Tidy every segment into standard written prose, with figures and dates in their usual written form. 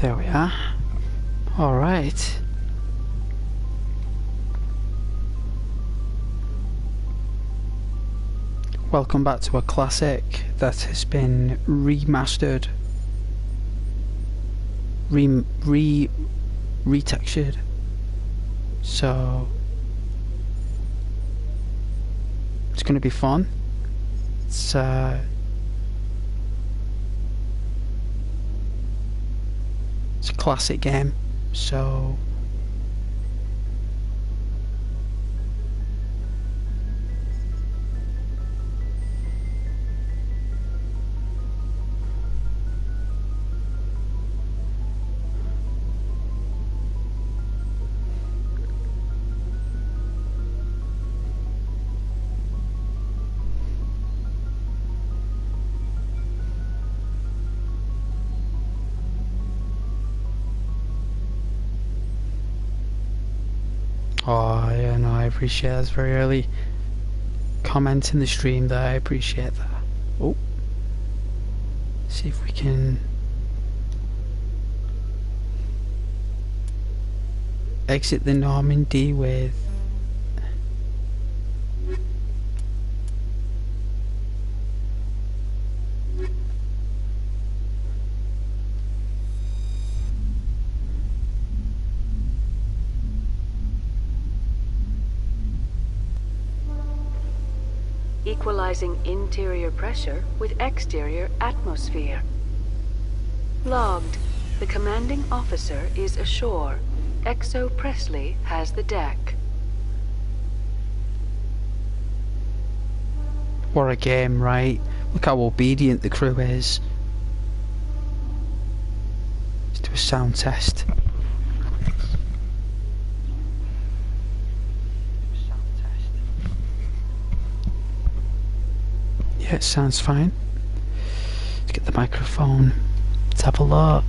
There we are. Alright. Welcome back to a classic that has been remastered, retextured. So it's going to be fun. It's a classic game, so oh yeah, no, I appreciate that. That's very early comment in the stream there. I appreciate that. Oh, see if we can exit the Normandy with equalizing interior pressure with exterior atmosphere. Logged. The commanding officer is ashore. Exo Presley has the deck. what a game, right? Look how obedient the crew is. Let's do a sound test. Yeah, it sounds fine. Let's get the microphone. Let's have a look.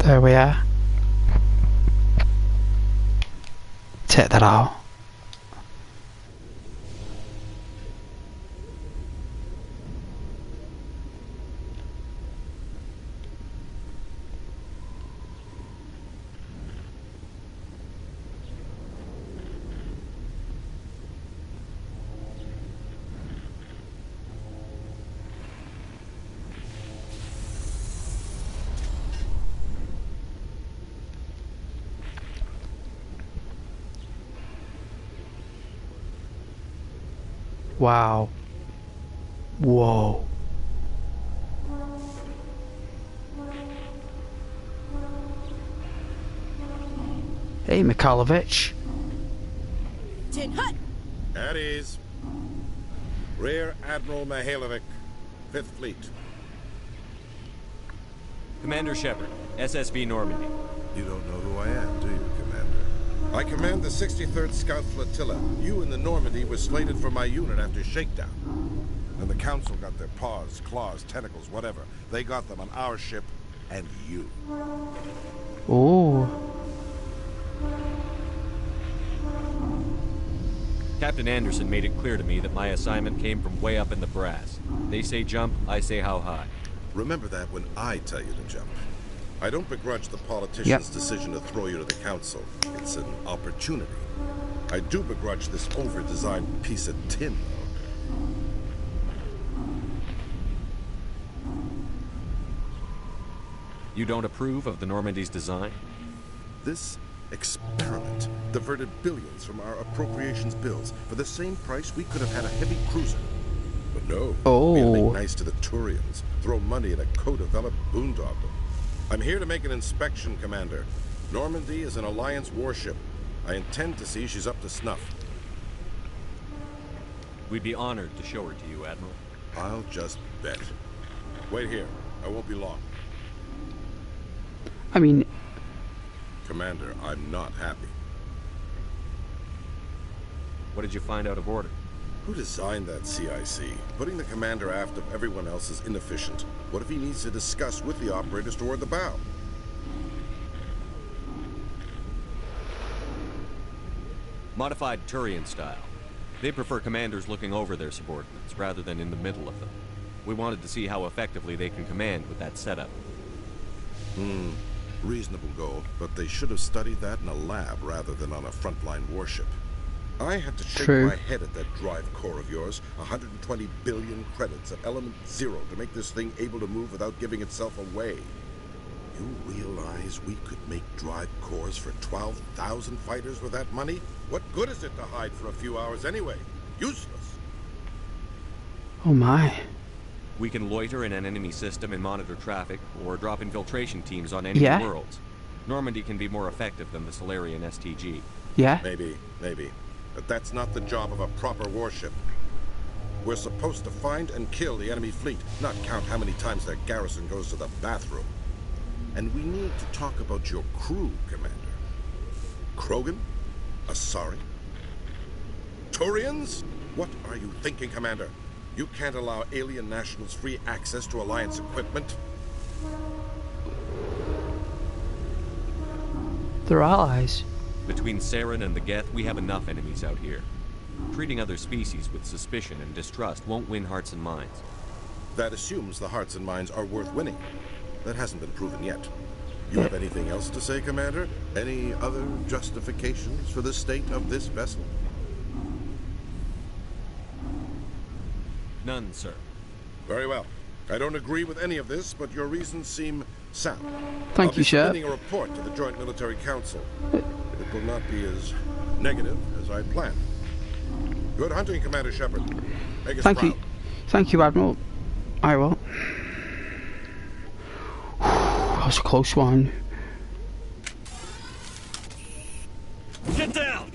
There we are. Take that out. Wow. Whoa. Hey, Mikhailovich. Tin Hut! At ease. Rear Admiral Mihailovic, 5th Fleet. Commander Shepard, SSV Normandy. You don't know who I am, do you, Commander? I command the 63rd Scout Flotilla. You and the Normandy were slated for my unit after shakedown. And the Council got their paws, claws, tentacles, whatever. They got them on our ship and you. Oh. Captain Anderson made it clear to me that my assignment came from way up in the brass. They say jump, I say how high. Remember that when I tell you to jump. I don't begrudge the politician's decision to throw you to the Council. It's an opportunity. I do begrudge this over-designed piece of tin, though. You don't approve of the Normandy's design? This experiment diverted billions from our appropriations bills. For the same price, we could have had a heavy cruiser. But no, we had to make nice to the Turians, throw money in a co-developed boondoggle. I'm here to make an inspection, Commander. Normandy is an Alliance warship. I intend to see she's up to snuff. We'd be honored to show her to you, Admiral. I'll just bet. Wait here. I won't be long. I mean... Commander, I'm not happy. What did you find out of order? Who designed that CIC? Putting the commander aft of everyone else is inefficient. What if he needs to discuss with the operators toward the bow? Modified Turian style. They prefer commanders looking over their subordinates rather than in the middle of them. We wanted to see how effectively they can command with that setup. Reasonable goal, but they should have studied that in a lab rather than on a frontline warship. I had to shake my head at that drive core of yours. 120 billion credits at element 0 to make this thing able to move without giving itself away. You realize we could make drive cores for 12,000 fighters with that money? What good is it to hide for a few hours anyway? Useless. Oh my. We can loiter in an enemy system and monitor traffic, or drop infiltration teams on enemy worlds. Normandy can be more effective than the Solarian STG. Yeah? Maybe. But that's not the job of a proper warship. We're supposed to find and kill the enemy fleet, not count how many times their garrison goes to the bathroom. And we need to talk about your crew, Commander. Krogan? Asari? Turians? What are you thinking, Commander? You can't allow alien nationals free access to Alliance equipment. They're allies. Between Saren and the Geth, we have enough enemies out here. Treating other species with suspicion and distrust won't win hearts and minds. That assumes the hearts and minds are worth winning. That hasn't been proven yet. You have anything else to say, Commander? Any other justifications for the state of this vessel? None, sir. Very well. I don't agree with any of this, but your reasons seem sound. Thank you, Shep. I'll be submitting a report to the Joint Military Council. It will not be as negative as I planned. Good hunting, Commander Shepard. Make us proud. Thank you, Admiral. I will. That was a close one. Get down!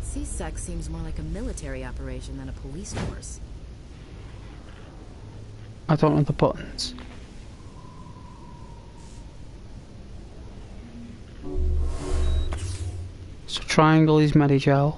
CSEC seems more like a military operation than a police force. I don't know the buttons. So triangle is Medigel.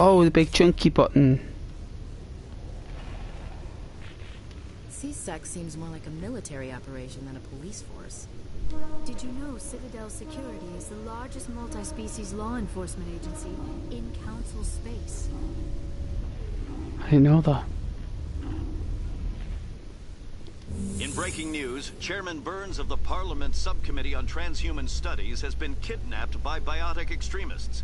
Oh, the big chunky button. CSEC seems more like a military operation than a police force. Did you know Citadel Security is the largest multi-species law enforcement agency in Council space? I didn't know that. In breaking news, Chairman Burns of the Parliament Subcommittee on Transhuman Studies has been kidnapped by biotic extremists.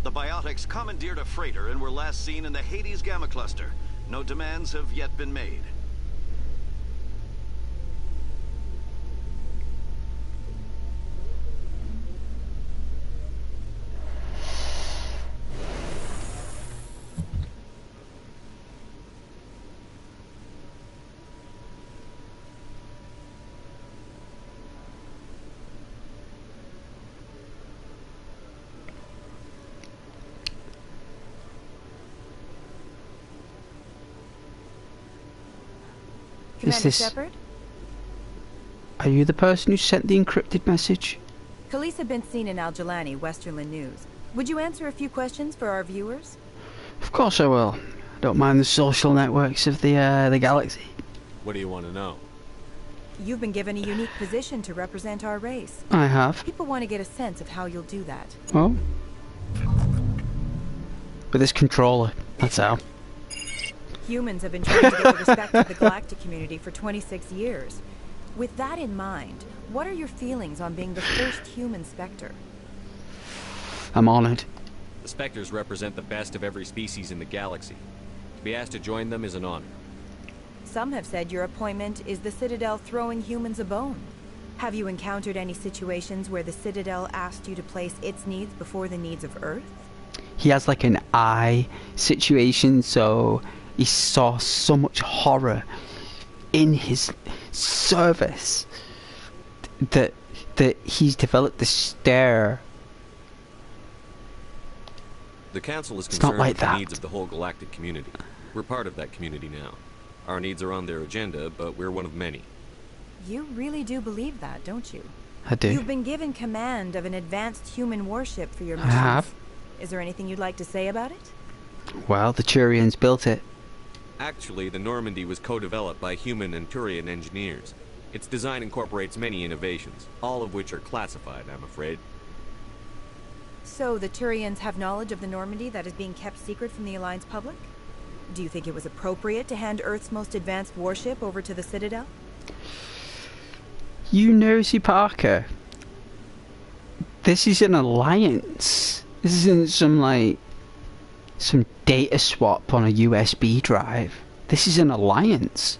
The biotics commandeered a freighter and were last seen in the Hades Gamma Cluster. No demands have yet been made. Commander Shepard? Are you the person who sent the encrypted message? Khaleesa been seen in Al-Jalani, Westerland News. Would you answer a few questions for our viewers? Of course I will. I don't mind the social networks of the galaxy. What do you want to know? You've been given a unique position to represent our race. I have. People want to get a sense of how you'll do that. Oh? With this controller, that's how. Humans have been trying to get the respect of the galactic community for 26 years. With that in mind, what are your feelings on being the first human Spectre? I'm honored. The Spectres represent the best of every species in the galaxy. To be asked to join them is an honor. Some have said your appointment is the Citadel throwing humans a bone. Have you encountered any situations where the Citadel asked you to place its needs before the needs of Earth? He has like an eye situation, so he saw so much horror in his service that he's developed this stare. The Council is It's not concerned like with the that. needs of the whole galactic community. We're part of that community now. Our needs are on their agenda, but we're one of many. You really do believe that, don't you? I do. You've been given command of an advanced human warship for your I missions. have. Is there anything you'd like to say about it? Well, the Turians built it. Actually, the Normandy was co-developed by human and Turian engineers. Its design incorporates many innovations, all of which are classified, I'm afraid. So the Turians have knowledge of the Normandy that is being kept secret from the Alliance public? Do you think it was appropriate to hand Earth's most advanced warship over to the Citadel? You nosy Parker. This is an alliance. This isn't some data swap on a USB drive. This is an alliance.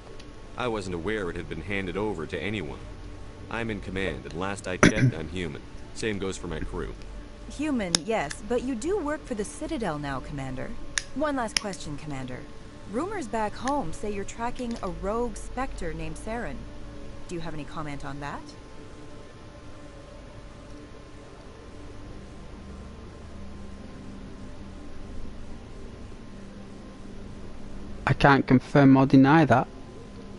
I wasn't aware it had been handed over to anyone. I'm in command, and last I checked, I'm human. Same goes for my crew. Human, yes, but you do work for the Citadel now, Commander. One last question, Commander. Rumors back home say you're tracking a rogue Spectre named Saren. Do you have any comment on that? I can't confirm or deny that.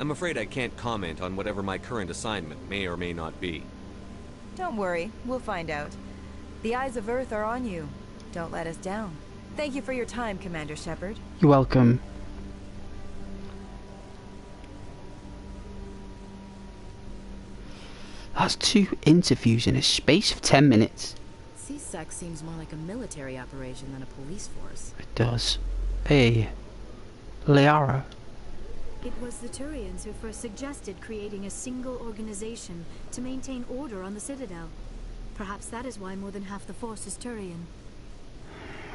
I'm afraid I can't comment on whatever my current assignment may or may not be. Don't worry, we'll find out. The eyes of Earth are on you. Don't let us down. Thank you for your time, Commander Shepard. You're welcome. That's 2 interviews in a space of 10 minutes. CSEC seems more like a military operation than a police force. It does. Hey, Liara. It was the Turians who first suggested creating a single organization to maintain order on the Citadel. Perhaps that is why more than half the force is Turian.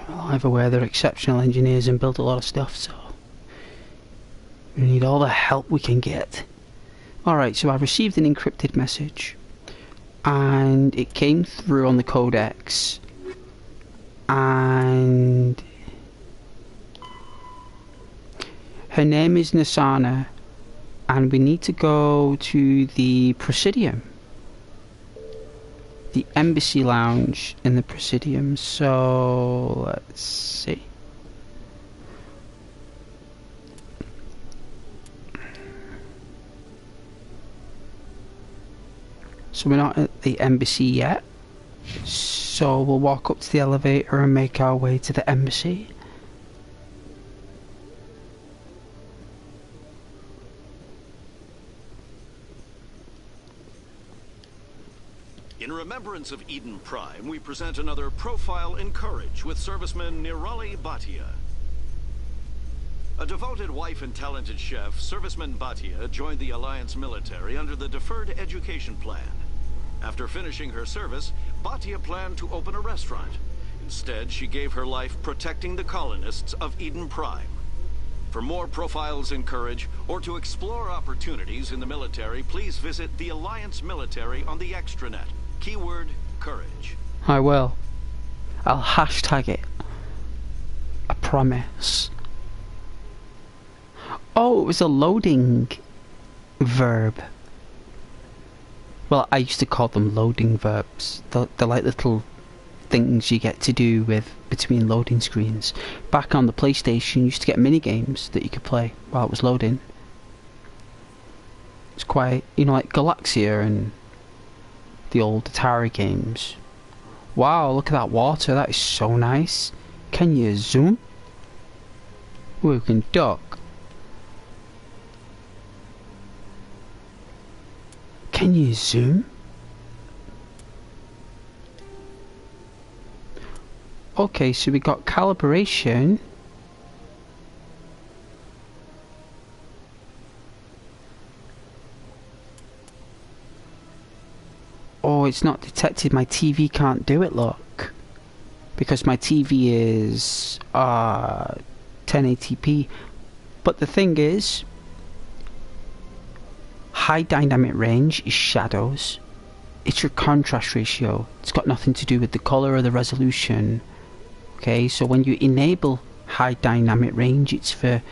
Well, either way, they're exceptional engineers and built a lot of stuff, so we need all the help we can get. Alright, so I received an encrypted message, and it came through on the codex, and her name is Nasana, and we need to go to the Presidium. The Embassy Lounge in the Presidium, so let's see. So we're not at the embassy yet, so we'll walk up to the elevator and make our way to the embassy. In remembrance of Eden Prime, we present another profile in courage with serviceman Nirali Bhatia. A devoted wife and talented chef, serviceman Bhatia joined the Alliance military under the Deferred Education Plan. After finishing her service, Bhatia planned to open a restaurant. Instead, she gave her life protecting the colonists of Eden Prime. For more profiles in courage, or to explore opportunities in the military, please visit the Alliance Military on the extranet. Keyword, courage. I will. I'll hashtag it. I promise. Oh, it was a loading verb. Well, I used to call them loading verbs. They're like little things you get to do with between loading screens. Back on the PlayStation, you used to get mini games that you could play while it was loading. It's quite, you know, like Galaxia and the old Atari games. Wow, look at that water. That is so nice. Can you zoom? We can duck. Can you zoom? Okay, so we got calibration. Oh, it's not detected. My TV can't do it, look. Because my TV is 1080p. But the thing is, high dynamic range is shadows. It's your contrast ratio. It's got nothing to do with the color or the resolution. Okay, so when you enable high dynamic range, it's for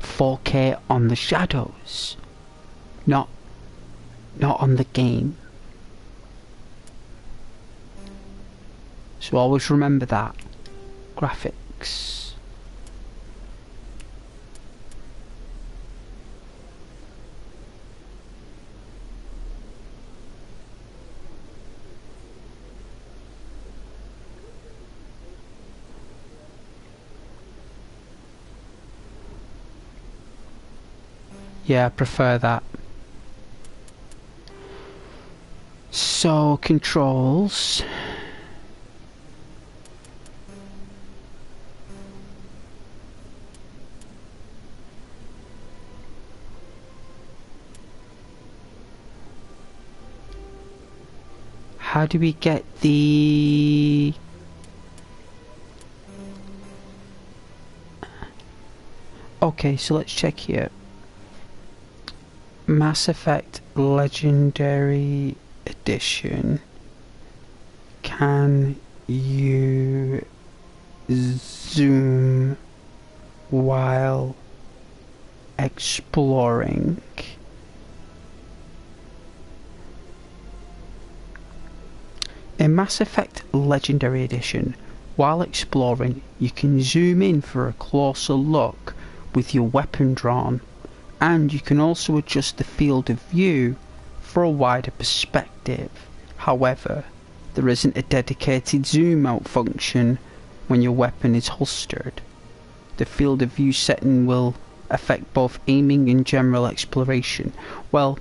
4K on the shadows, not on the game. So always remember that. Graphics. Yeah, I prefer that. So, controls. How do we get the... Okay, so let's check here. Mass Effect Legendary Edition. Can you zoom while exploring? In Mass Effect Legendary Edition, while exploring, you can zoom in for a closer look with your weapon drawn, and you can also adjust the field of view for a wider perspective. However, there isn't a dedicated zoom out function when your weapon is holstered. The field of view setting will affect both aiming and general exploration. Well,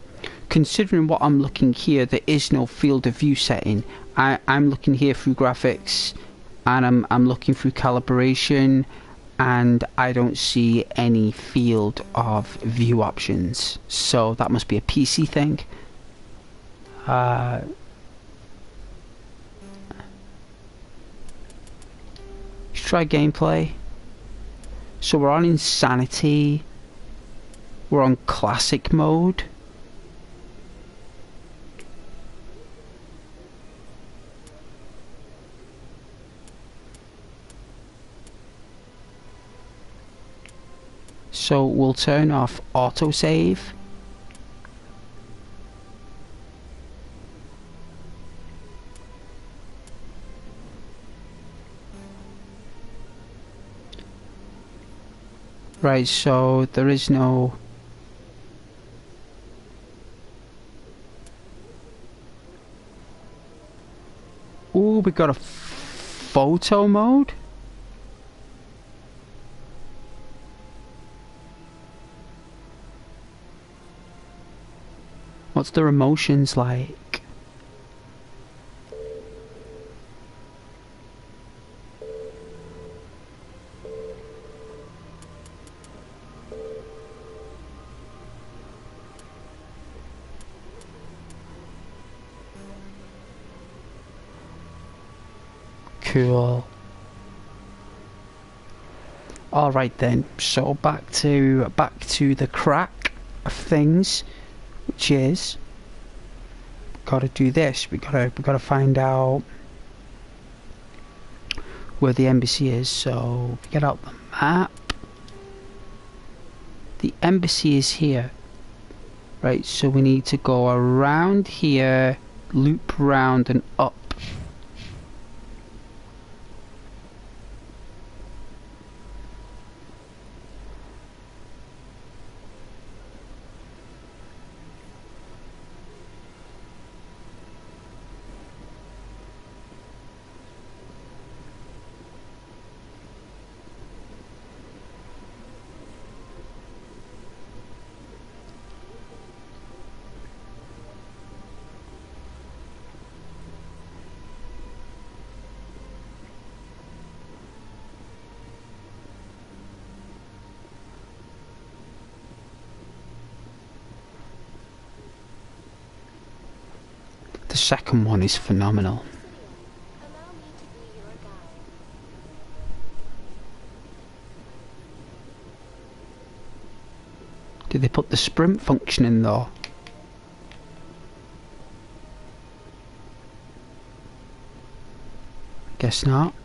considering what I'm looking here, there is no field of view setting. I'm looking here through graphics, and I'm looking through calibration, and I don't see any field of view options. So that must be a PC thing. Let's try gameplay. So we're on Insanity. We're on Classic mode. So we'll turn off autosave. Right, so there is no... Ooh, we got a photo mode? What's their emotions like? Cool. All right then. So back to the crack of things, which is gotta do this. We gotta find out where the embassy is. So we get out the map. The embassy is here. Right, so we need to go around here, loop round and up. The second one is phenomenal. Did they put the sprint function in though? Guess not.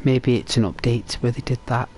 Maybe it's an update where they did that.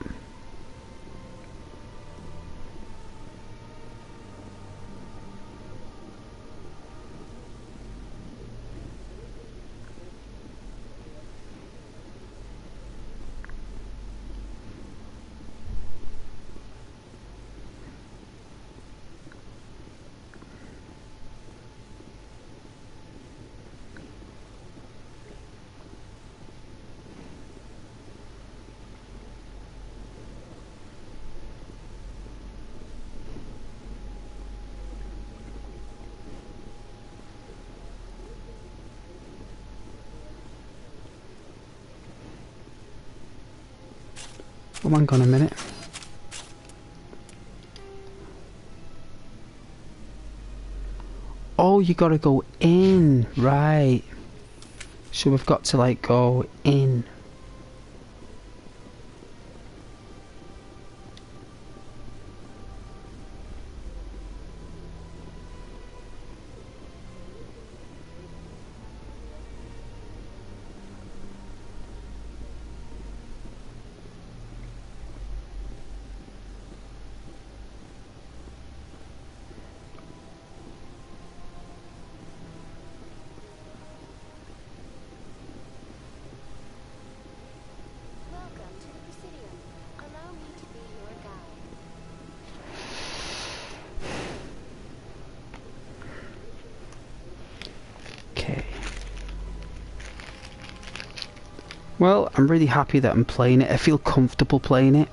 Oh, hang on a minute. Oh, you gotta go in, right. So we've got to like go in. Well, I'm really happy that I'm playing it. I feel comfortable playing it.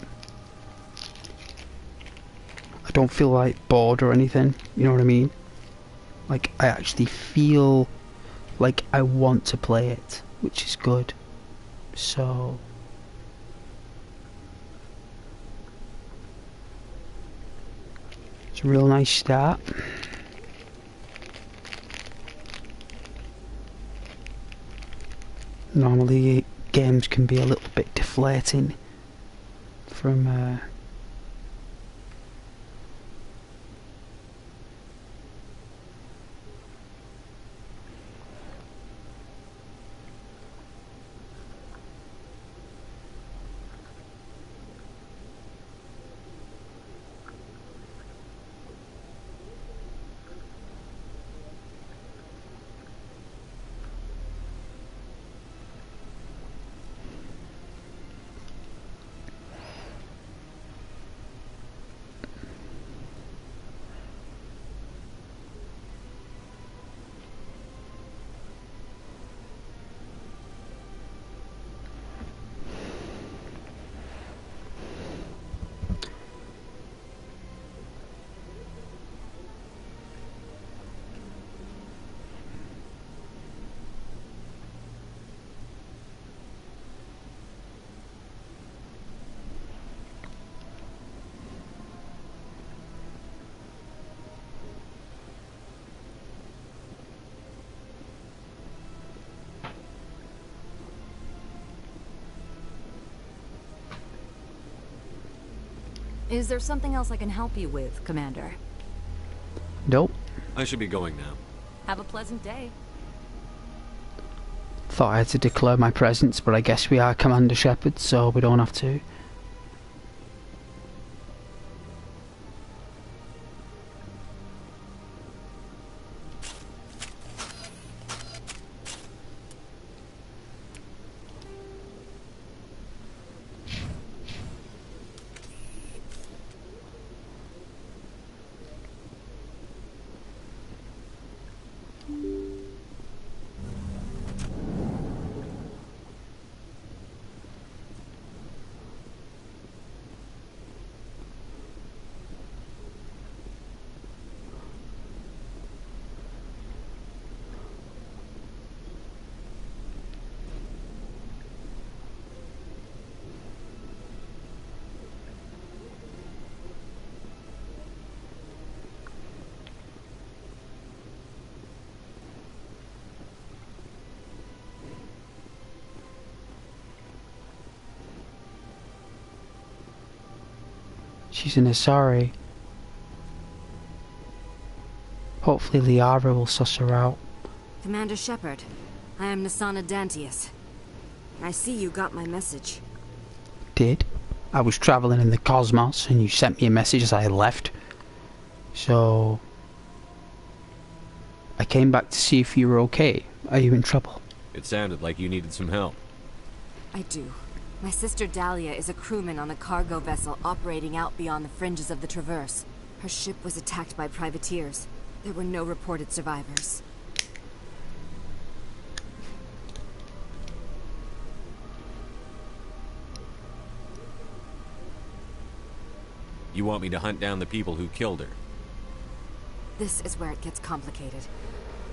I don't feel like bored or anything, you know what I mean? Like, I actually feel like I want to play it, which is good. So... it's a real nice start. Normally games can be a little bit deflating from Is there something else I can help you with, Commander? Nope. I should be going now. Have a pleasant day. Thought I had to declare my presence, but I guess we are Commander Shepard, so we don't have to. She's in a sorry. Hopefully Liara will suss her out. Commander Shepard, I am Nasana Dantius. I see you got my message. Did? I was travelling in the cosmos and you sent me a message as I left. So... I came back to see if you were okay. Are you in trouble? It sounded like you needed some help. I do. My sister Dahlia is a crewman on a cargo vessel operating out beyond the fringes of the Traverse. Her ship was attacked by privateers. There were no reported survivors. You want me to hunt down the people who killed her? This is where it gets complicated.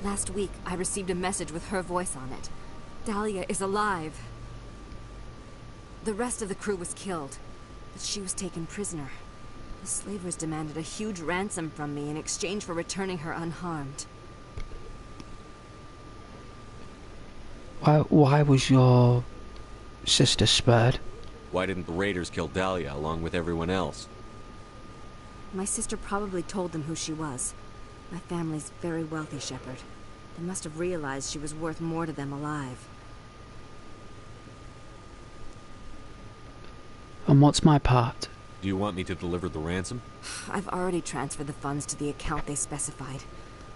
Last week, I received a message with her voice on it. Dahlia is alive. The rest of the crew was killed, but she was taken prisoner. The slavers demanded a huge ransom from me in exchange for returning her unharmed. Why was your sister spared? Why didn't the raiders kill Dahlia along with everyone else? My sister probably told them who she was. My family's very wealthy, Shepard. They must have realized she was worth more to them alive. And what's my part? Do you want me to deliver the ransom? I've already transferred the funds to the account they specified.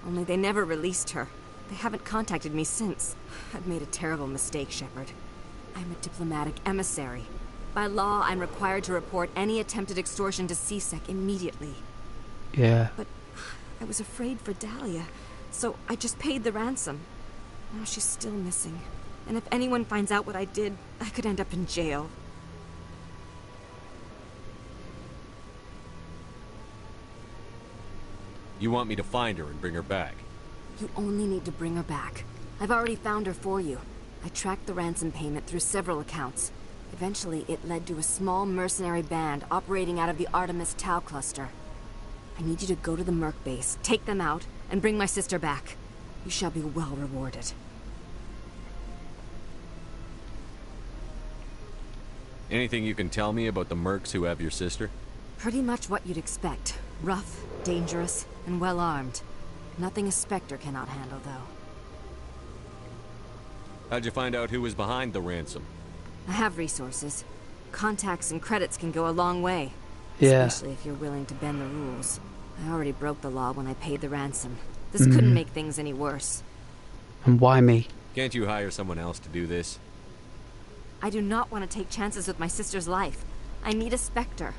Only they never released her. They haven't contacted me since. I've made a terrible mistake, Shepard. I'm a diplomatic emissary. By law, I'm required to report any attempted extortion to CSEC immediately. Yeah. But I was afraid for Dahlia, so I just paid the ransom. Now she's still missing. And if anyone finds out what I did, I could end up in jail. You want me to find her and bring her back? You only need to bring her back. I've already found her for you. I tracked the ransom payment through several accounts. Eventually, it led to a small mercenary band operating out of the Artemis Tau cluster. I need you to go to the Merc base, take them out, and bring my sister back. You shall be well rewarded. Anything you can tell me about the mercs who have your sister? Pretty much what you'd expect. Rough, dangerous, and well-armed. Nothing a Spectre cannot handle, though. How'd you find out who was behind the ransom? I have resources. Contacts and credits can go a long way. Yeah. Especially if you're willing to bend the rules. I already broke the law when I paid the ransom. This couldn't make things any worse. And why me? Can't you hire someone else to do this? I do not want to take chances with my sister's life. I need a Spectre.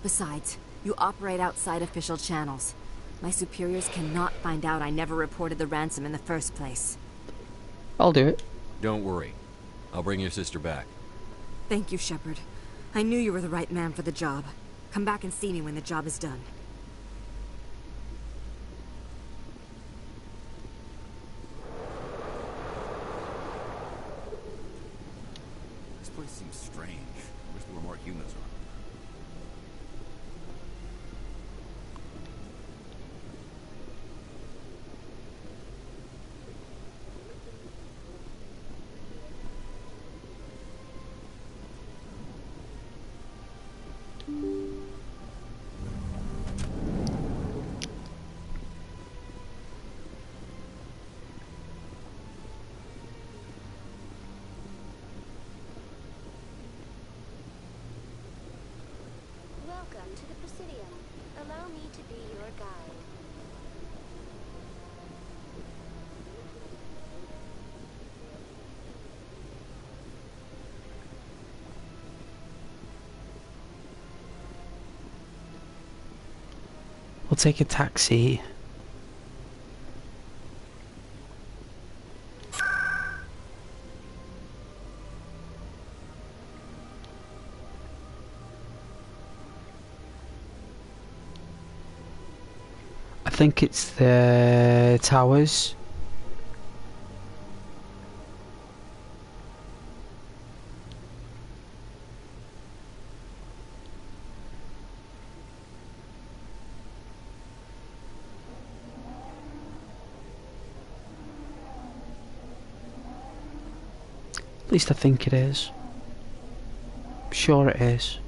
Besides, you operate outside official channels. My superiors cannot find out I never reported the ransom in the first place. I'll do it. Don't worry. I'll bring your sister back. Thank you, Shepard. I knew you were the right man for the job. Come back and see me when the job is done. This place seems strange. I wish there were more humans around. Welcome to the Presidium. Allow me to be your guide. We'll take a taxi. I think it's the towers. At least I think it is. I'm sure it is.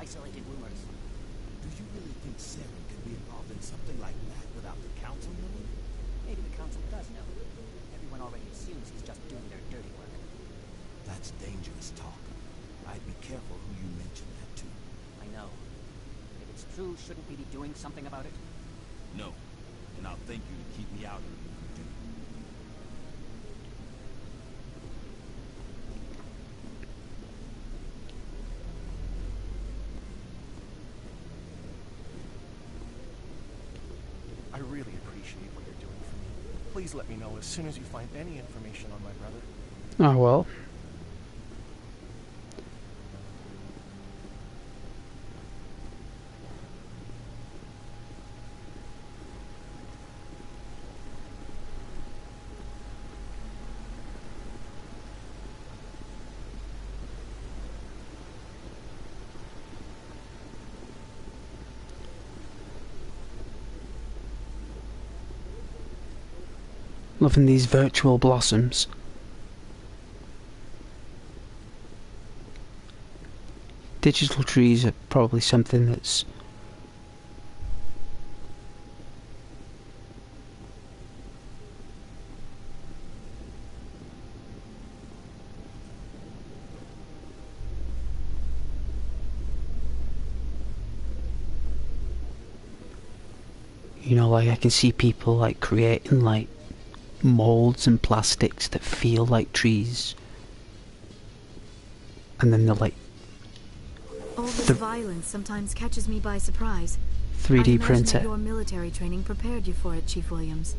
isolated rumors. Do you really think Saren could be involved in something like that without the Council knowing? Maybe the Council does know. Everyone already assumes he's just doing their dirty work. That's dangerous talk. I'd be careful who you mention that to. I know. If it's true, shouldn't we be doing something about it? No. And I'll thank you to keep me out of it. I really appreciate what you're doing for me. Please let me know as soon as you find any information on my brother. Oh well. Loving these virtual blossoms. Digital trees are probably something that's like I can see people like creating like molds and plastics that feel like trees, and then they're like all this violence sometimes catches me by surprise. 3D printer. Your military training prepared you for it, Chief Williams.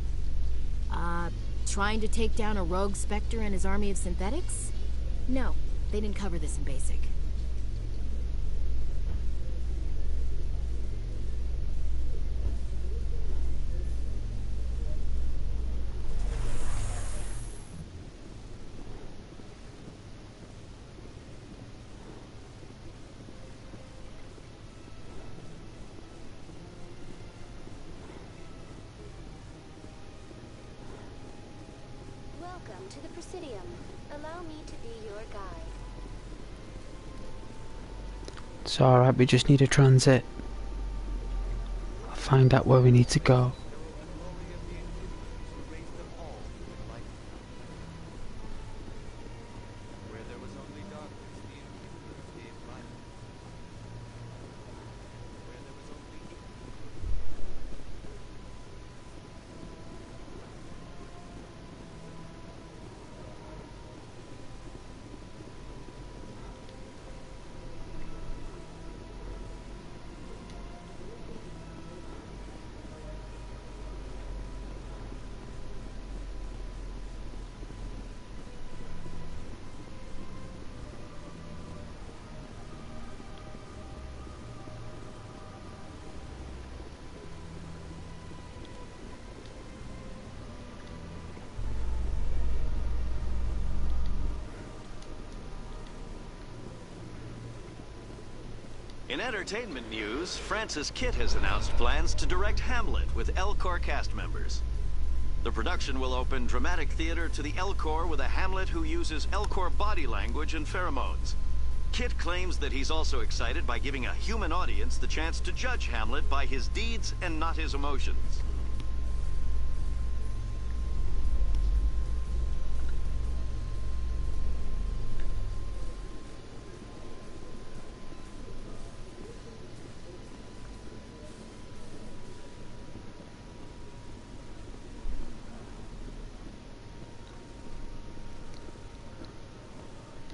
Trying to take down a rogue Spectre and his army of synthetics? No, they didn't cover this in basic. Welcome to the Presidium. Allow me to be your guide. It's alright, we just need a transit. I'll find out where we need to go. In entertainment news, Francis Kitt has announced plans to direct Hamlet with L-Corps cast members. The production will open dramatic theater to the L-Corps with a Hamlet who uses L-Corps body language and pheromones. Kitt claims that he's also excited by giving a human audience the chance to judge Hamlet by his deeds and not his emotions.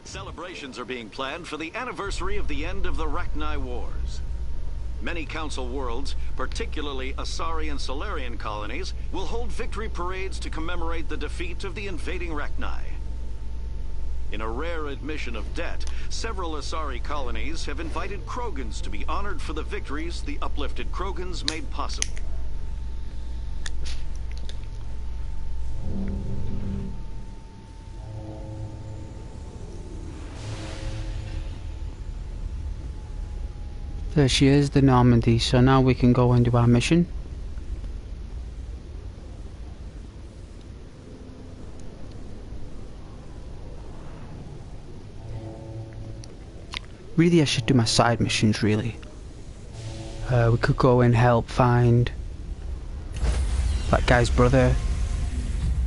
Celebrations are being planned for the anniversary of the end of the Rachni Wars. Many Council worlds, particularly Asari and Solarian colonies, will hold victory parades to commemorate the defeat of the invading Rachni. In a rare admission of debt, several Asari colonies have invited Krogans to be honored for the victories the uplifted Krogans made possible. There she is, the Normandy, so now we can go and do our mission. Really, I should do my side missions, really. We could go and help find that guy's brother.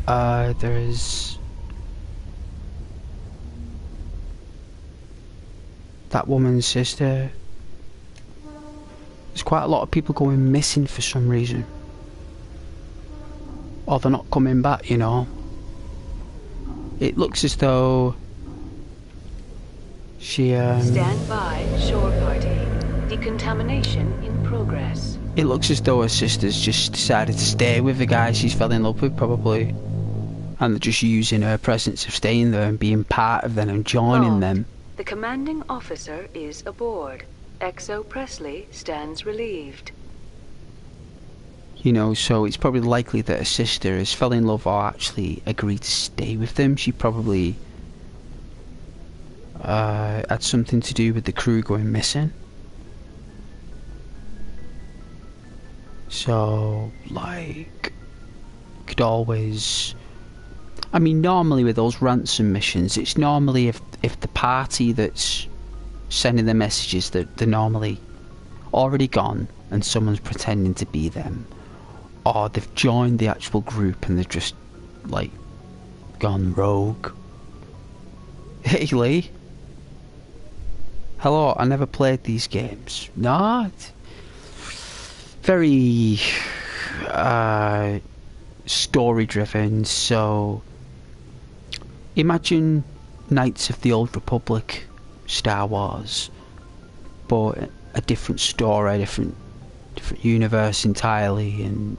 There's that woman's sister. There's quite a lot of people going missing for some reason. Or they're not coming back, you know. It looks as though she Stand by, shore party. Decontamination in progress. It looks as though her sister's just decided to stay with the guy she's fell in love with, probably. And they're just using her presence of staying there and being part of them and joining them. The commanding officer is aboard. XO Presley stands relieved. You know, so it's probably likely that her sister has fell in love or actually agreed to stay with them. She probably had something to do with the crew going missing. So, like, could always... I mean, normally with those ransom missions, it's normally if the party that's sending the messages, that they're normally already gone and someone's pretending to be them. Or they've joined the actual group and they've just, like, gone rogue. Hey, Lee. Hello, I never played these games. No, very story-driven, so imagine Knights of the Old Republic, Star Wars, but a different story, different universe entirely, and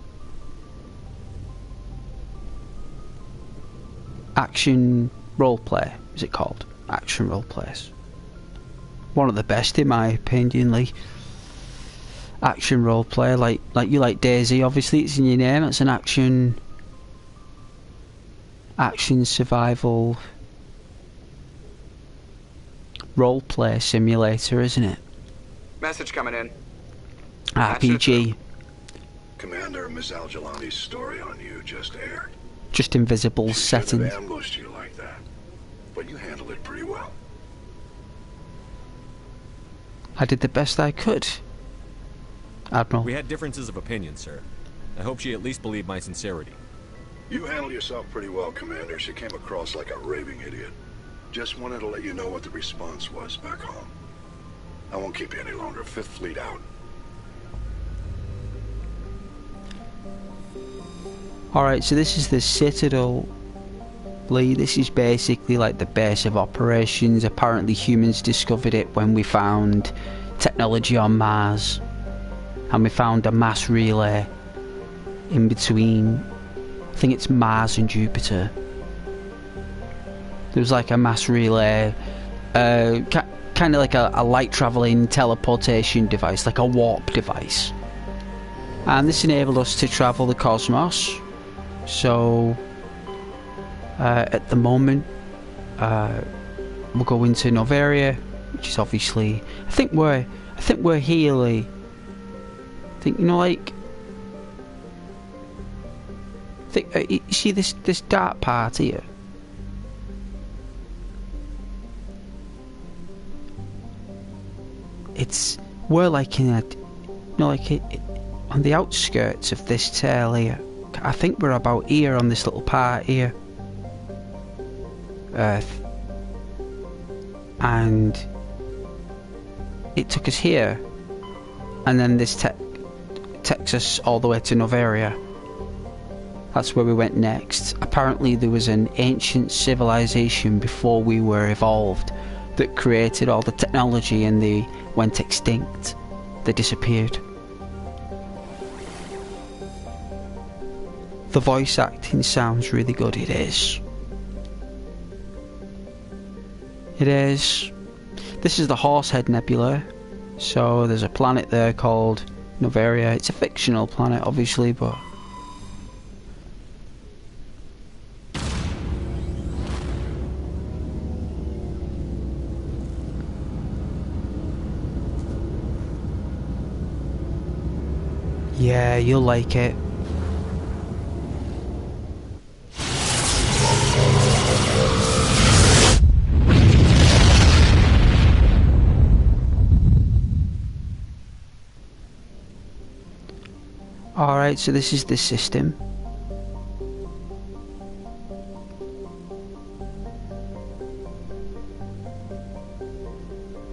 action roleplay, is it called? Action roleplays. One of the best in my opinion, Lee. Action roleplay, like you like Daisy, obviously it's in your name, it's an action survival roleplay simulator, isn't it? Message coming in. RPG. Commander, Miss Al-Jalani's story on you just aired. Just invisible settings. She ambushed you like that, but you handled it pretty well. I did the best I could, Admiral. We had differences of opinion, sir. I hope she at least believed my sincerity. You handled yourself pretty well, Commander. She came across like a raving idiot. Just wanted to let you know what the response was back home. I won't keep you any longer. Fifth Fleet out. Alright, so this is the Citadel, Lee. This is basically like the base of operations. Apparently humans discovered it when we found technology on Mars. And we found a mass relay in between, I think it's Mars and Jupiter. There was like a mass relay, kind of like a light travelling teleportation device, like a warp device. And this enabled us to travel the cosmos. So at the moment we'll go into Novaria, which is obviously, I think we're here, Lee. I think, you know, like, you see this dark part here? We're like in a, you know, like on the outskirts of this tail here. I think we're about here on this little part here. Earth. And it took us here. And then this takes us all the way to Novaria. That's where we went next. Apparently there was an ancient civilization before we were evolved that created all the technology, and they went extinct. They disappeared. The voice acting sounds really good. It is. It is. This is the Horsehead Nebula. So there's a planet there called Novaria. It's a fictional planet, obviously, but yeah, you'll like it. Alright, so this is the system.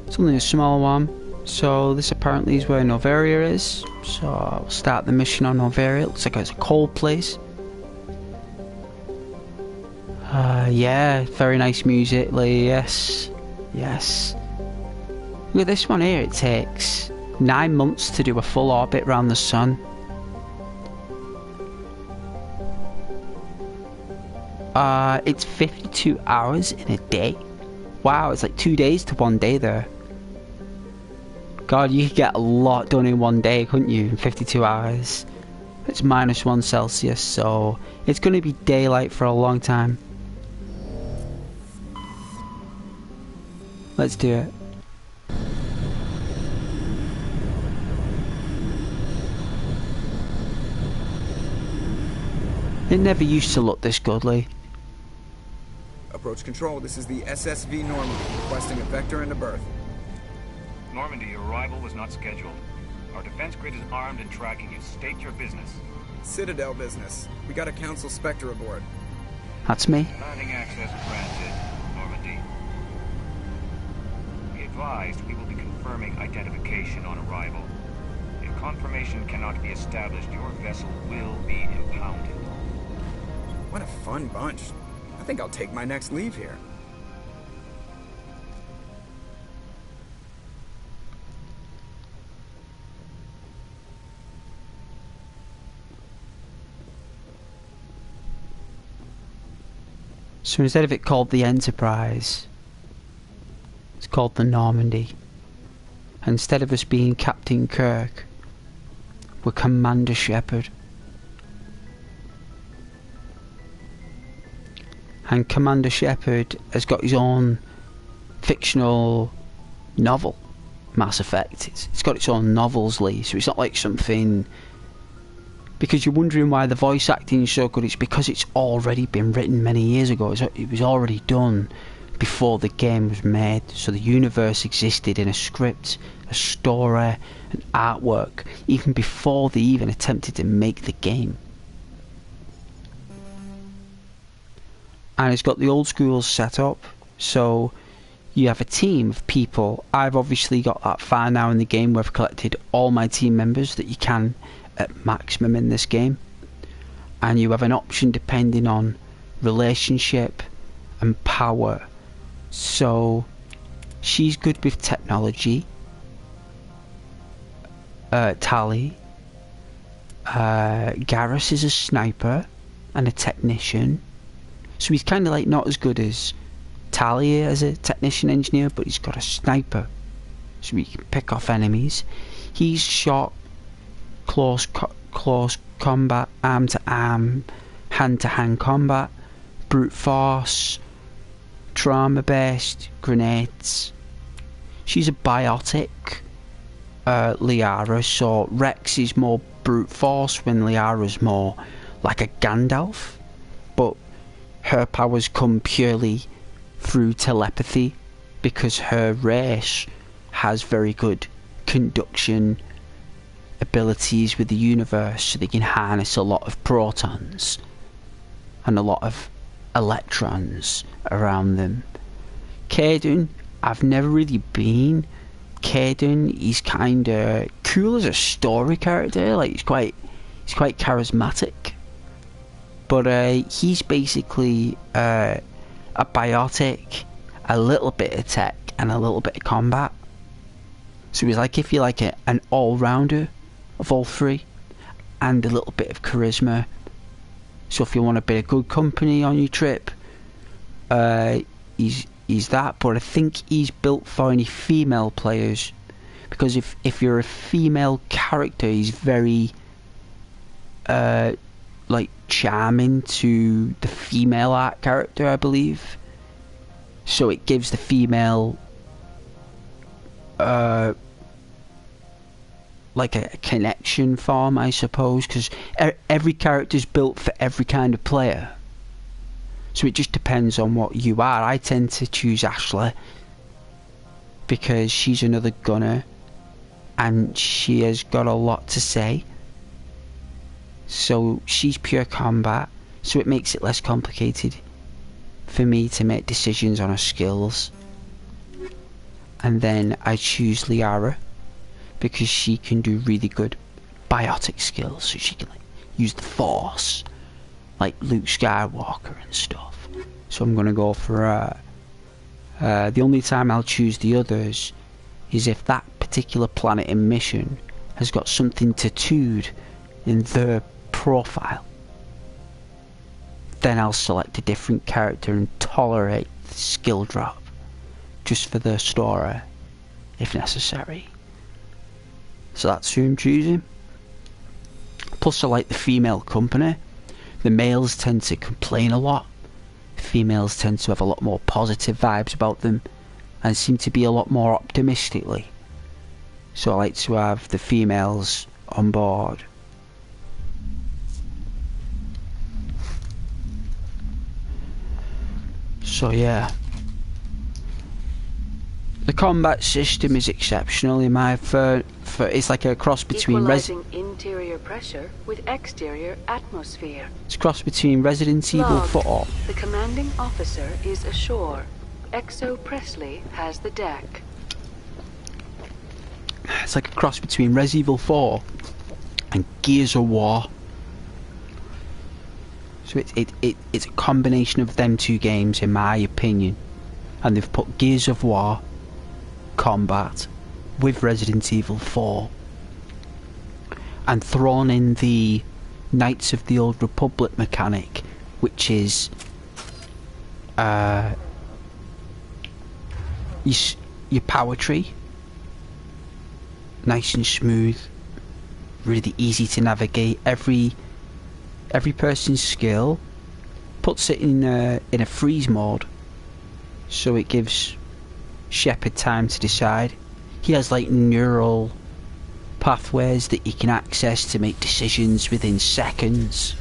It's only a small one. So this apparently is where Novaria is. So I'll start the mission on Novaria. It looks like it's a cold place. Yeah, very nice music. Like, yes. Yes. Look at this one here. It takes 9 months to do a full orbit around the sun. It's 52 hours in a day. Wow, it's like 2 days to 1 day there. God, you could get a lot done in 1 day, couldn't you? In 52 hours. It's -1 Celsius, so it's going to be daylight for a long time. Let's do it. It never used to look this goodly. Approach control, this is the SSV Normandy, requesting a vector into berth. Normandy, your arrival was not scheduled. Our defense grid is armed and tracking you. State your business. Citadel business. We got a Council Spectre aboard. That's me. Landing access granted, Normandy. Be advised, we will be confirming identification on arrival. If confirmation cannot be established, your vessel will be impounded. What a fun bunch. I think I'll take my next leave here. So instead of it called the Enterprise, it's called the Normandy. And instead of us being Captain Kirk, we're Commander Shepard. And Commander Shepard has got his own fictional novel, Mass Effect. It's got its own novels, Lee, so it's not like something... Because you're wondering why the voice acting is so good, it's because it's already been written many years ago. It was already done before the game was made. So the universe existed in a script, a story, an artwork, even before they even attempted to make the game. And it's got the old school setup, so you have a team of people. I've obviously got that far now in the game where I've collected all my team members that you can at maximum in this game, and you have an option depending on relationship and power. So she's good with technology, Tali. Garrus is a sniper and a technician, so he's kind of like not as good as Tali as a technician engineer, but he's got a sniper, so he can pick off enemies. He's shot, close combat, arm to arm, hand to hand combat, brute force, trauma based, grenades. She's a biotic, Liara, so Rex is more brute force when Liara's more like a Gandalf, but her powers come purely through telepathy because her race has very good conduction abilities with the universe, so they can harness a lot of protons and a lot of electrons around them. Caden, I've never really been. Caden, he's kinda cool as a story character, like he's quite charismatic. But he's basically a biotic, a little bit of tech and a little bit of combat. So he's like, if you like an all-rounder of all three, and a little bit of charisma. So if you want a bit of good company on your trip, he's that. But I think he's built for any female players, because if you're a female character, he's very like charming to the female art character, I believe. So it gives the female like a connection form, I suppose, because every character's built for every kind of player. So it just depends on what you are. I tend to choose Ashley because she's another gunner and she has got a lot to say. So she's pure combat, so it makes it less complicated for me to make decisions on her skills. And then I choose Liara because she can do really good biotic skills, so she can like use the Force, like Luke Skywalker and stuff. So I'm gonna go for her. The only time I'll choose the others is if that particular planet in mission has got something tattooed in their profile. Then I'll select a different character and tolerate the skill drop just for the story if necessary. So that's who I'm choosing. Plus I like the female company. The males tend to complain a lot. Females tend to have a lot more positive vibes about them and seem to be a lot more optimistically. So I like to have the females on board. So yeah. The combat system is exceptional in my it's like a cross between equalizing interior pressure with exterior atmosphere. It's a cross between Resident Evil 4. The commanding officer is ashore. XO Presley has the deck. It's like a cross between Resident Evil 4 and Gears of War. So it's a combination of them two games in my opinion. And they've put Gears of War combat with Resident Evil 4 and thrown in the Knights of the Old Republic mechanic, which is your power tree, nice and smooth, really easy to navigate. Every person's skill puts it in a freeze mode, so it gives Shepard time to decide. He has like neural pathways that he can access to make decisions within seconds,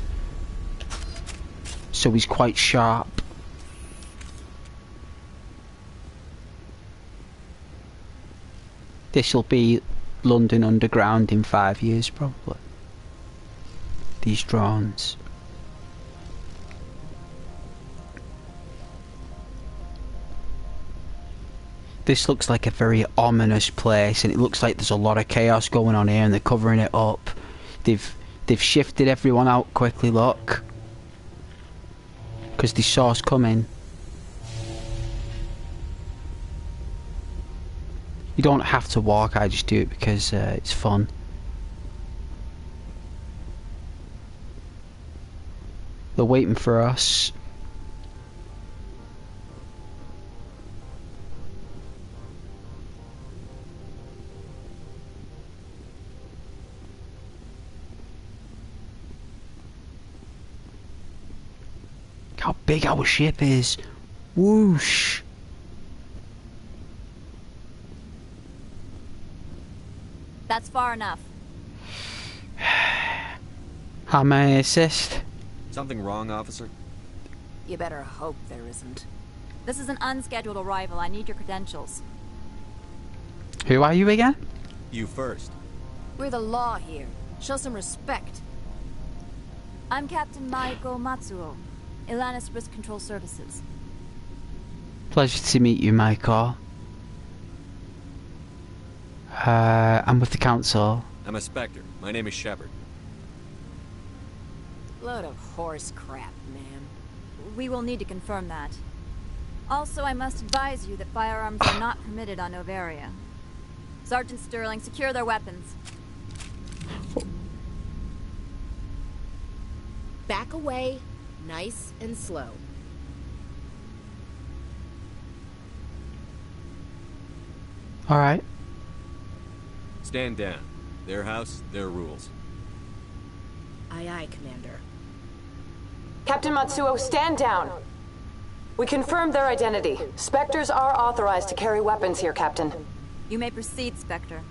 so he's quite sharp. This'll be London Underground in 5 years probably, these drones. This looks like a very ominous place, and it looks like there's a lot of chaos going on here, and they're covering it up. They've shifted everyone out quickly, look, because they saw us coming. You don't have to walk, I just do it because it's fun. They're waiting for us. How big our ship is. Whoosh. That's far enough. How may I assist? Something wrong, officer? You better hope there isn't. This is an unscheduled arrival. I need your credentials. Who are you again? You first. We're the law here. Show some respect. I'm Captain Maiko Matsuo, Ilanis Risk Control Services. Pleasure to meet you, Maiko. I'm with the council. I'm a Spectre. My name is Shepard. Load of horse crap, man. We will need to confirm that. Also, I must advise you that firearms are not permitted on Novaria. Sergeant Sterling, secure their weapons. Back away, nice and slow. Alright. Stand down. Their house, their rules. Aye, aye, Commander. Captain Matsuo, stand down. We confirmed their identity. Spectres are authorized to carry weapons here, Captain. You may proceed, Spectre.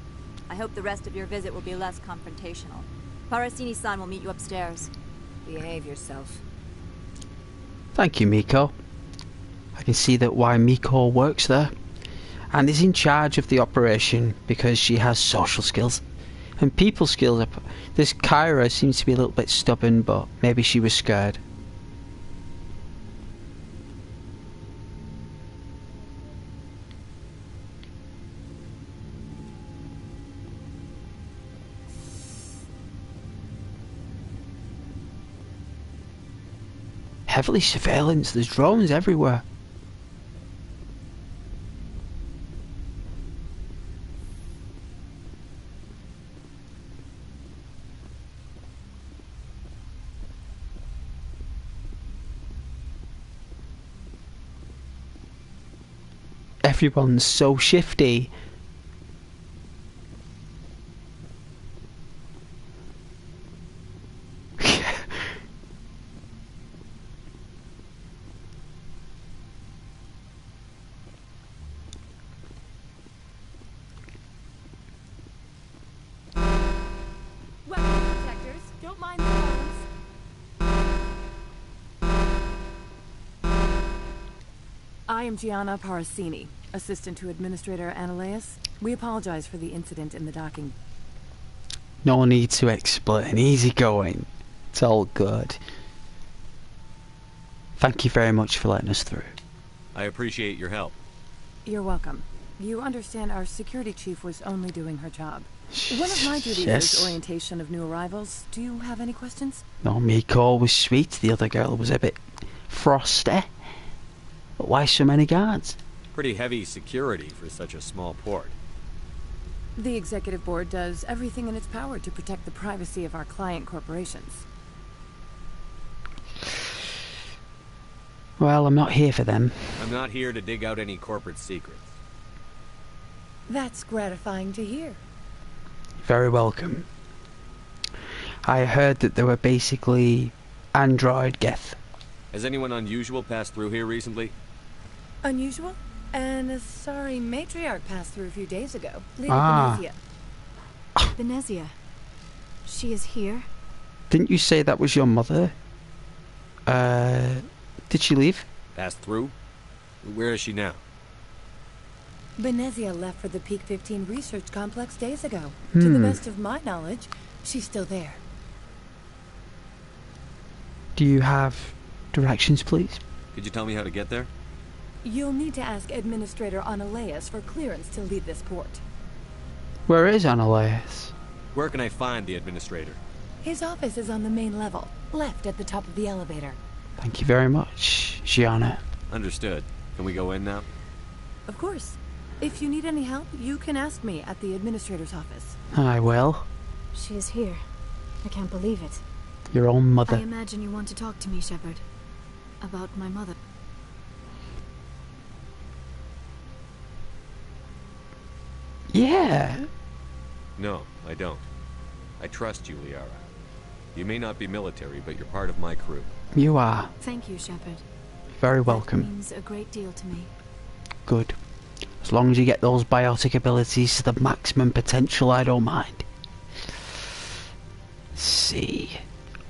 I hope the rest of your visit will be less confrontational. Parasini-san will meet you upstairs. Behave yourself. Thank you, Miko. I can see that why Miko works there and is in charge of the operation, because she has social skills And people skills up. This Kyra seems to be a little bit stubborn, but maybe she was scared. Heavily surveillance, there's drones everywhere. Everyone's so shifty. I am Gianna Parasini, assistant to Administrator Ananias. We apologize for the incident in the docking. No need to explain. Easy going. It's all good. Thank you very much for letting us through. I appreciate your help. You're welcome. You understand our security chief was only doing her job. One of my duties is orientation of new arrivals. Do you have any questions? No, Miko was sweet. The other girl was a bit frosty. But why so many guards? Pretty heavy security for such a small port. The executive board does everything in its power to protect the privacy of our client corporations. Well, I'm not here for them. I'm not here to dig out any corporate secrets. That's gratifying to hear. Very welcome. I heard that there were basically android geth. Has anyone unusual passed through here recently? Unusual? And a sorry matriarch passed through a few days ago. Lady Venezia. Venezia. She is here? Didn't you say that was your mother? Did she leave? Passed through? Where is she now? Venezia left for the Peak 15 research complex days ago. To the best of my knowledge, she's still there. Do you have directions, please? Could you tell me how to get there? You'll need to ask Administrator Ananias for clearance to leave this port. Where is Ananias? Where can I find the administrator? His office is on the main level, left at the top of the elevator. Thank you very much, Gianna. Understood. Can we go in now? Of course. If you need any help, you can ask me at the administrator's office. I will. She is here. I can't believe it. Your own mother. I imagine you want to talk to me, Shepard. About my mother. Yeah. No, I don't. I trust you, Liara. You may not be military, but you're part of my crew. You are. Thank you, Shepard. Very welcome. That means a great deal to me. Good. As long as you get those biotic abilities to the maximum potential, I don't mind. Let's see.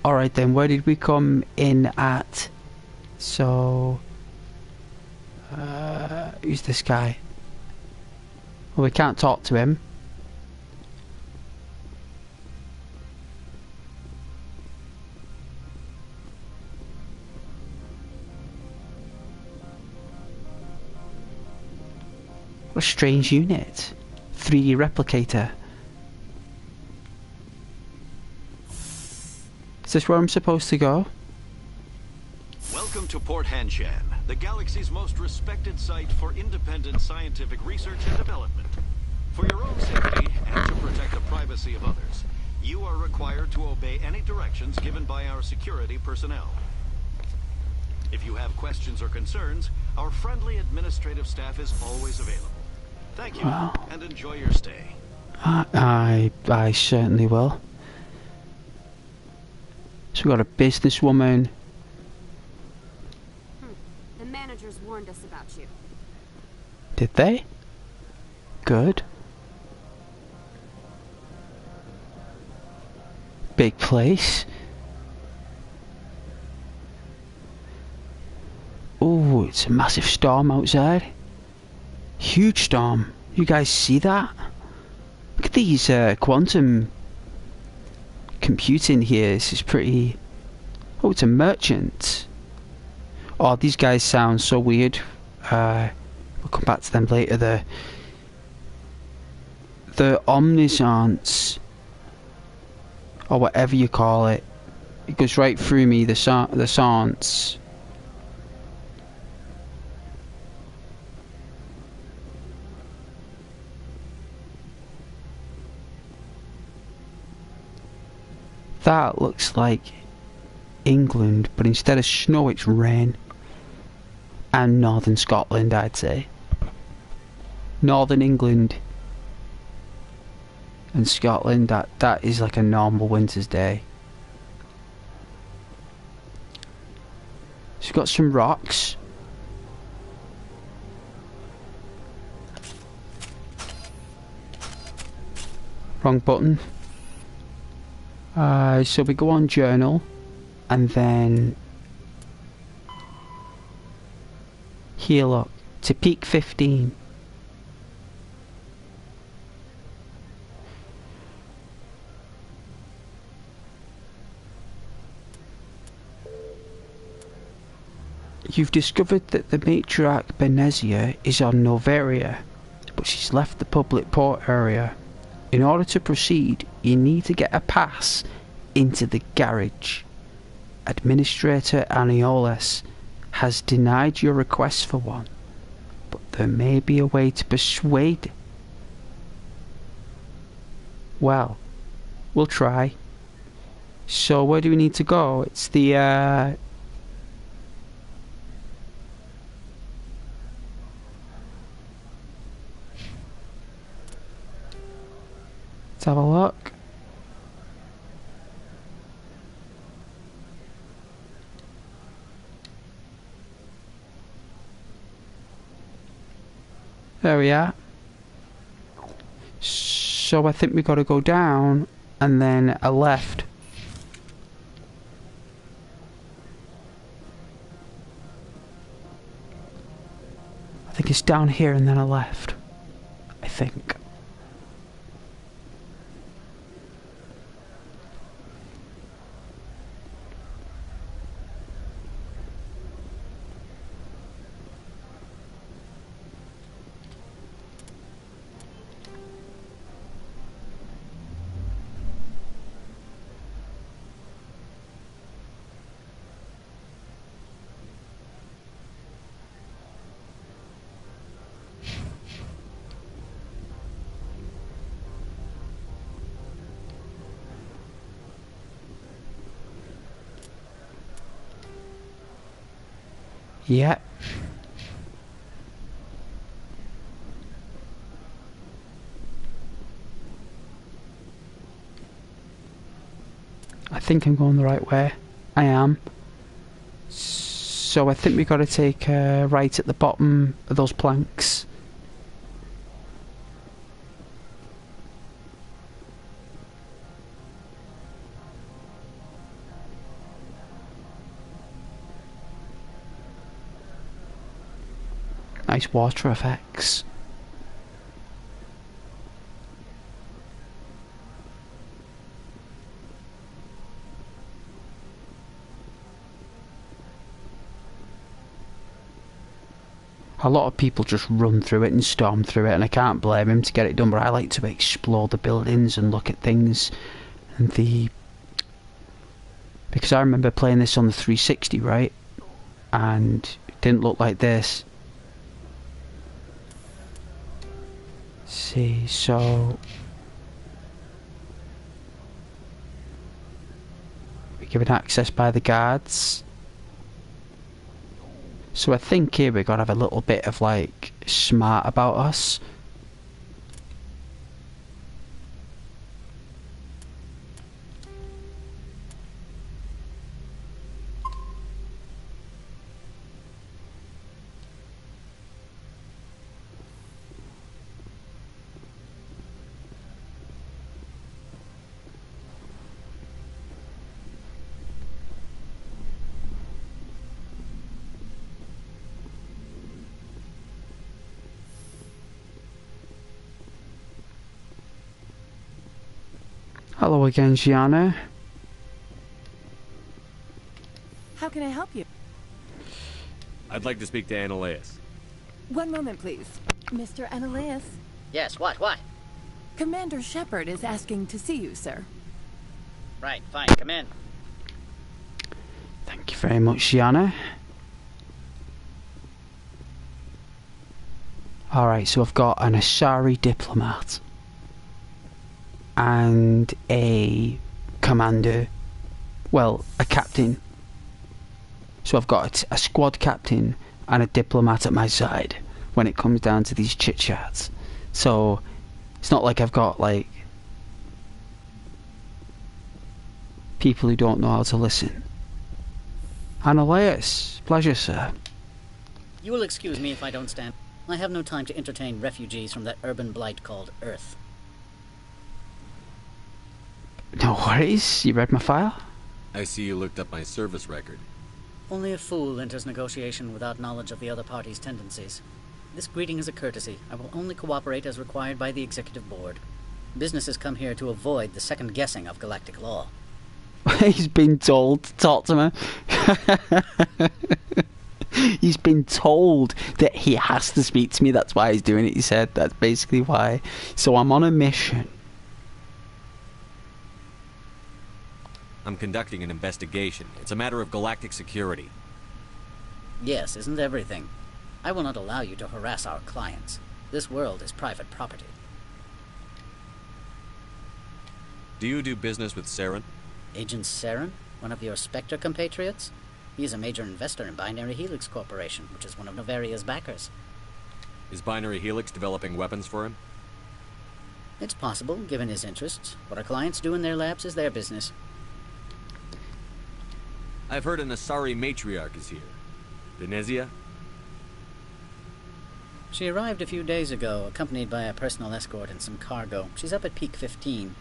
Alright then, where did we come in at? So... who's this guy? Well, we can't talk to him. What a strange unit. 3D replicator. Is this where I'm supposed to go? Welcome to Port Hanshan, the galaxy's most respected site for independent scientific research and development. For your own safety and to protect the privacy of others, you are required to obey any directions given by our security personnel. If you have questions or concerns, our friendly administrative staff is always available. Thank you, and enjoy your stay. I certainly will. So we got a businesswoman. The managers warned us about you. Did they? Good. Big place. Oh, it's a massive storm outside. Huge storm. You guys see that? Look at these quantum computing here. This is pretty... Oh, it's a merchant. Oh, these guys sound so weird. We'll come back to them later. The omniscience, or whatever you call it. It goes right through me, the science. That looks like England, but instead of snow it's rain. And northern Scotland, I'd say. Northern England and Scotland, that is like a normal winter's day. So we've got some rocks. Wrong button. So we go on journal, and then here, look, to peak 15. You've discovered that the matriarch Benezia is on Noveria, but she's left the public port area. In order to proceed, you need to get a pass into the garage. Administrator Anioles has denied your request for one, but there may be a way to persuade. Well, we'll try. So where do we need to go? It's the let's have a look. There we are. So I think we got to go down and then a left. I think it's down here and then a left. I think. Yeah. I think I'm going the right way. I am. So I think we got to take right at the bottom of those planks. Nice water effects. A lot of people just run through it and storm through it, and I can't blame him to get it done, but I like to explore the buildings and look at things. And because I remember playing this on the 360, right? And it didn't look like this. See, so we're given access by the guards. So I think here we gotta have a little bit of like smart about us. Hello again, Gianna. can I help you? I'd like to speak to Annaleus. One moment, please. Mr. Annaleus? Yes, what? Commander Shepard is asking to see you, sir. Right, fine, come in. Thank you very much, Gianna. Alright, so I've got an Asari diplomat and a commander, well, a captain. So I've got a squad captain and a diplomat at my side when it comes down to these chit-chats. So it's not like I've got like people who don't know how to listen. Annaleus, pleasure, sir. You will excuse me if I don't stand. I have no time to entertain refugees from that urban blight called Earth. No worries, you read my file? I see you looked up my service record. Only a fool enters negotiation without knowledge of the other party's tendencies. This greeting is a courtesy. I will only cooperate as required by the Executive Board. Businesses come here to avoid the second guessing of galactic law. He's been told to talk to me. He's been told that he has to speak to me. That's why he's doing it, he said. That's basically why. So I'm on a mission. I'm conducting an investigation. It's a matter of galactic security. Yes, isn't everything? I will not allow you to harass our clients. This world is private property. Do you do business with Saren? Agent Saren? One of your Spectre compatriots? He is a major investor in Binary Helix Corporation, which is one of Novaria's backers. Is Binary Helix developing weapons for him? It's possible, given his interests. What our clients do in their labs is their business. I've heard an Asari matriarch is here. Venezia? She arrived a few days ago, accompanied by a personal escort and some cargo. She's up at Peak 15.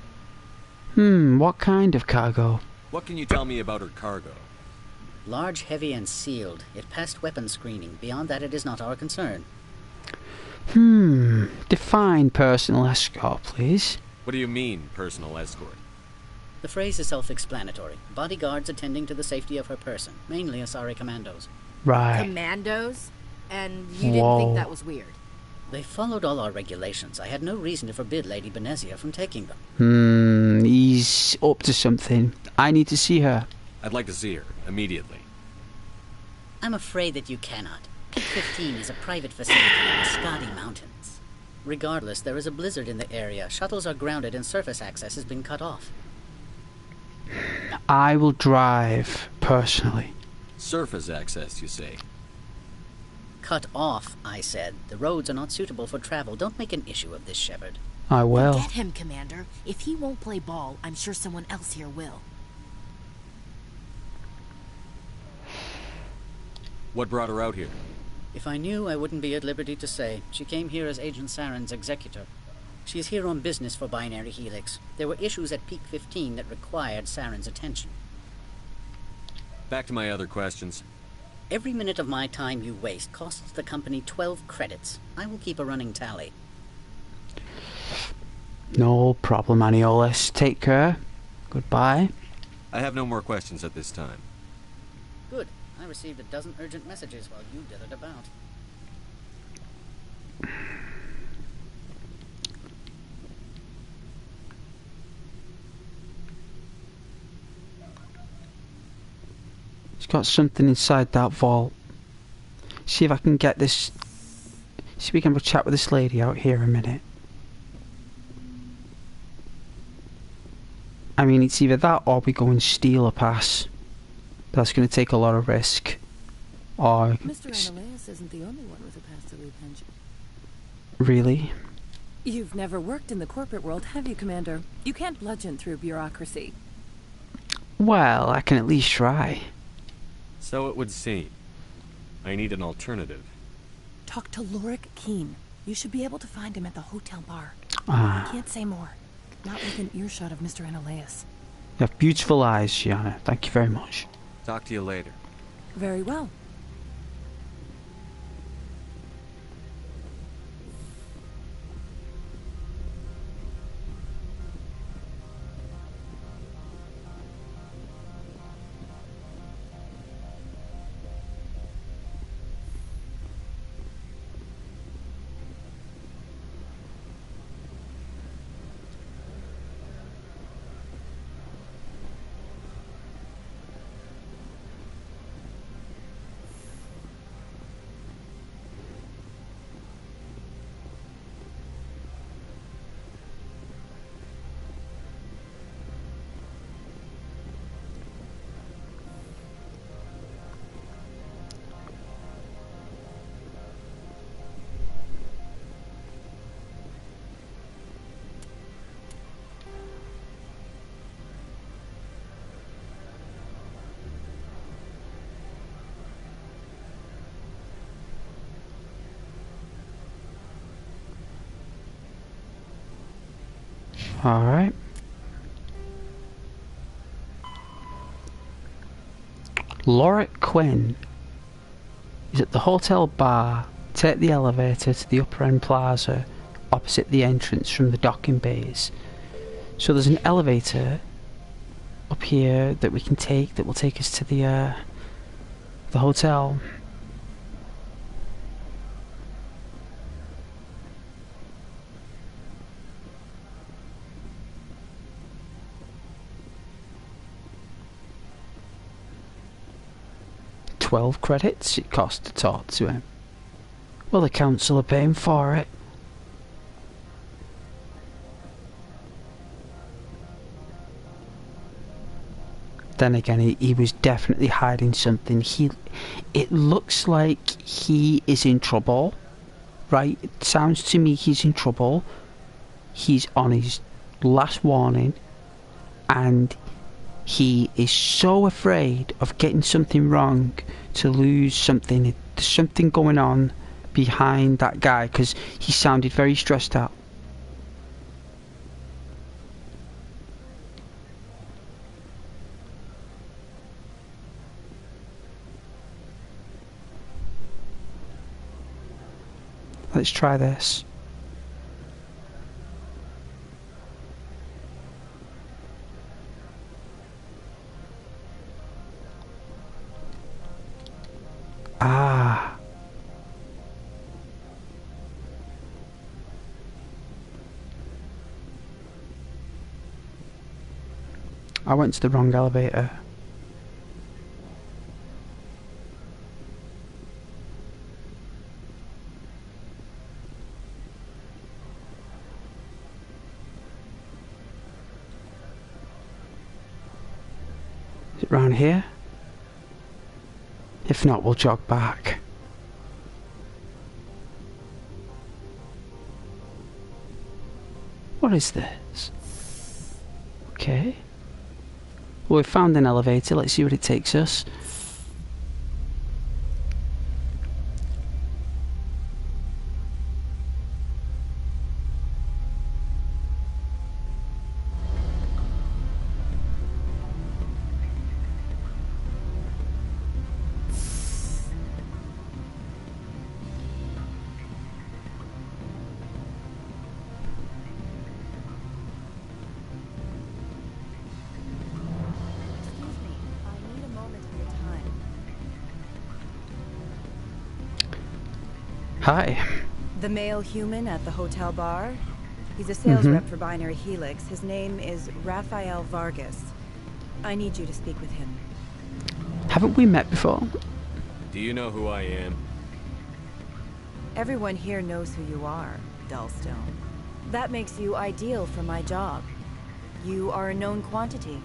What kind of cargo? What can you tell me about her cargo? Large, heavy, and sealed. It passed weapons screening. Beyond that, it is not our concern. Define personal escort, please. What do you mean, personal escort? The phrase is self-explanatory. Bodyguards attending to the safety of her person, mainly Asari commandos. Right. Commandos? And you didn't think that was weird? They followed all our regulations. I had no reason to forbid Lady Benezia from taking them. He's up to something. I need to see her. I'd like to see her, immediately. I'm afraid that you cannot. Peak 15 is a private facility in the Scotty Mountains. Regardless, there is a blizzard in the area. Shuttles are grounded and surface access has been cut off. I will drive, personally. Surface access, you say? Cut off, I said. The roads are not suitable for travel. Don't make an issue of this, Shepard. I will. Get him, Commander. If he won't play ball, I'm sure someone else here will. What brought her out here? If I knew, I wouldn't be at liberty to say. She came here as Agent Saren's executor. She is here on business for Binary Helix. There were issues at Peak 15 that required Saren's attention. Back to my other questions. Every minute of my time you waste costs the company 12 credits. I will keep a running tally. No problem, Annaleus. Take care. Goodbye. I have no more questions at this time. Good. I received a dozen urgent messages while you dithered about. He's got something inside that vault. See if I can get this. See if we can have a chat with this lady out here a minute. I mean, it's either that or we go and steal a pass. That's going to take a lot of risk. Or Mr. Annaleus isn't the only one with a pass to leave pension. Really? You've never worked in the corporate world, have you, Commander? You can't bludgeon through bureaucracy. Well, I can at least try. So it would seem. I need an alternative. Talk to Lorik Keen. You should be able to find him at the hotel bar. Ah. I can't say more. Not within earshot of Mr. Annaleus. You have beautiful eyes, Gianna. Thank you very much. Talk to you later. Very well. Alright. Laura Quinn is at the hotel bar. Take the elevator to the upper end plaza opposite the entrance from the docking bays. So there's an elevator up here that we can take that will take us to the hotel. $12 credits it cost to talk to him. Well, the council are paying for it. Then again, he was definitely hiding something. It looks like he is in trouble, right? It sounds to me he's in trouble. He's on his last warning, and he is so afraid of getting something wrong to lose something. There's something going on behind that guy, because he sounded very stressed out. Let's try this. Ah. I went to the wrong elevator. Is it round here? If not, we'll jog back. What is this? Okay. Well, we found an elevator. Let's see what it takes us. Hi. The male human at the hotel bar? He's a sales rep for Binary Helix. His name is Rafael Vargas. I need you to speak with him. Haven't we met before? Do you know who I am? Everyone here knows who you are, Dullstone. That makes you ideal for my job. You are a known quantity,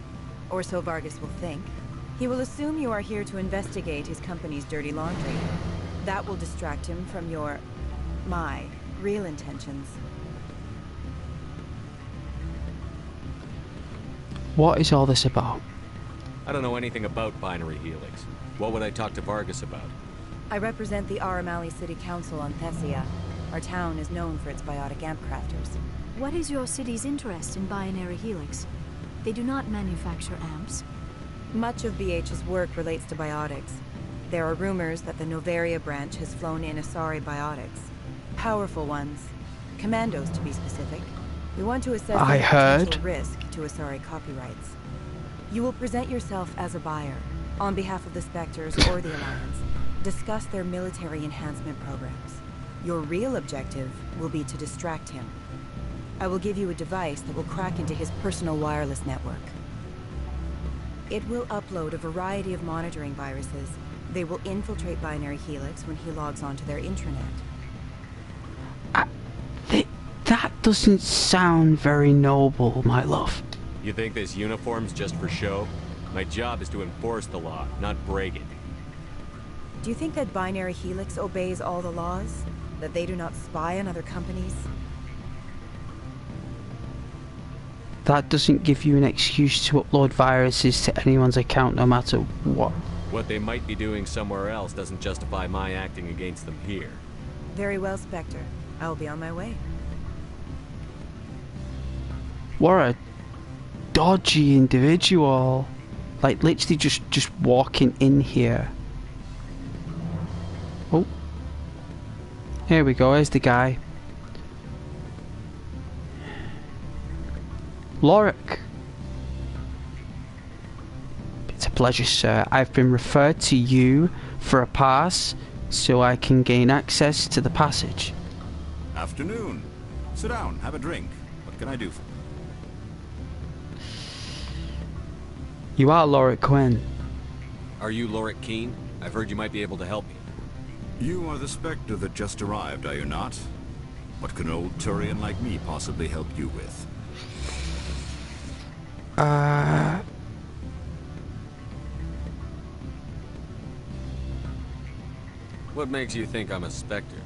or so Vargas will think. He will assume you are here to investigate his company's dirty laundry. That will distract him from my real intentions. What is all this about? I don't know anything about Binary Helix. What would I talk to Vargas about? I represent the Aramali City Council on Thessia. Our town is known for its biotic amp crafters. What is your city's interest in Binary Helix? They do not manufacture amps. Much of BH's work relates to biotics. There are rumors that the Noveria branch has flown in Asari biotics. Powerful ones. Commandos, to be specific. We want to assess the potential risk to Asari copyrights. You will present yourself as a buyer, on behalf of the Spectres or the Alliance. Discuss their military enhancement programs. Your real objective will be to distract him. I will give you a device that will crack into his personal wireless network. It will upload a variety of monitoring viruses. They will infiltrate Binary Helix when he logs onto their intranet. That doesn't sound very noble, my love. You think this uniform's just for show? My job is to enforce the law, not break it. Do you think that Binary Helix obeys all the laws? That they do not spy on other companies? That doesn't give you an excuse to upload viruses to anyone's account, no matter what. What they might be doing somewhere else doesn't justify my acting against them here. Very well, Spectre. I will be on my way. What a dodgy individual. Like, literally just walking in here. Oh. Here we go, here's the guy. Lorik. It's a pleasure, sir. I've been referred to you for a pass so I can gain access to the passage. Afternoon. Sit down, have a drink. What can I do for you? You are Lorik Quinn. Are you Lorik Keene? I've heard you might be able to help me. You are the Spectre that just arrived, are you not? What can an old Turian like me possibly help you with? What makes you think I'm a Spectre?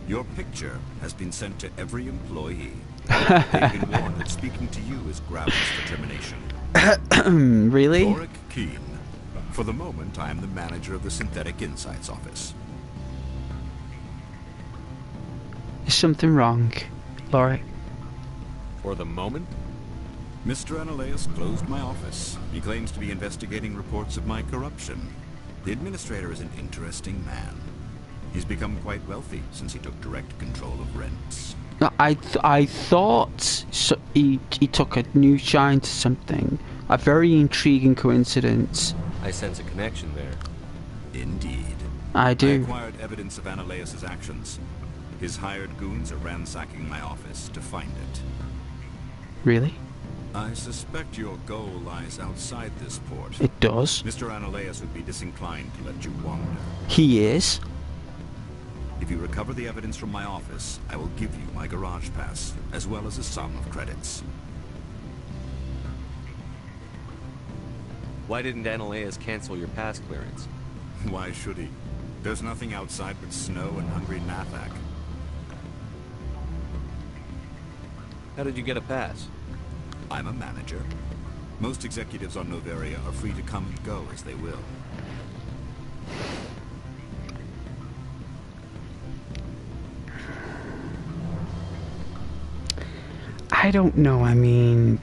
Your picture has been sent to every employee. They've been warned that speaking to you is grounds for termination. Really? Lorik Keene. For the moment, I am the manager of the Synthetic Insights Office. Is something wrong, Lorik? For the moment? Mr. Analeus closed my office. He claims to be investigating reports of my corruption. The administrator is an interesting man. He's become quite wealthy since he took direct control of rents. I thought so he took a new shine to something. A very intriguing coincidence. I sense a connection there. Indeed. I do. I acquired evidence of Analeus's actions. His hired goons are ransacking my office to find it. Really? I suspect your goal lies outside this port. It does. Mr. Analeus would be disinclined to let you wander. He is. If you recover the evidence from my office, I will give you my garage pass, as well as a sum of credits. Why didn't Analeus cancel your pass clearance? Why should he? There's nothing outside but snow and hungry Nathak. How did you get a pass? I'm a manager. Most executives on Noveria are free to come and go as they will. I don't know, I mean...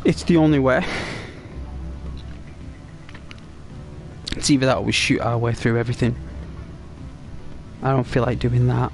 It's the only way. It's either that or we shoot our way through everything. I don't feel like doing that.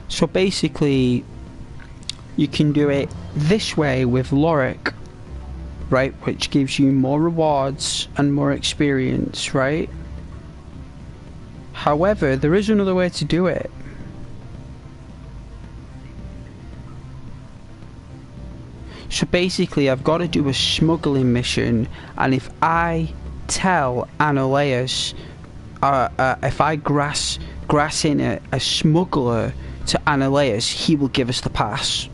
So basically, you can do it this way with Lorik, right, which gives you more rewards and more experience, right? However, there is another way to do it. So basically, I've got to do a smuggling mission, and if I tell Analeus, if I grass in a smuggler to Analeus, he will give us the pass.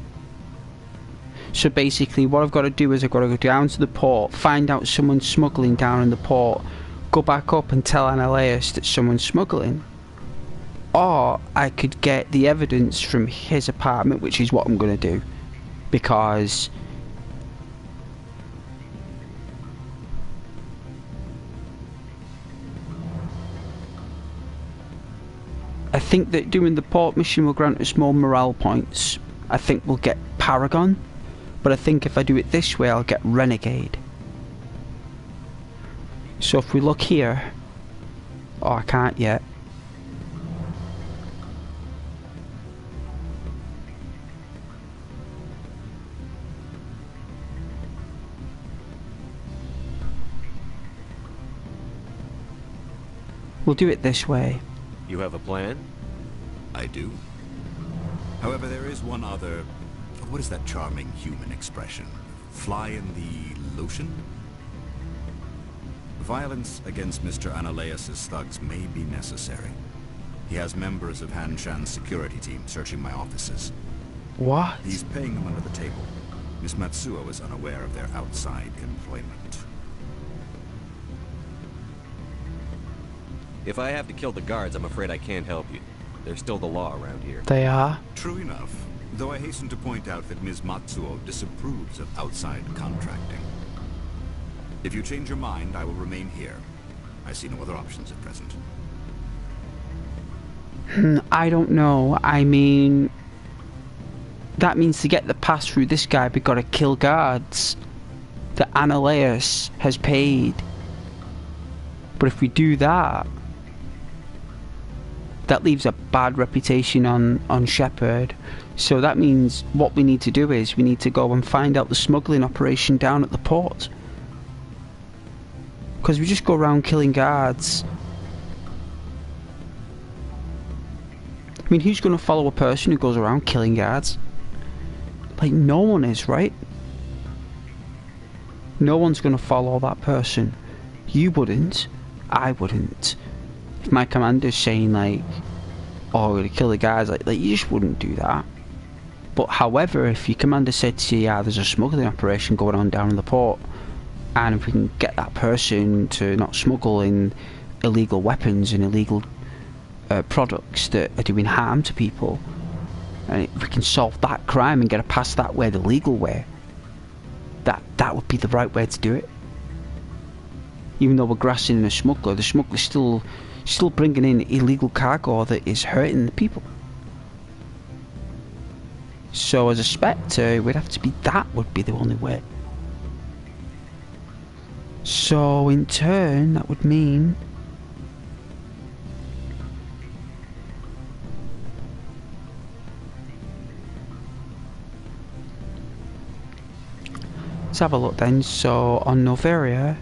So basically what I've got to do is I've got to go down to the port, find out someone's smuggling down in the port, go back up and tell Ananias that someone's smuggling. Or I could get the evidence from his apartment, which is what I'm going to do. Because I think that doing the port mission will grant us more morale points. I think we'll get Paragon, but I think if I do it this way I'll get Renegade. So if we look here... Oh, I can't yet. We'll do it this way. You have a plan? I do. However, there is one other... What is that charming human expression? Fly in the lotion? Violence against Mr. Ananias' thugs may be necessary. He has members of Han Shan's security team searching my offices. What? He's paying them under the table. Miss Matsuo is unaware of their outside employment. If I have to kill the guards, I'm afraid I can't help you. There's still the law around here. They are. True enough, though I hasten to point out that Ms. Matsuo disapproves of outside contracting. If you change your mind, I will remain here. I see no other options at present. I don't know. I mean... That means to get the pass through this guy, we've got to kill guards that Ananias has paid. But if we do that... That leaves a bad reputation on Shepard. So that means what we need to do is we need to go and find out the smuggling operation down at the port. Because we just go around killing guards. I mean, who's going to follow a person who goes around killing guards? Like, no one is, right? No one's going to follow that person. You wouldn't. I wouldn't. If my commander's saying like, oh, we're going to kill the guys, like you just wouldn't do that. But however, if your commander said to you, yeah, there's a smuggling operation going on down in the port, and if we can get that person to not smuggle in illegal weapons and illegal products that are doing harm to people, and if we can solve that crime and get a pass that way, the legal way, that would be the right way to do it. Even though we're grassing in a smuggler, the smuggler's still bringing in illegal cargo that is hurting the people. So as a Spectre, it would have to be that would be the only way. So in turn, that would mean let's have a look then. So on Noveria,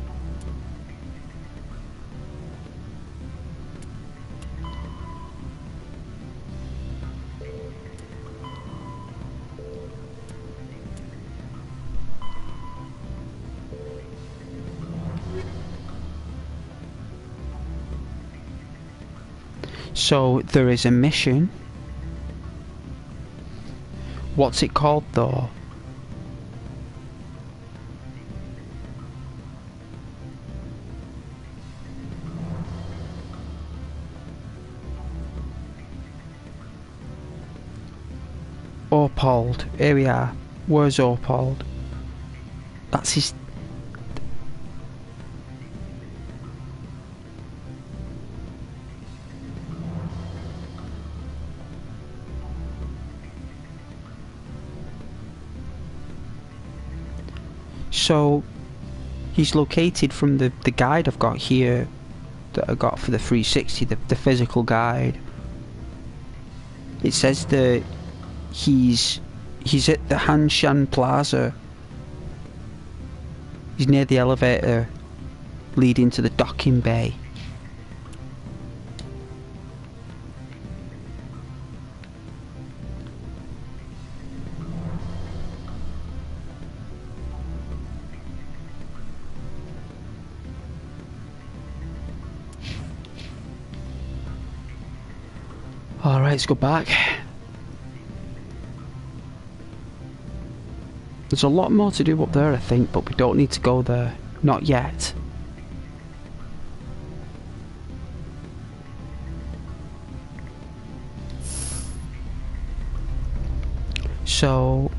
so there is a mission. What's it called though? Orpold. Here we are. Where's Orpold? That's his... So, he's located from the guide I've got here, that I got for the 360, the physical guide. It says that he's at the Han Shan Plaza. He's near the elevator leading to the docking bay. Alright, let's go back. There's a lot more to do up there, I think, but we don't need to go there. Not yet. So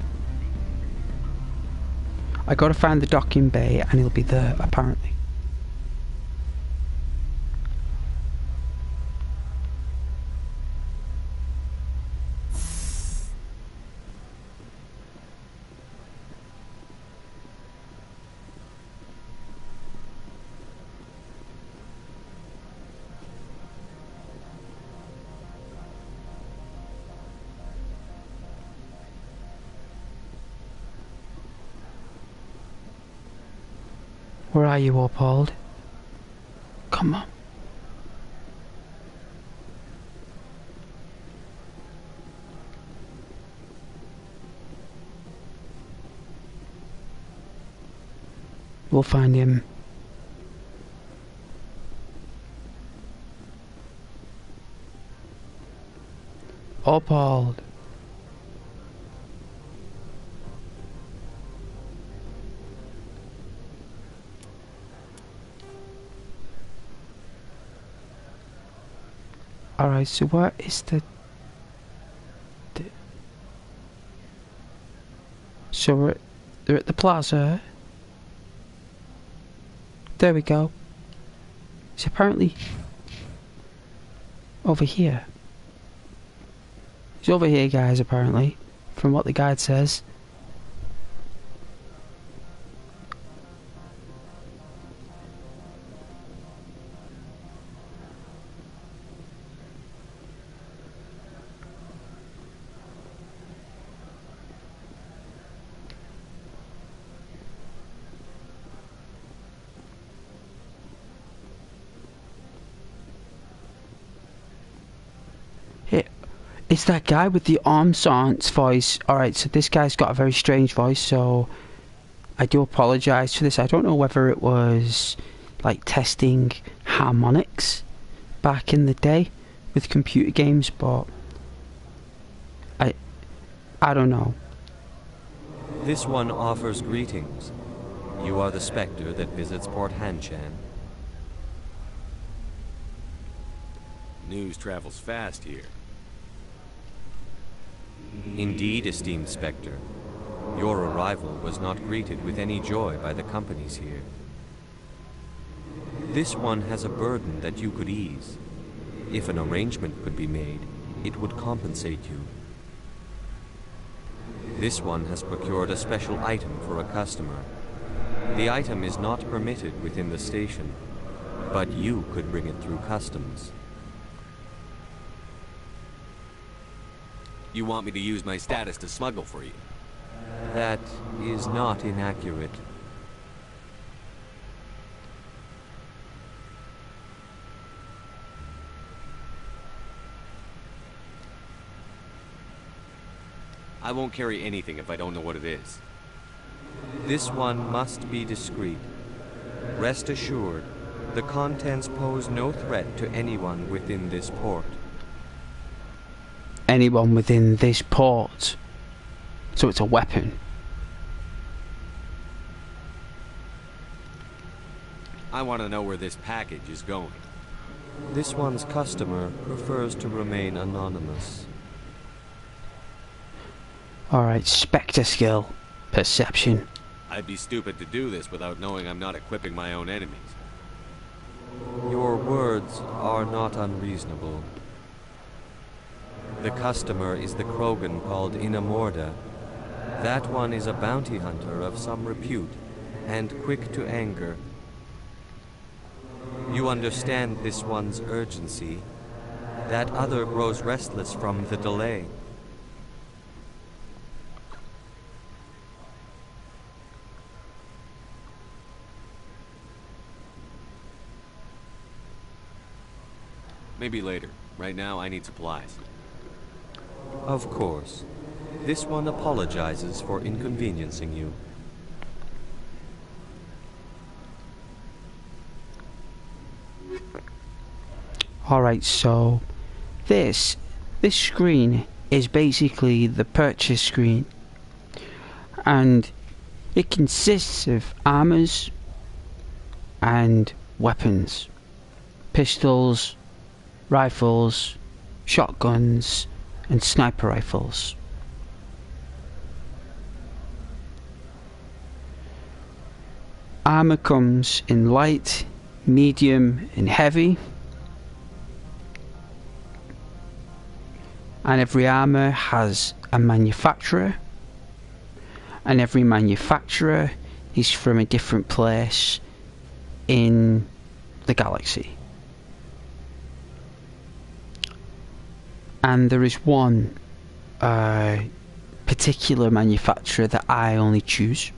I gotta find the docking bay and he'll be there apparently. Where are you, Opald? Come on. We'll find him. Opald. Alright, so where is the... So they're at the plaza. There we go. It's apparently over here. He's over here, guys, apparently, from what the guide says. It's that guy with the Armsance voice. Alright, so this guy's got a very strange voice, so I do apologise for this. I don't know whether it was like testing harmonics back in the day with computer games, but I don't know. This one offers greetings. You are the Spectre that visits Port Hanshan. News travels fast here. Indeed, esteemed Spectre. Your arrival was not greeted with any joy by the companies here. This one has a burden that you could ease. If an arrangement could be made, it would compensate you. This one has procured a special item for a customer. The item is not permitted within the station, but you could bring it through customs. You want me to use my status to smuggle for you? That is not inaccurate. I won't carry anything if I don't know what it is. This one must be discreet. Rest assured, the contents pose no threat to anyone within this port. Anyone within this port? So it's a weapon. I want to know where this package is going. This one's customer prefers to remain anonymous. Alright, Spectre skill. Perception. I'd be stupid to do this without knowing I'm not equipping my own enemies. Your words are not unreasonable. The customer is the Krogan called Inamorda. That one is a bounty hunter of some repute, and quick to anger. You understand this one's urgency. That other grows restless from the delay. Maybe later. Right now, I need supplies. Of course. This one apologizes for inconveniencing you. Alright, so this screen is basically the purchase screen, and It consists of armors and weapons. Pistols, rifles, shotguns, and sniper rifles. Armor comes in light, medium, and heavy. And every armor has a manufacturer. And every manufacturer is from a different place in the galaxy. And there is one particular manufacturer that I only choose.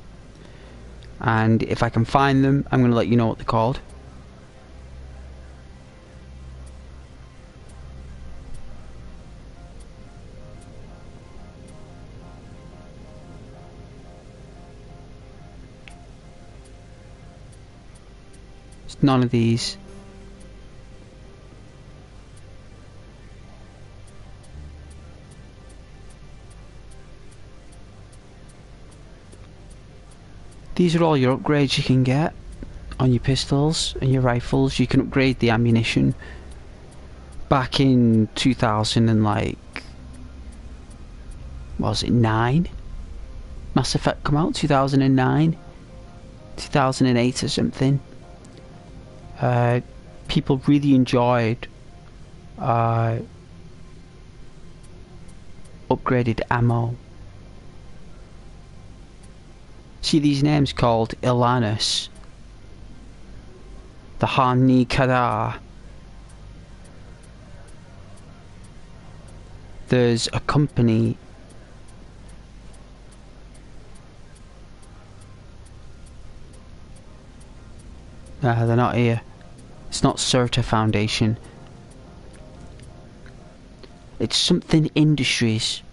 And if I can find them, I'm going to let you know what they're called. It's none of these. These are all your upgrades you can get on your pistols and your rifles. You can upgrade the ammunition. Back in 2000 and like, what was it, 9? Mass Effect come out 2009, 2008 or something. People really enjoyed upgraded ammo. See these names called Ilanus, the Hani Kadar. There's a company they're not here. It's not Certa Foundation. It's something Industries.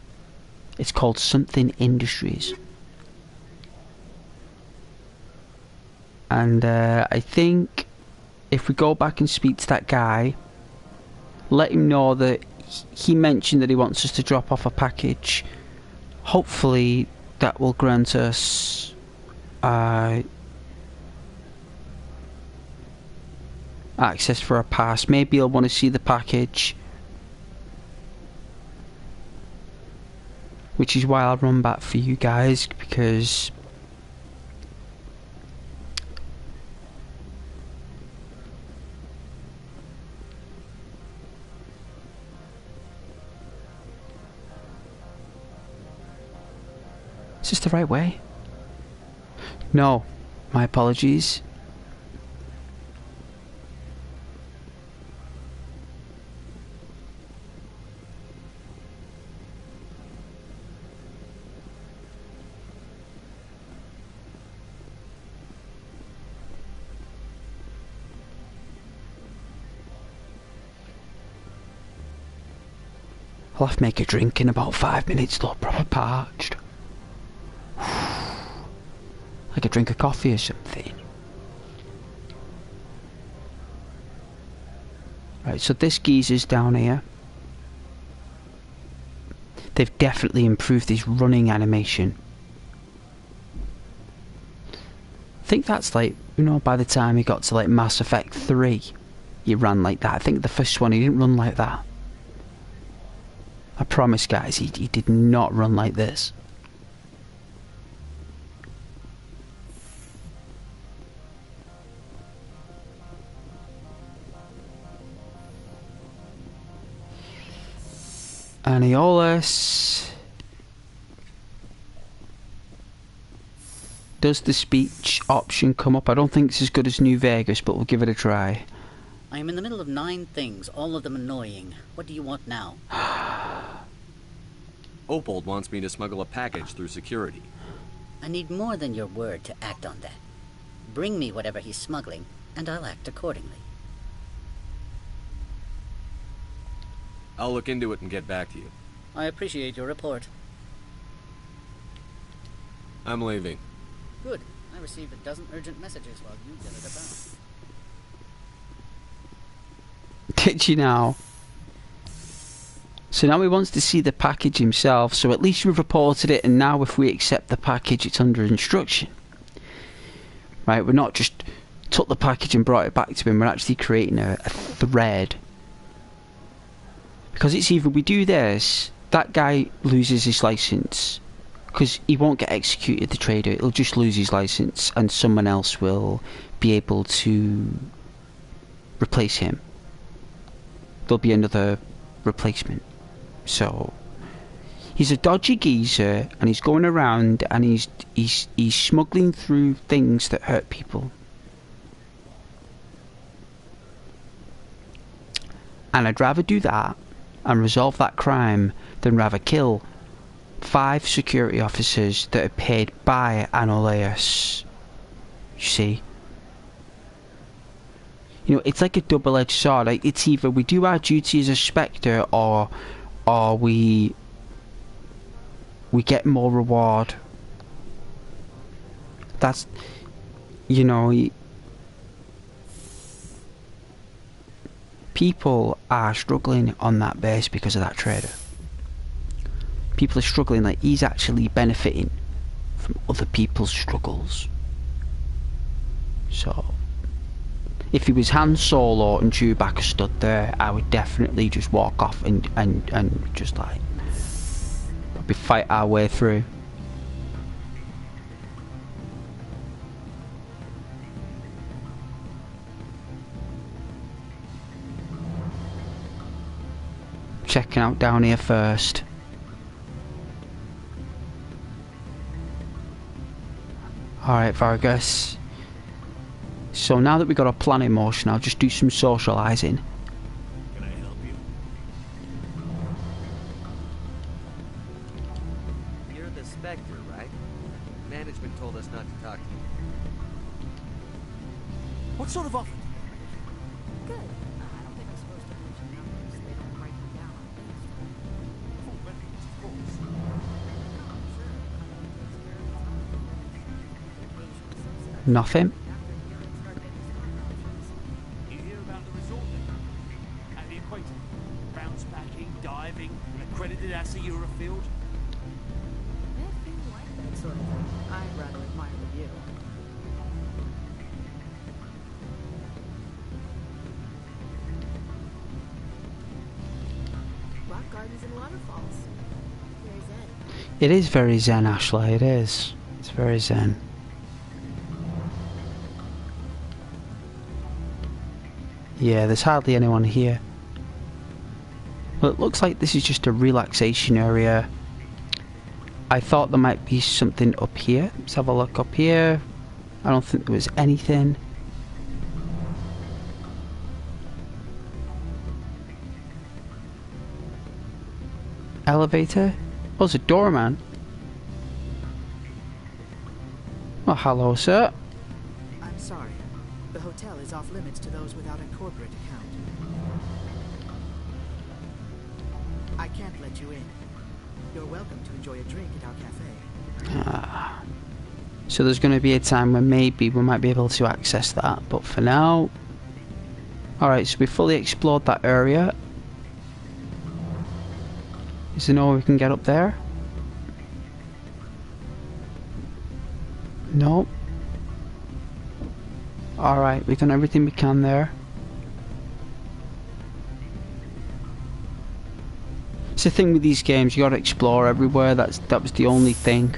It's called something Industries. And I think if we go back and speak to that guy, let him know that he mentioned that he wants us to drop off a package. Hopefully that will grant us access for a pass. Maybe he'll want to see the package, which is why I'll run back for you guys, because is this the right way? No, my apologies. I'll have to make a drink in about 5 minutes though, proper parched. Like a drink of coffee or something. Right, so this geezer's down here. They've definitely improved his running animation. I think that's like, you know, by the time he got to like Mass Effect 3, he ran like that. I think the first one he didn't run like that. I promise guys, he did not run like this. Aeolus. Does the speech option come up? I don't think it's as good as New Vegas, but we'll give it a try. I am in the middle of 9 things, all of them annoying. What do you want now? Opold wants me to smuggle a package through security. I need more than your word to act on that. Bring me whatever he's smuggling, and I'll act accordingly. I'll look into it and get back to you. I appreciate your report. I'm leaving. Good. I received a dozen urgent messages while you did it about. Did you now? So now he wants to see the package himself, so at least we've reported it, and now if we accept the package, it's under instruction. Right, we're not just took the package and brought it back to him, we're actually creating a thread. Because it's either we do this, that guy loses his license, because he won't get executed, the trader, he'll just lose his license, and someone else will be able to replace him. There'll be another replacement. So he's a dodgy geezer, and he's going around and he's smuggling through things that hurt people. And I'd rather do that and resolve that crime than rather kill 5 security officers that are paid by Anoleus. You see? You know, it's like a double-edged sword. Like, it's either we do our duty as a Spectre, or we get more reward. That's, you know, people are struggling on that base because of that trader. People are struggling, like he's actually benefiting from other people's struggles. So if he was Han Solo and Chewbacca stood there, I would definitely just walk off and just like probably fight our way through. Checking out down here first. Alright, Vargas. So now that we've got a plan in motion, I'll just do some socialising. Can I help you? You're the Spectre, right? Management told us not to talk to you. What sort of offer? Good. I don't think I'm supposed to mention numbers. They don't write them down on things. Full records, of course. Nothing. You hear about the resort then? At the equator. Bounce backing, diving, accredited as a Eurofield. Anything like that sort of thing. I'd rather admire the view. Rock gardens and waterfalls. Very zen. It is very zen, Ashley, it is. It's very zen. Yeah, there's hardly anyone here. Well, it looks like this is just a relaxation area. I thought there might be something up here. Let's have a look up here. I don't think there was anything. Elevator? Oh, it's a doorman. Oh, hello, sir. I'm sorry. The hotel is off limits to those without a corporate account. I can't let you in. You're welcome to enjoy a drink at our cafe. So there's going to be a time when maybe we might be able to access that, but for now... Alright, so we fully explored that area. Is there no way we can get up there? No. Alright, we've done everything we can there. It's the thing with these games, you gotta explore everywhere. That was the only thing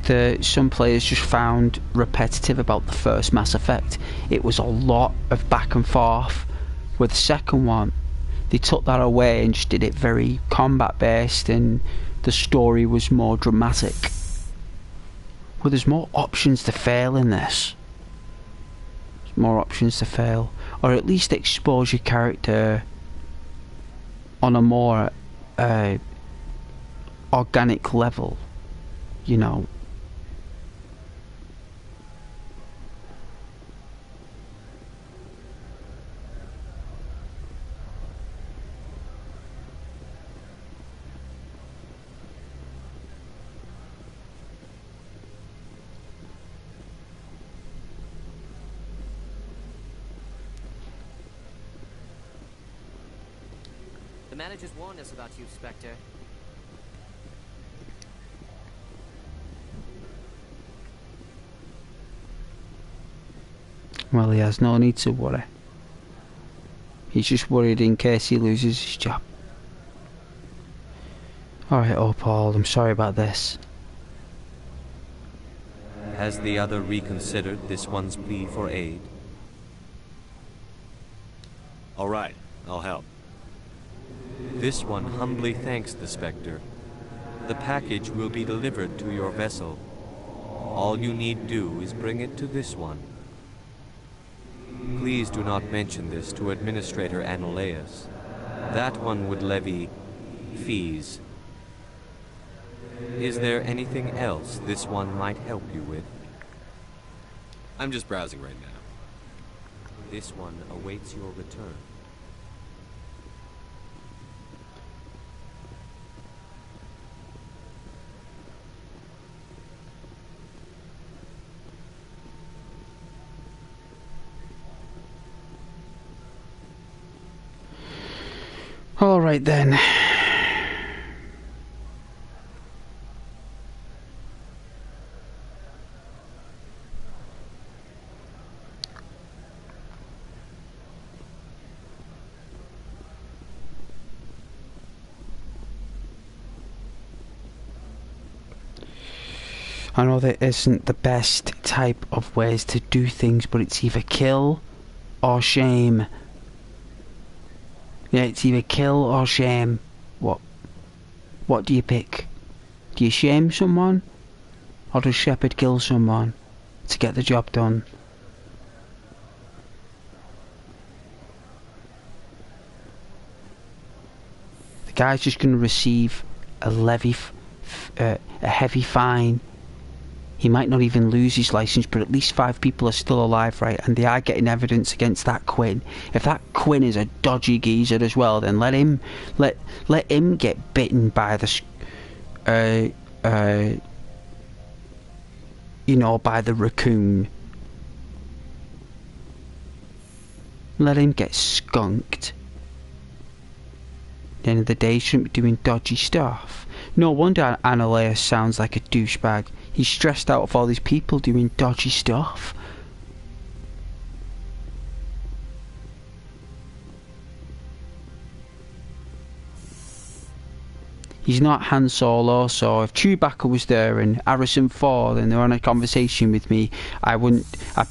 that some players just found repetitive about the first Mass Effect. It was a lot of back and forth. With the second one, they took that away and just did it very combat based, and the story was more dramatic. Well, there's more options to fail in this. There's more options to fail, or at least expose your character on a more organic level, you know. The managers warned us about you, Spectre. Well, he has no need to worry. He's just worried in case he loses his job. Alright, Paul, I'm sorry about this. Has the other reconsidered this one's plea for aid? All right, I'll help. This one humbly thanks the Spectre. The package will be delivered to your vessel. All you need do is bring it to this one. Please do not mention this to Administrator Anoleus. That one would levy fees. Is there anything else this one might help you with? I'm just browsing right now. This one awaits your return. Alright then. I know that isn't the best type of ways to do things, but it's either kill or shame. Yeah, it's either kill or shame. What do you pick? Do you shame someone? Or does Shepard kill someone to get the job done? The guy's just going to receive a a heavy fine. He might not even lose his license, but at least 5 people are still alive, right? And they are getting evidence against that Quinn. If that Quinn is a dodgy geezer as well, then let him get bitten by the by the raccoon. Let him get skunked. At the end of the day, he shouldn't be doing dodgy stuff. No wonder Anoleus sounds like a douchebag. He's stressed out of all these people doing dodgy stuff. He's not Han Solo, so if Chewbacca was there and Harrison Ford and they were on a conversation with me, I'd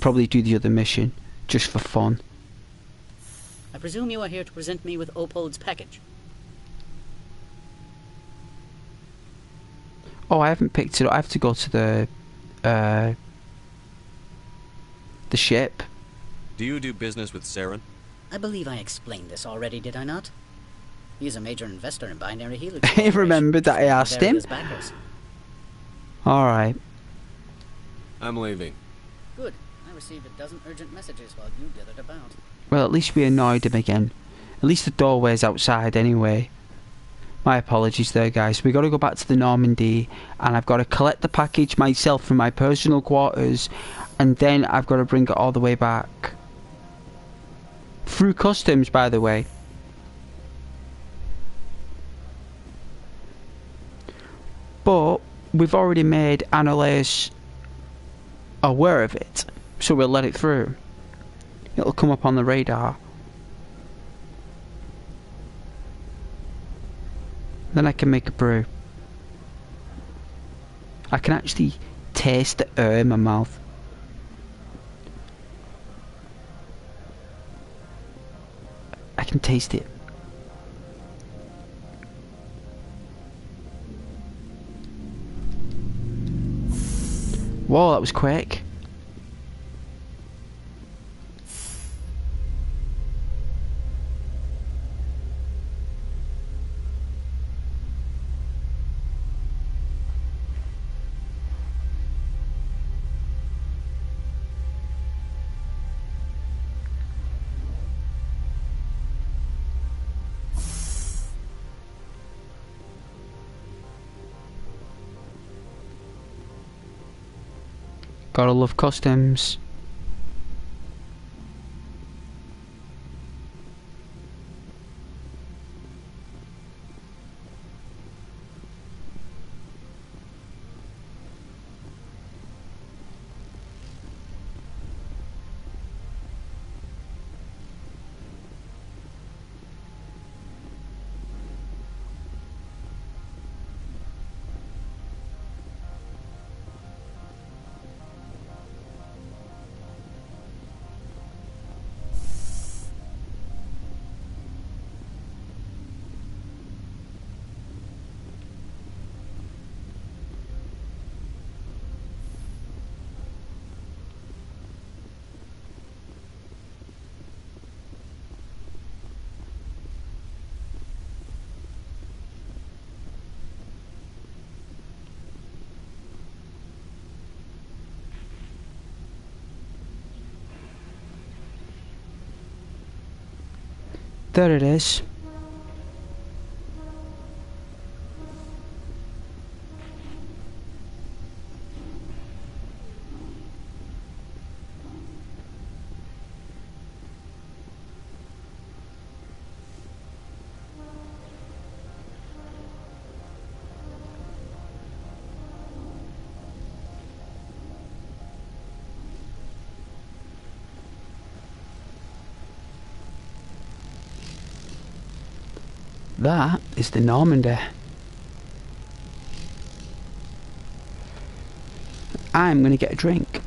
probably do the other mission, just for fun. I presume you are here to present me with Opold's package. Oh, I haven't picked it up. I have to go to the ship. Do you do business with Saren? I believe I explained this already, did I not? He is a major investor in Binary Helix. I remembered that I asked him. Alright. I'm leaving. Good. I received a dozen urgent messages while you dithered about. Well, at least we annoyed him again. At least the doorway's outside anyway. My apologies there, guys. We got to go back to the Normandy, and I've got to collect the package myself from my personal quarters, and then I've got to bring it all the way back. Through customs, by the way. But we've already made Anoleus aware of it, so we'll let it through. It'll come up on the radar. Then I can make a brew. I can actually taste the air in my mouth. I can taste it. Whoa, that was quick. Gotta love customs. There it is. That is the Normandy. I'm gonna get a drink.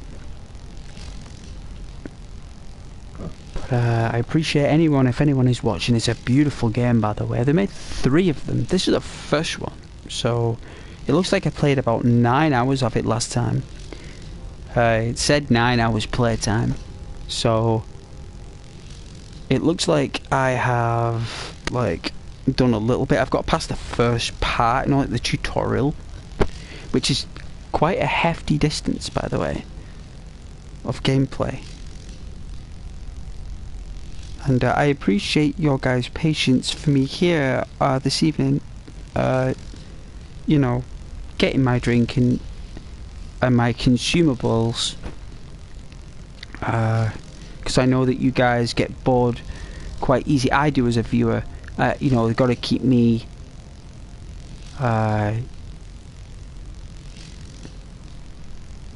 But I appreciate anyone, if anyone is watching. It's a beautiful game, by the way. They made 3 of them. This is the first one. So it looks like I played about 9 hours of it last time. It said 9 hours playtime. So it looks like I have like done a little bit. I've got past the first part, you know, like the tutorial, which is quite a hefty distance, by the way, of gameplay. And I appreciate your guys' patience for me here this evening, you know, getting my drink and my consumables, because I know that you guys get bored quite easy. I do as a viewer. You know, they've got to keep me you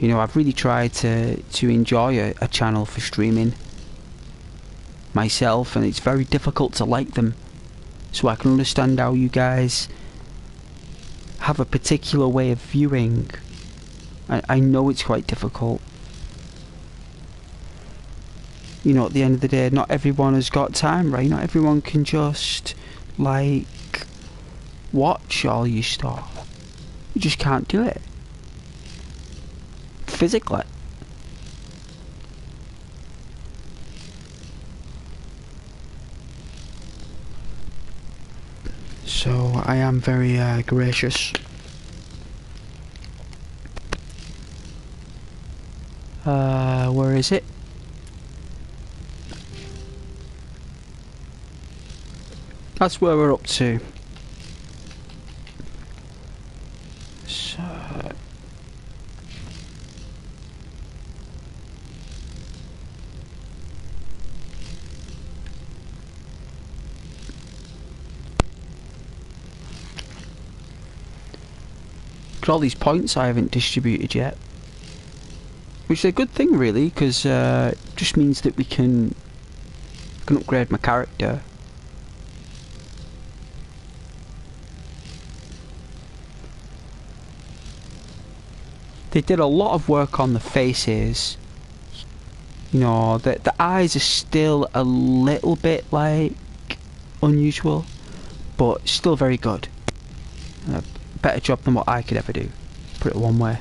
know, I've really tried to enjoy a channel for streaming myself, and it's very difficult to like them. So I can understand how you guys have a particular way of viewing. I know it's quite difficult. You know, at the end of the day, not everyone has got time, right? Not everyone can just, like, watch all your stuff. You just can't do it. Physically. So, I am very gracious. Where is it? That's where we're up to. So got all these points I haven't distributed yet, which is a good thing, really, because just means that we can upgrade my character. They did a lot of work on the faces. You know, the eyes are still a little bit, like, unusual, but still very good. A better job than what I could ever do, put it one way.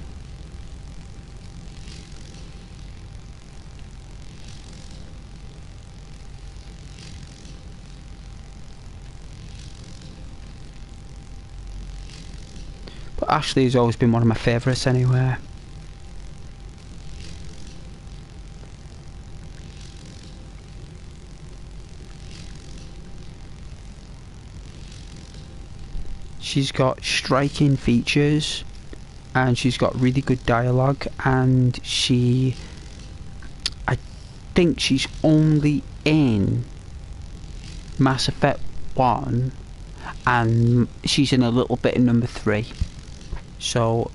But Ashley has always been one of my favourites anyway. She's got striking features, and she's got really good dialogue, and I think she's only in Mass Effect 1, and she's in a little bit in number 3. So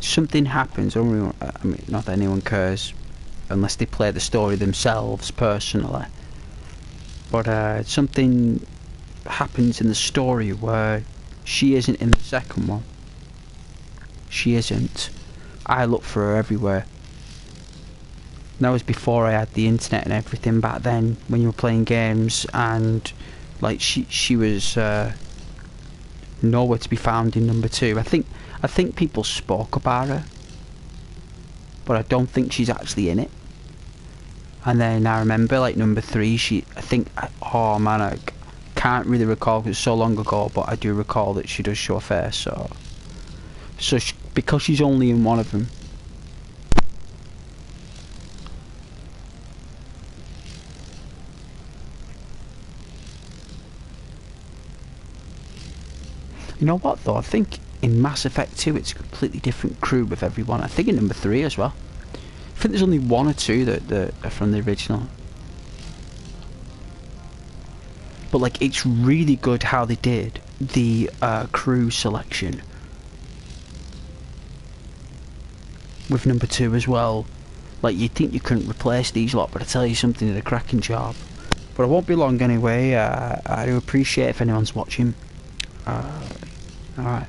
something happens, I mean, not that anyone cares unless they play the story themselves personally, but something happens in the story where she isn't in the second one. She isn't. I look for her everywhere. And that was before I had the internet and everything back then, when you were playing games, and like she was nowhere to be found in number 2. I think people spoke about her, but I don't think she's actually in it. And then I remember, like, number 3, oh man, I can't really recall because it's so long ago, but I do recall that she does show a face. So because she's only in one of them, You know what though? I think in Mass Effect 2 it's a completely different crew with everyone. I think in number 3 as well. I think there's only 1 or 2 that are from the original. But like, it's really good how they did the crew selection with number 2 as well. Like, you'd think you couldn't replace these lot, but I tell you something, they did a cracking job. But it won't be long anyway. I do appreciate if anyone's watching. Alright.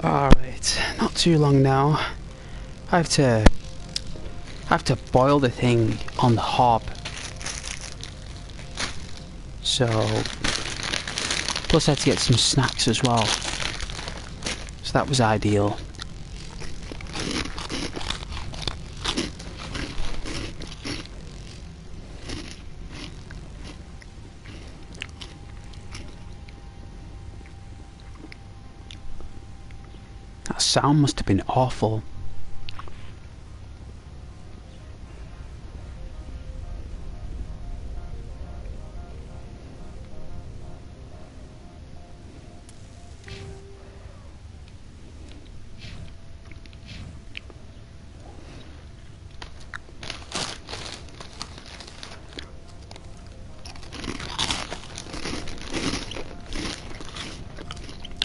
Alright, not too long now. I have to boil the thing on the hob. So, plus I had to get some snacks as well. So that was ideal. That sound must have been awful.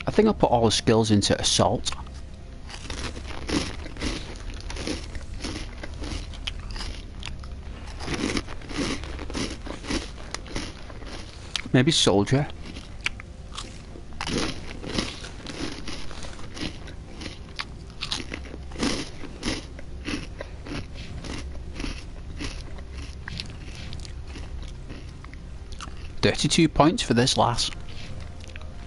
I think I'll put all the skills into assault. Maybe soldier. $32 points for this lass.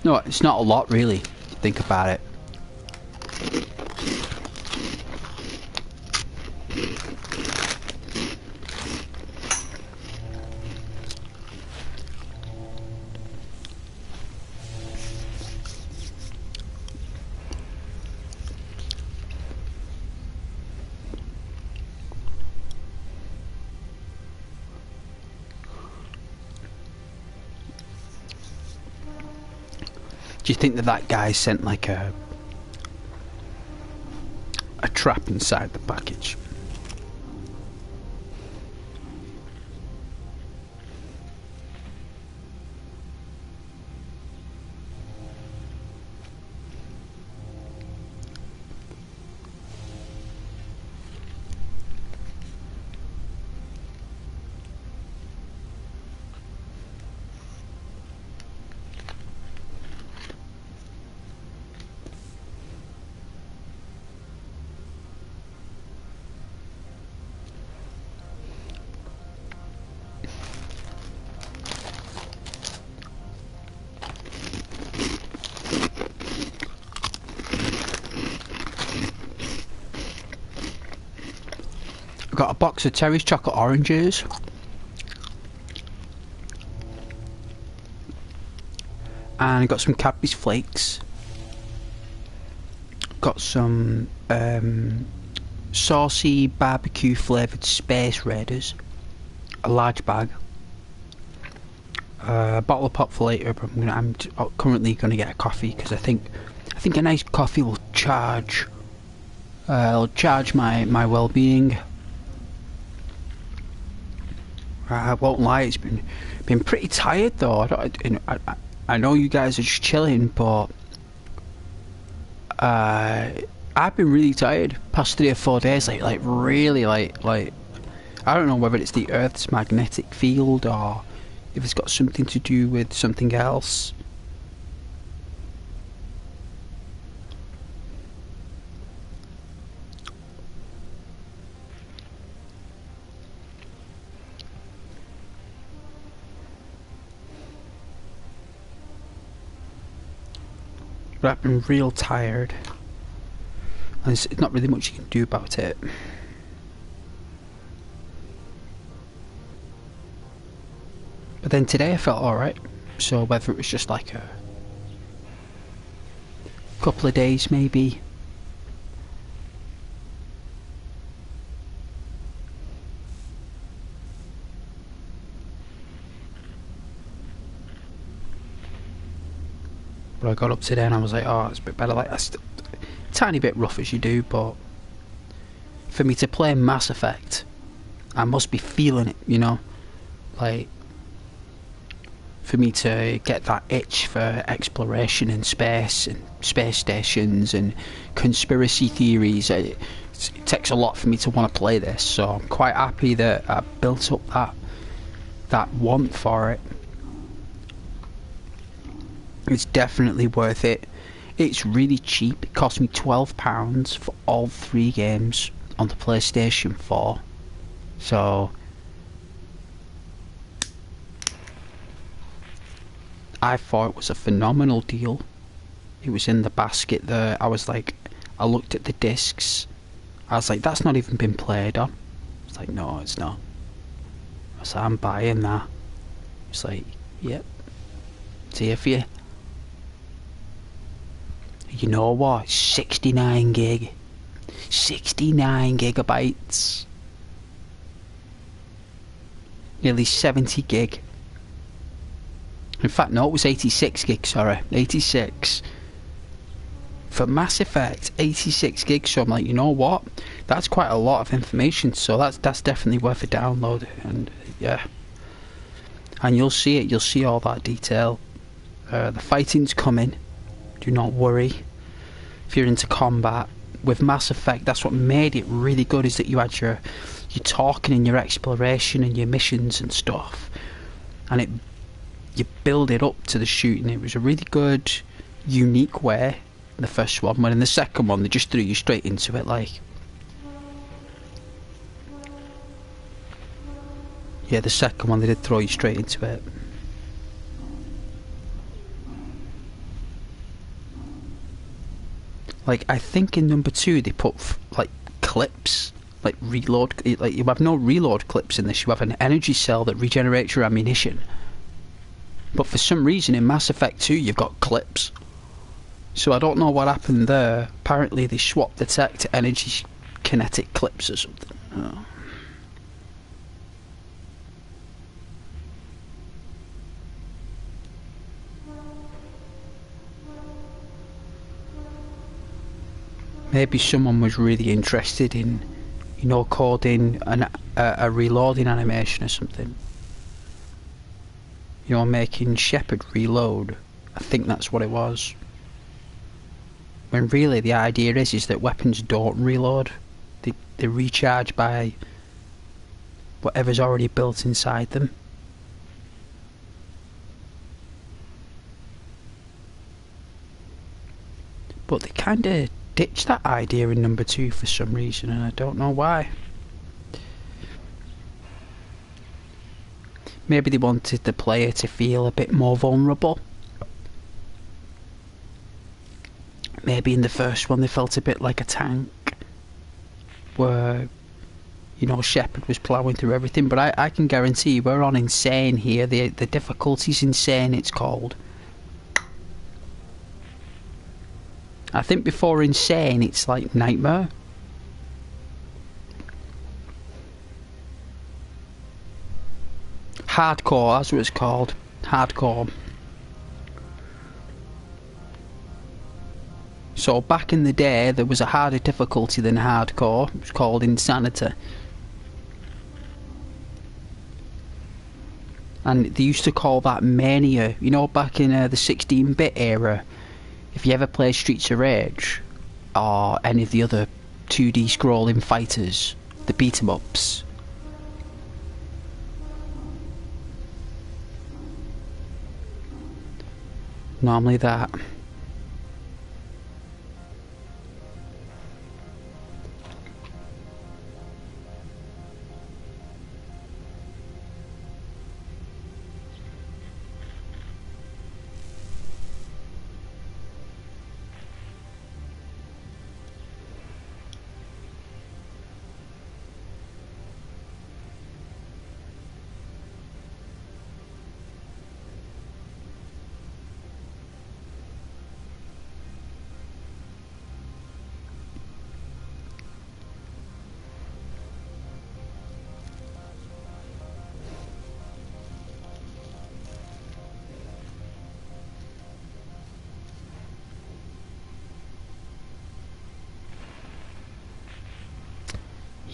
No, it's not a lot really. Think about it. Do you think that guy sent like a trap inside the package? I've got a box of Terry's chocolate oranges. And I got some Cadbury's flakes. Got some saucy barbecue flavoured Space Raiders. A large bag. A bottle of pop for later, but I'm currently gonna get a coffee because I think a nice coffee will charge. It'll charge my well-being. I won't lie, it's been pretty tired though. I know you guys are just chilling, but I've been really tired past 3 or 4 days. Like really, like I don't know whether it's the Earth's magnetic field or if it's got something to do with something else. But I've been real tired, and there's not really much you can do about it. But then today I felt alright, so whether it was just like a couple of days maybe. But I got up today and I was like, oh, it's a bit better. Like, that's a tiny bit rough as you do, but for me to play Mass Effect, I must be feeling it, you know? Like, for me to get that itch for exploration in space and space stations and conspiracy theories, it takes a lot for me to want to play this. So I'm quite happy that I built up that want for it. It's definitely worth it. It's really cheap. It cost me £12 for all 3 games on the PlayStation 4. So I thought it was a phenomenal deal. It was in the basket there. I was like, I looked at the discs. I was like, that's not even been played on. It's like, no, it's not. I was like, I'm buying that. It's like, yep, it's here for you. You know what? 69 gig. 69 gigabytes. Nearly 70 gig. In fact, no, it was 86 gig, sorry. 86. For Mass Effect, 86 gigs. So I'm like, you know what? That's quite a lot of information. So that's definitely worth a download. And yeah. And you'll see it. You'll see all that detail. The fighting's coming. Do not worry. If you're into combat. With Mass Effect, that's what made it really good, is that you had your talking and your exploration and your missions and stuff. And you build it up to the shooting. It was a really good, unique way, the first one. But in the second one, they just threw you straight into it, like. Yeah, the second one, they did throw you straight into it. Like, I think in number 2 they put like clips, like reload. Like, you have no reload clips in this. You have an energy cell that regenerates your ammunition. But for some reason in Mass Effect 2 you've got clips. So I don't know what happened there. Apparently they swapped the tech to energy kinetic clips or something. Oh. Maybe someone was really interested in, you know, coding a reloading animation or something. You know, making Shepard reload. I think that's what it was. When really the idea is that weapons don't reload. They recharge by whatever's already built inside them. But they kind of ditched that idea in number 2 for some reason, and I don't know why. Maybe they wanted the player to feel a bit more vulnerable. Maybe in the first one they felt a bit like a tank, where, you know, Shepard was ploughing through everything. But I can guarantee you we're on Insane here. The difficulty's Insane, it's called. I think before Insane it's like Nightmare. Hardcore, that's what it's called. Hardcore. So back in the day there was a harder difficulty than Hardcore. It was called Insanity. And they used to call that Mania. You know, back in the 16-bit era, if you ever play Streets of Rage or any of the other 2D scrolling fighters, the beat-em-ups, normally that.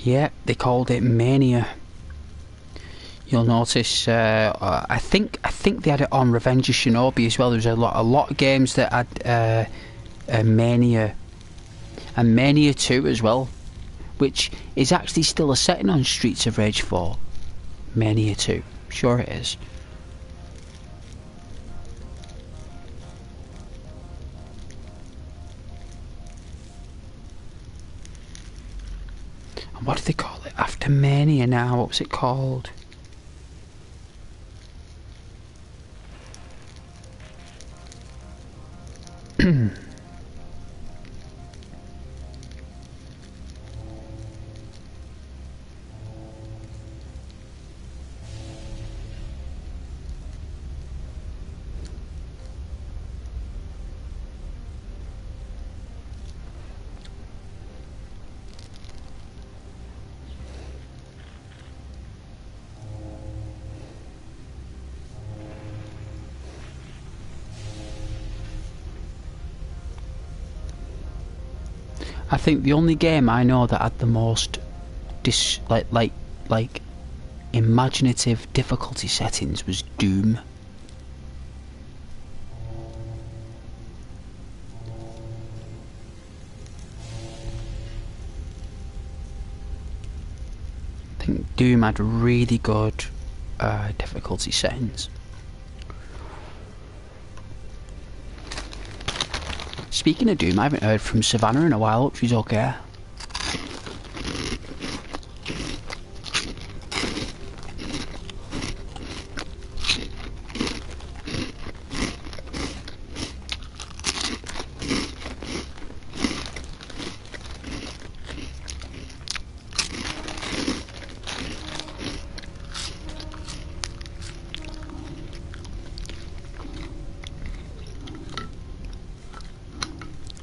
Yeah, they called it Mania. You'll notice. I think they had it on Revenge of Shinobi as well. There was a lot of games that had Mania, and Mania 2 as well, which is actually still a setting on Streets of Rage 4. Mania 2, sure it is. what do they call it? After Mania now. What was it called? I think the only game I know that had the most like imaginative difficulty settings was Doom. I think Doom had really good difficulty settings. Speaking of Doom, I haven't heard from Savannah in a while. Hope she's okay.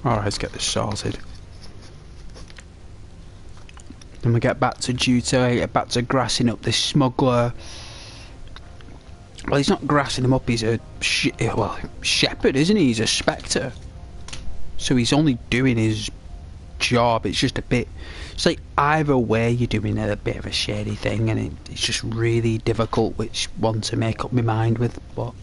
Alright, let's get this sorted. Then we get back to duty, get back to grassing up this smuggler. Well, he's not grassing him up, he's a shepherd, isn't he? He's a spectre. So he's only doing his job. It's just a bit... It's like either way you're doing a bit of a shady thing, and it's just really difficult which one to make up my mind with, but...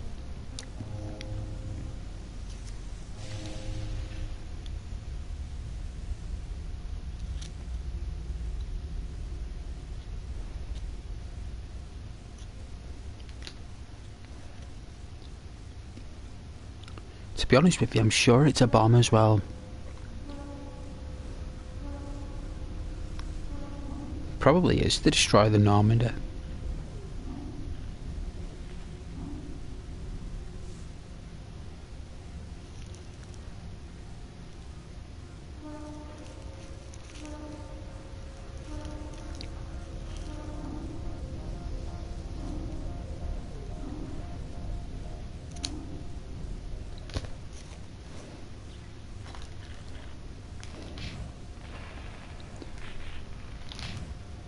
To be honest with you, I'm sure it's a bomb as well. Probably is to destroy the Normandy.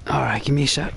Alright, give me a sec.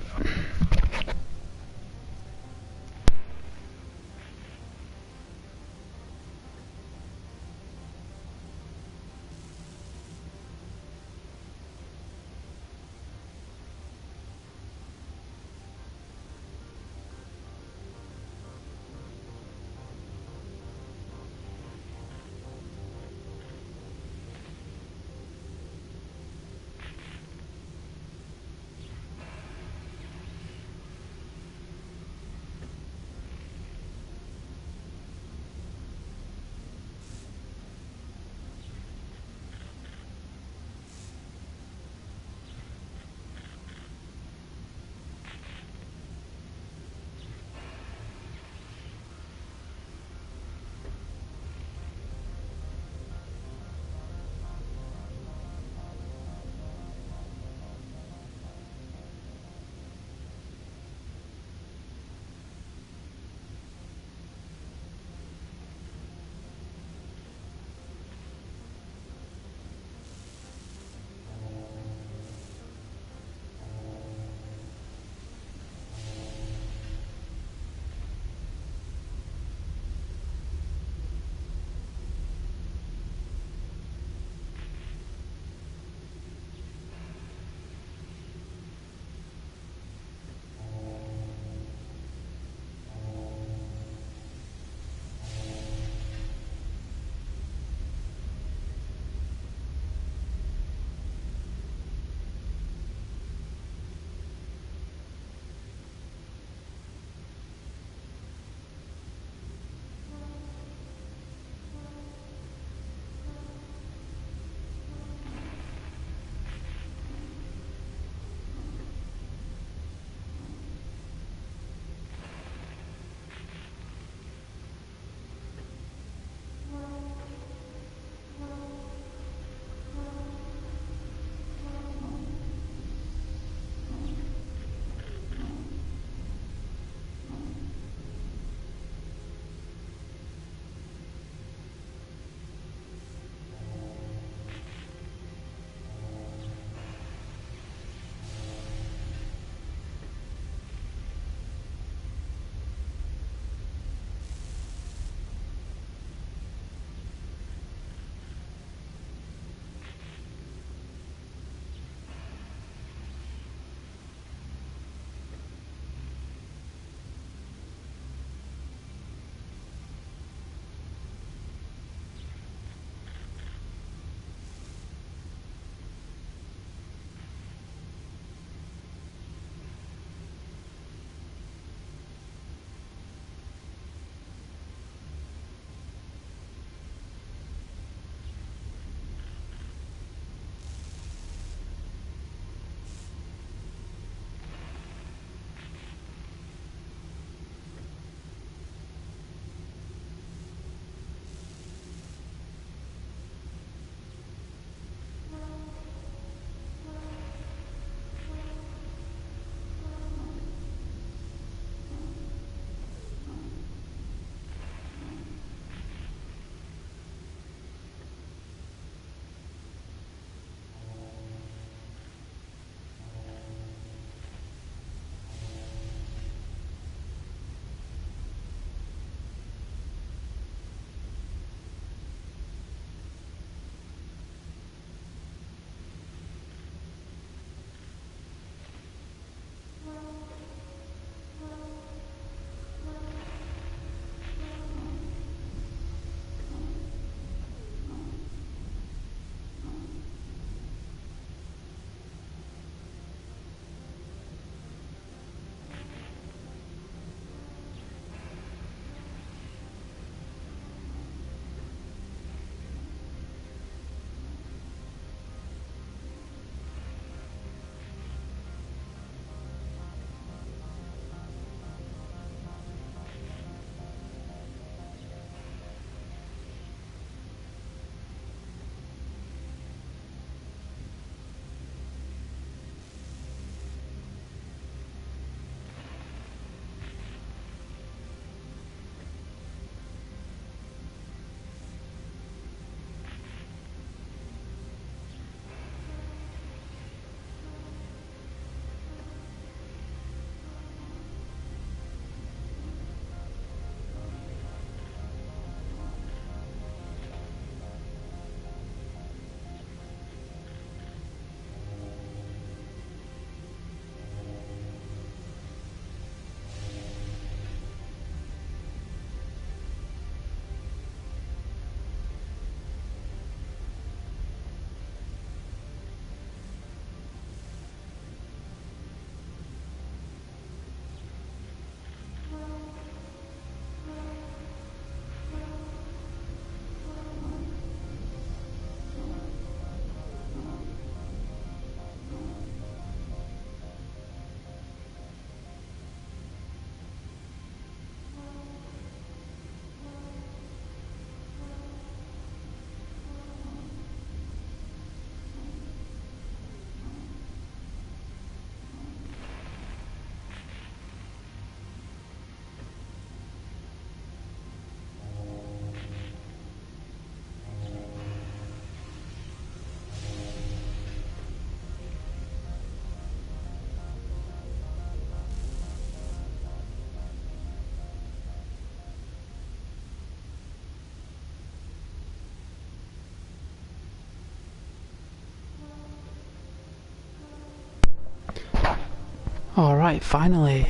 Alright, finally.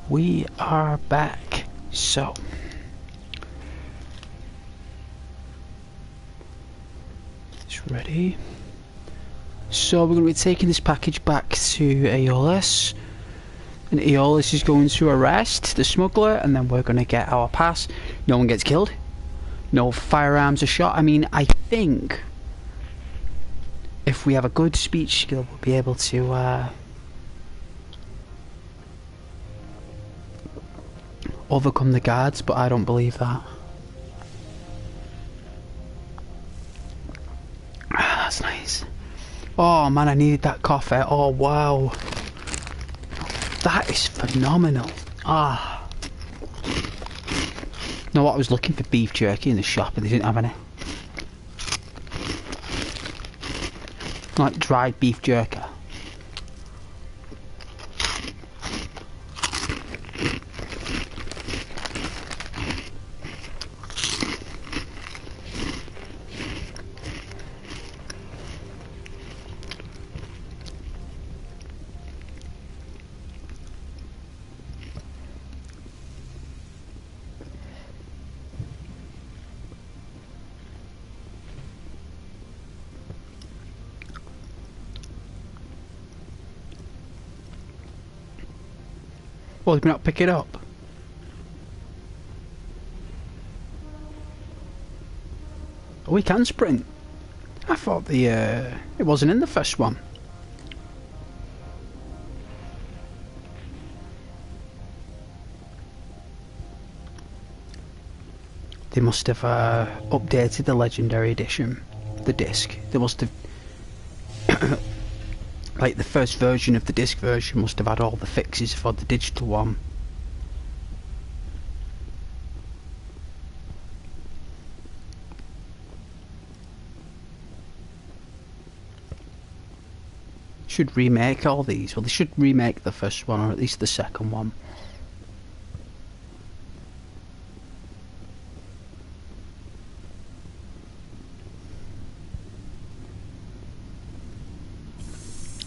We are back. So. It's ready. So we're going to be taking this package back to Aeolus. And Aeolus is going to arrest the smuggler, and then we're going to get our pass. No one gets killed. No firearms are shot. I mean, I think if we have a good speech skill, we'll be able to overcome the guards, but I don't believe that. That's nice. Oh man, I needed that coffee. Oh wow. That is phenomenal. Ah. No, I was looking for beef jerky in the shop and they didn't have any. Like dried beef jerky. Well, did we not pick it up? Oh, we can sprint. I thought the it wasn't in the first one. They must have updated the Legendary Edition, the disc. They must have like the first version of the disc version must have had all the fixes for the digital one. Should remake all these. Well, they should remake the first one, or at least the second one.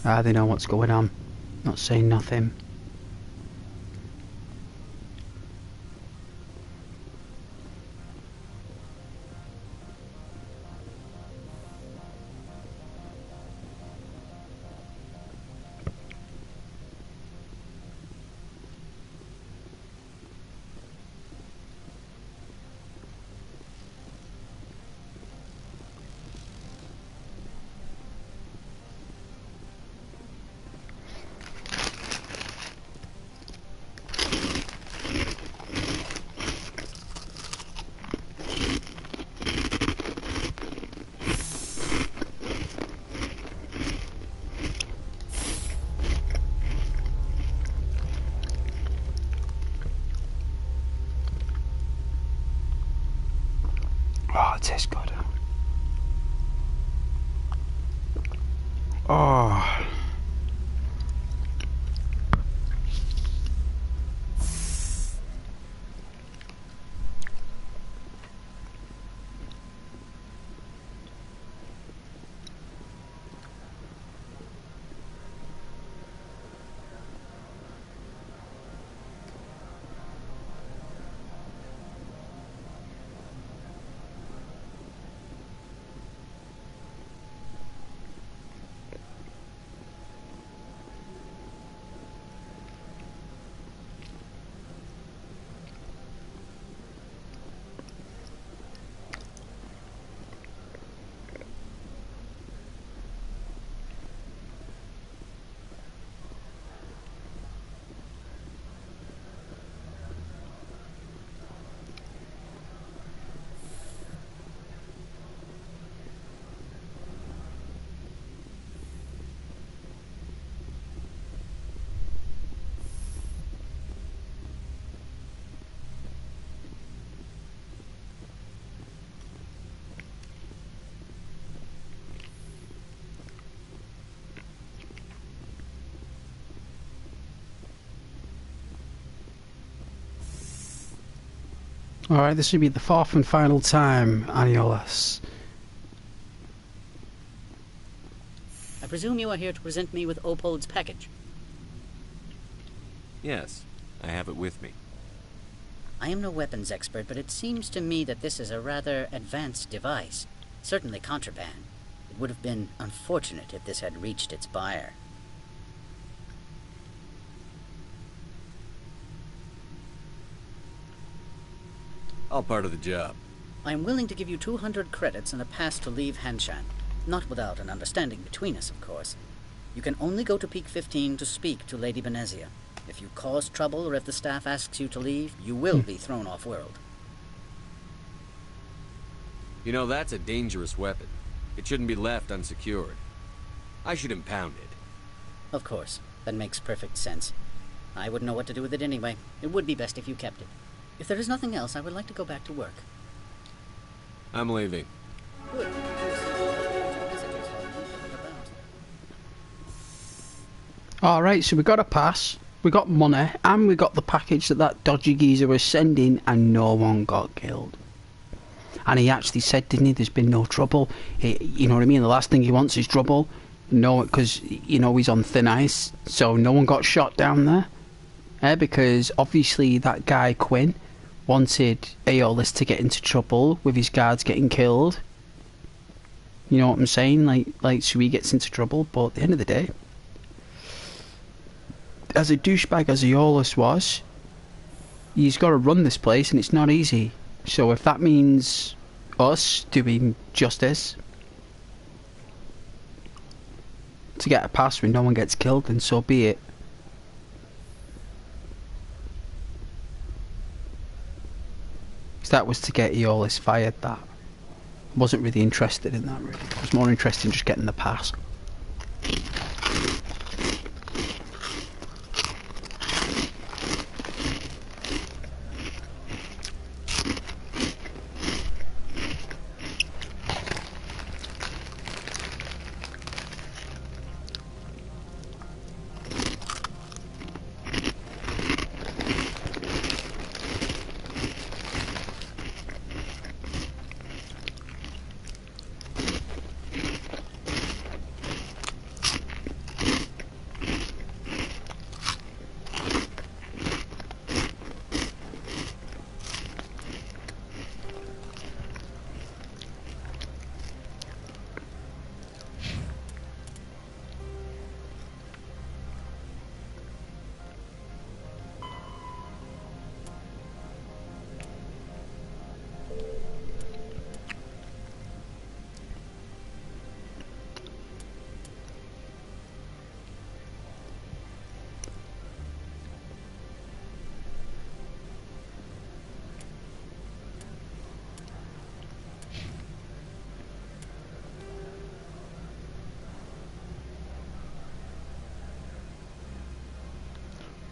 Ah, they know what's going on. Not saying nothing. Oh, it tastes good. Oh. Alright, this should be the fourth and final time, Aeolus. I presume you are here to present me with Opold's package. Yes, I have it with me. I am no weapons expert, but it seems to me that this is a rather advanced device. Certainly contraband. It would have been unfortunate if this had reached its buyer. All part of the job. I am willing to give you 200 credits and a pass to leave Hanshan. Not without an understanding between us, of course. You can only go to Peak 15 to speak to Lady Benezia. If you cause trouble or if the staff asks you to leave, you will be thrown off-world. You know, that's a dangerous weapon. It shouldn't be left unsecured. I should impound it. Of course. That makes perfect sense. I wouldn't know what to do with it anyway. It would be best if you kept it. If there is nothing else, I would like to go back to work. I'm leaving. Good. Alright, so we got a pass, we got money, and we got the package that dodgy geezer was sending, and no one got killed. And he actually said, didn't he, there's been no trouble. You know what I mean? The last thing he wants is trouble. No, because, you know, he's on thin ice, so no one got shot down there. Because obviously that guy, Quinn, wanted Aeolus to get into trouble with his guards getting killed. You know what I'm saying? Like so he gets into trouble, but at the end of the day, as a douchebag as Aeolus was, he's got to run this place, and it's not easy. So if that means us doing justice to get a pass when no one gets killed, then so be it. Because that was to get Aeolus fired, that. I wasn't really interested in that, really. I was more interested in just getting the pass.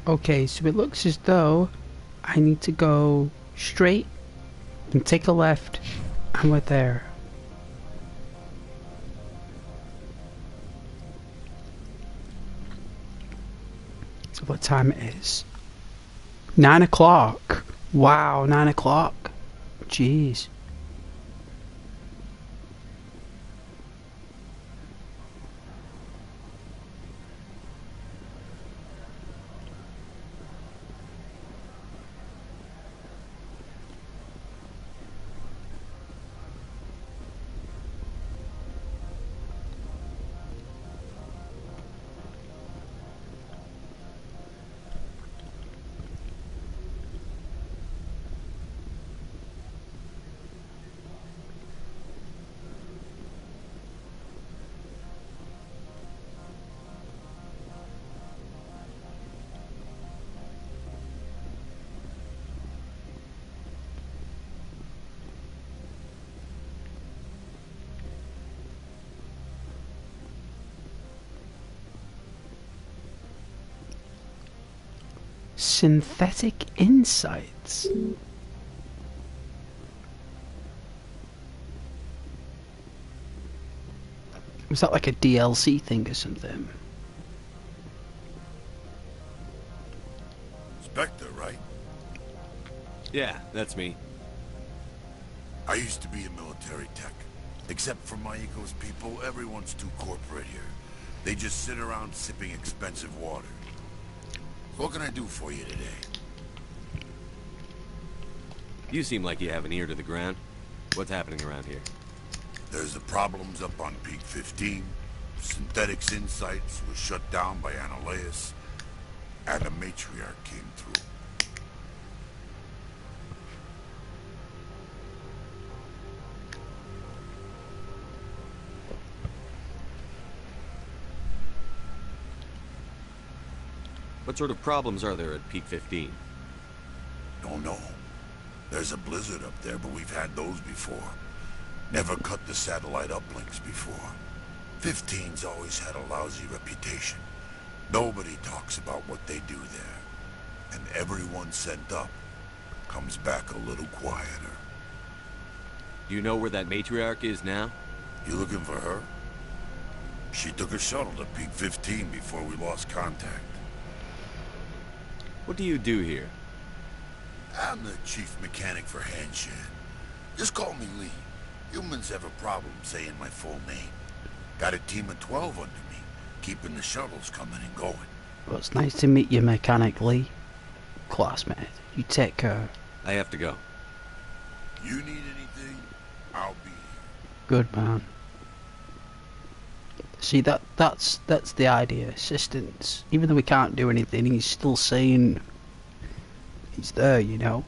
Okay, so it looks as though I need to go straight and take a left, and we're there. So what time it is? 9 o'clock. Wow, 9 o'clock. Jeez. Synthetic insights. Was that like a DLC thing or something? Spectre, right? Yeah, that's me. I used to be a military tech. Except for Maiko's people, everyone's too corporate here. They just sit around sipping expensive water. What can I do for you today? You seem like you have an ear to the ground. What's happening around here? There's the problems up on Peak 15. Synthetics Insights was shut down by Annaleus, and a matriarch came through. What sort of problems are there at Peak 15? Don't know. There's a blizzard up there, but we've had those before. Never cut the satellite uplinks before. 15's always had a lousy reputation. Nobody talks about what they do there. And everyone sent up comes back a little quieter. Do you know where that matriarch is now? You looking for her? She took a shuttle to Peak 15 before we lost contact. What do you do here? I'm the chief mechanic for Hanshan. Just call me Lee. Humans have a problem saying my full name. Got a team of 12 under me, keeping the shuttles coming and going. Well, it's nice to meet you, Mechanic Lee. Classmate, you take care. I have to go. You need anything, I'll be here. Good man. See, that's the idea. Assistance. Even though we can't do anything, he's still saying he's there, you know.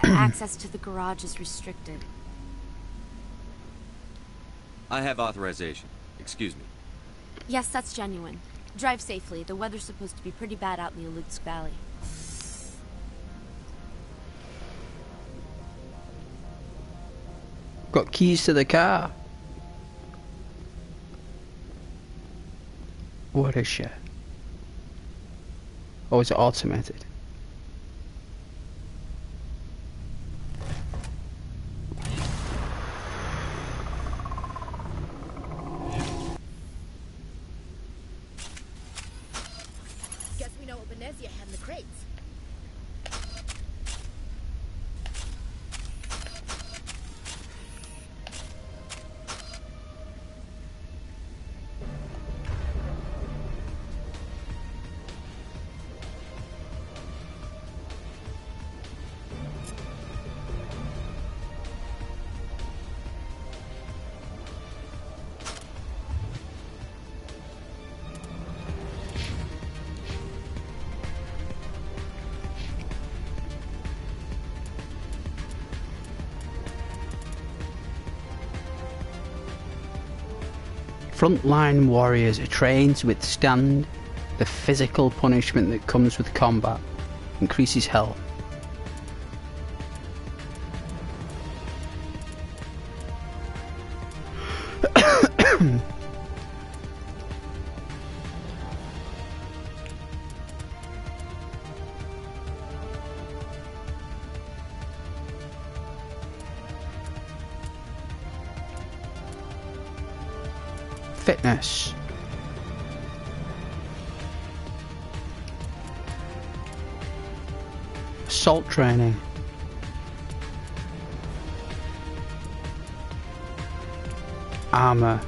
Access to the garage is restricted. I have authorization. Excuse me. Yes, that's genuine. Drive safely. The weather's supposed to be pretty bad out in the Alutsk Valley. Got keys to the car. What is she? Or is it automated? Guess we know what Venezia had in the crates. Frontline warriors are trained to withstand the physical punishment that comes with combat. Increases health. Fitness. Assault training. Armor.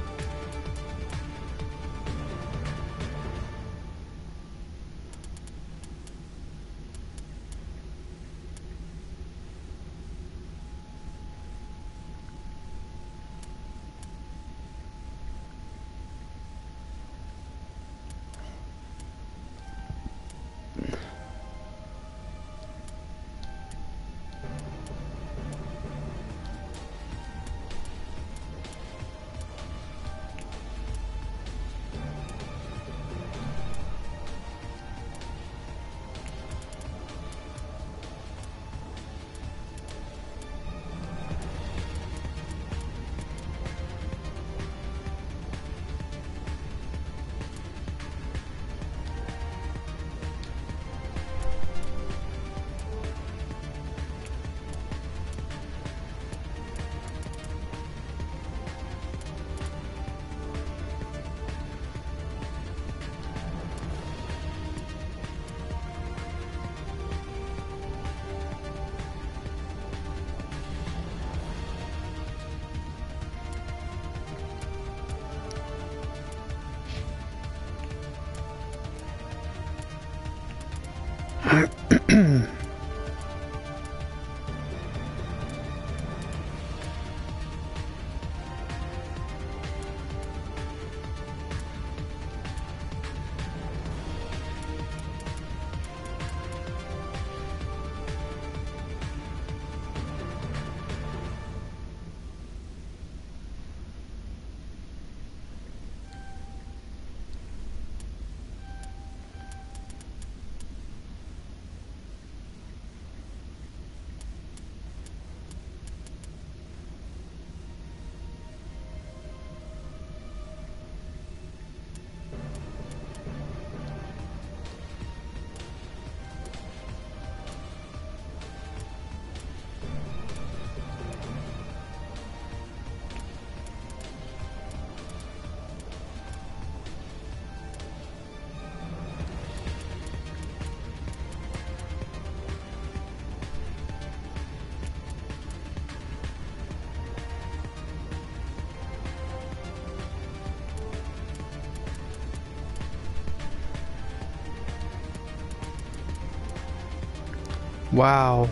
Wow.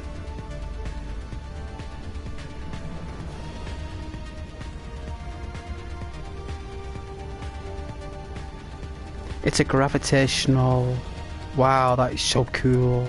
It's a gravitational... Wow, that is so cool.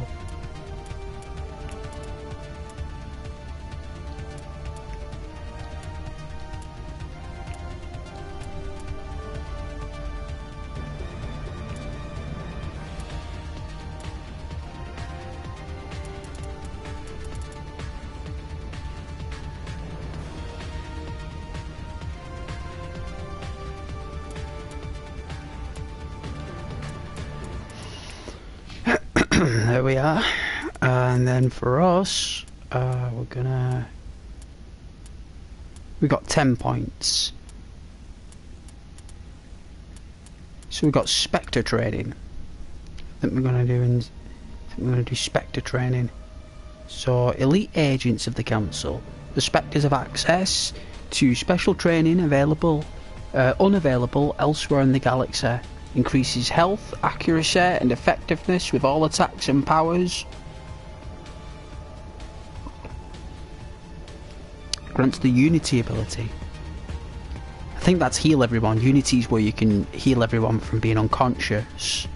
There we are. And then for us, we're gonna... We got 10 points. So we got Spectre training. I think we're gonna do Spectre training. So elite agents of the council. The Spectres have access to special training unavailable elsewhere in the galaxy. Increases health, accuracy and effectiveness with all attacks and powers. Grants the Unity ability. I think that's heal everyone. Unity is where you can heal everyone from being unconscious.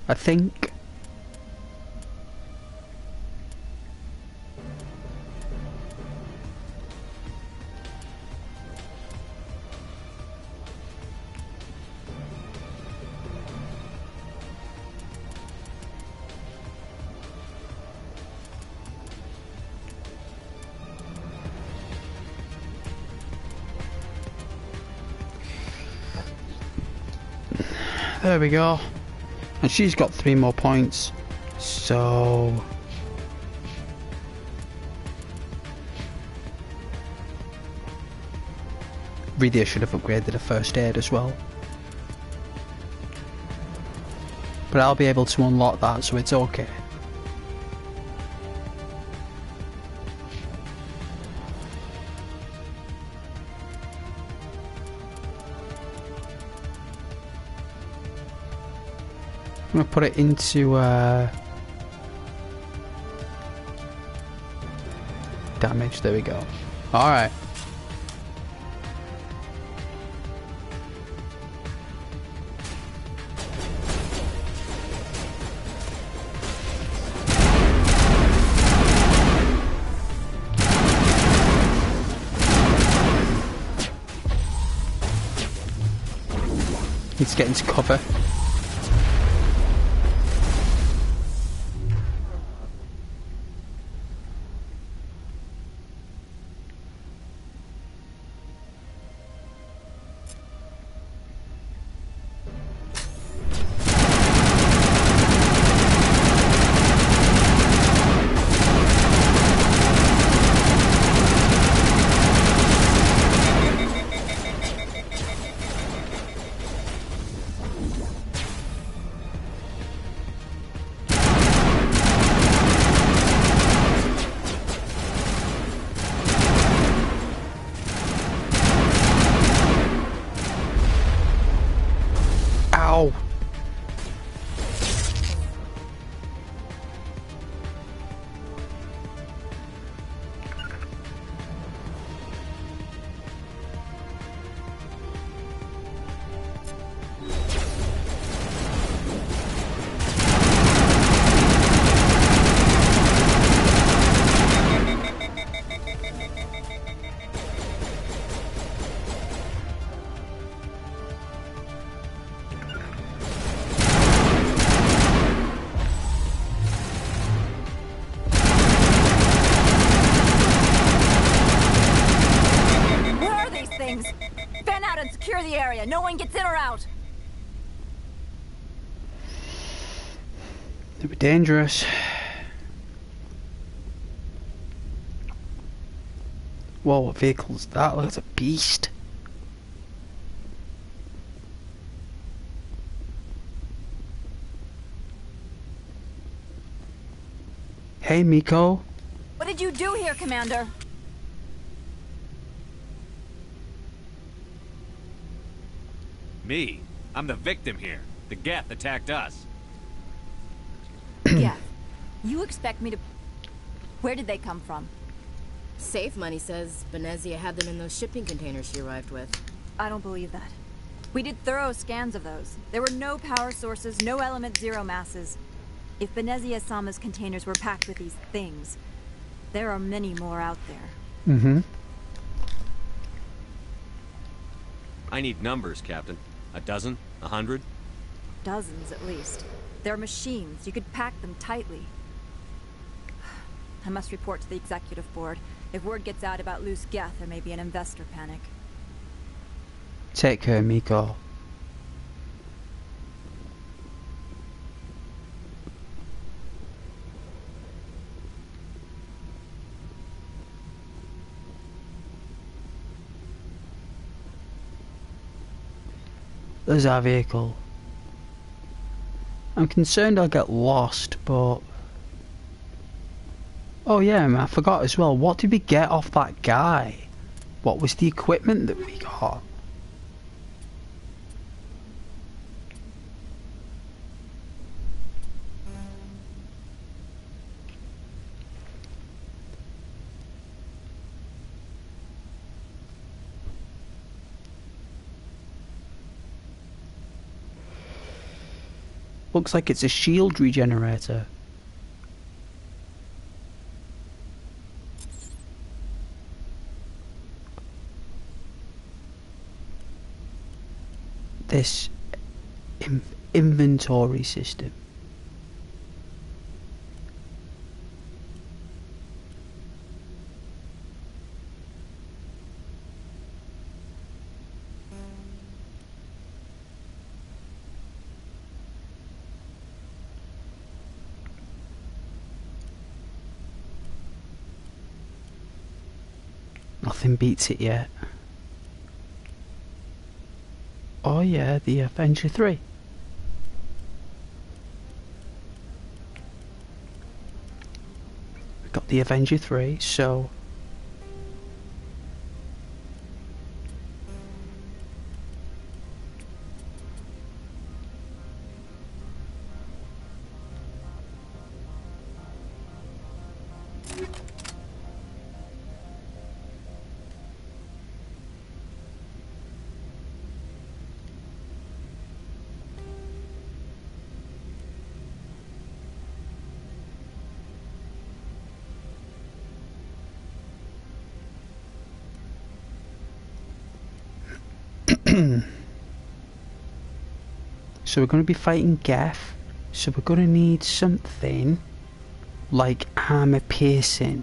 I think there we go. And she's got 3 more points, so really I should have upgraded her first aid as well. But I'll be able to unlock that, so it's okay. I'm gonna put it into damage. There we go. All right. It's getting to cover. It'd be dangerous. Whoa, what vehicle is that? Look, it's a beast. Hey, Miko. What did you do here, Commander? Me? I'm the victim here. The Geth attacked us. Geth? You expect me to... Where did they come from? Safe Money says Venezia had them in those shipping containers she arrived with. I don't believe that. We did thorough scans of those. There were no power sources, no element zero masses. If Venezia-sama's containers were packed with these things, there are many more out there. Mm-hmm. I need numbers, Captain. A dozen? 100? Dozens, at least. They're machines. You could pack them tightly. I must report to the executive board. If word gets out about loose Geth, there may be an investor panic. Take care, Miko. There's our vehicle. I'm concerned I'll get lost, but... Oh yeah, man, I forgot as well. What did we get off that guy? What was the equipment that we got? Looks like it's a shield regenerator. This inventory system. Nothing beats it yet. Oh yeah, the Avenger 3. We got the Avenger 3, so... So we're going to be fighting Geth, so we're going to need something like armor piercing.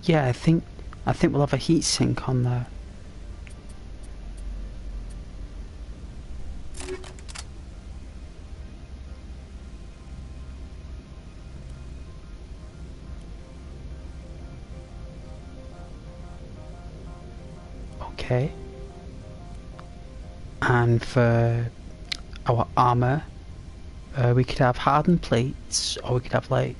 Yeah, I think we'll have a heat sink on there. Okay. And for our armor, we could have hardened plates, or we could have like...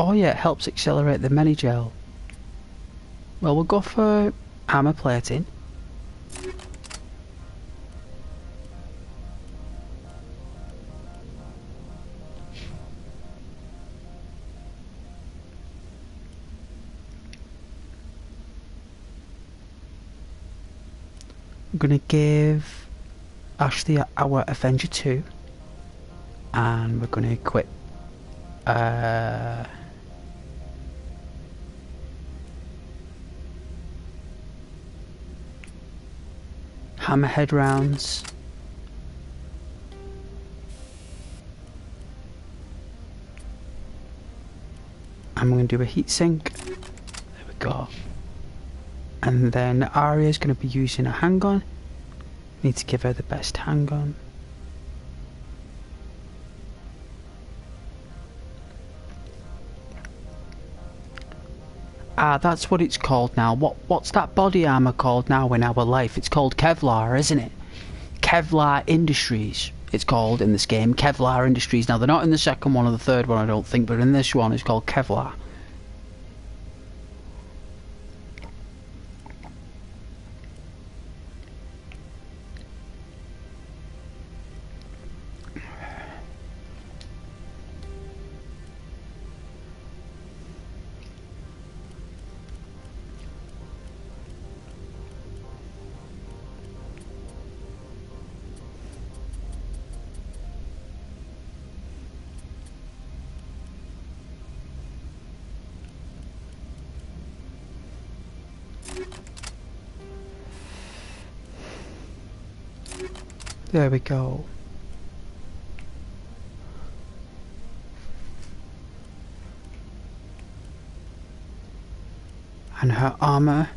Oh yeah, it helps accelerate the mini-gel. Well, we'll go for armor plating. I'm gonna give Ashley our Avenger 2. and we're going to equip hammerhead rounds. And we're going to do a heat sink. There we go. And then Arya's going to be using a handgun. Need to give her the best handgun. Ah, that's what it's called now. What's that body armor called now in our life? It's called Kevlar, isn't it? Kevlar Industries. It's called in this game, Kevlar Industries. Now they're not in the second one or the third one, I don't think, but in this one it's called Kevlar. There we go. And her armor.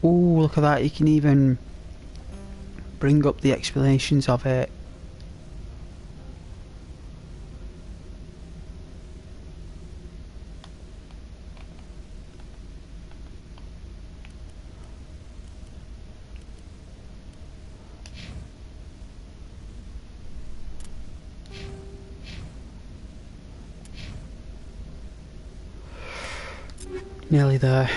Ooh, look at that. You can even bring up the explanations of it. Nearly there.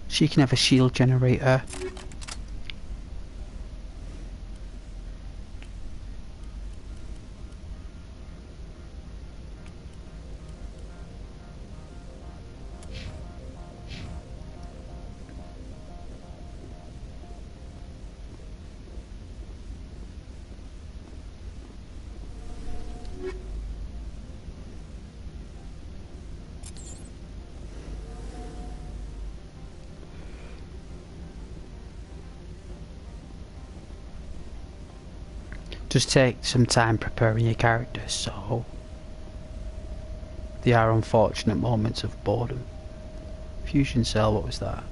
She can have a shield generator. Just take some time preparing your characters, so there are unfortunate moments of boredom. Fusion cell, what was that?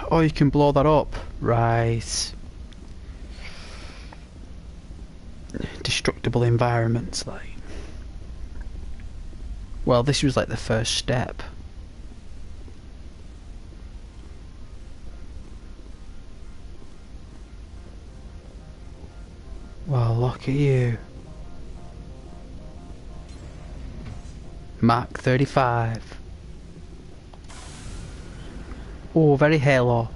Oh, you can blow that up, right? Destructible environments, like. Well, this was like the first step. Well, look at you. Mark 35. Oh, very Halo.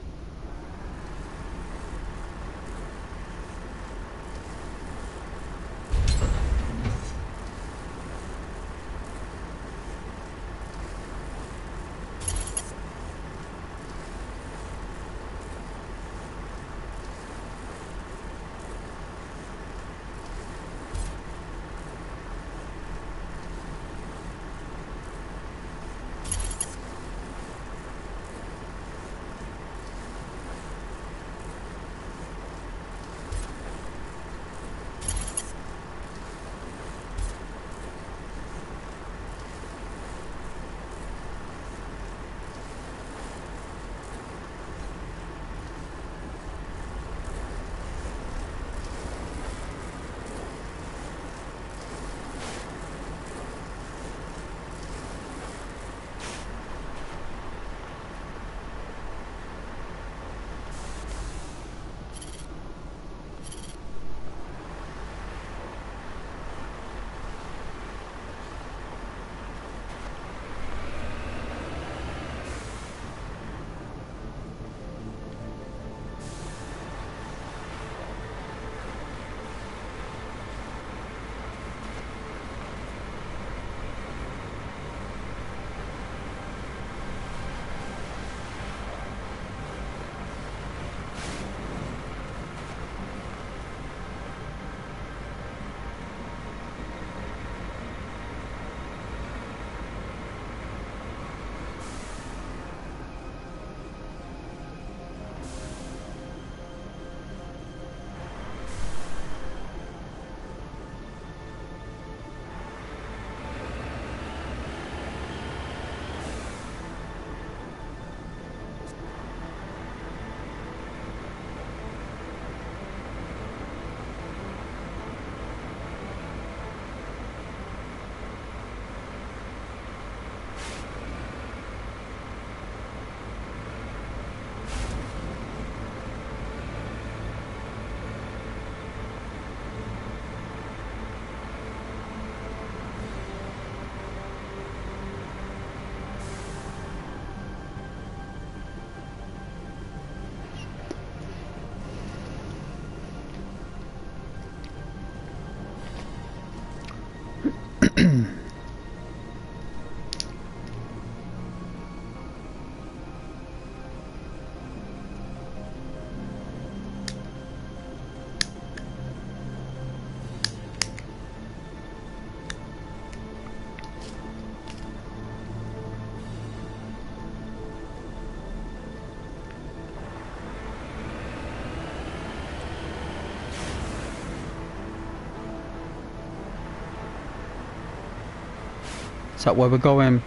Is that where we're going?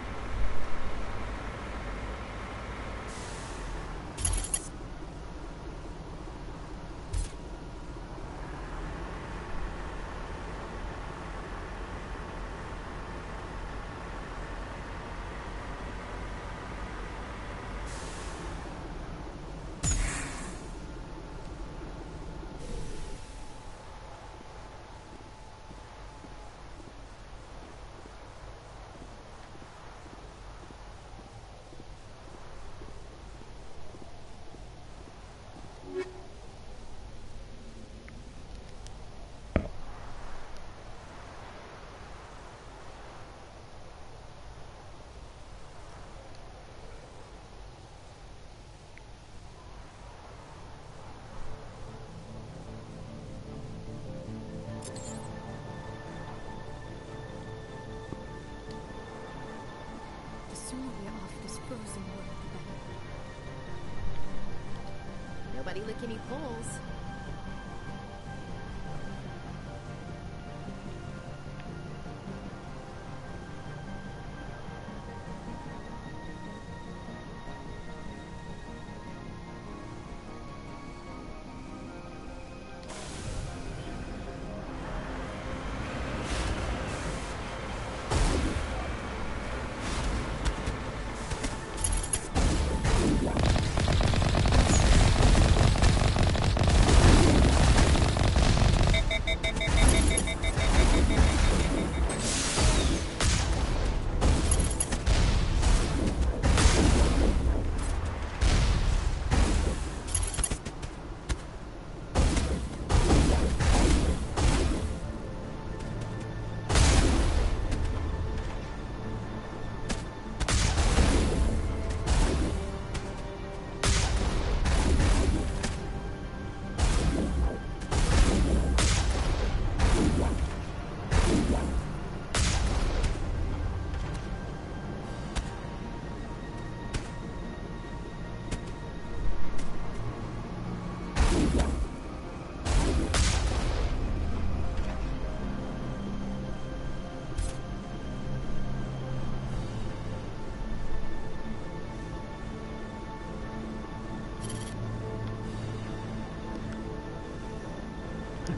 Nobody lick any poles.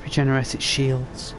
Regenerate its shields.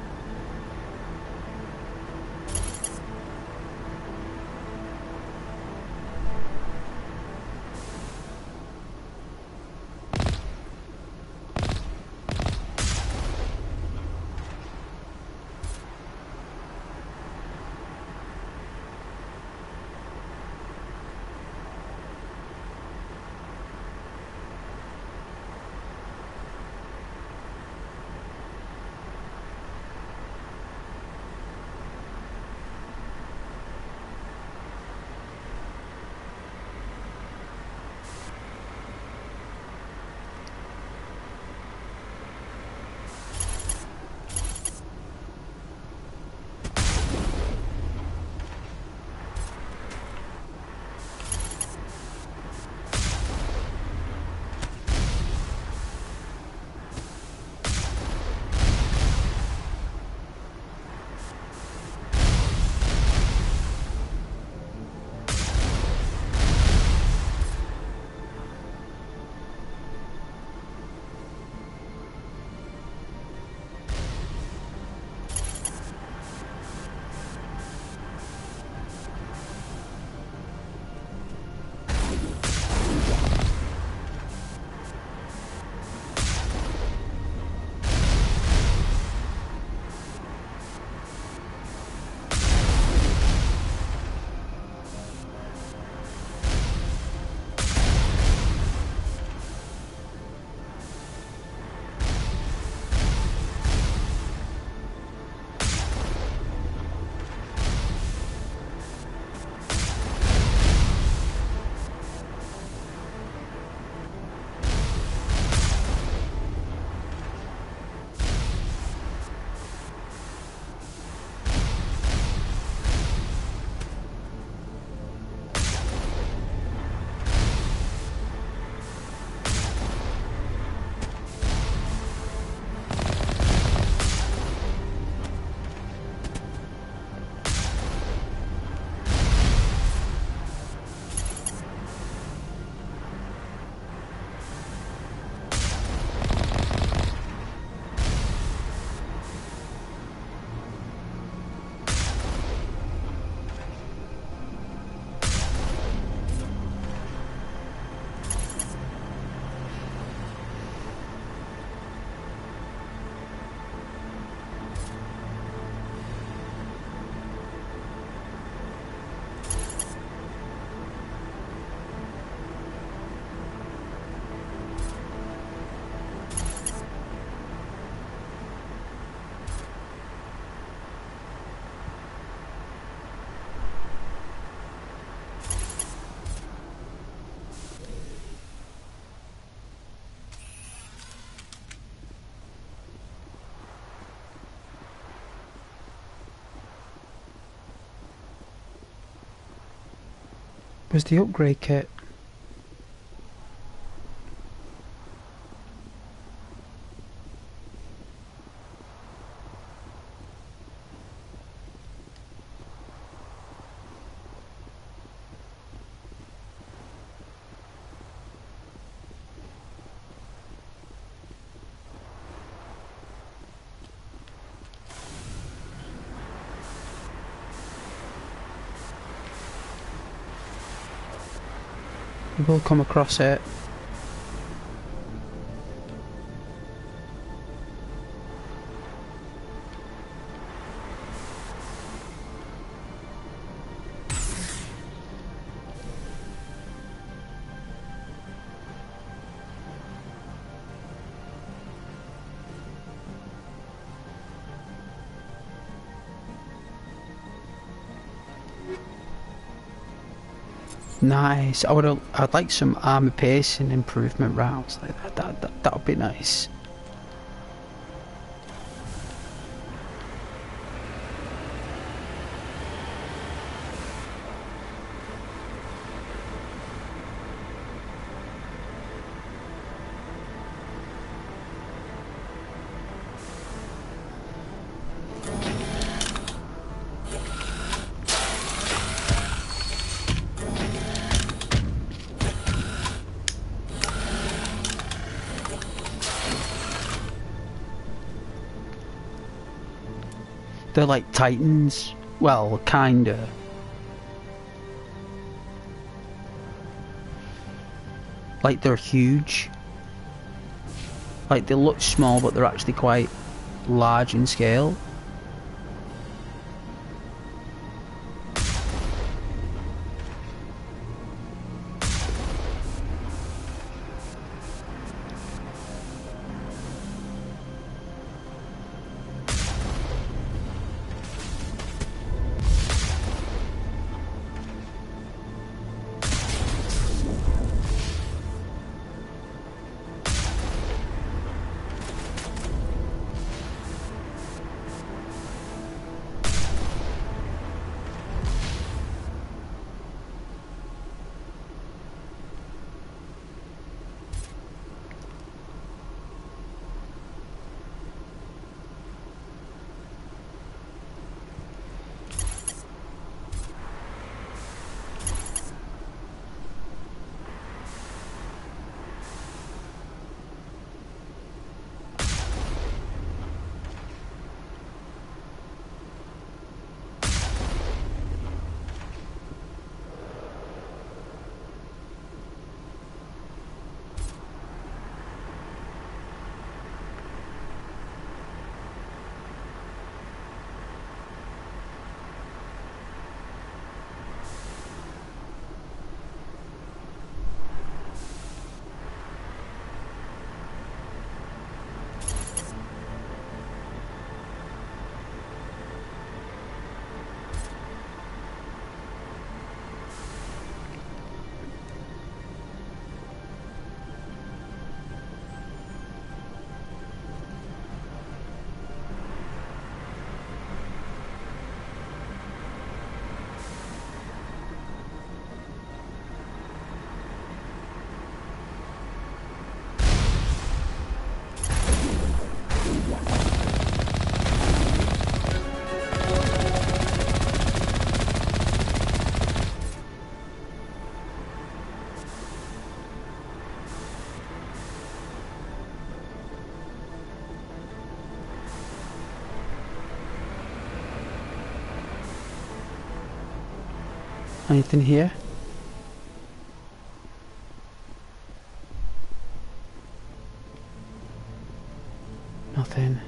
Where's the upgrade kit? We will come across it. Nice. I'd like some armor piercing improvement rounds like that. That would be nice. They're like titans. Well, kinda. Like they're huge. Like they look small, but they're actually quite large in scale. Anything here? Nothing.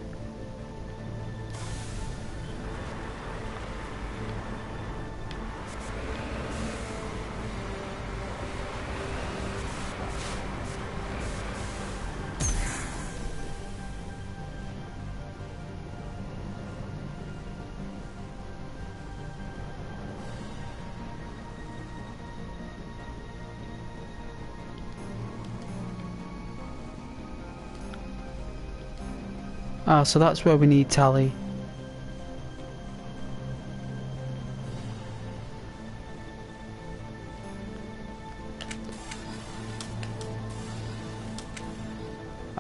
Ah, so that's where we need Tally.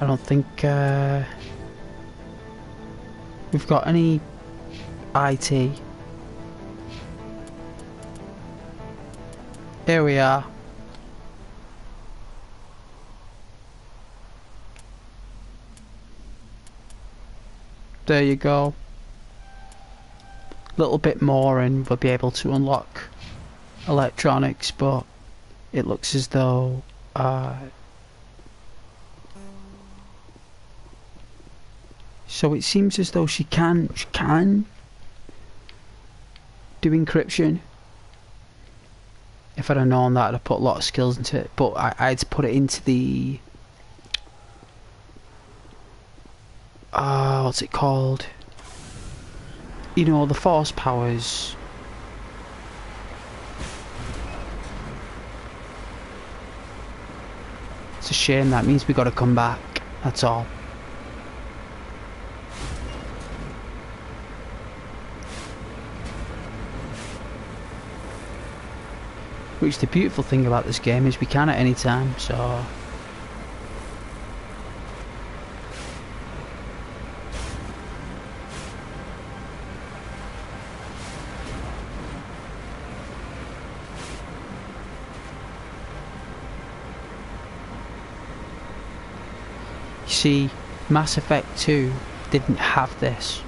I don't think we've got any IT. Here we are. There you go. A little bit more and we'll be able to unlock electronics, but it looks as though so it seems as though she can do encryption. If I'd have known that, I'd have put a lot of skills into it, but I had to put it into the what's it called? You know, the force powers. It's a shame. That means we got to come back. That's all. Which the beautiful thing about this game is we can at any time, so... You see, Mass Effect 2 didn't have this.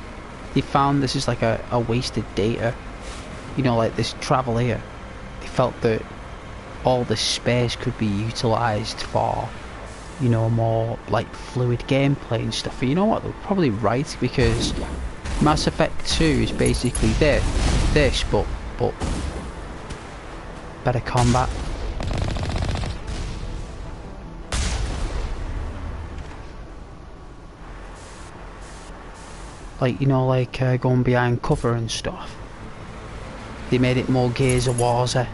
They found this is like a wasted data. You know, like this travel here. Felt that all this space could be utilised for, you know, more like fluid gameplay and stuff. But you know what, they're probably right, because Mass Effect 2 is basically this, but better combat. Like, you know, like going behind cover and stuff. They made it more Gears of War-y.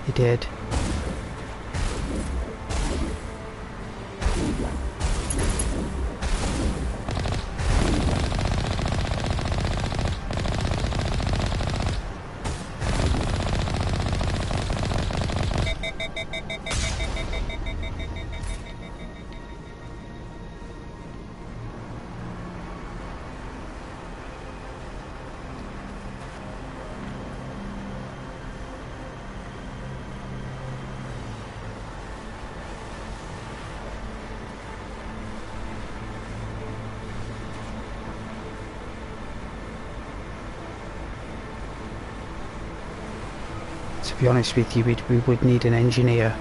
They did. To be honest with you, we would need an engineer.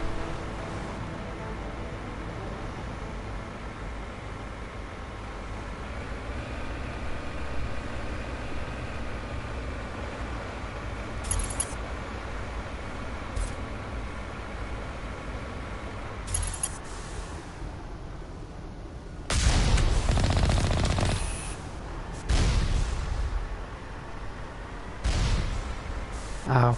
Ow.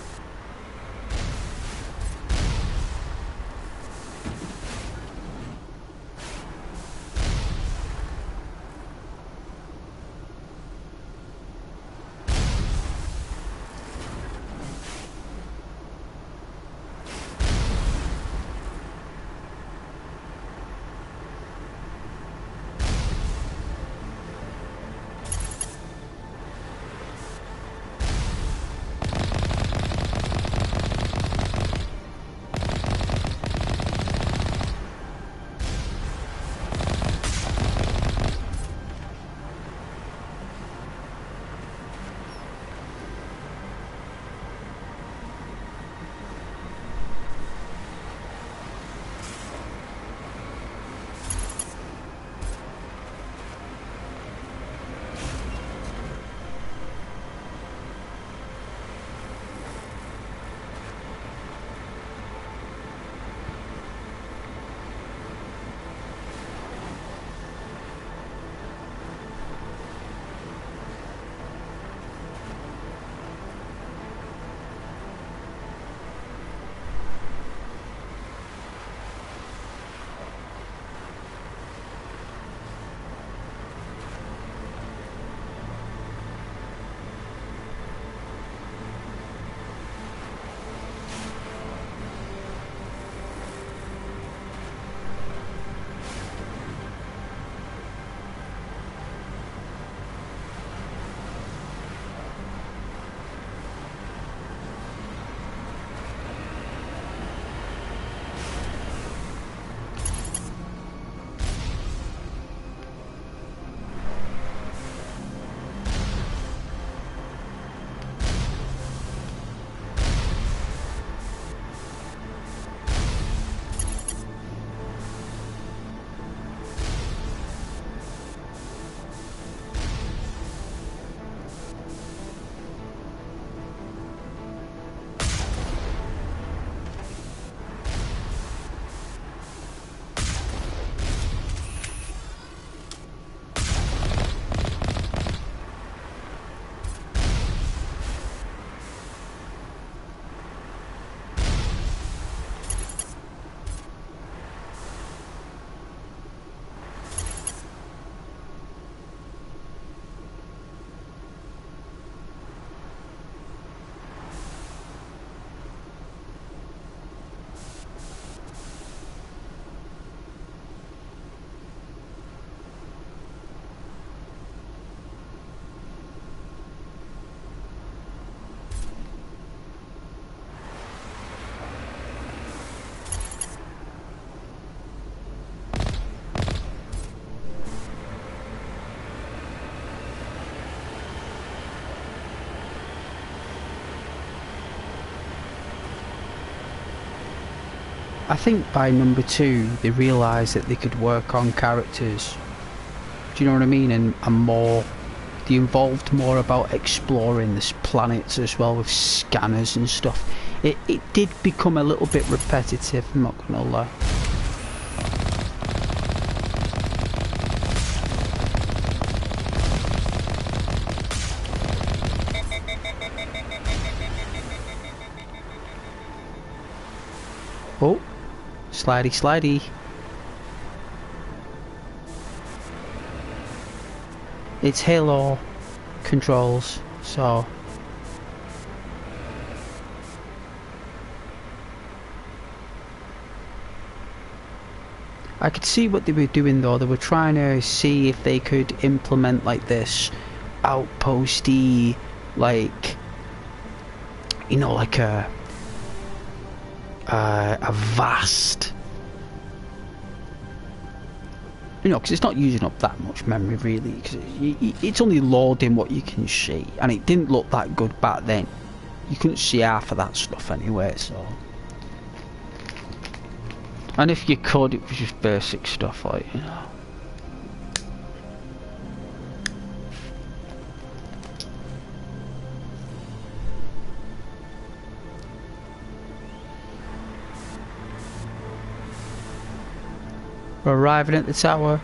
I think by number 2 they realised that they could work on characters. Do you know what I mean? And more, they involved more about exploring this planets as well with scanners and stuff. It did become a little bit repetitive, I'm not gonna lie. Oh, slidey slidey. It's Halo controls, so I could see what they were doing though. They were trying to see if they could implement like this outposty, like, you know, like a vast, you know, because it's not using up that much memory really, because it's only loading what you can see, and it didn't look that good back then. You couldn't see half of that stuff anyway, so, and if you could, it was just basic stuff, like, you know. We're arriving at the tower.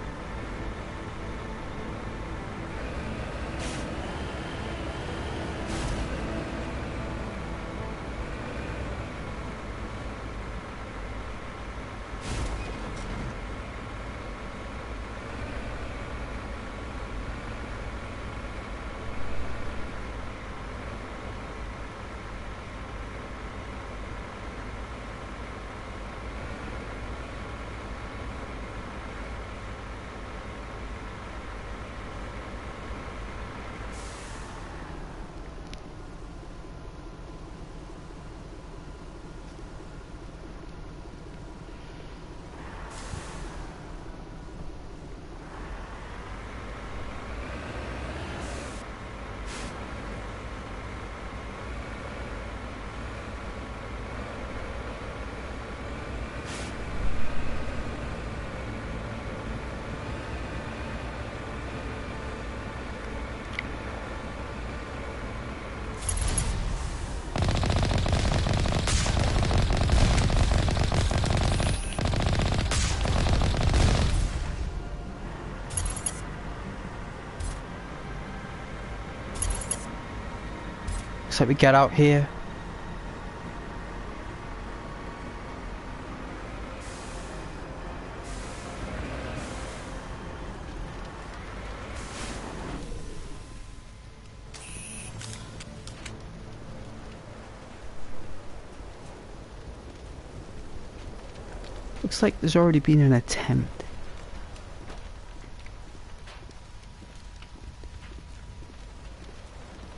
So we get out here. Looks like there's already been an attempt.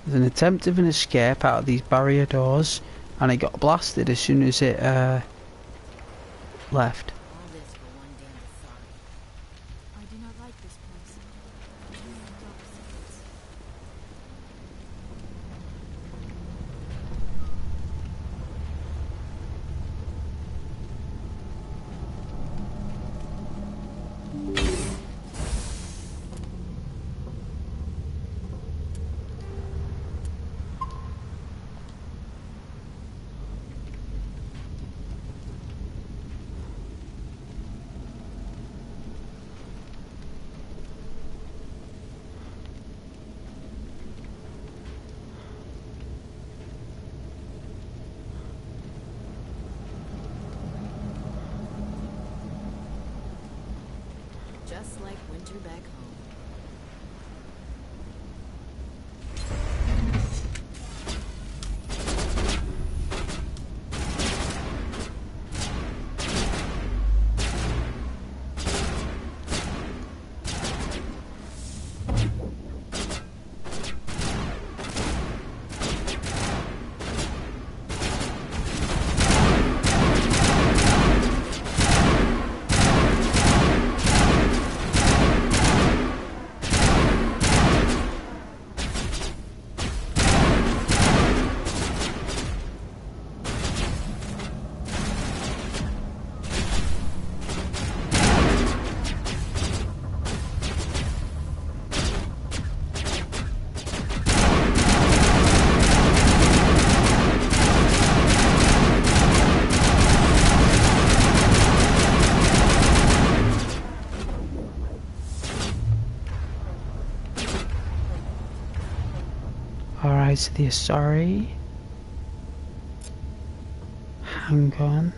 There's an attempt of an escape out of these barrier doors, and it got blasted as soon as it left. I do not like this place. Just like winter back home. Rise of the Asari. Hang on.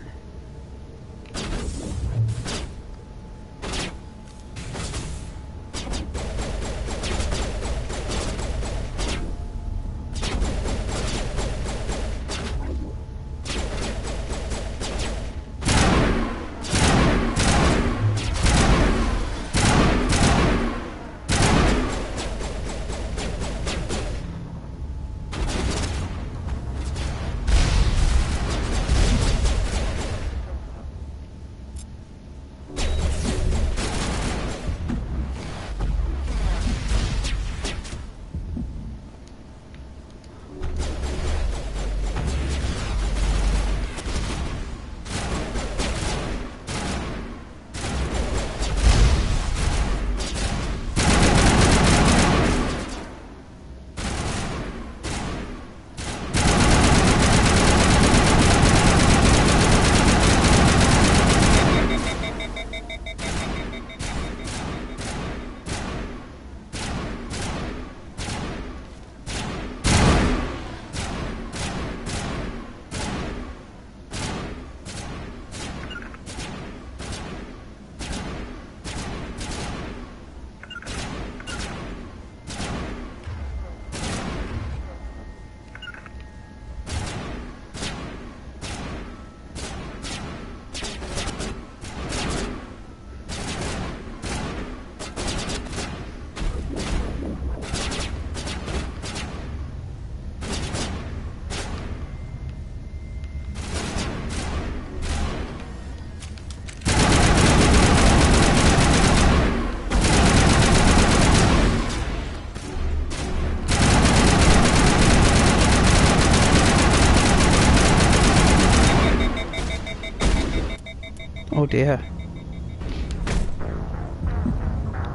Oh dear.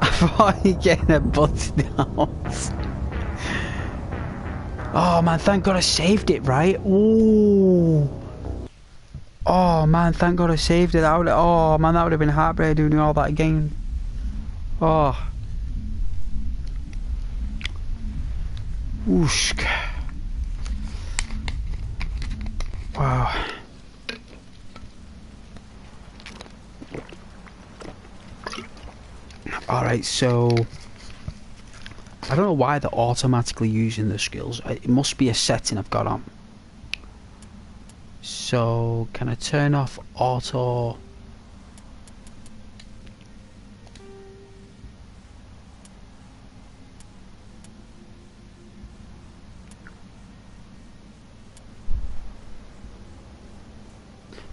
I thought you getting a butt down. Oh man, thank God I saved it, right? Ooh. Oh man, thank God I saved it. Oh man, that would have been heartbreaking doing all that again. Oh. Whoosh. Wow. Alright, so I don't know why they're automatically using the skills. It must be a setting I've got on. So can I turn off auto?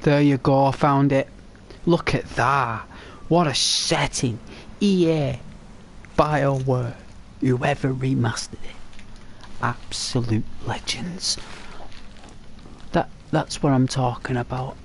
There you go, I found it. Look at that. What a setting. EA, BioWare, whoever remastered it. Absolute legends. That's what I'm talking about.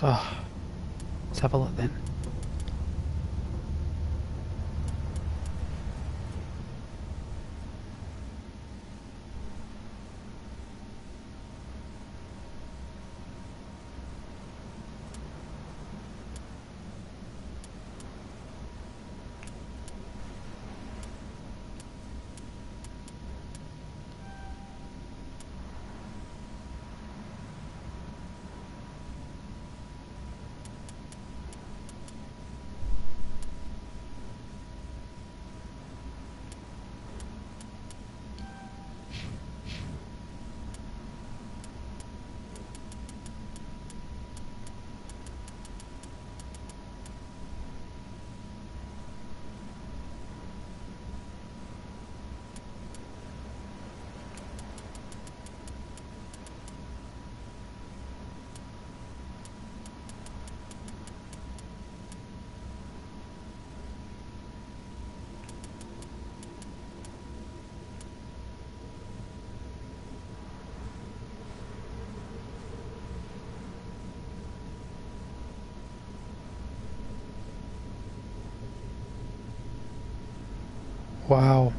Oh, let's have a look then. Wow.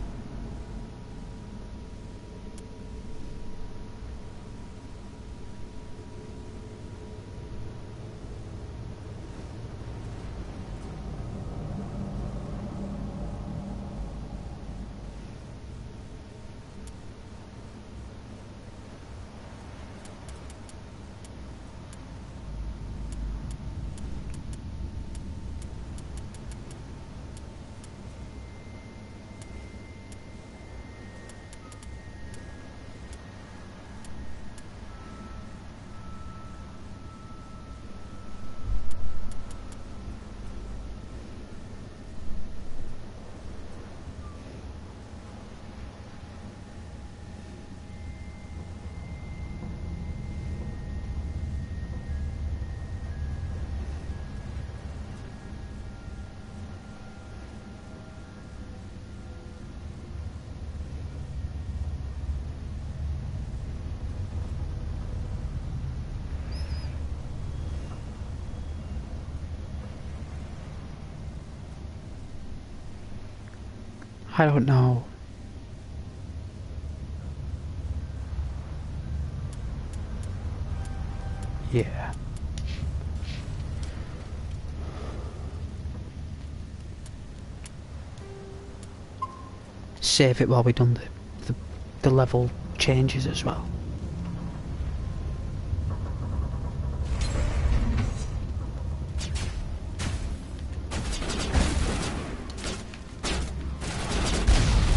I don't know. Yeah. Save it while we done the level changes as well.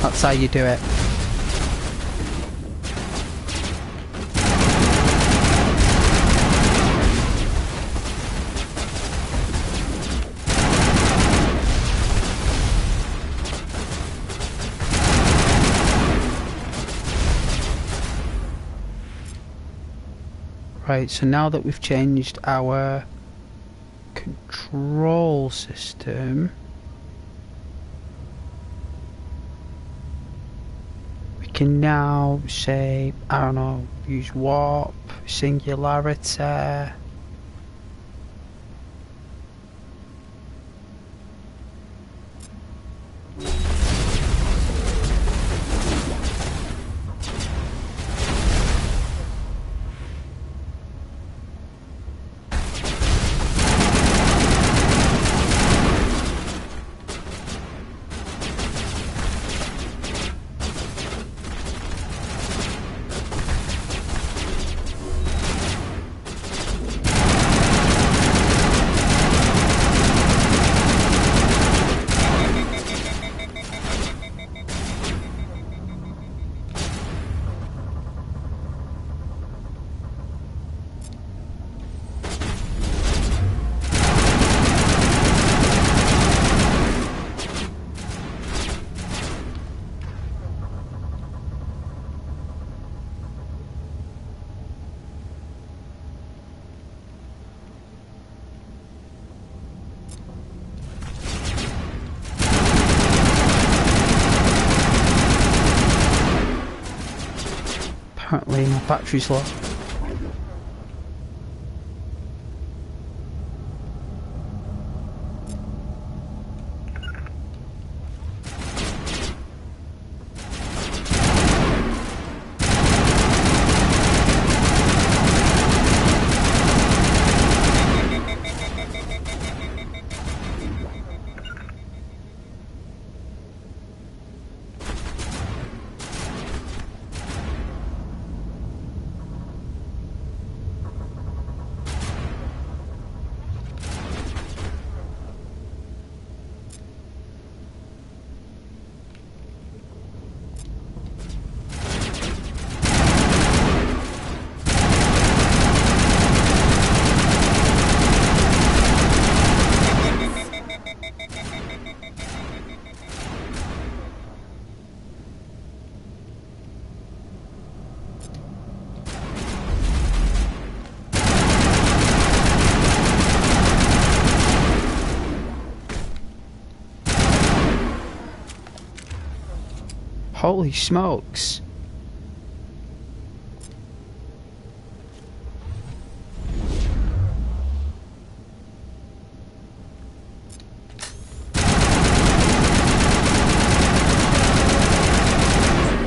That's how you do it. Right, so now that we've changed our control system, we can now say, I don't know, use warp, singularity. Apparently my battery's low. Holy smokes.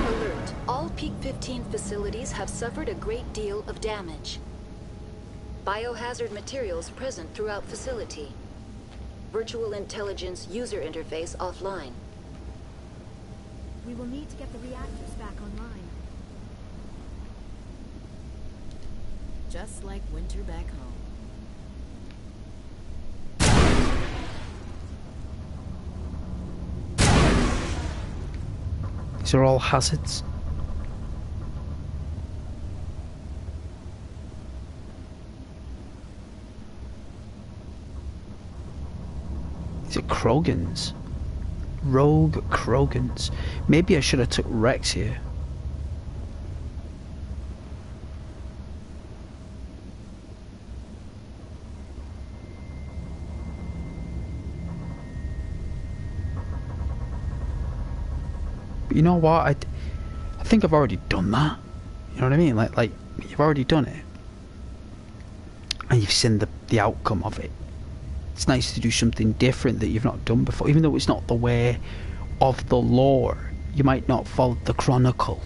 Alert. All Peak 15 facilities have suffered a great deal of damage. Biohazard materials present throughout facility. Virtual intelligence user interface offline. We will need to get the reactors back online. Just like winter back home. These are all hazards. These are Krogans. Rogue Krogans. Maybe I should have took Rex here. But you know what? I think I've already done that. You know what I mean? Like you've already done it, and you've seen the outcome of it. It's nice to do something different that you've not done before, even though it's not the way of the lore. You might not follow the chronicle,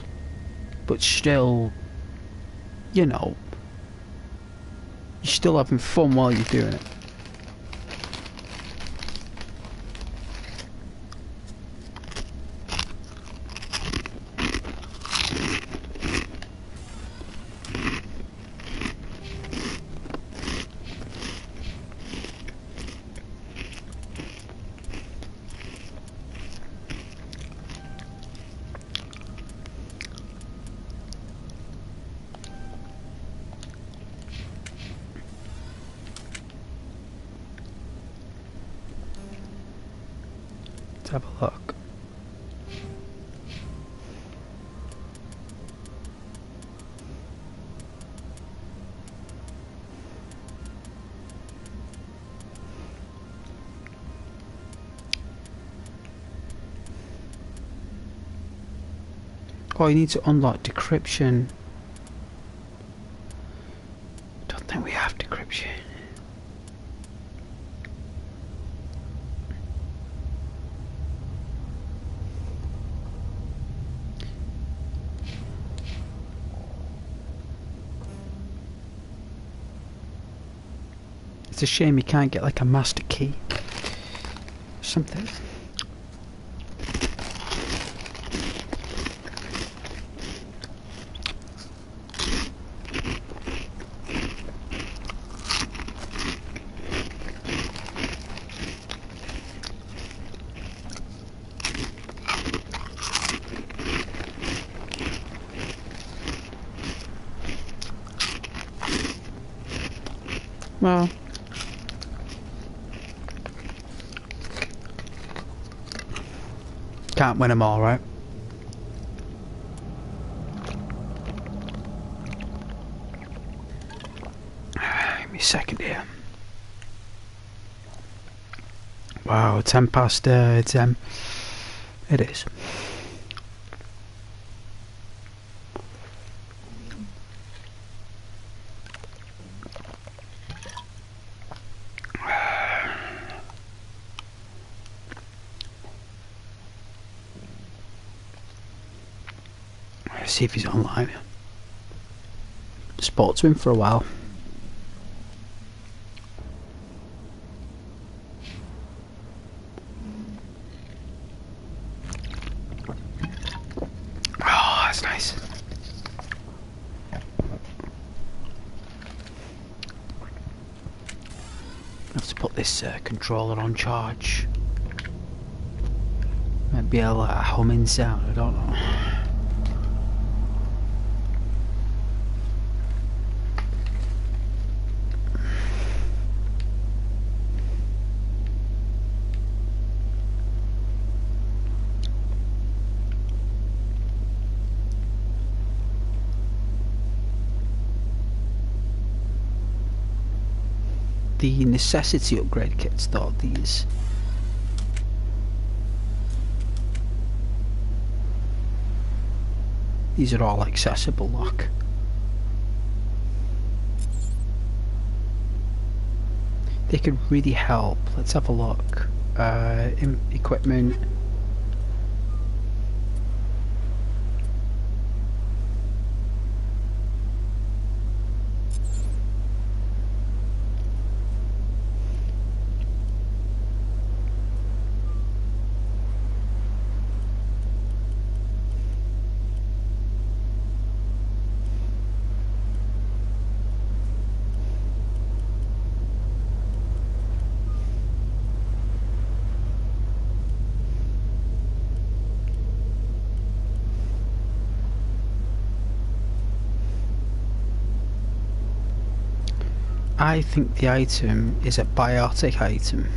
but still, you know, you're still having fun while you're doing it. Have a look. Oh, you need to unlock decryption. Don't think we have decryption. It's a shame you can't get like a master key or something. Well, can't win them all, right? Give me a second here. Wow, 10 past 10. It is. See if he's online. Spoke to him for a while. Oh, that's nice. I have to put this controller on charge. Might be a humming sound, I don't know. The necessity upgrade kits though, these. These are all accessible, look. They could really help. Let's have a look. Equipment. I think the item is a biotic item.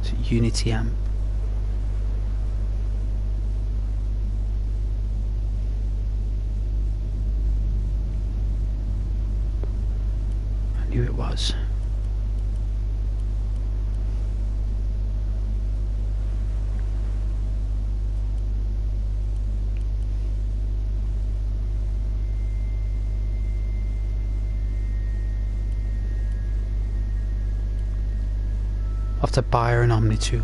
It's a Unity amp. I knew it was. I'll have to buy her an Omni tool.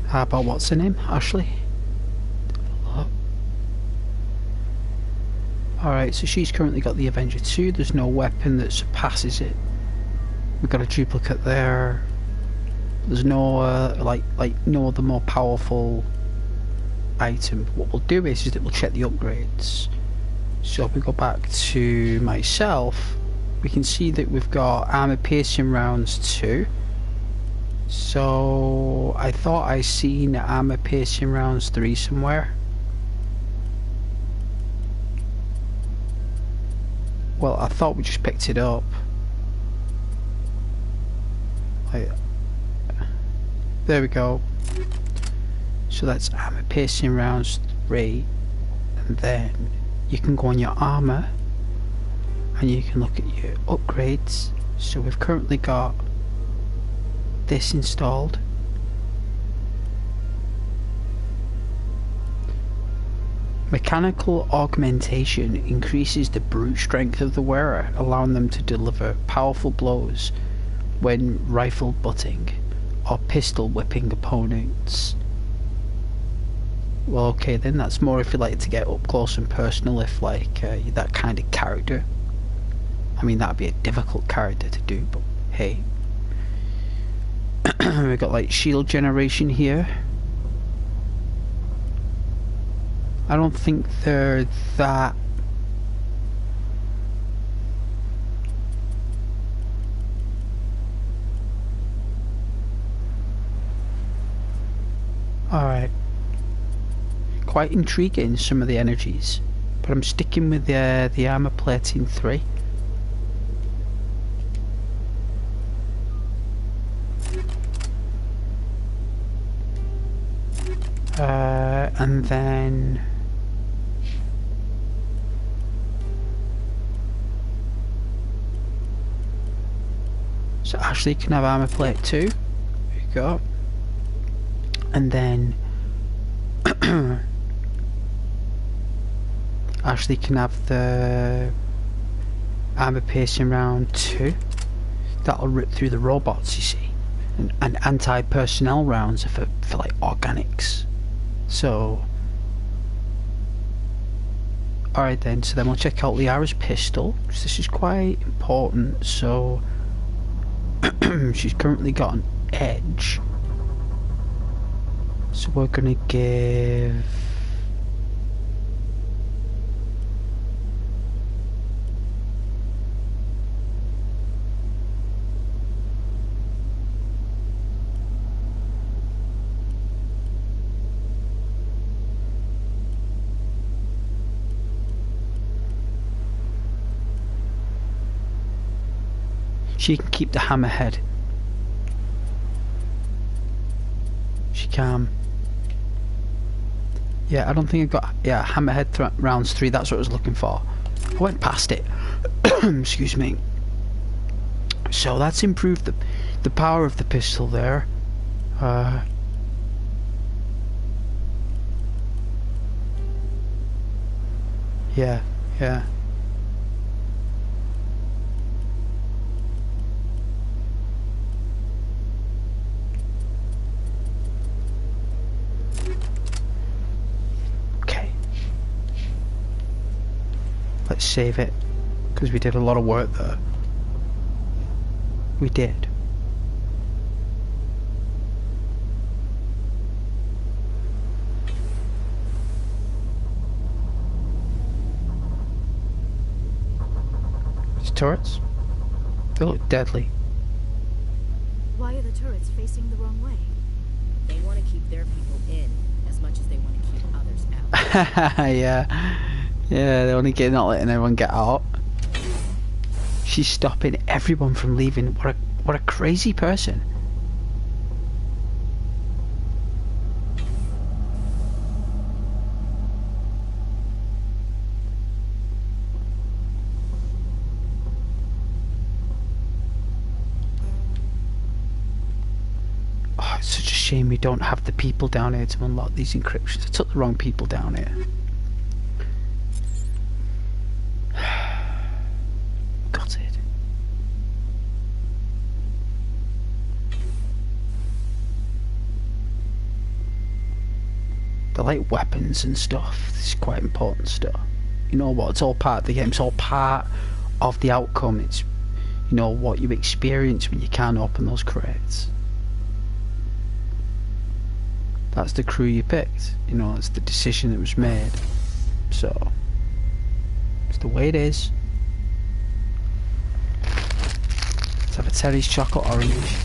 How about what's her name? Ashley? Alright, so she's currently got the Avenger 2. There's no weapon that surpasses it. We've got a duplicate there. There's no like no other more powerful item. What we'll do is that we'll check the upgrades. So if we go back to myself, we can see that we've got armor piercing rounds 2. So I thought I seen armor piercing rounds 3 somewhere. Well, I thought we just picked it up. There we go. So that's armor piercing rounds 3, and then you can go on your armor and you can look at your upgrades. So we've currently got this installed. Mechanical augmentation increases the brute strength of the wearer, allowing them to deliver powerful blows when rifle butting or pistol whipping opponents. Well, okay then, that's more if you like to get up close and personal, if like you're that kind of character. I mean, that'd be a difficult character to do, but hey. We've got like shield generation here. I don't think they're that alright. Quite intriguing, some of the energies, but I'm sticking with the armor plating 3. And then so Ashley can have armor plate 2. There you go. And then Ashley can have the armor piercing round 2. That'll rip through the robots, you see. And anti-personnel rounds are for like organics. So alright then, so then we'll check out Liara's pistol, because this is quite important. So she's currently got an edge, so we're gonna give she can keep the hammerhead. She can. Yeah, I don't think I got... Yeah, hammerhead rounds 3, that's what I was looking for. I went past it. Excuse me. So that's improved the power of the pistol there. Yeah. Okay. Let's save it, because we did a lot of work there. We did. These turrets? They look deadly. Why are the turrets facing the wrong way? They want to keep their people in as much as they want to keep others out. Yeah, they're only not letting everyone get out. She's stopping everyone from leaving. What a crazy person. Oh, it's such a shame we don't have the people down here to unlock these encryptions. I took the wrong people down here. Got it. They're like weapons and stuff. This is quite important stuff. You know what? It's all part of the game. It's all part of the outcome. It's, you know, what you experience when you can't open those crates. That's the crew you picked. You know, it's the decision that was made. So, it's the way it is. Let's have a Terry's chocolate orange.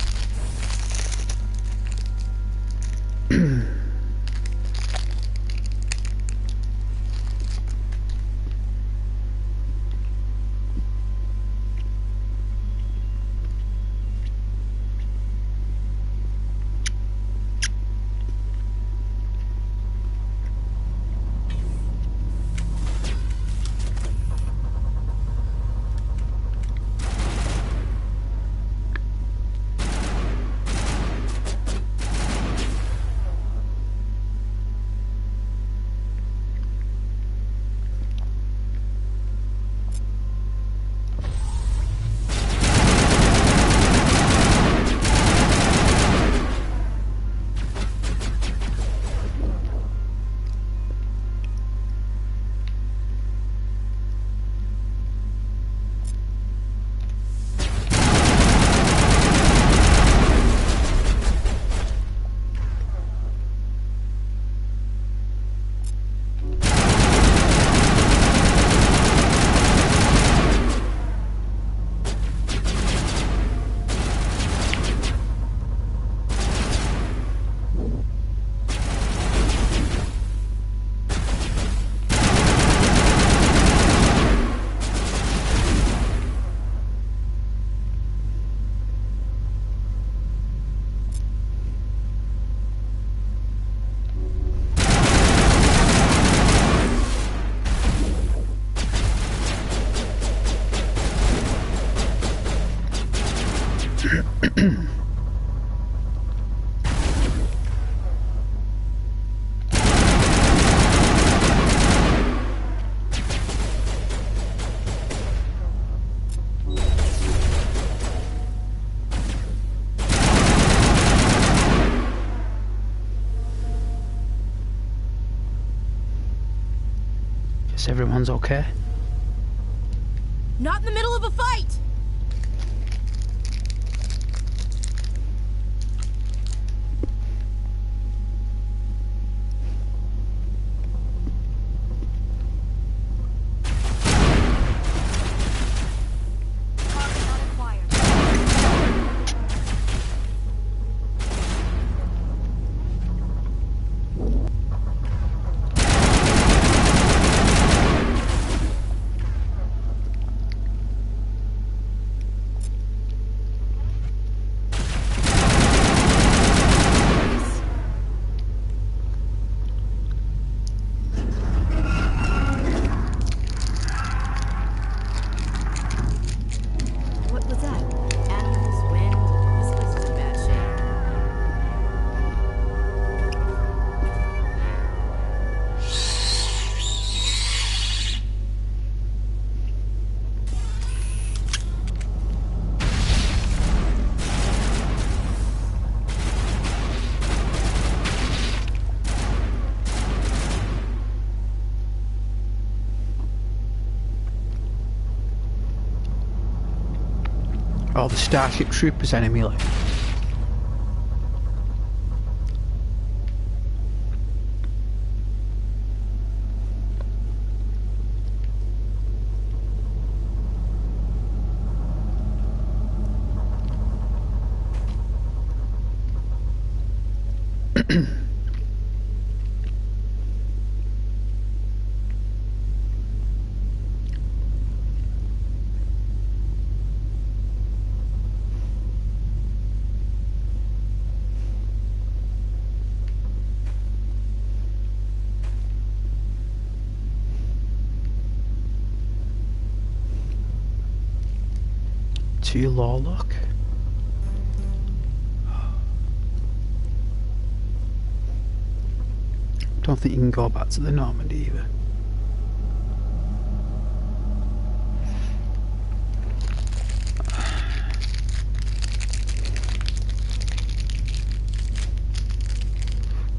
Guess everyone's okay. Not in the middle of a fight! Oh, the Starship Troopers enemy left. To your law look. Don't think you can go back to the Normandy either.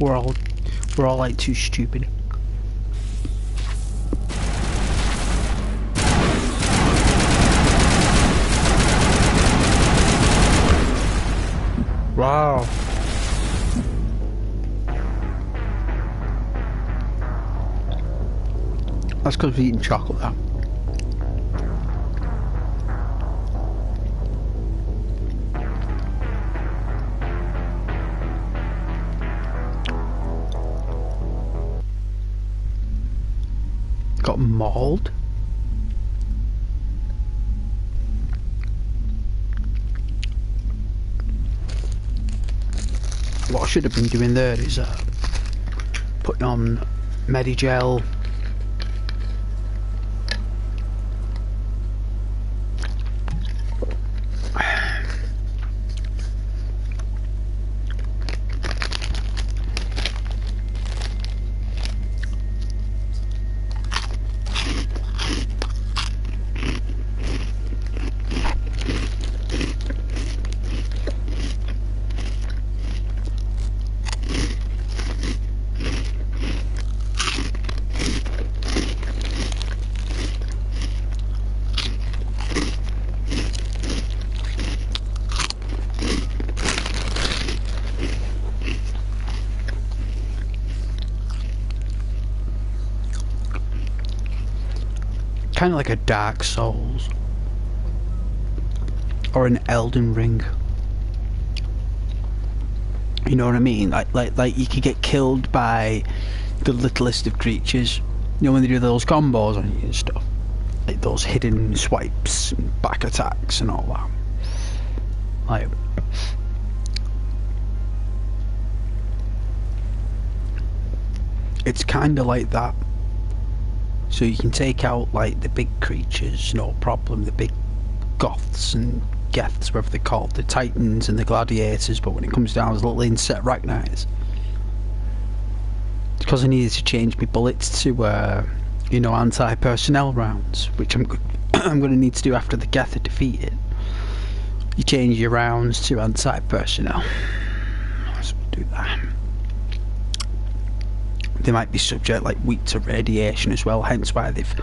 We're all like too stupid. Wow. That's because we're eating chocolate now. Got mauled. What I should have been doing there is putting on Medigel. Kind of like a Dark Souls or an Elden Ring. You know what I mean? Like you could get killed by the littlest of creatures. You know when they do those combos on you and stuff, like those hidden swipes and back attacks and all that. Like, it's kind of like that. So you can take out like the big creatures, no problem, the big goths and geths, whatever they're called, the titans and the gladiators, but when it comes down to the little insect ragnites, it's because I needed to change my bullets to you know, anti-personnel rounds, which I'm going to need to do after the geth are defeated. You change your rounds to anti-personnel. So we'll do that. They might be subject like weak to radiation as well, hence why they've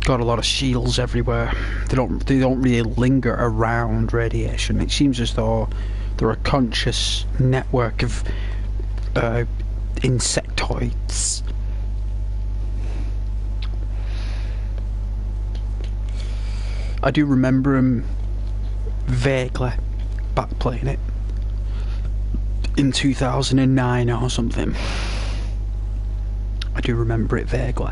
got a lot of shields everywhere. They don't really linger around radiation. It seems as though they're a conscious network of insectoids. I do remember him vaguely back playing it in 2009 or something. I do remember it vaguely.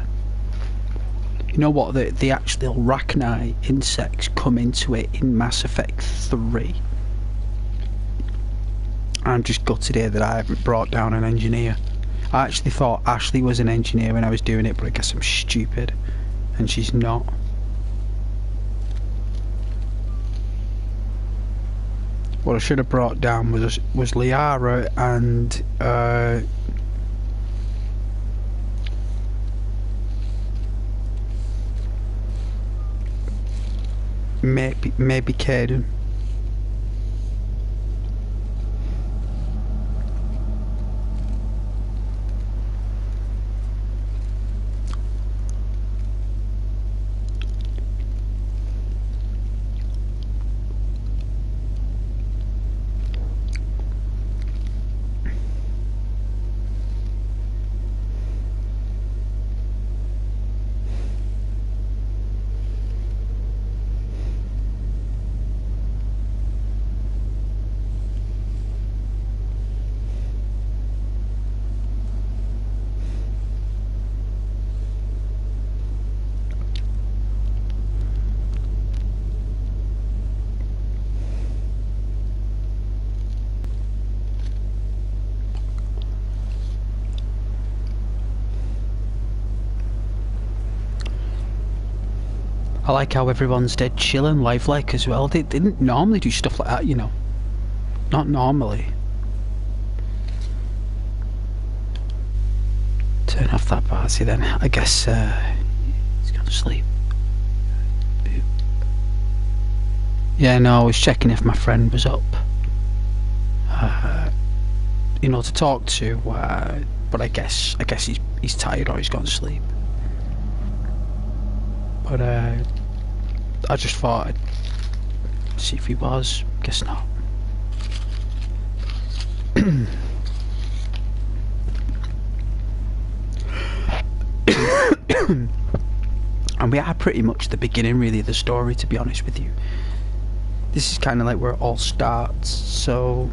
You know what, the actual arachnite insects come into it in Mass Effect 3. I'm just gutted here that I haven't brought down an engineer. I actually thought Ashley was an engineer when I was doing it, but I guess I'm stupid and she's not. What I should have brought down was Liara and maybe Caden. I like how everyone's dead chill and lifelike as well. They didn't normally do stuff like that, you know. Not normally. Turn off that party then. I guess he's gone to sleep. Yeah, no, I was checking if my friend was up. You know, to talk to, but I guess he's tired or he's gone to sleep. But I just thought I'd see if he was. Guess not. And we are pretty much the beginning, really, of the story, to be honest with you. This is kind of like where it all starts, so...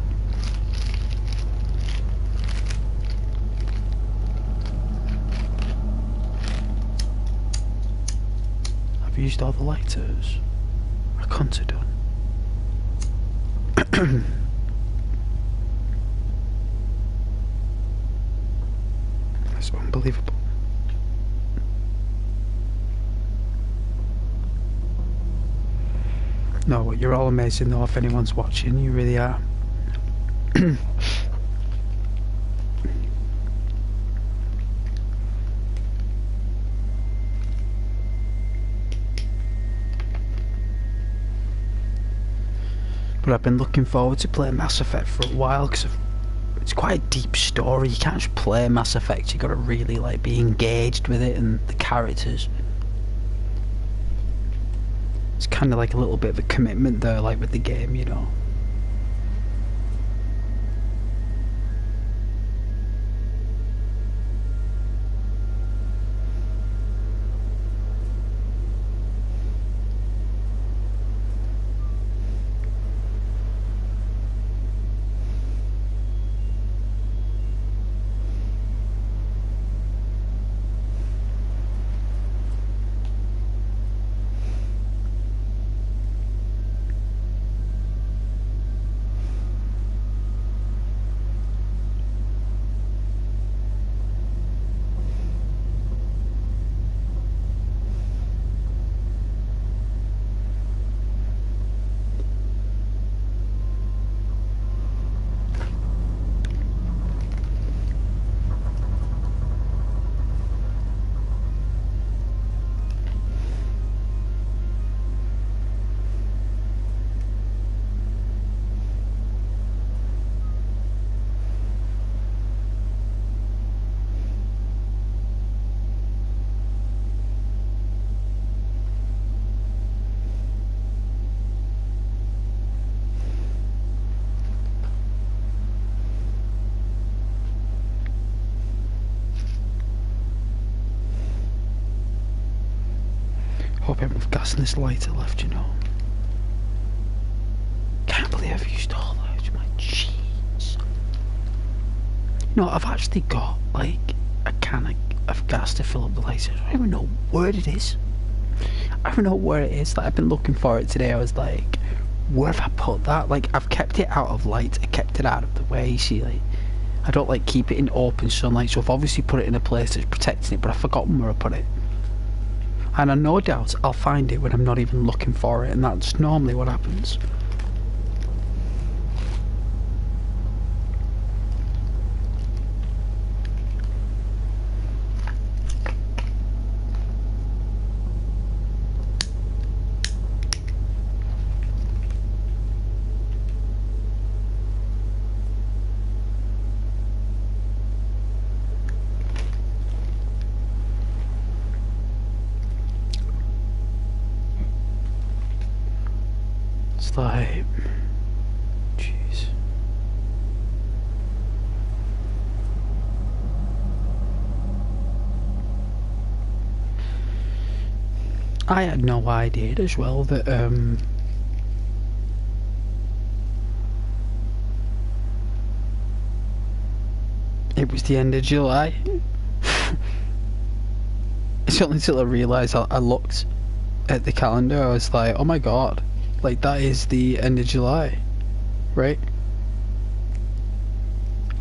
I've used all the lighters. I couldn't have done. That's unbelievable. No, you're all amazing though, if anyone's watching, you really are. But I've been looking forward to playing Mass Effect for a while, because it's quite a deep story. You can't just play Mass Effect, you gotta really like be engaged with it and the characters. It's kind of like a little bit of a commitment there, like with the game, you know. Hope I have gas in this lighter left, you know. Can't believe I've used all those, my jeez. No, I've actually got like a can of gas to fill up the lighter. I don't even know where it is. I don't know where it is. Like, I've been looking for it today. I was like, where have I put that? Like, I've kept it out of light. I kept it out of the way. You see, like, I don't like keep it in open sunlight, so I've obviously put it in a place that's protecting it, but I've forgotten where I put it. And I no doubt I'll find it when I'm not even looking for it, and that's normally what happens. It's like, jeez. I had no idea as well that it was the end of July. It's only until I realised I looked at the calendar, I was like, oh my god. Like, that is the end of July, right?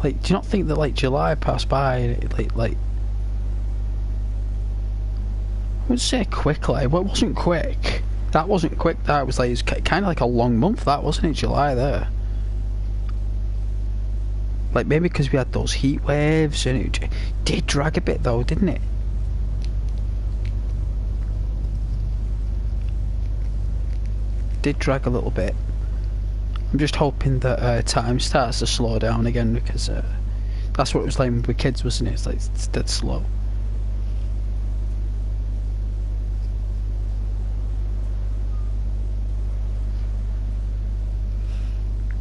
Like, do you not think that, like, July passed by, like, wouldn't say quickly, but it wasn't quick. That wasn't quick. That was like, it was kind of like a long month. That wasn't it? July there. Like maybe because we had those heat waves, and it did drag a bit though, didn't it? Did drag a little bit. I'm just hoping that time starts to slow down again, because that's what it was like with kids, wasn't it? It's like it's dead slow.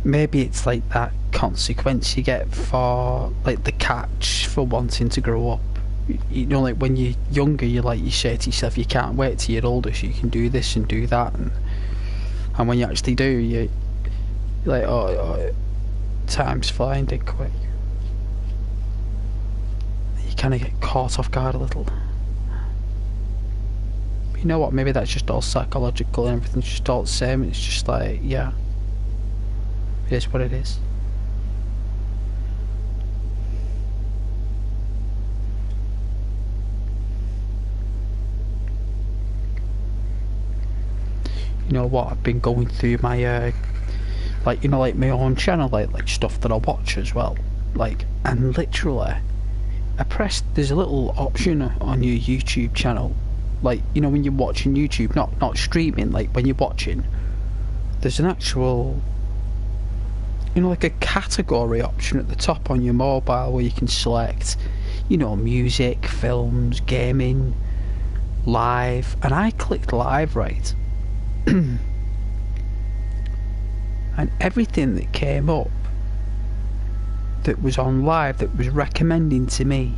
Maybe it's like that consequence you get for like the catch for wanting to grow up. You know, like when you're younger, you say to yourself, you can't wait till you're older so you can do this and do that, and when you actually do, you're like, oh, time's flying dead quick. You kind of get caught off guard a little. But you know what, maybe that's just all psychological and everything's just all the same. It's just like, yeah, it is what it is. You know what, I've been going through my like, you know, like my own channel, like stuff that I watch as well, like, and literally I pressed, there's a little option on your YouTube channel, like, you know, when you're watching YouTube, not streaming, like when you're watching, there's an actual, you know, like a category option at the top on your mobile where you can select, you know, music, films, gaming, live, and I clicked live, right? And everything that came up that was on live that was recommending to me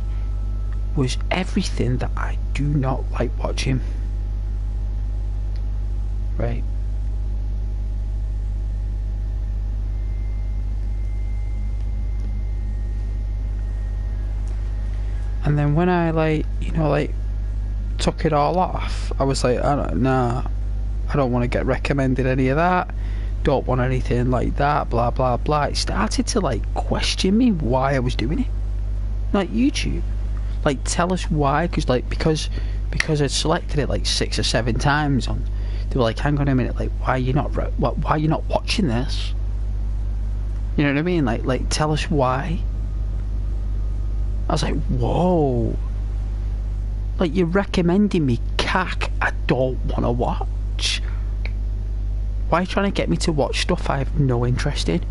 was everything that I do not like watching, right? And then when I, like, you know, like took it all off, I was like, nah, I don't want to get recommended any of that, don't want anything like that, blah blah blah. It started to like question me why I was doing it. Like, YouTube, like, tell us why, because I'd selected it like 6 or 7 times on, they were like, hang on a minute, like, why are you not watching this? You know what I mean? Like tell us why. I was like, whoa, like, you're recommending me cack I don't want to watch. Why are you trying to get me to watch stuff I have no interest in?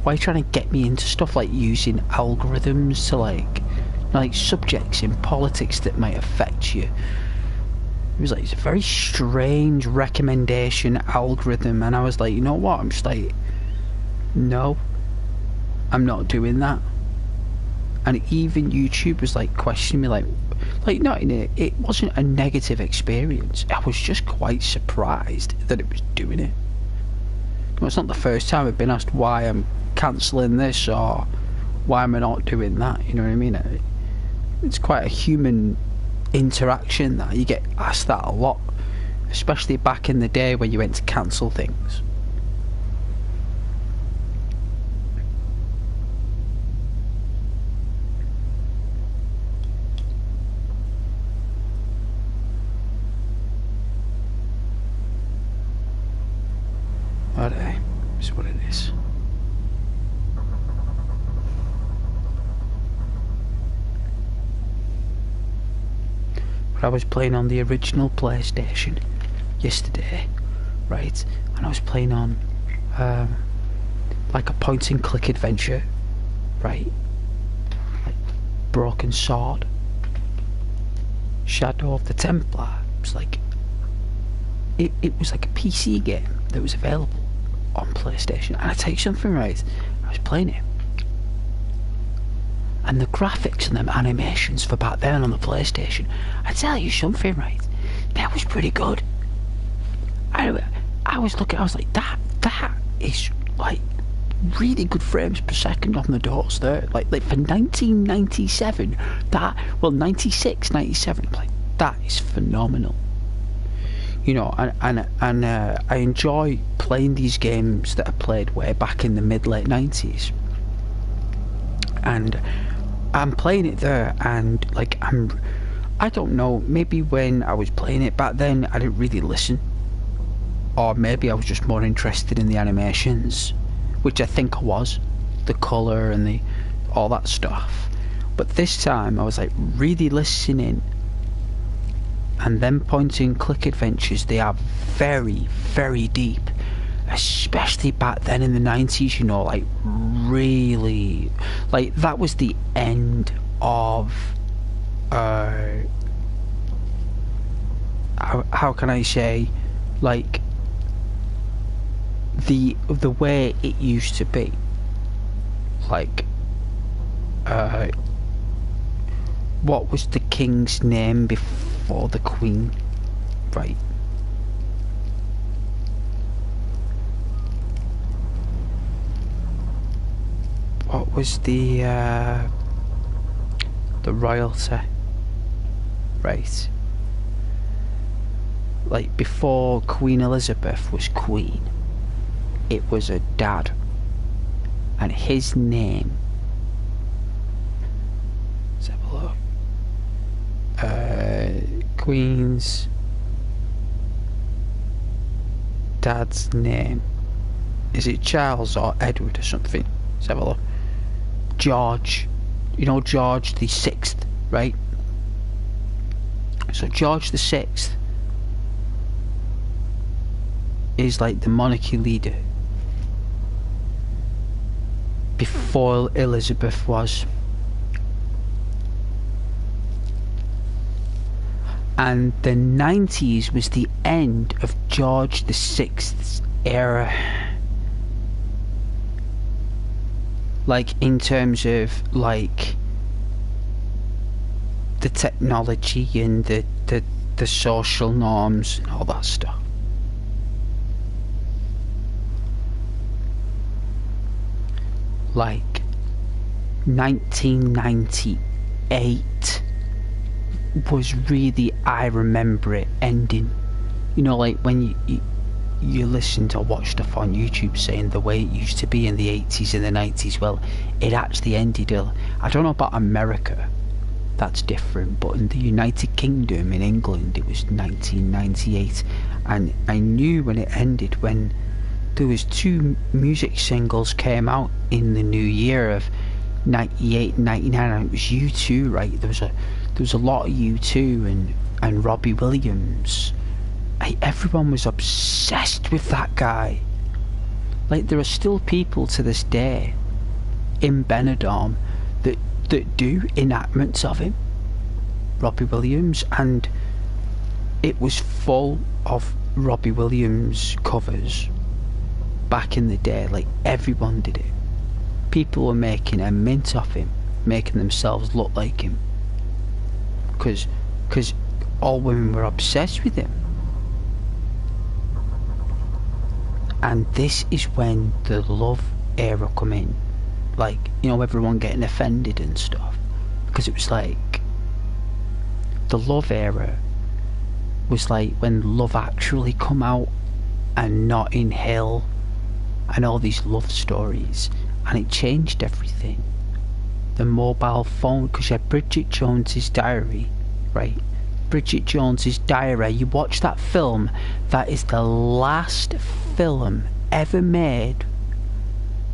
Why are you trying to get me into stuff like using algorithms to like subjects in politics that might affect you? It was like, it's a very strange recommendation algorithm, and I was like, you know what, I'm just like, no, I'm not doing that. And even YouTube was like questioning me, like not in it wasn't a negative experience, I was just quite surprised that it was doing it. Well, it's not the first time I've been asked why I'm cancelling this or why am I not doing that, you know what I mean? It's quite a human interaction that you get asked that a lot, especially back in the day when you went to cancel things. But it's what it is. But I was playing on the original PlayStation yesterday, right? And I was playing on like a point and click adventure, right? Like Broken Sword, Shadow of the Templar. It was like it was like a PC game that was available on PlayStation. And I tell you something, right? I was playing it, and the graphics and them animations for back then on the PlayStation, I tell you something, right? That was pretty good. I was looking, I was like, that is like really good frames per second on the dots there. Like for 1997, 96, 97, like, that is phenomenal. You know, and I enjoy playing these games that I played way back in the mid-late 90s. And I'm playing it there, and like I don't know, maybe when I was playing it back then I didn't really listen, or maybe I was just more interested in the animations, which I think I was, the colour and all that stuff. But this time I was like really listening, and them point and click adventures, they are very, very deep, especially back then in the 90s, you know, like really, like that was the end of how can I say, like the way it used to be, like what was the king's name before the queen, right? What was the royalty, right? Like before Queen Elizabeth was queen, it was a dad, and his name, let's have a look, Queen's dad's name, is it Charles or Edward or something? Let's have a look. George, you know, George the 6th, right? So George the 6th is like the monarchy leader before Elizabeth was, and the 90s was the end of George the 6th's era, like in terms of like the technology and the social norms and all that stuff. Like 1998 was really, I remember it ending, you know, like when you listen to watch stuff on YouTube saying the way it used to be in the 80s and the 90s, well, it actually ended. I don't know about America, that's different, but in the United Kingdom, in England, it was 1998, and I knew when it ended when there was 2 music singles came out in the new year of 98 and 99, and it was U2, right? There was a lot of U2 and Robbie Williams. Everyone was obsessed with that guy. Like, there are still people to this day in Benidorm that do enactments of him, Robbie Williams, and it was full of Robbie Williams covers back in the day. Like, everyone did it. People were making a mint of him, making themselves look like him, because all women were obsessed with him. And this is when the love era come in, like, you know, everyone getting offended and stuff, because it was like the love era was like when Love Actually come out and Notting Hill and all these love stories, and it changed everything. The mobile phone, because you had Bridget Jones's Diary, right? Bridget Jones's Diary, you watch that film, that is the last film ever made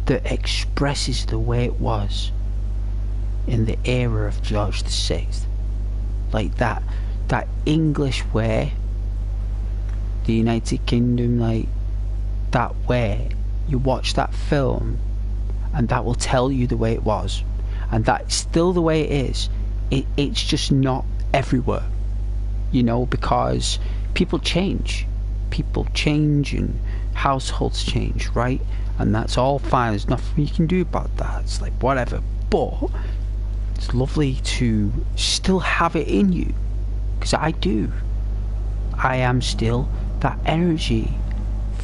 that expresses the way it was in the era of George the 6th. Like that English way, the United Kingdom, like that way. You watch that film and that will tell you the way it was, and that's still the way it is. It's just not everywhere, you know, because people change and households change, right? And that's all fine, there's nothing you can do about that, it's like whatever. But it's lovely to still have it in you, because I do. I am still that energy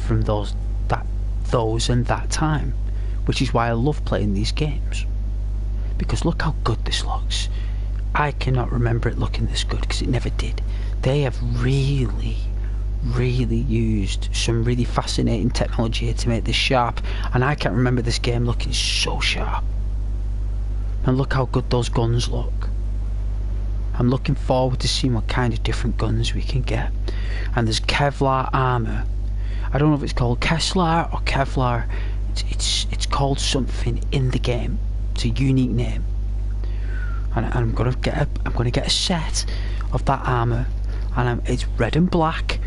from those and that time, which is why I love playing these games, because look how good this looks. I cannot remember it looking this good, because it never did. They have really used some really fascinating technology here to make this sharp, and I can't remember this game looking so sharp. And look how good those guns look. I'm looking forward to seeing what kind of different guns we can get. And there's Kevlar armor. I don't know if it's called Kevlar or Kevlar. It's called something in the game. It's a unique name. And I'm gonna get a set of that armor, and it's red and black.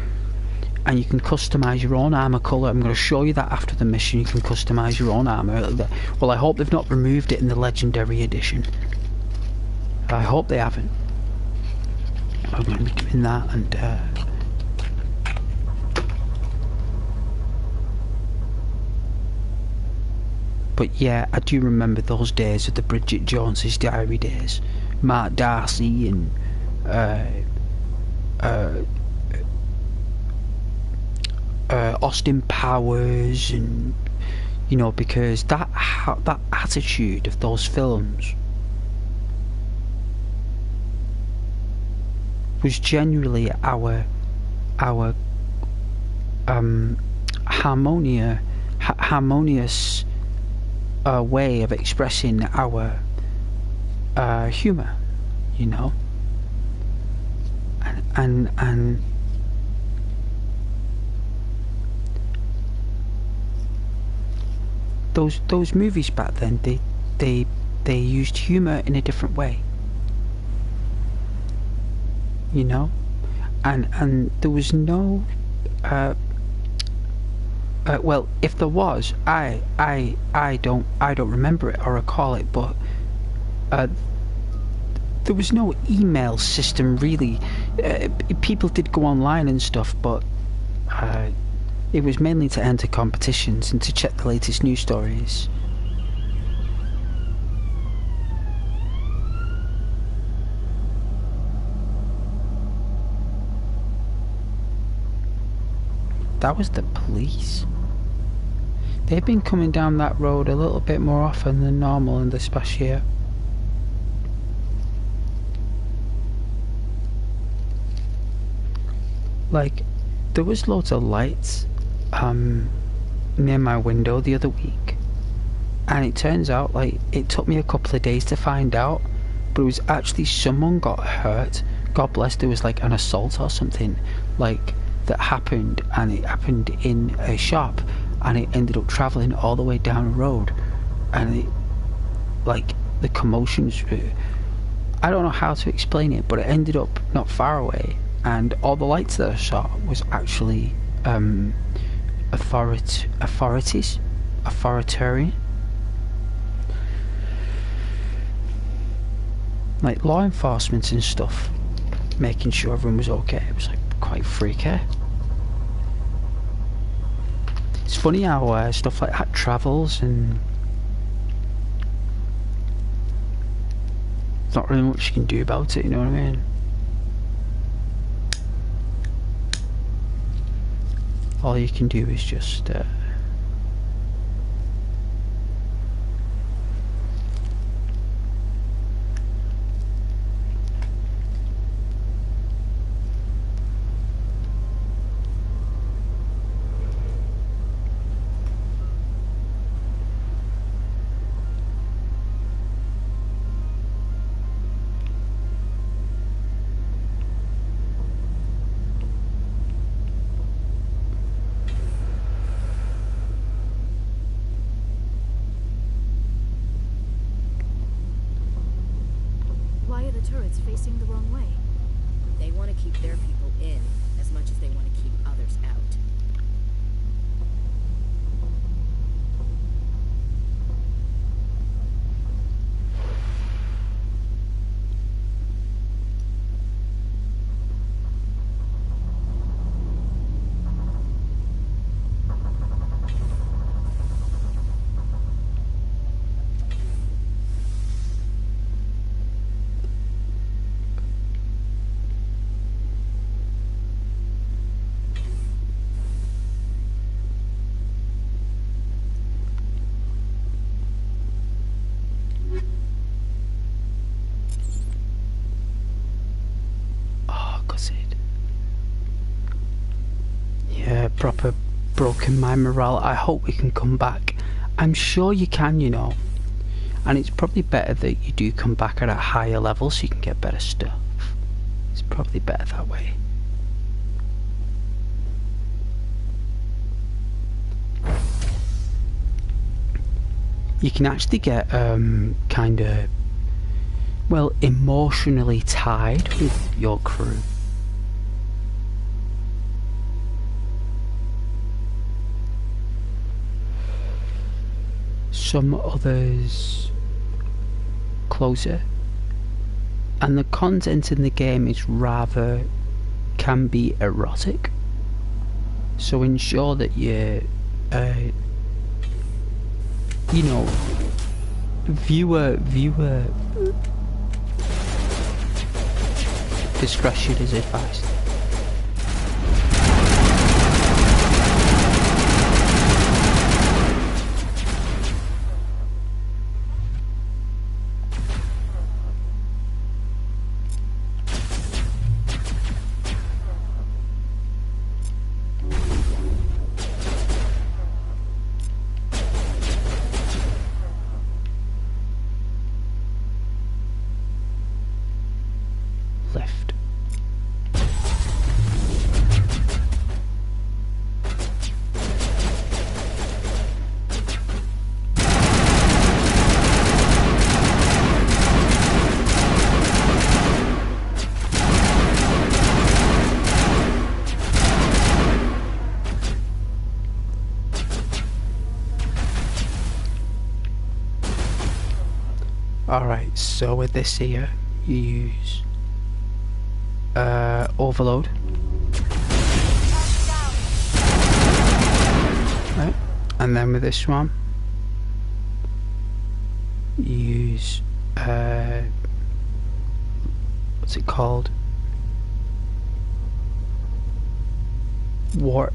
And you can customize your own armor color. I'm going to show you that after the mission. You can customize your own armor. Well, I hope they've not removed it in the Legendary Edition. I hope they haven't. I'm going to be doing that, and but yeah, I do remember those days of the Bridget Jones's Diary days. Mark Darcy and Austin Powers, and you know, because that attitude of those films was genuinely our harmonious way of expressing our humour, you know, and those movies back then, they used humour in a different way, you know, and there was no well, if there was, I don't remember it or recall it, but there was no email system really. People did go online and stuff, but it was mainly to enter competitions and to check the latest news stories. That was the police. They've been coming down that road a little bit more often than normal in this past year. Like, there was loads of lights near my window the other week, and it turns out, like, it took me a couple of days to find out, but it was actually someone got hurt. God bless, there was like an assault or something like that happened, and it happened in a shop, and it ended up travelling all the way down the road, and it, like, the commotions, I don't know how to explain it, but it ended up not far away, and all the lights that I saw was actually authoritarian, like law enforcement and stuff, making sure everyone was okay. It was like quite freaky. It's funny how stuff like that travels, and there's not really much you can do about it, you know what I mean? All you can do is just facing the wrong way. They want to keep their people in as much as they want to keep others out. proper broken my morale. I hope we can come back. I'm sure you can, you know, and it's probably better that you do come back at a higher level so you can get better stuff. It's probably better that way. You can actually get kind of, well, emotionally tied with your crew. Some others closer, and the content in the game is rather, can be erotic, so ensure that you know, viewer discretion is advised. Left. Alright, so with this here, you use overload. Right. And then with this one, you use what's it called? Warp.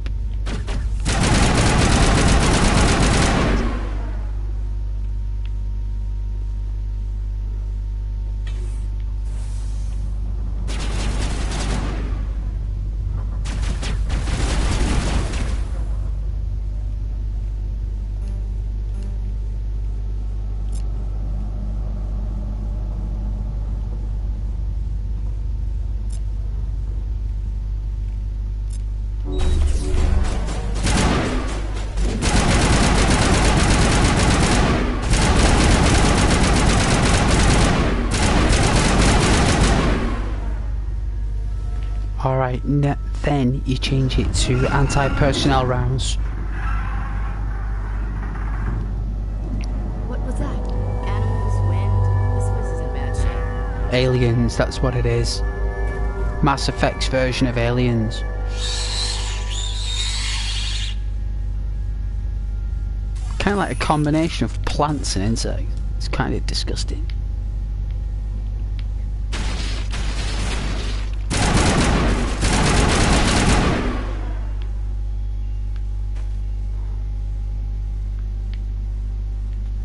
Alright, then you change it to anti-personnel rounds. What was that? Animals, wind. This place is in bad shape. Aliens, that's what it is. Mass Effect's version of Aliens. Kind of like a combination of plants and insects. It's kind of disgusting.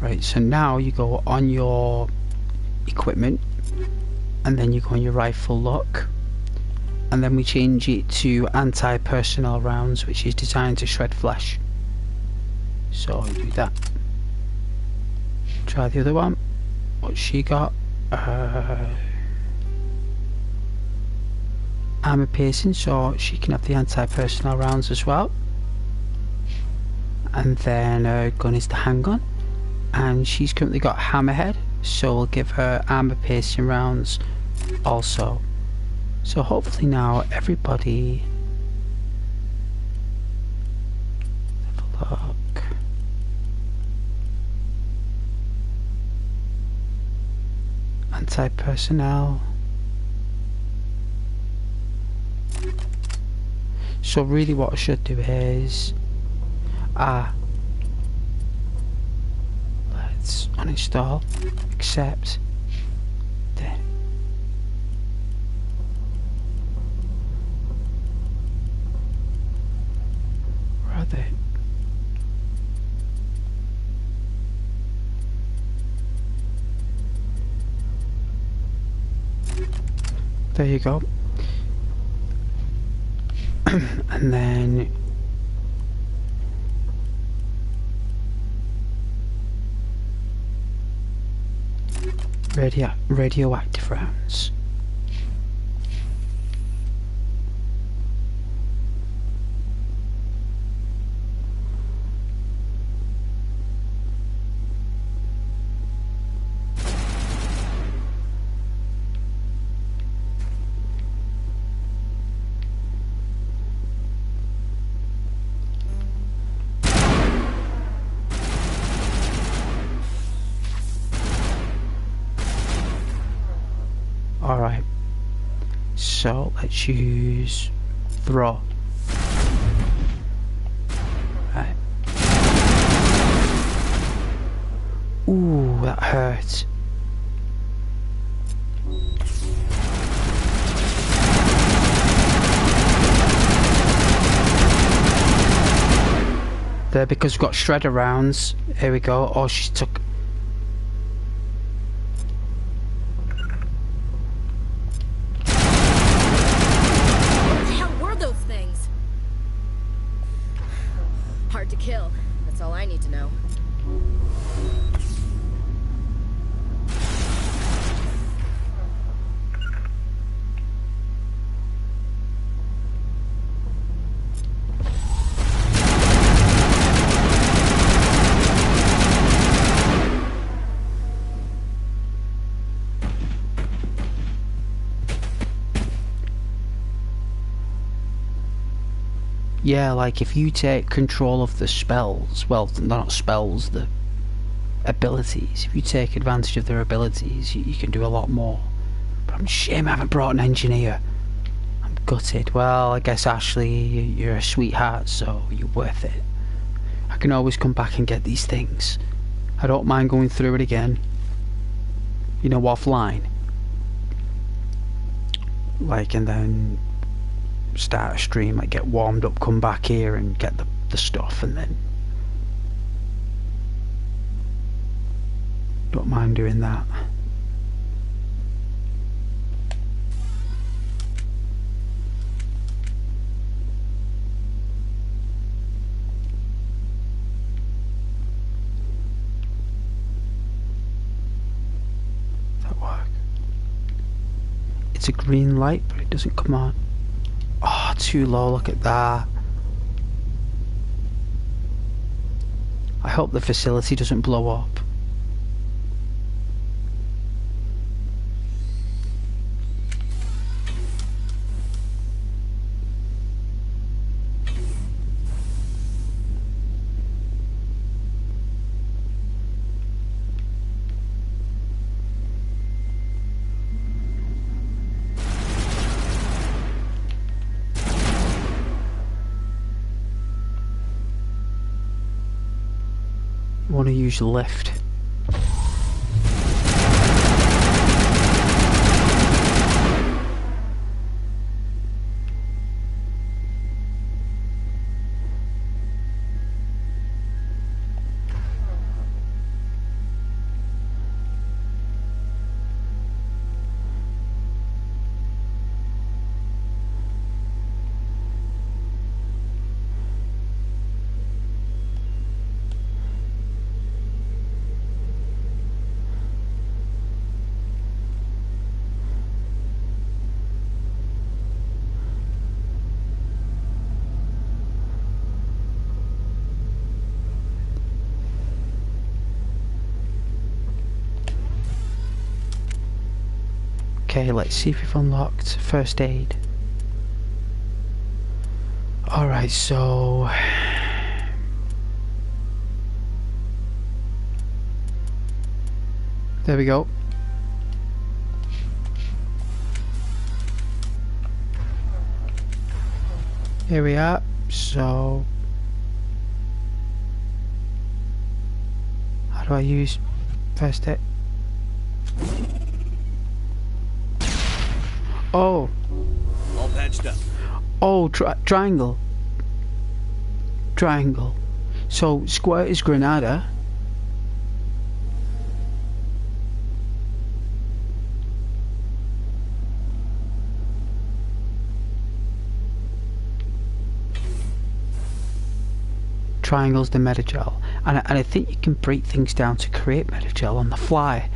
Right, so now you go on your equipment, and then you go on your rifle lock, and then we change it to anti-personnel rounds, which is designed to shred flesh. So do that. Try the other one. What she got? Armor piercing, so she can have the anti-personnel rounds as well. And then gun is the handgun. And she's currently got hammerhead, so we'll give her armor piercing rounds also. So hopefully now everybody, have a look. Anti-personnel. So really what I should do is let's uninstall, accept, then where are they? There you go. And then radioactive rounds. Alright. So let's use throw. Right. Ooh, that hurts. There, because we've got shredder rounds. Here we go. Oh, she took. What the hell were those things? Hard to kill. That's all I need to know. Yeah, like if you take control of the spells, well, not spells, the abilities, if you take advantage of their abilities, you can do a lot more. But I'm ashamed I haven't brought an engineer. I'm gutted. Well, I guess Ashley, you're a sweetheart, so you're worth it. I can always come back and get these things. I don't mind going through it again. You know, offline. Like, and then start a stream, like get warmed up, come back here and get the stuff, and then don't mind doing that. Does that work? It's a green light, but it doesn't come on. Oh, too low, look at that. I hope the facility doesn't blow up. Want to use lift. Okay, let's see if we've unlocked first aid. Alright, so there we go. Here we are. So how do I use first aid? Oh. All patched up. Oh, triangle. Triangle. So square is Granada. Triangle's the metagel. And I think you can break things down to create metagel on the fly,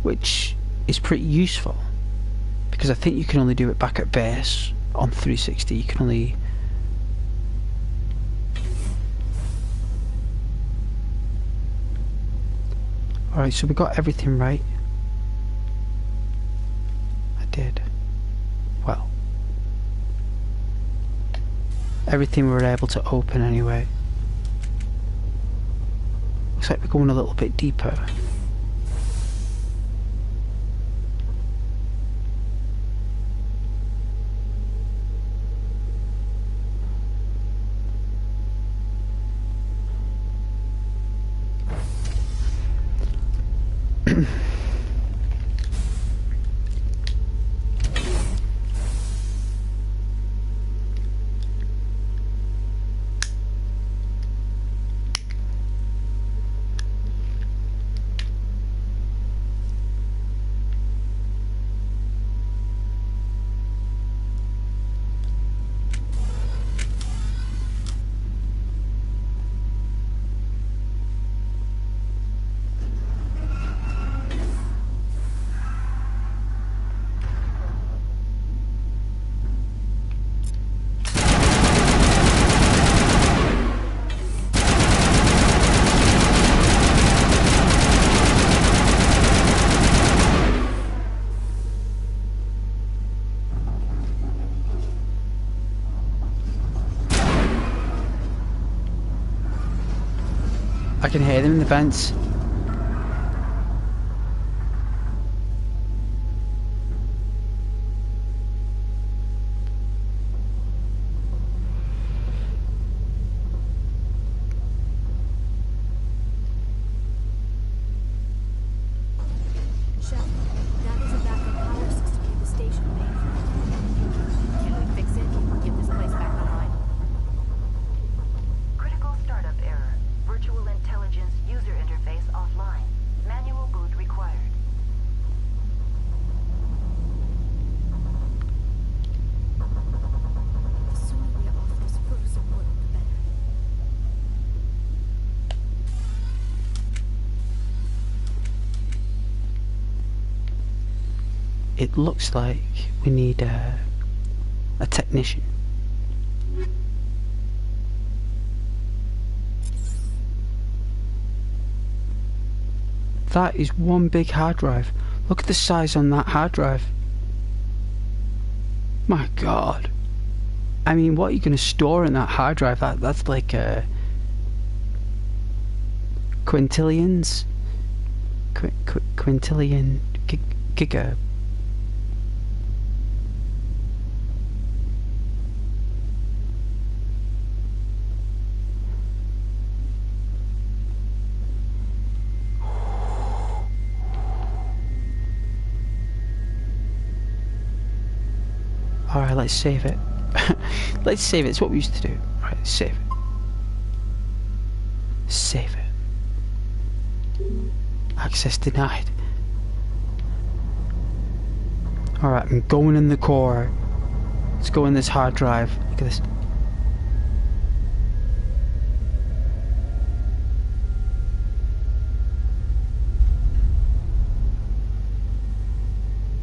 which is pretty useful. Because I think you can only do it back at base on 360. You can only... Alright, so we got everything right. I did. Well. Everything we were able to open anyway. Looks like we're going a little bit deeper. I can hear them in the vents. Shep, that is a backup power system for the station mainframe. Can we fix it or get this place back online? Critical startup error. Virtual intelligence user interface offline. Manual boot required. The sooner we are off this frozen world, the better. It looks like we need a technician. That is one big hard drive. Look at the size on that hard drive. My God. I mean, what are you going to store in that hard drive? That's like quintillions? Quintillion giga. Alright, let's save it. Let's save it. It's what we used to do. Alright, save it. Save it. Access denied. Alright, I'm going in the core. Let's go in this hard drive. Look at this.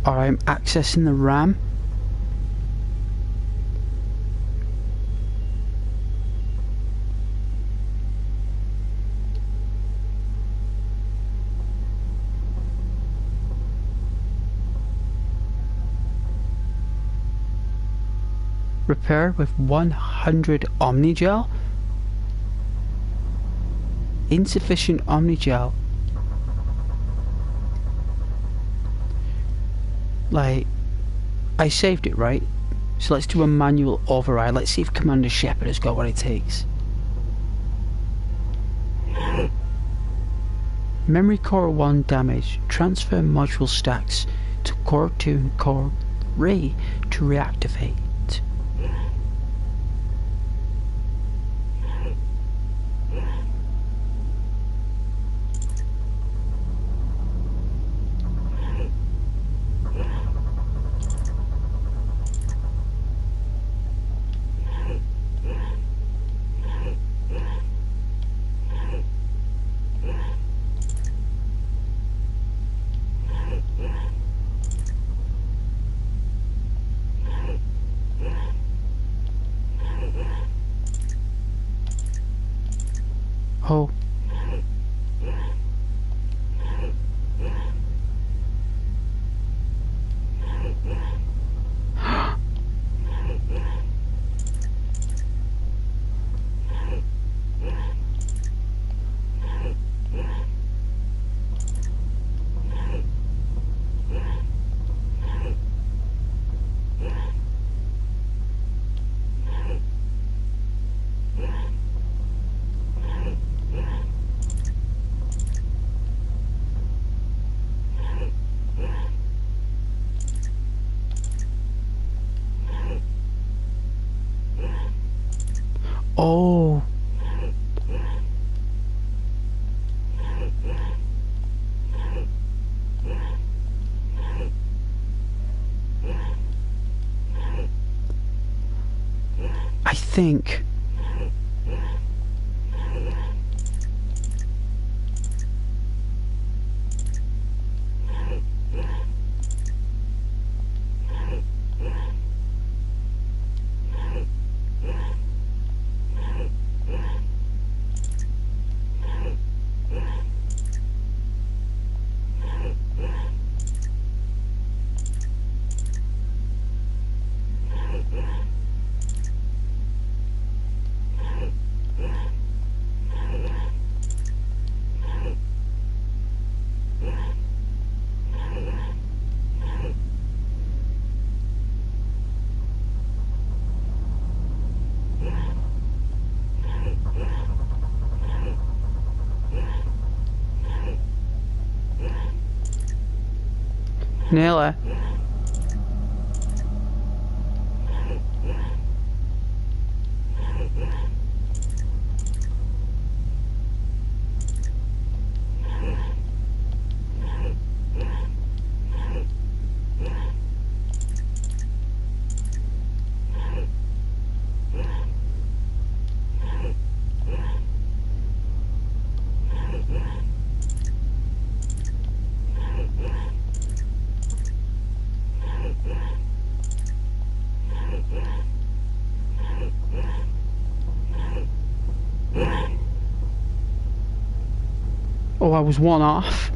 Alright, I'm accessing the RAM. Repair with 100 Omnigel? Insufficient Omnigel. Like, I saved it, right? So let's do a manual override. Let's see if Commander Shepard has got what it takes. Memory core 1 damage. Transfer module stacks to core 2 and core 3 to reactivate. Oh. Oh. I think Nearly. Oh, I was one off.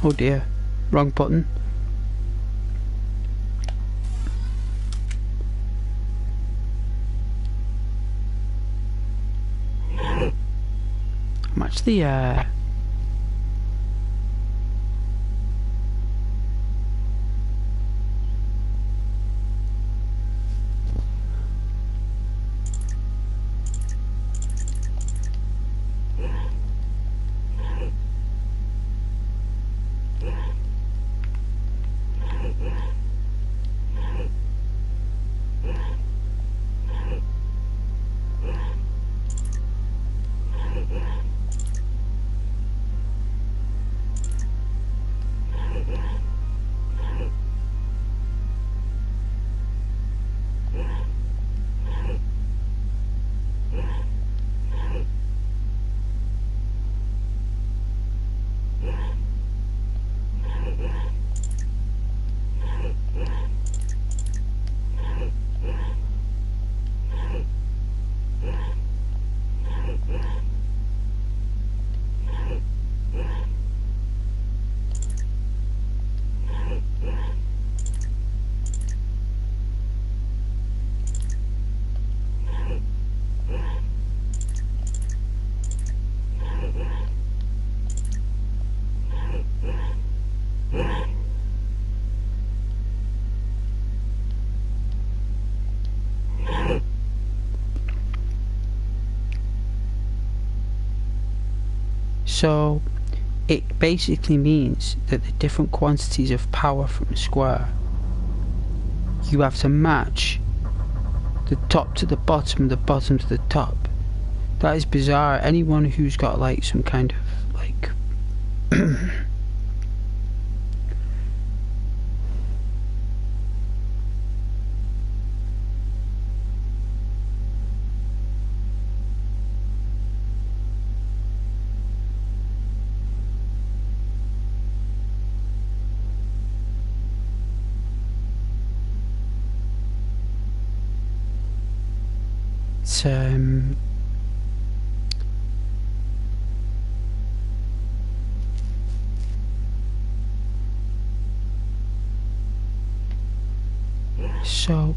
Oh dear, wrong button. I'm actually so it basically means that the different quantities of power from a square, you have to match the top to the bottom, the bottom to the top. That is bizarre. Anyone who's got like some kind of like so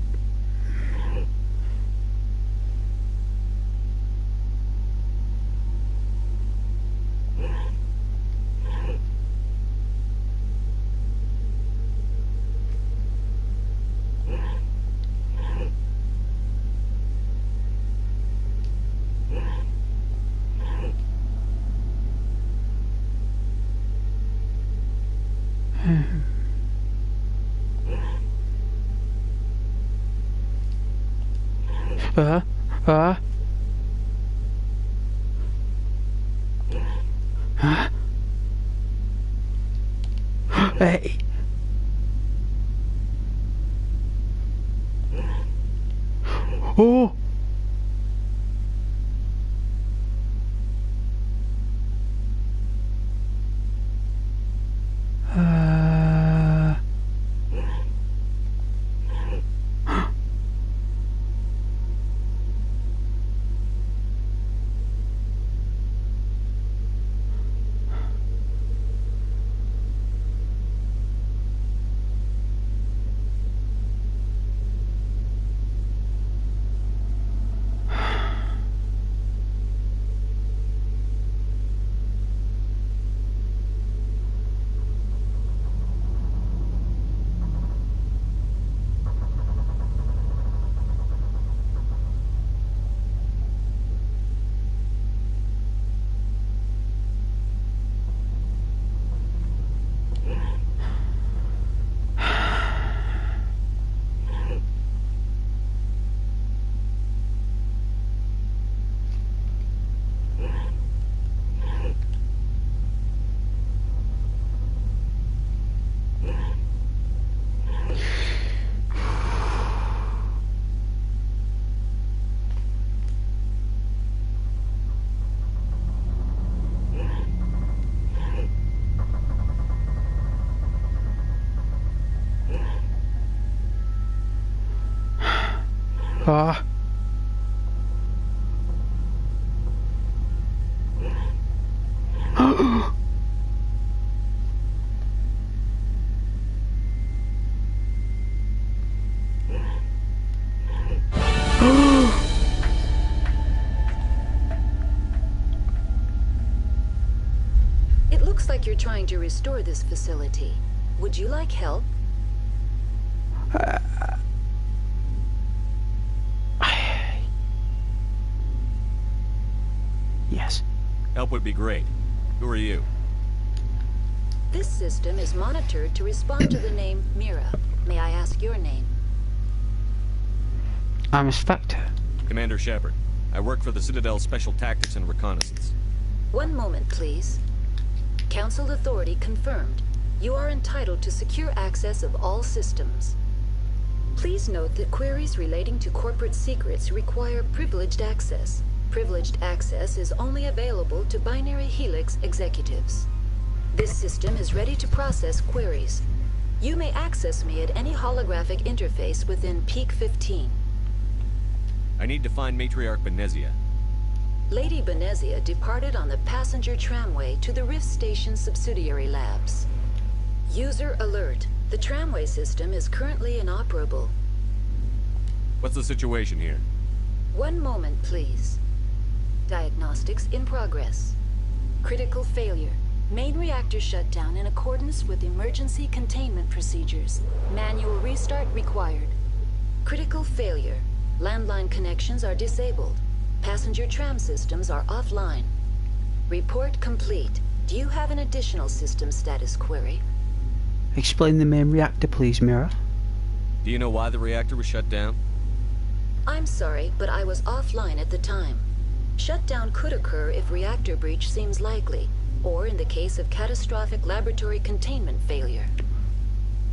Hey. Oh. Ah. It looks like you're trying to restore this facility. Would you like help? Yes. Help would be great. Who are you? This system is monitored to respond to the name Mira. May I ask your name? I'm a Spectre. Commander Shepard. I work for the Citadel Special Tactics and Reconnaissance. One moment, please. Council authority confirmed. You are entitled to secure access of all systems. Please note that queries relating to corporate secrets require privileged access. Privileged access is only available to Binary Helix executives. This system is ready to process queries. You may access me at any holographic interface within Peak 15. I need to find Matriarch Benezia. Lady Benezia departed on the passenger tramway to the Rift Station subsidiary labs. User alert. The tramway system is currently inoperable. What's the situation here? One moment, please. Diagnostics in progress. Critical failure. Main reactor shut down in accordance with emergency containment procedures. Manual restart required. Critical failure. Landline connections are disabled. Passenger tram systems are offline. Report complete. Do you have an additional system status query? Explain the main reactor, please, Mira. Do you know why the reactor was shut down? I'm sorry, but I was offline at the time. Shutdown could occur if reactor breach seems likely, or in the case of catastrophic laboratory containment failure.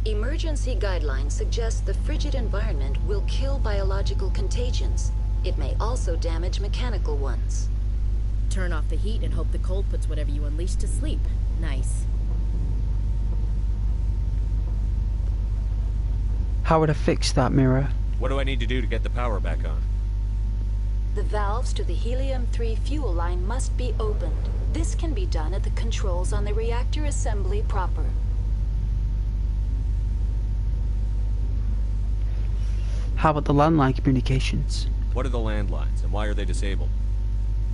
Emergency guidelines suggest the frigid environment will kill biological contagions. It may also damage mechanical ones. Turn off the heat and hope the cold puts whatever you unleash to sleep. Nice. How would I fix that, Mira? What do I need to do to get the power back on? The valves to the helium-3 fuel line must be opened. This can be done at the controls on the reactor assembly proper. How about the landline communications? What are the landlines, and why are they disabled?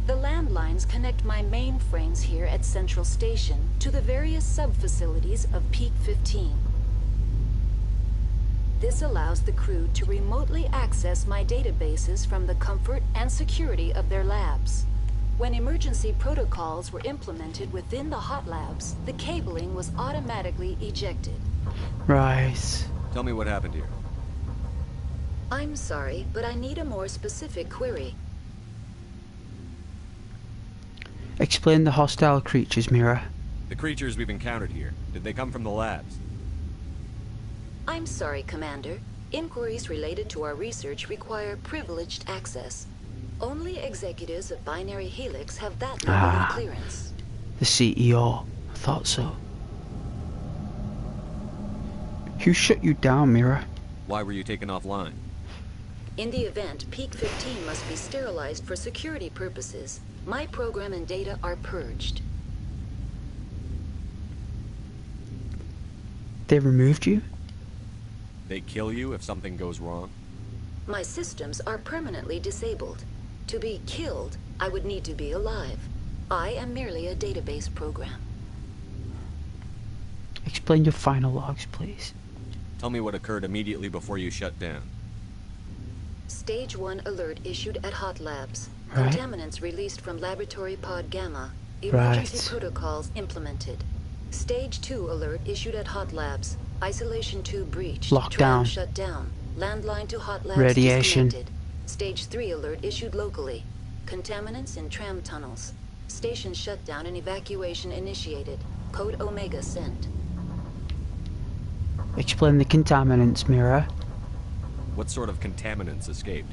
The landlines connect my mainframes here at Central Station to the various sub-facilities of Peak 15. This allows the crew to remotely access my databases from the comfort and security of their labs. When emergency protocols were implemented within the hot labs, the cabling was automatically ejected. Right. Tell me what happened here. I'm sorry, but I need a more specific query. Explain the hostile creatures, Mira. The creatures we've encountered here, did they come from the labs? I'm sorry, Commander. Inquiries related to our research require privileged access. Only executives of Binary Helix have that level of clearance. The CEO. I thought so. Who shut you down, Mira? Why were you taken offline? In the event, Peak 15 must be sterilized for security purposes. My program and data are purged. They removed you? They kill you if something goes wrong? My systems are permanently disabled. To be killed, I would need to be alive. I am merely a database program. Explain your final logs, please. Tell me what occurred immediately before you shut down. Stage 1 alert issued at Hot Labs. Right. Contaminants released from Laboratory Pod Gamma. Emergency protocols implemented. Stage 2 alert issued at Hot Labs. Isolation 2 breached. Lockdown. Tram shut down. Landline to Hot Labs Radiation. disconnected. Stage 3 alert issued locally. Contaminants in tram tunnels. Station shutdown and evacuation initiated. Code Omega sent. Explain the contaminants, Mira. What sort of contaminants escaped?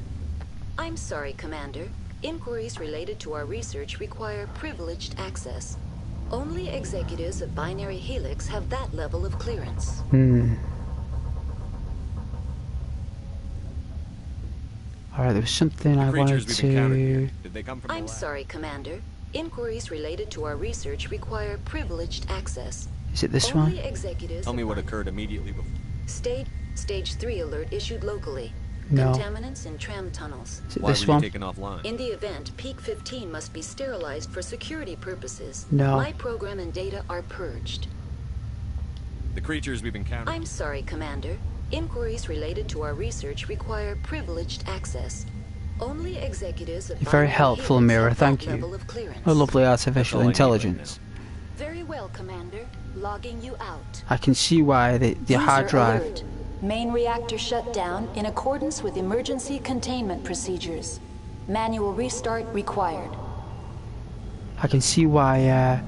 I'm sorry, Commander. Inquiries related to our research require privileged access. Only executives of Binary Helix have that level of clearance. Alright, there was something I wanted to... Did they come from I'm sorry, Commander. Inquiries related to our research require privileged access. Is it this Only one? Executives Tell me what occurred immediately before. Stage 3 alert issued locally. No. Contaminants in tram tunnels. Is it Why this were one? you taken offline? In the event, Peak 15 must be sterilized for security purposes. No. My program and data are purged. The creatures we've encountered. I'm sorry, Commander. Inquiries related to our research require privileged access. Only executives of You're very Binary helpful, Helix Mira, have thank that you. level of clearance. A lovely artificial intelligence. Very well, Commander. Logging you out. I can see why the hard User drive... alert. Main reactor shut down in accordance with emergency containment procedures. Manual restart required. I can see why,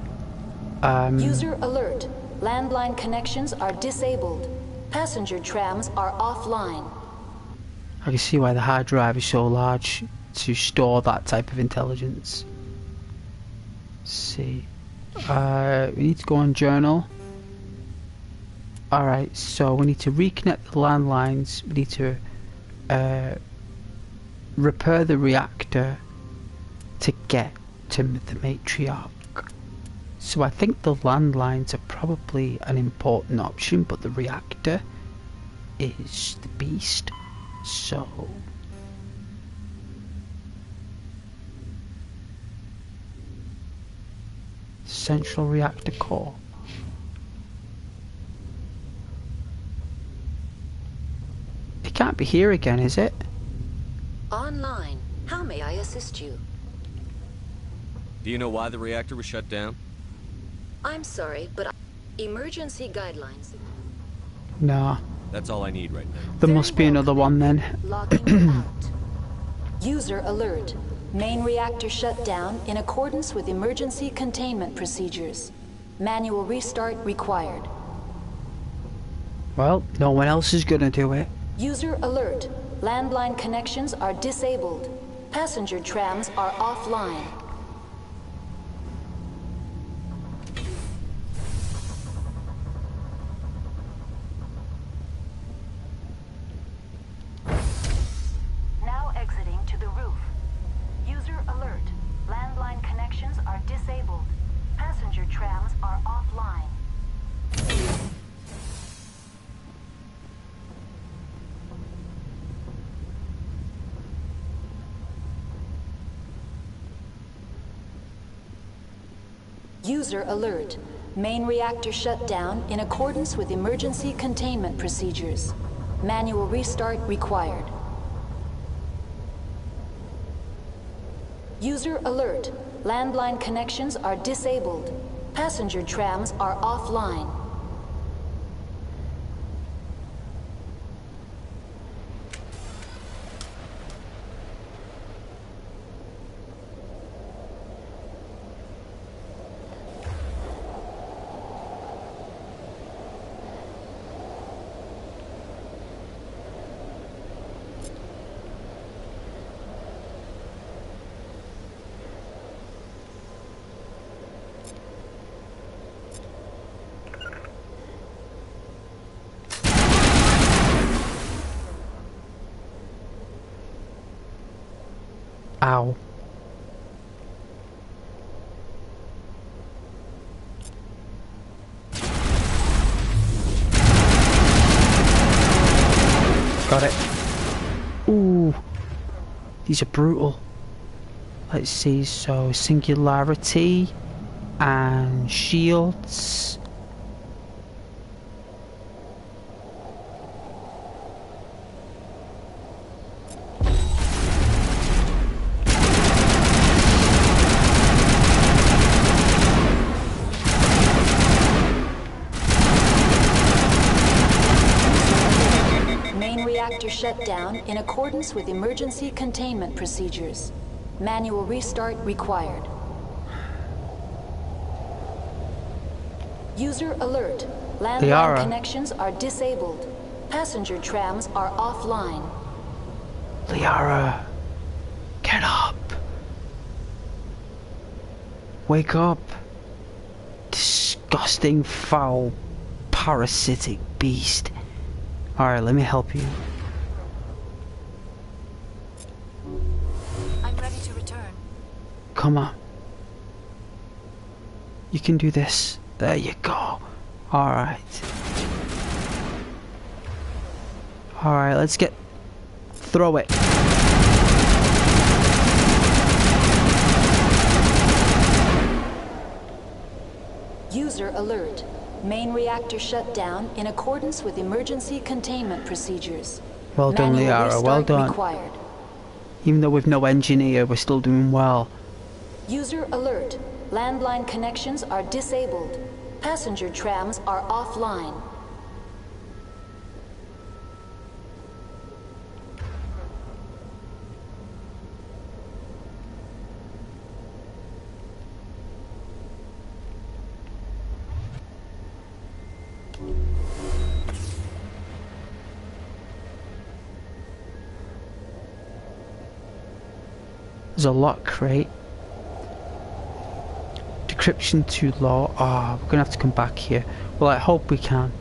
User alert. Landline connections are disabled. Passenger trams are offline. I can see why the hard drive is so large to store that type of intelligence. Let's see. We need to go on journal. Alright, so we need to reconnect the landlines. We need to repair the reactor to get to the matriarch. So I think the landlines are probably an important option, but the reactor is the beast. So central reactor core. It can't be here again, is it? Online. How may I assist you? Do you know why the reactor was shut down? I'm sorry, but emergency guidelines. No. That's all I need right now. There must be another one then. Logging you out. User alert. Main reactor shut down in accordance with emergency containment procedures. Manual restart required. Well, no one else is gonna do it. User alert. Landline connections are disabled. Passenger trams are offline. Now exiting to the roof. User alert. Landline connections are disabled. Passenger trams are offline. User alert. Main reactor shut down in accordance with emergency containment procedures. Manual restart required. User alert. Landline connections are disabled. Passenger trams are offline. Ow. Got it. Ooh. These are brutal. Let's see, so singularity and shields. Shut down in accordance with emergency containment procedures. Manual restart required. User alert. Landline connections are disabled. Passenger trams are offline. Liara, get up. Wake up. Disgusting, foul, parasitic beast. Alright, let me help you. Come on. You can do this. There you go. Alright. Alright, let's get... Throw it. User alert. Main reactor shut down in accordance with emergency containment procedures. Well done, Liara. Well done. Required. Even though with no engineer, we're still doing well. User alert. Landline connections are disabled. Passenger trams are offline. There's a lock crate. Decryption too low. Ah, we're gonna have to come back here. Well, I hope we can.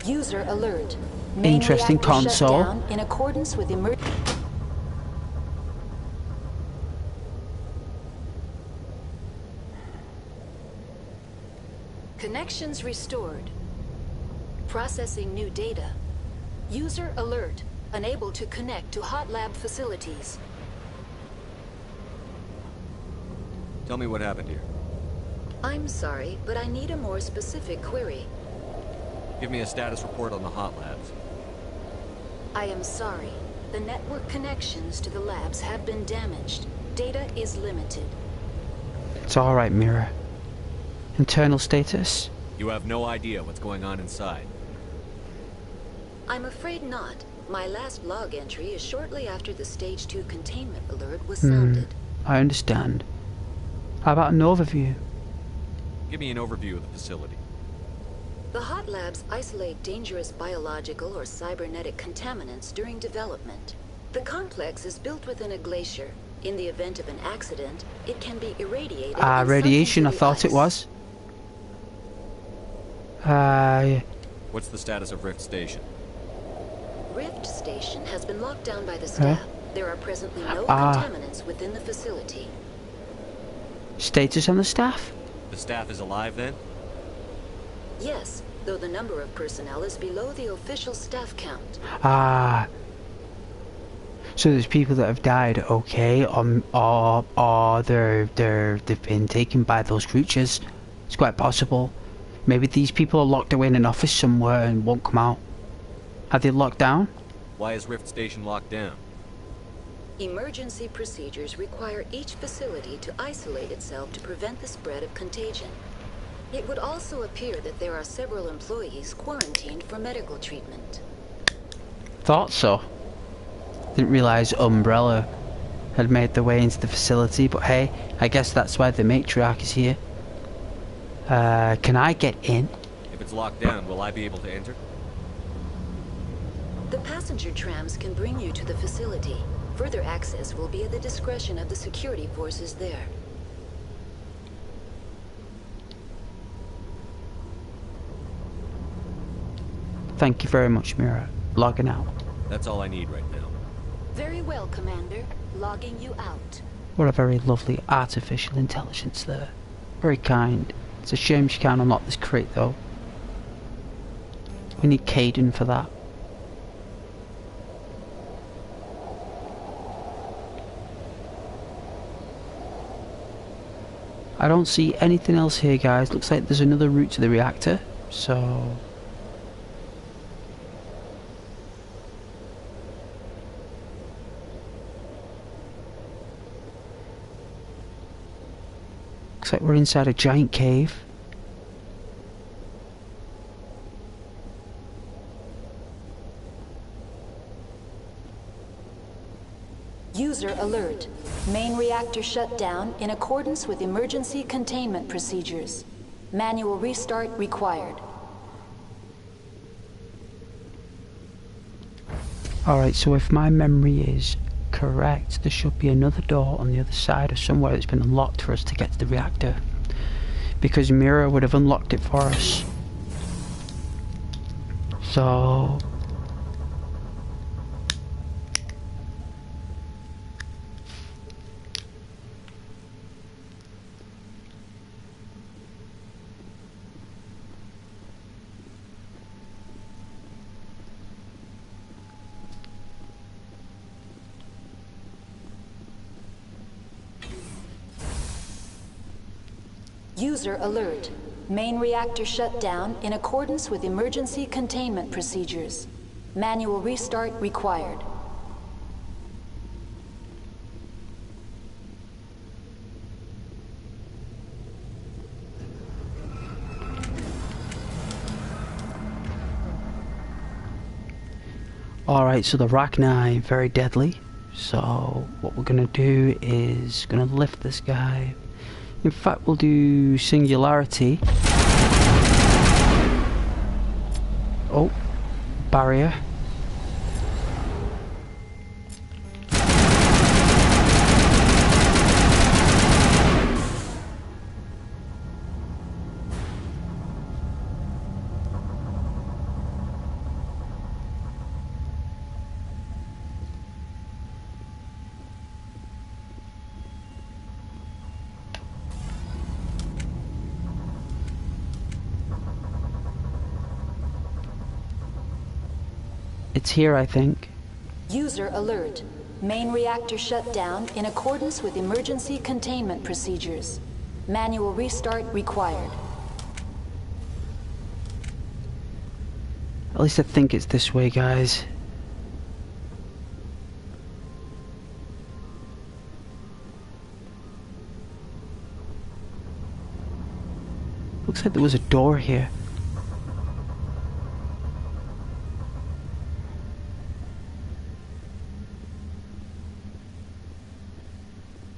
User alert. Main Interesting console. Shut down in accordance with Connections restored. Processing new data. User alert. Unable to connect to hot lab facilities. Tell me what happened here. I'm sorry, but I need a more specific query. Give me a status report on the hot labs. I am sorry. The network connections to the labs have been damaged. Data is limited. It's alright, Mira. Internal status? You have no idea what's going on inside. I'm afraid not. My last log entry is shortly after the Stage 2 containment alert was sounded. I understand. How about an overview? Give me an overview of the facility. The hot labs isolate dangerous biological or cybernetic contaminants during development. The complex is built within a glacier. In the event of an accident, it can be irradiated. Radiation, I thought it was. What's the status of Rift Station? Rift Station has been locked down by the staff. There are presently no contaminants within the facility. Status on the staff? The staff is alive then? Yes, though the number of personnel is below the official staff count. So there's people that have died, okay, or they've been taken by those creatures. It's quite possible. Maybe these people are locked away in an office somewhere and won't come out. Are they locked down? Why is Rift Station locked down? Emergency procedures require each facility to isolate itself to prevent the spread of contagion. It would also appear that there are several employees quarantined for medical treatment. Thought so. Didn't realize Umbrella had made their way into the facility, but hey, I guess that's why the matriarch is here. Can I get in? If it's locked down, will I be able to enter? The passenger trams can bring you to the facility. Further access will be at the discretion of the security forces there. Thank you very much, Mira. Logging out. That's all I need right now. Very well, Commander. Logging you out. What a very lovely artificial intelligence there. Very kind. It's a shame she can't unlock this crate though. We need Caden for that. I don't see anything else here, guys. Looks like there's another route to the reactor, so... looks like we're inside a giant cave. User alert. Main reactor shut down in accordance with emergency containment procedures. Manual restart required. Alright, so if my memory is correct, there should be another door on the other side or somewhere that's been unlocked for us to get to the reactor. Because Mira would have unlocked it for us. So... User alert. Main reactor shut down in accordance with emergency containment procedures. Manual restart required. Alright, so the Rachni, very deadly. So what we're gonna do is gonna lift this guy. In fact, we'll do singularity. Oh, barrier. It's here, I think. User alert. Main reactor shut down in accordance with emergency containment procedures. Manual restart required. At least I think it's this way, guys. Looks like there was a door here.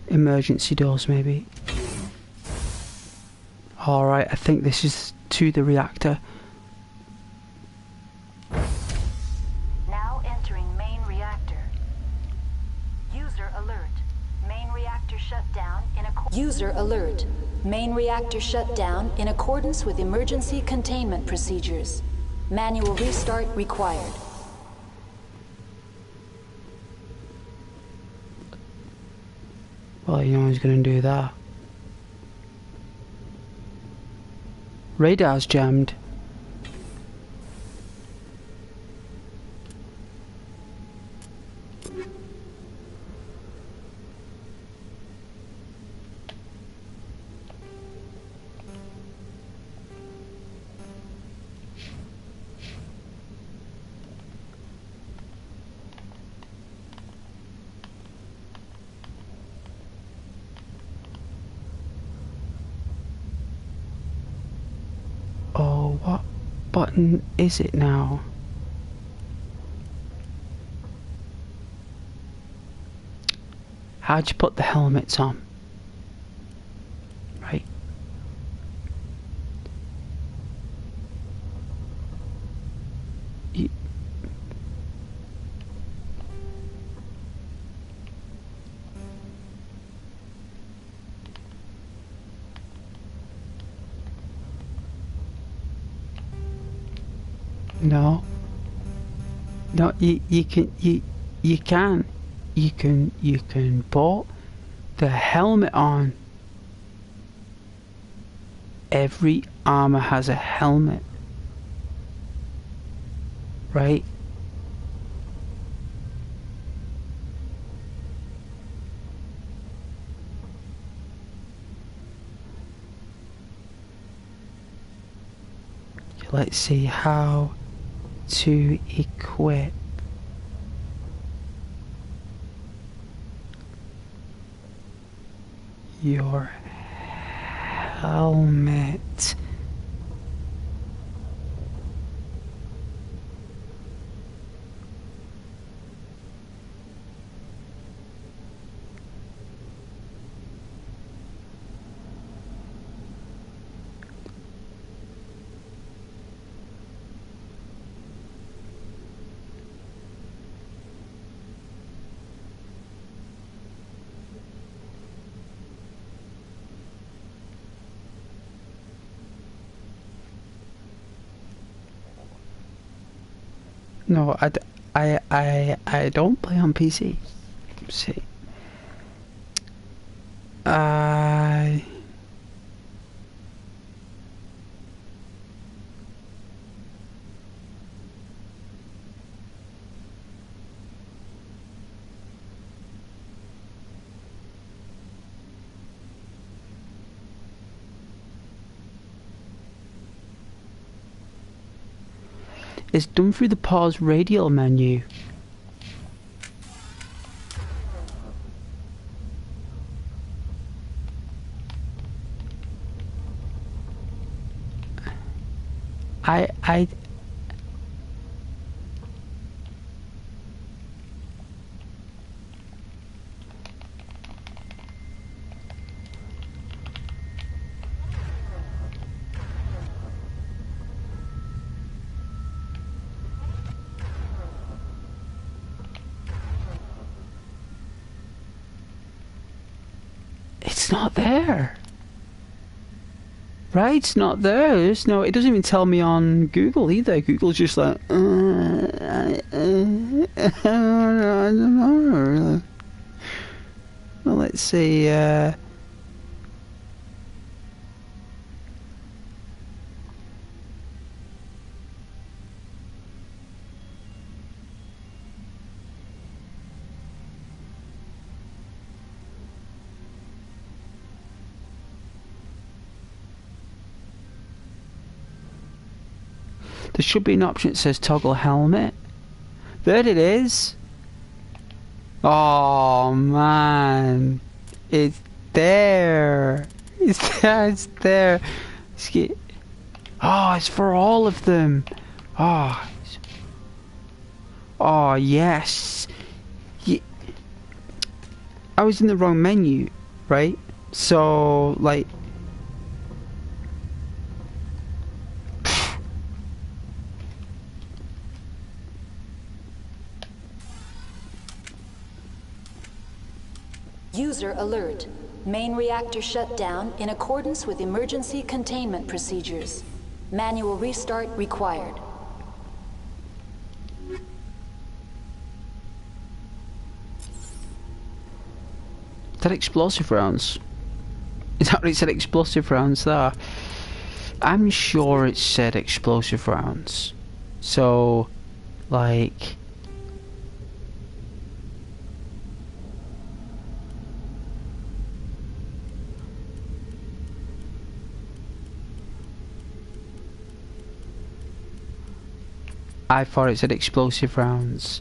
Emergency doors, maybe. Alright, I think this is to the reactor. Now entering main reactor. User alert. Main reactor shut down in accordance. User alert. Main reactor shut down in accordance with emergency containment procedures. Manual restart required. Well, you know who's gonna do that. Radar's jammed. Oh, what button is it now? How'd you put the helmets on? Right. No. No, you can put the helmet on. Every armor has a helmet, right? Let's see how to equip your helmet. No, I don't play on PC. Let's see. It's done through the pause radial menu. I It's not there. Right, it's not there. It's no, it doesn't even tell me on Google either. Google's just like, I don't know. Well, let's see. There should be an option that says toggle helmet. There it is. Oh man, it's there. It's there. It's there. Oh, it's for all of them. Oh, oh yes. I was in the wrong menu, right? So like. User alert. Main reactor shut down in accordance with emergency containment procedures. Manual restart required. Is that explosive rounds? Is that what it said, explosive rounds there? I'm sure it said explosive rounds. So, like... I thought it said explosive rounds.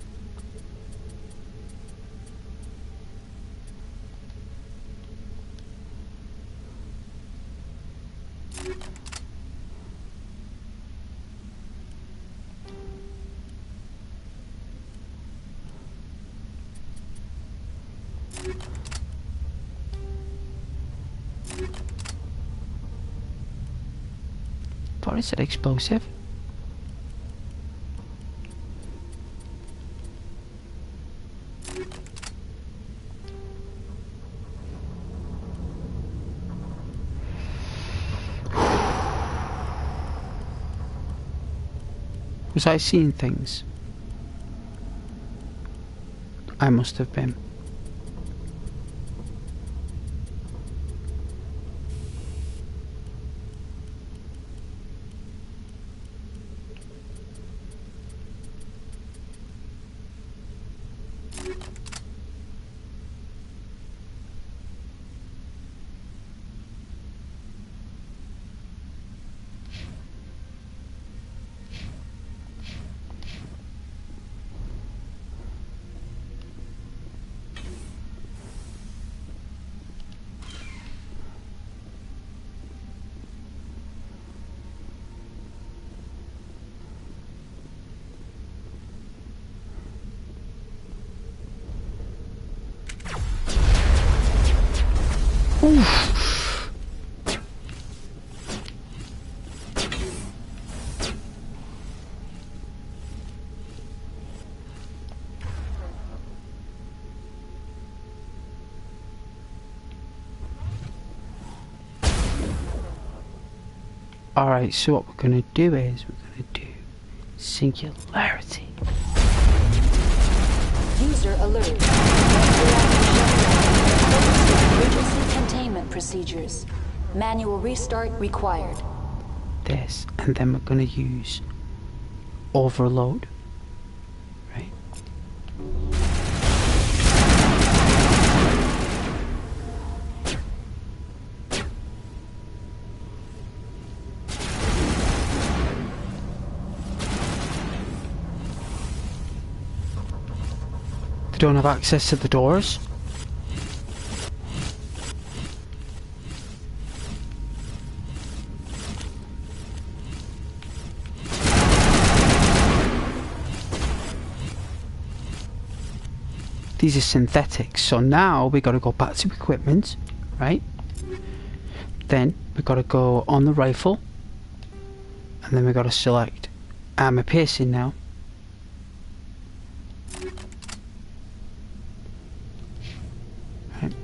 Thought it said explosive. Was I seeing things? I must have been. Oof. Alright, so what we're going to do is we're going to do singularity. User alert. Emergency containment procedures. Manual restart required. This, and then we're going to use overload. Right. They don't have access to the doors. These are synthetics, so now we got to go back to equipment, right? Then we got to go on the rifle, and then we got to select armor piercing now. Right.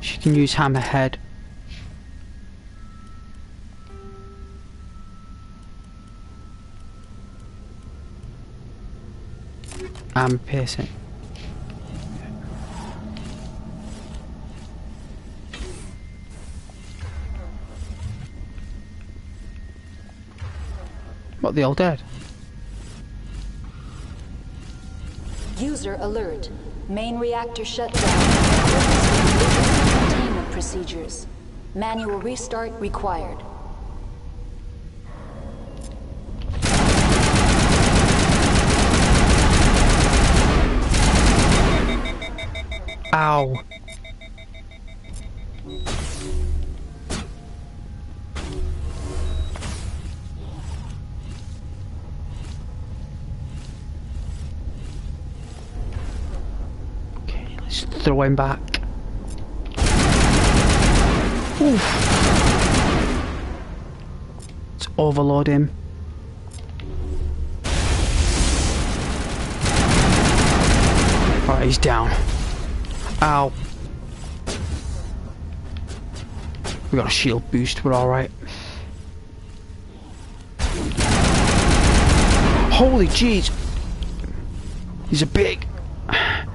She can use hammerhead. Armor piercing. What, they all dead? User alert. Main reactor shut down. Containment procedures. Manual restart required. Ow. Okay, let's throw him back. Oof. Let's overload him. Alright, he's down. Ow. We got a shield boost, we're alright. Holy jeez! These are big! Alright,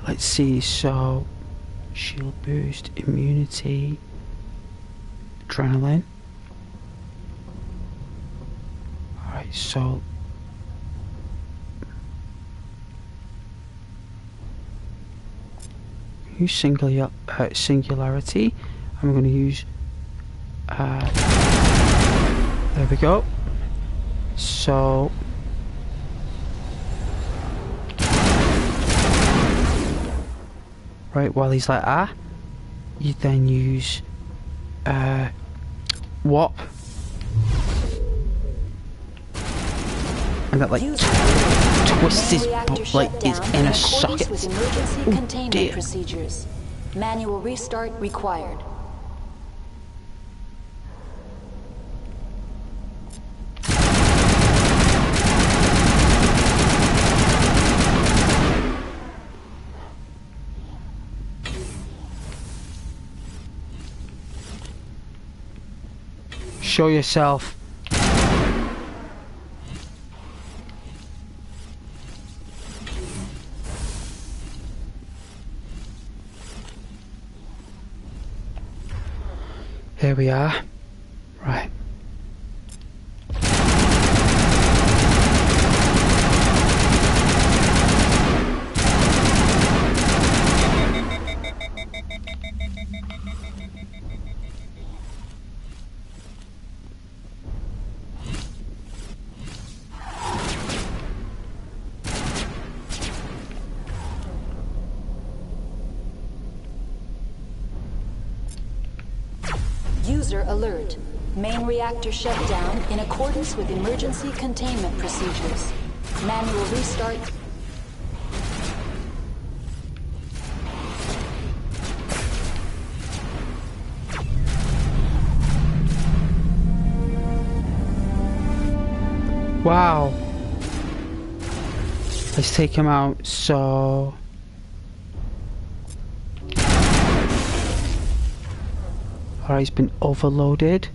let's see, so... shield boost, immunity... adrenaline... Alright, so... use singularity. I'm going to use there we go. So right, while he's like you then use warp, and that like twists his like his inner sockets. Oh dear. Procedures. Manual restart required. Show yourself. Here we are. Right. User alert. Main reactor shut down in accordance with emergency containment procedures. Manual restart. Wow. Let's take him out. So... Alright, he's been overloaded.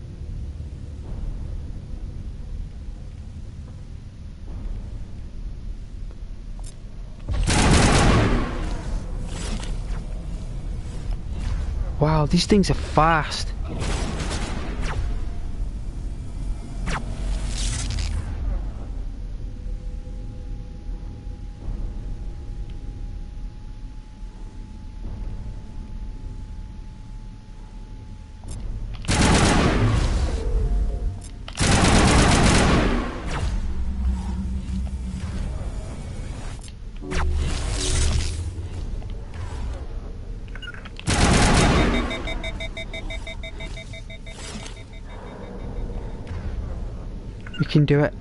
Wow, these things are fast. We can do it.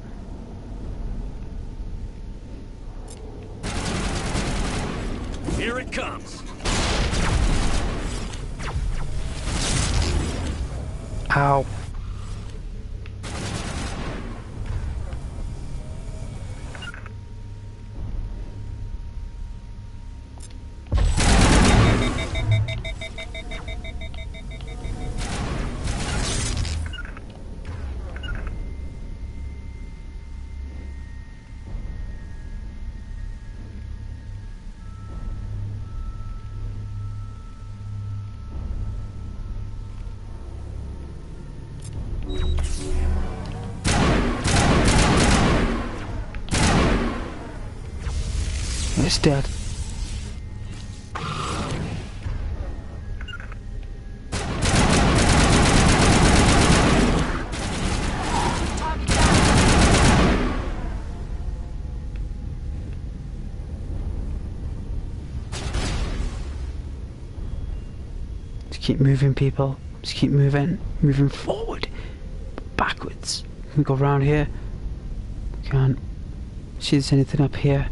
Here it comes. Ow. It's dead. Just keep moving, people. Just keep moving. Moving forward. Backwards. We go around here. Can't see there's anything up here.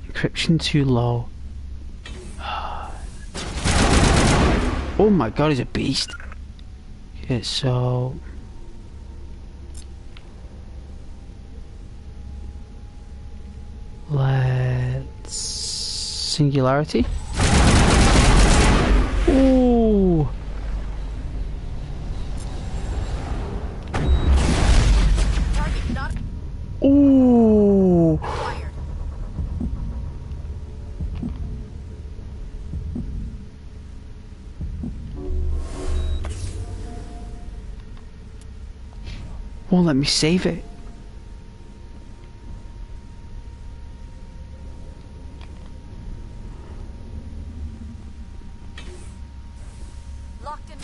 Encryption too low. Oh my god, he's a beast. Okay, so... let's... singularity? Ooh! Ooh! Won't let me save it. Locked in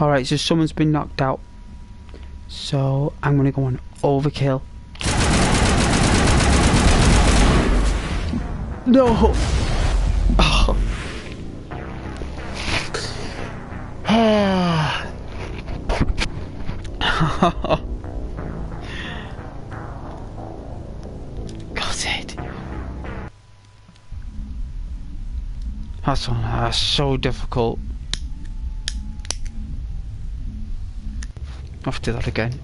Alright, so someone's been knocked out. So I'm gonna go on overkill. No! Oh. Got it. That's so difficult. I'll have to do that again.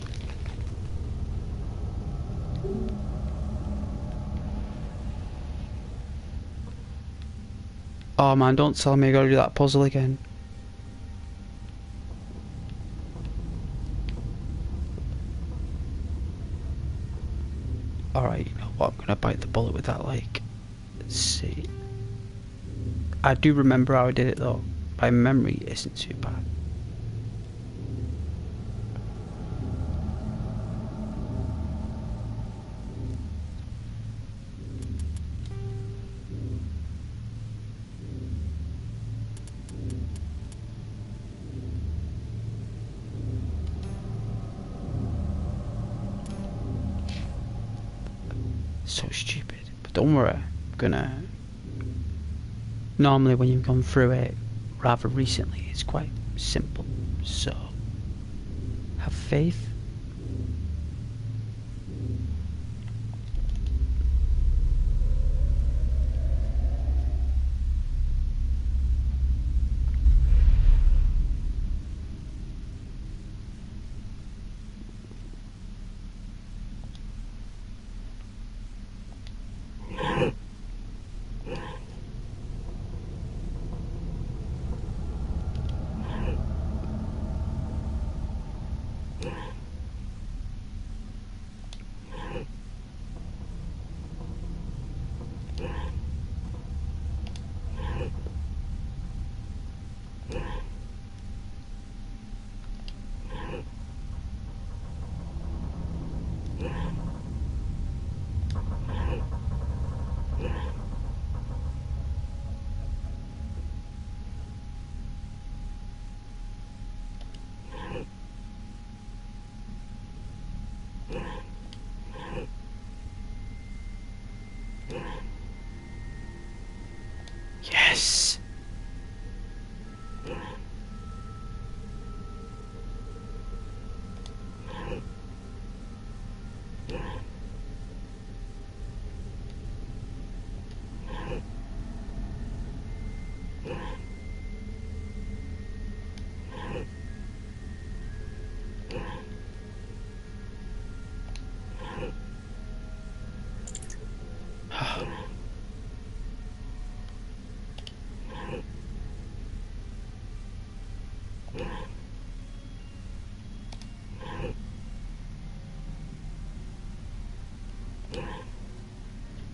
Oh man, don't tell me I gotta do that puzzle again. Alright, you know what, I'm gonna bite the bullet with that, like, let's see. I do remember how I did it though. My memory isn't too bad. So stupid, but don't worry, I'm gonna... Normally when you've gone through it rather recently, it's quite simple, so have faith. Yes.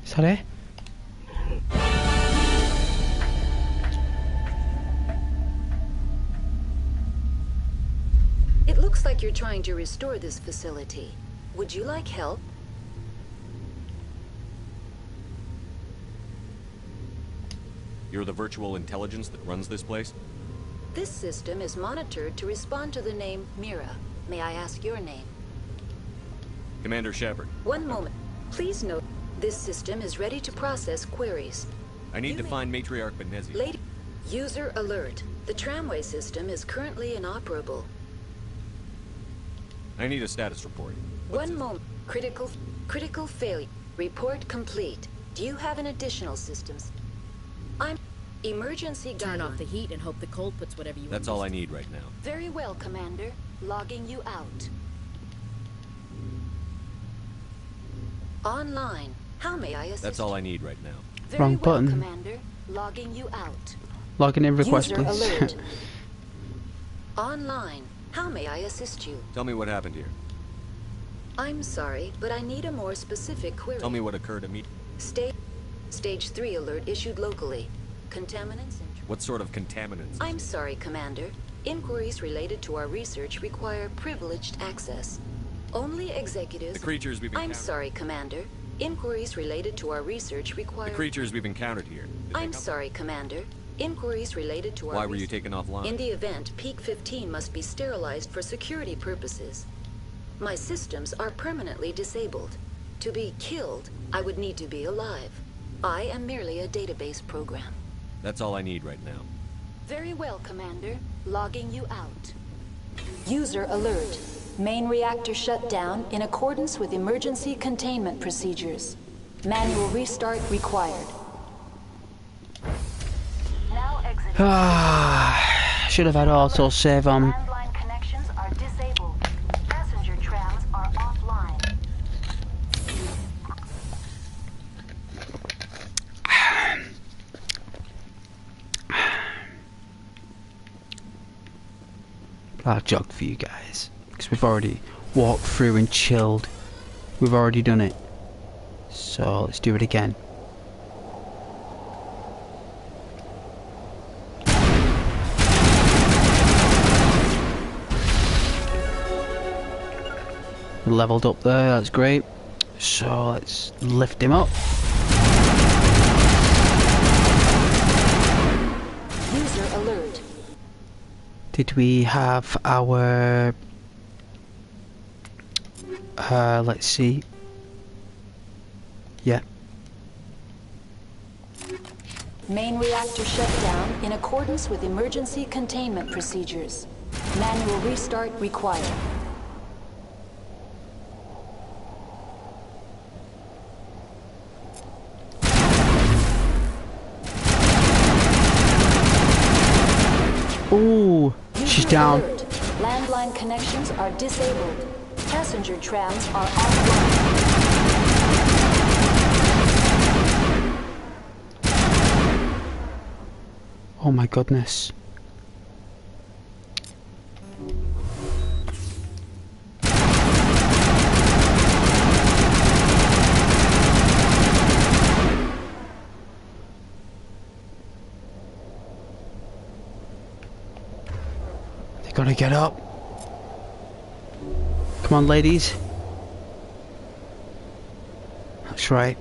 Is that it? It looks like you're trying to restore this facility. Would you like help? You're the virtual intelligence that runs this place? This system is monitored to respond to the name Mira. May I ask your name? Commander Shepard. One moment. Please note, this system is ready to process queries. I need to find Matriarch Benezi. Lady, user alert. The tramway system is currently inoperable. I need a status report. One moment. Critical failure. Report complete. Do you have an additional systems? Emergency Turn guideline. off the heat and hope the cold puts whatever you That's all I need right now. Very well, Commander. Logging you out. Online. How may I assist? That's all I need right now. Very Wrong well, button. Commander. Logging you out. Login in request, User please. alert. Online. How may I assist you? Tell me what happened here. I'm sorry, but I need a more specific query. Tell me what occurred immediately. Stage 3 alert issued locally. Contaminants and... What sort of contaminants? I'm sorry, Commander. Inquiries related to our research require privileged access. Only executives... The creatures we've encountered. I'm sorry, Commander. Inquiries related to our research require... The creatures we've encountered here. I'm sorry, Commander. Inquiries related to our... Why were you taken offline? In the event, Peak 15 must be sterilized for security purposes. My systems are permanently disabled. To be killed, I would need to be alive. I am merely a database program. That's all I need right now. Very well, Commander. Logging you out. User alert. Main reactor shut down in accordance with emergency containment procedures. Manual restart required. Now exiting. Should have had auto save on. Landline connections are disabled. Passenger trams are offline. I'll jog for you guys because we've already walked through and chilled. We've already done it. So let's do it again. Leveled up there, that's great. So let's lift him up. User alert. Did we have our... let's see. Yeah. Main reactor shut down in accordance with emergency containment procedures. Manual restart required. Ooh, she's down. Alert. Landline connections are disabled. Passenger trams are offline. Oh my goodness. They gotta get up. Come on, ladies. That's right.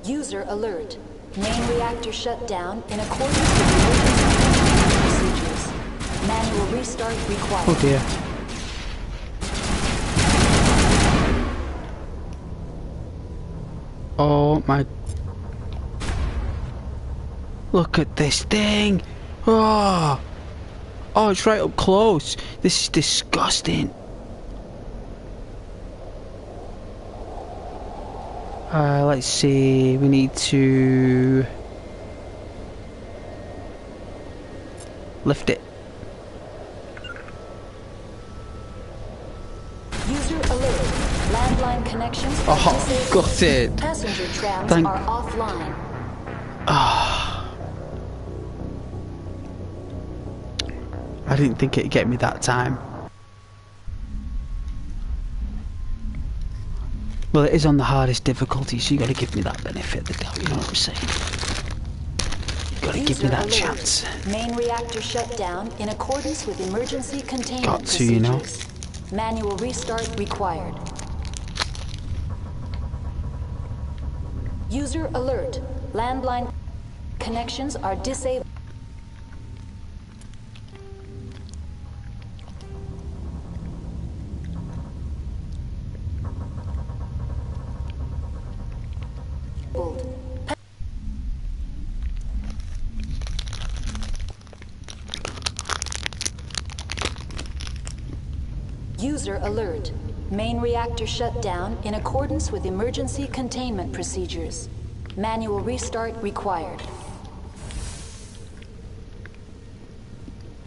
User alert. Main reactor shut down in accordance with emergency procedures. Manual restart required. Oh dear. Oh my... Look at this thing! Oh! Oh, it's right up close! This is disgusting! Let's see, we need to... lift it. User alert. Landline connections are Oh, got it! Passenger trams Thank... are offline. Ah. I didn't think it'd get me that time. Well, it is on the hardest difficulty, so you got to give me that benefit of the doubt, you know what I'm saying? You got to give me that chance. Main reactor shut down in accordance with emergency containment Got to, procedures. you know. Manual restart required. User alert. Landline connections are disabled. User alert. Main reactor shut down in accordance with emergency containment procedures. Manual restart required.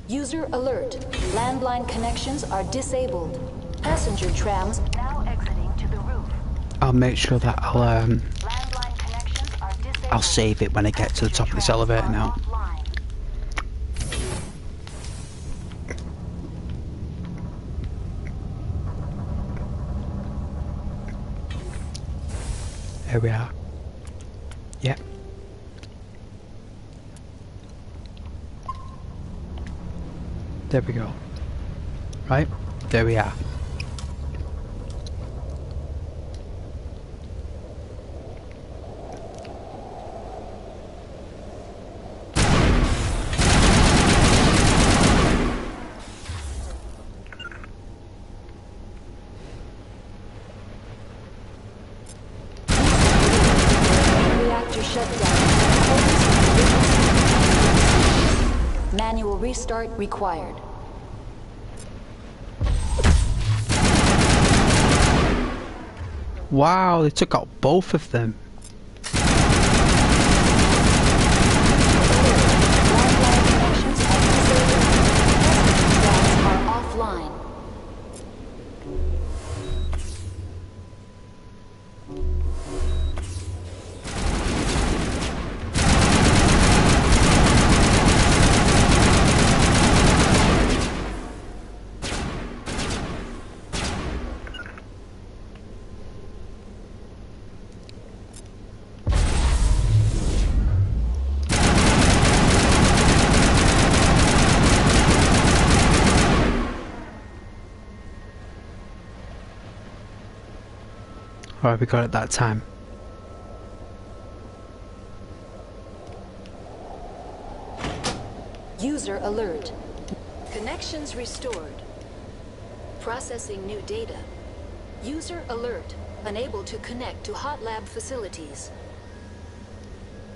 User alert. Landline connections are disabled. Passenger trams now exiting to the roof. I'll make sure that I'll save it when I get to the top of this elevator now. There we are. Yep. There we go. Right? There we are. Manual restart required. Wow, they took out both of them. Are offline. Alright, we got it that time. User alert. Connections restored. Processing new data. User alert. Unable to connect to hot lab facilities.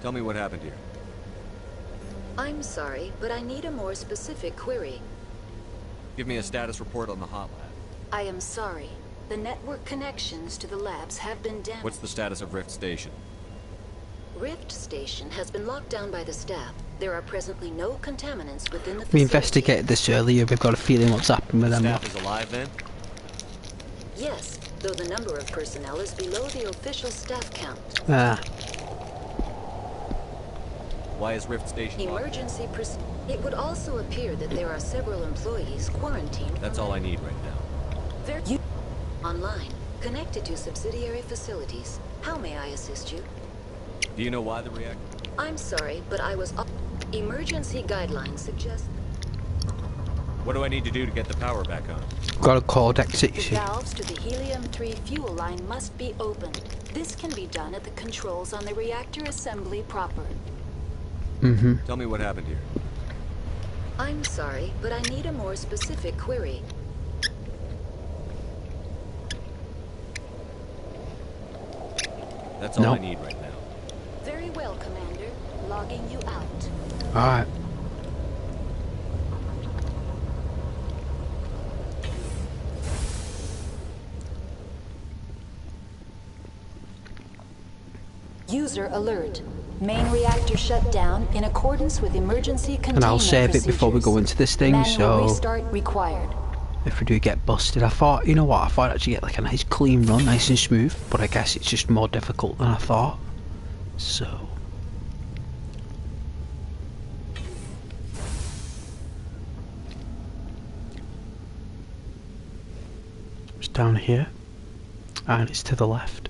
Tell me what happened here. I'm sorry, but I need a more specific query. Give me a status report on the hot lab. I am sorry. The network connections to the labs have been damaged. What's the status of Rift Station? Rift Station has been locked down by the staff. There are presently no contaminants within the facility. We investigated this earlier, we've got a feeling what's happened with them. Staff is alive then? Yes, though the number of personnel is below the official staff count. Ah. Why is Rift Station Emergency It would also appear that there are several employees quarantined. That's all I need right now. They're online, connected to subsidiary facilities. How may I assist you? Do you know why the reactor? I'm sorry, but I was... Emergency guidelines suggest... What do I need to do to get the power back on? Got a cold exit, you The see. valves to the helium-3 fuel line must be opened. This can be done at the controls on the reactor assembly proper. Mm-hmm. Tell me what happened here. I'm sorry, but I need a more specific query. That's all I need right now. Very well, Commander. Logging you out. Alright. User alert. Main reactor shut down in accordance with emergency containment And I'll save it before we go into this thing, Manual so... restart required. If we do get busted, I thought, you know what, I thought I'd actually get like a nice clean run, nice and smooth, but I guess it's just more difficult than I thought. So... It's down here, and it's to the left.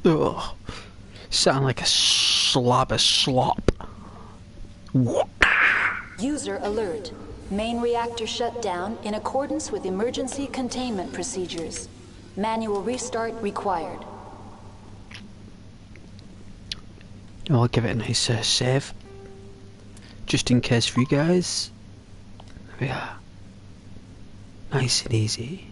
Ugh. Sound like a slab of slop. User alert. Main reactor shut down in accordance with emergency containment procedures. Manual restart required. I'll give it a nice save. Just in case for you guys. There we are. Nice and easy.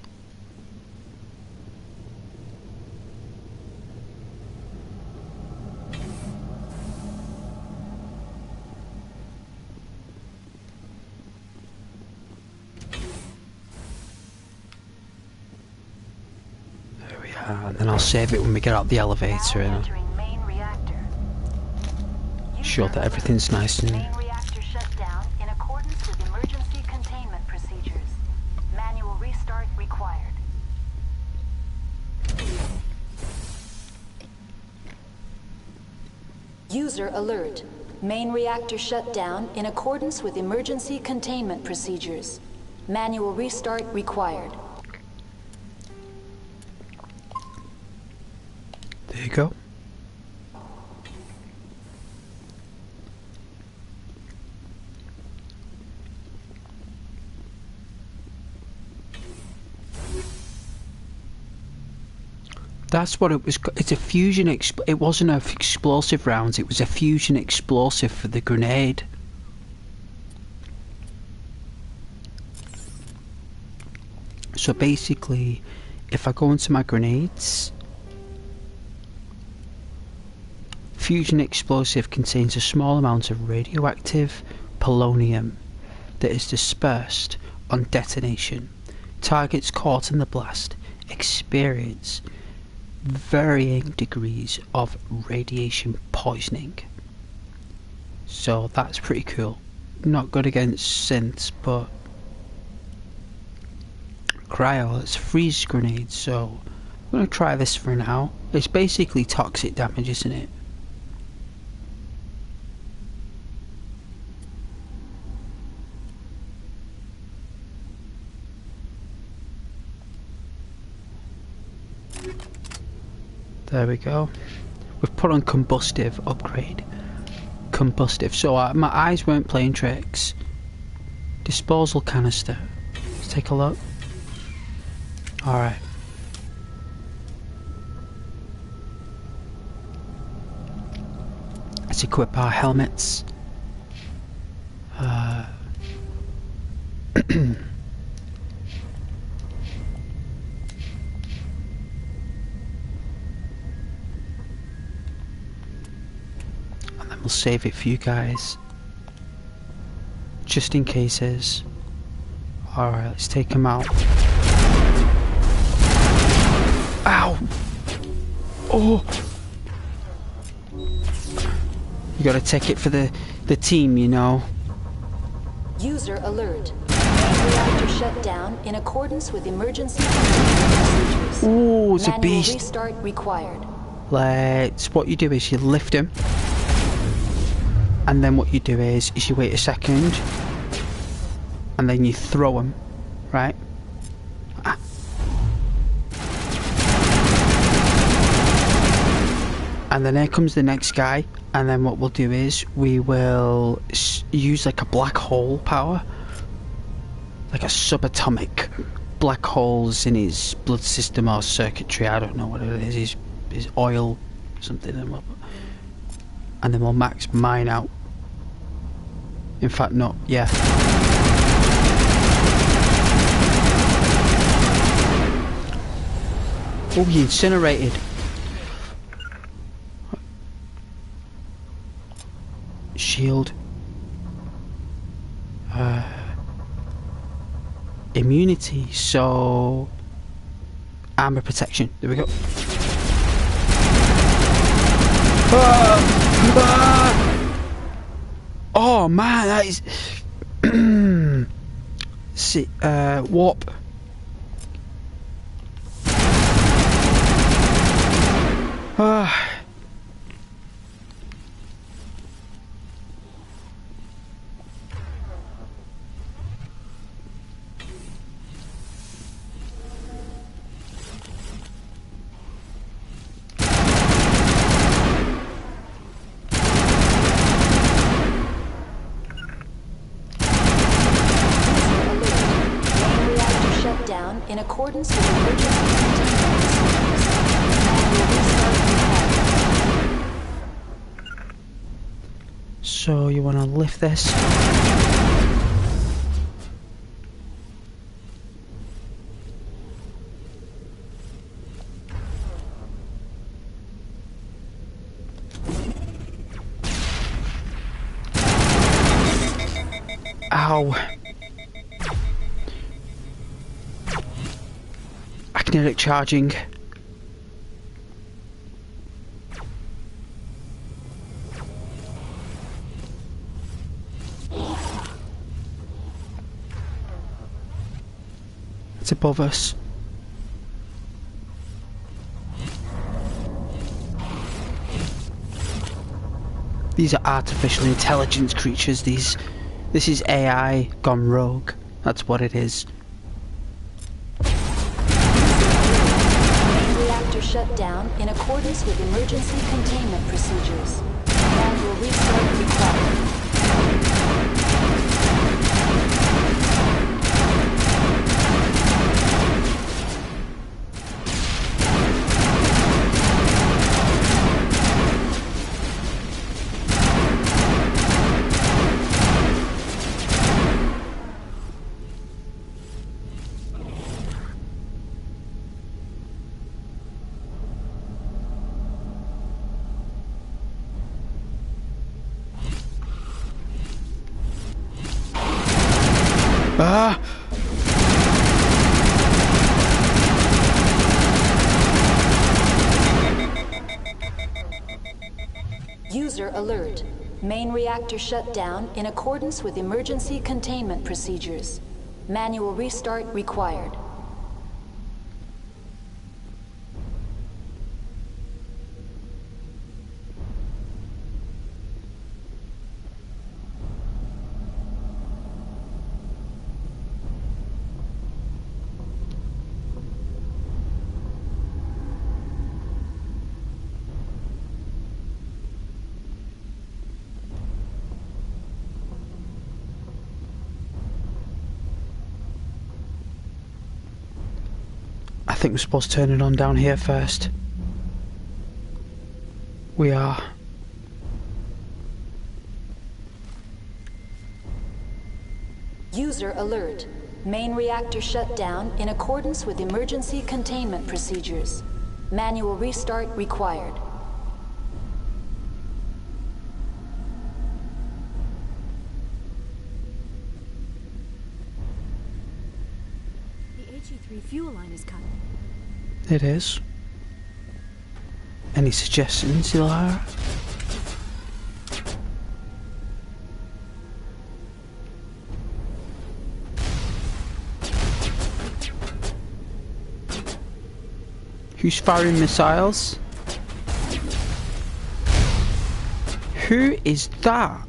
And then I'll save it when we get out the elevator and sure that everything's nice and... Main reactor shut down in accordance with emergency containment procedures. Manual restart required. User alert. Main reactor shut down in accordance with emergency containment procedures. Manual restart required. There you go. That's what it was. It's a fusion. It wasn't a explosive rounds. It was a fusion explosive for the grenade. So basically, if I go into my grenades, fusion explosive contains a small amount of radioactive polonium that is dispersed on detonation. Targets caught in the blast experience varying degrees of radiation poisoning. So that's pretty cool. Not good against synths, but cryo, it's freeze grenades, so I'm going to try this for now. It's basically toxic damage, isn't it? There we go. We've put on combustive upgrade. Combustive. So my eyes weren't playing tricks. Disposal canister. Let's take a look. Alright. Let's equip our helmets. We'll save it for you guys, just in cases. Alright, let's take him out. Ow! Oh! You gotta take it for the team, you know. User alert. Reactor shut down in accordance with emergency procedures. Ooh, it's a beast. Restart required. What you do is you lift him. And then what you do is you wait a second, and then you throw them, right? And then here comes the next guy, and then what we'll do is we will use like a black hole power, like a subatomic black holes in his blood system or circuitry. I don't know what it is. His oil, something, and then we'll max mine out. In fact, not, yeah. Oh, he incinerated. Shield. Immunity, so... Armor protection, there we go. Oh man, that is... See, warp. In accordance with emergency procedures. So you want to lift this? Ow. I can hear it charging. It's above us. These are artificial intelligence creatures. This is AI gone rogue. That's what it is. Reactor shut down in accordance with emergency containment procedures. Manual restart required. Ah! User alert. Main reactor shut down in accordance with emergency containment procedures. Manual restart required. I think we're supposed to turn it on down here first. We are. User alert. Main reactor shut down in accordance with emergency containment procedures. Manual restart required. The HE3 fuel line is cut. It is. Any suggestions, Ilara? Who's firing missiles? Who is that?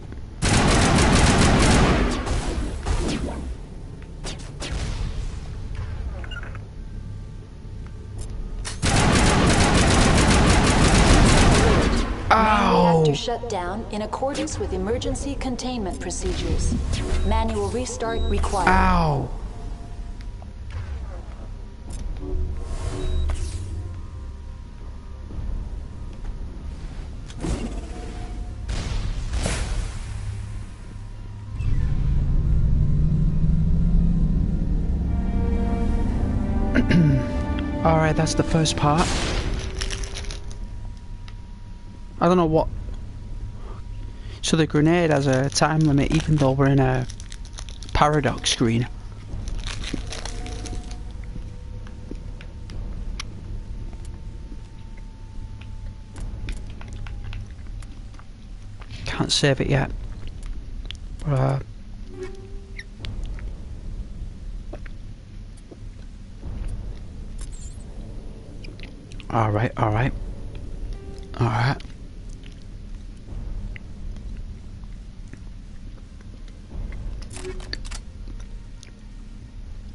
Reactor shut down in accordance with emergency containment procedures. Manual restart required. Ow! Alright, that's the first part. I don't know what. So the grenade has a time limit even though we're in a paradox screen. Can't save it yet. Alright, alright. Alright.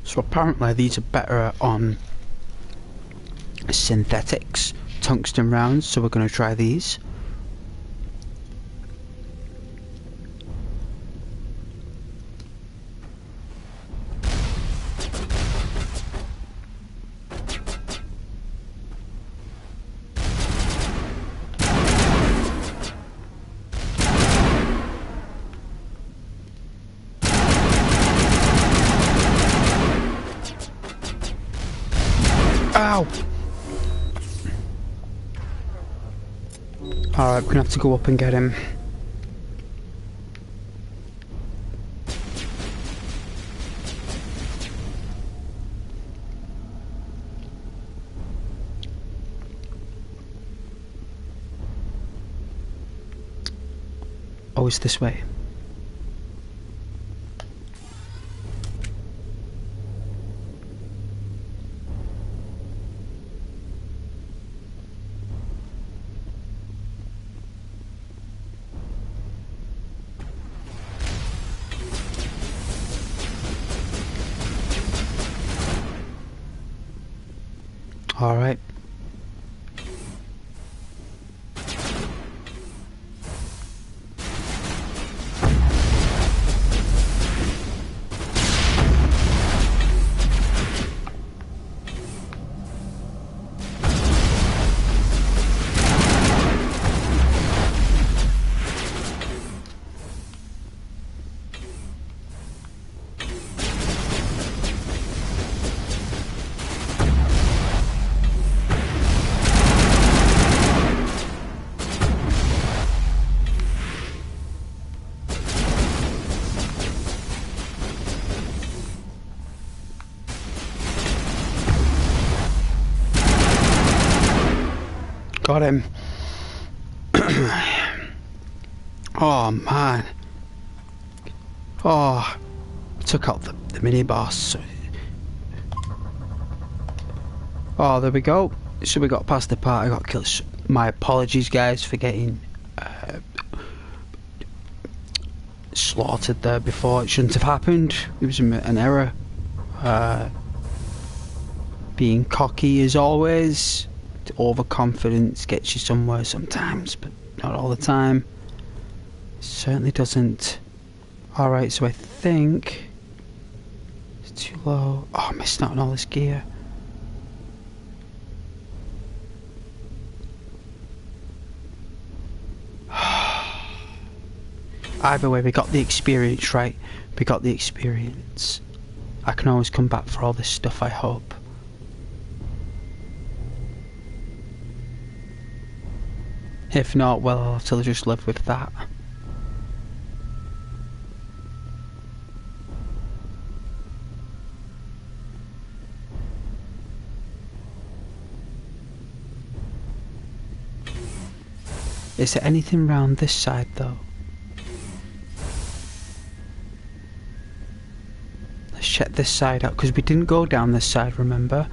So apparently these are better on synthetics, tungsten rounds, so we're going to try these. Ow! Alright, we're gonna have to go up and get him. Oh, it's this way. All right. Got him. Oh man. Oh, took out the mini boss. Oh, there we go. So we got past the part I got killed. My apologies, guys, for getting slaughtered there before. It shouldn't have happened. It was an error. Being cocky as always. Overconfidence gets you somewhere sometimes, but not all the time. Certainly doesn't. Alright, so I think it's too low. Oh, I missed out on all this gear. Either way, we got the experience, right? We got the experience. I can always come back for all this stuff, I hope. If not, well, I'll have to just live with that. Is there anything round this side, though? Let's check this side out, because we didn't go down this side, remember?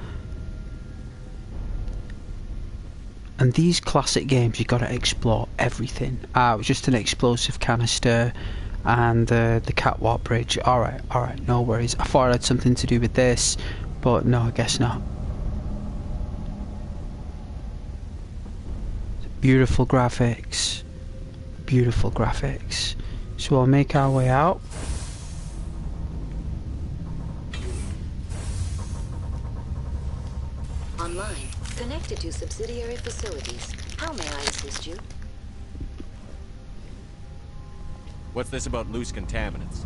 And these classic games, you gotta explore everything. Ah, it was just an explosive canister and the catwalk bridge. Alright, no worries. I thought it had something to do with this, but no, I guess not. Beautiful graphics. Beautiful graphics. So we'll make our way out. Online. Connected to subsidiary facilities. How may I assist you? What's this about loose contaminants?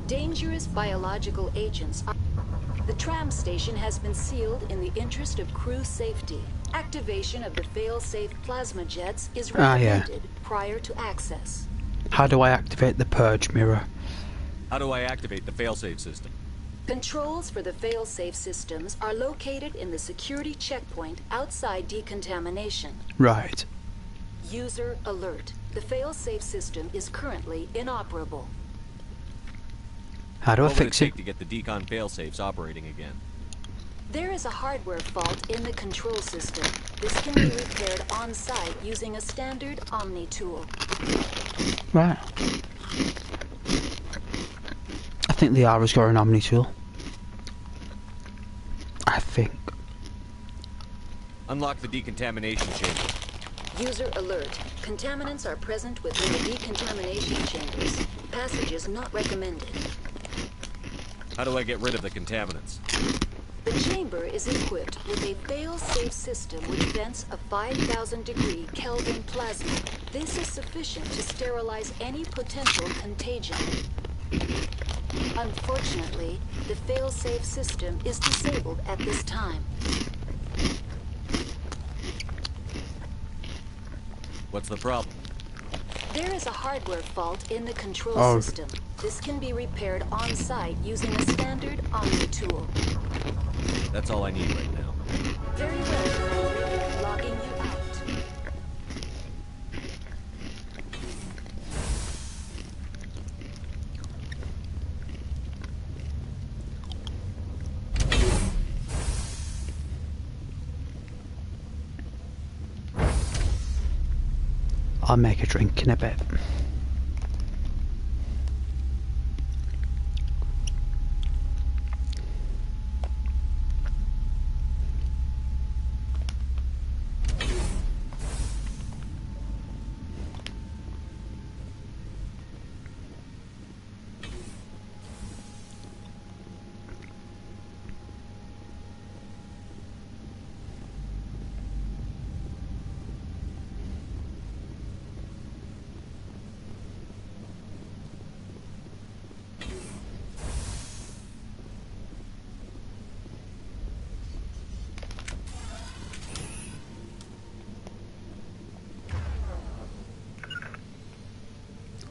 Dangerous biological agents. The tram station has been sealed in the interest of crew safety. Activation of the fail-safe plasma jets is recommended prior to access. How do I activate the purge mirror? How do I activate the failsafe system? Controls for the fail-safe systems are located in the security checkpoint outside decontamination. Right. User alert. The fail-safe system is currently inoperable. How do I fix it? What would it take to get the decon failsafes operating again? There is a hardware fault in the control system. This can be repaired on-site using a standard Omni tool. Right. I think the Ara's got an Omni tool. I think. Unlock the decontamination chamber. User alert. Contaminants are present within the decontamination chambers. Passage is not recommended. How do I get rid of the contaminants? The chamber is equipped with a fail-safe system which vents a 5,000-degree Kelvin plasma. This is sufficient to sterilize any potential contagion. Unfortunately, the fail-safe system is disabled at this time. What's the problem? There is a hardware fault in the control system. This can be repaired on-site using a standard Omni tool. That's all I need right now. Very well. Logging you out. I'll make a drink in a bit.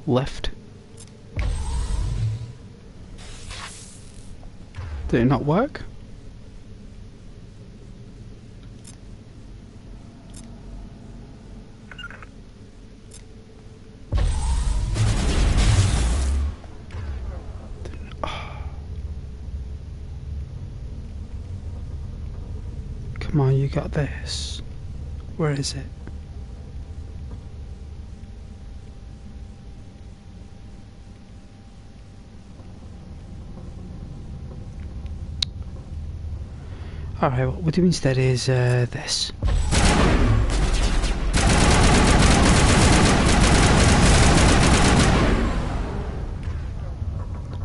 Left. Did it not work? Come on, you got this. Where is it? Alright, what we'll do instead is this.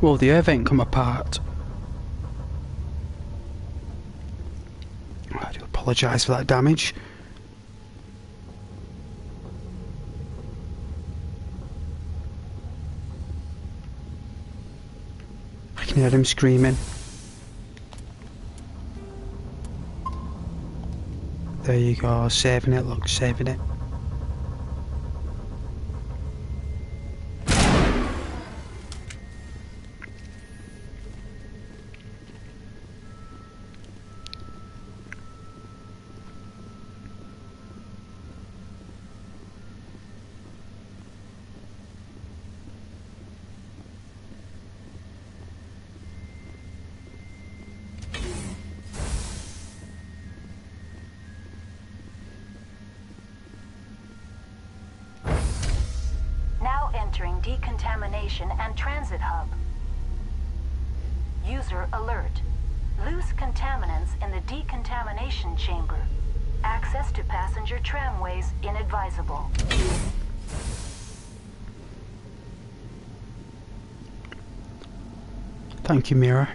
Well, the earth ain't come apart. I do apologise for that damage. I can hear him screaming. There you go, saving it, look, saving it. Entering decontamination and transit hub. User alert. Loose contaminants in the decontamination chamber. Access to passenger tramways inadvisable. Thank you, Mirror.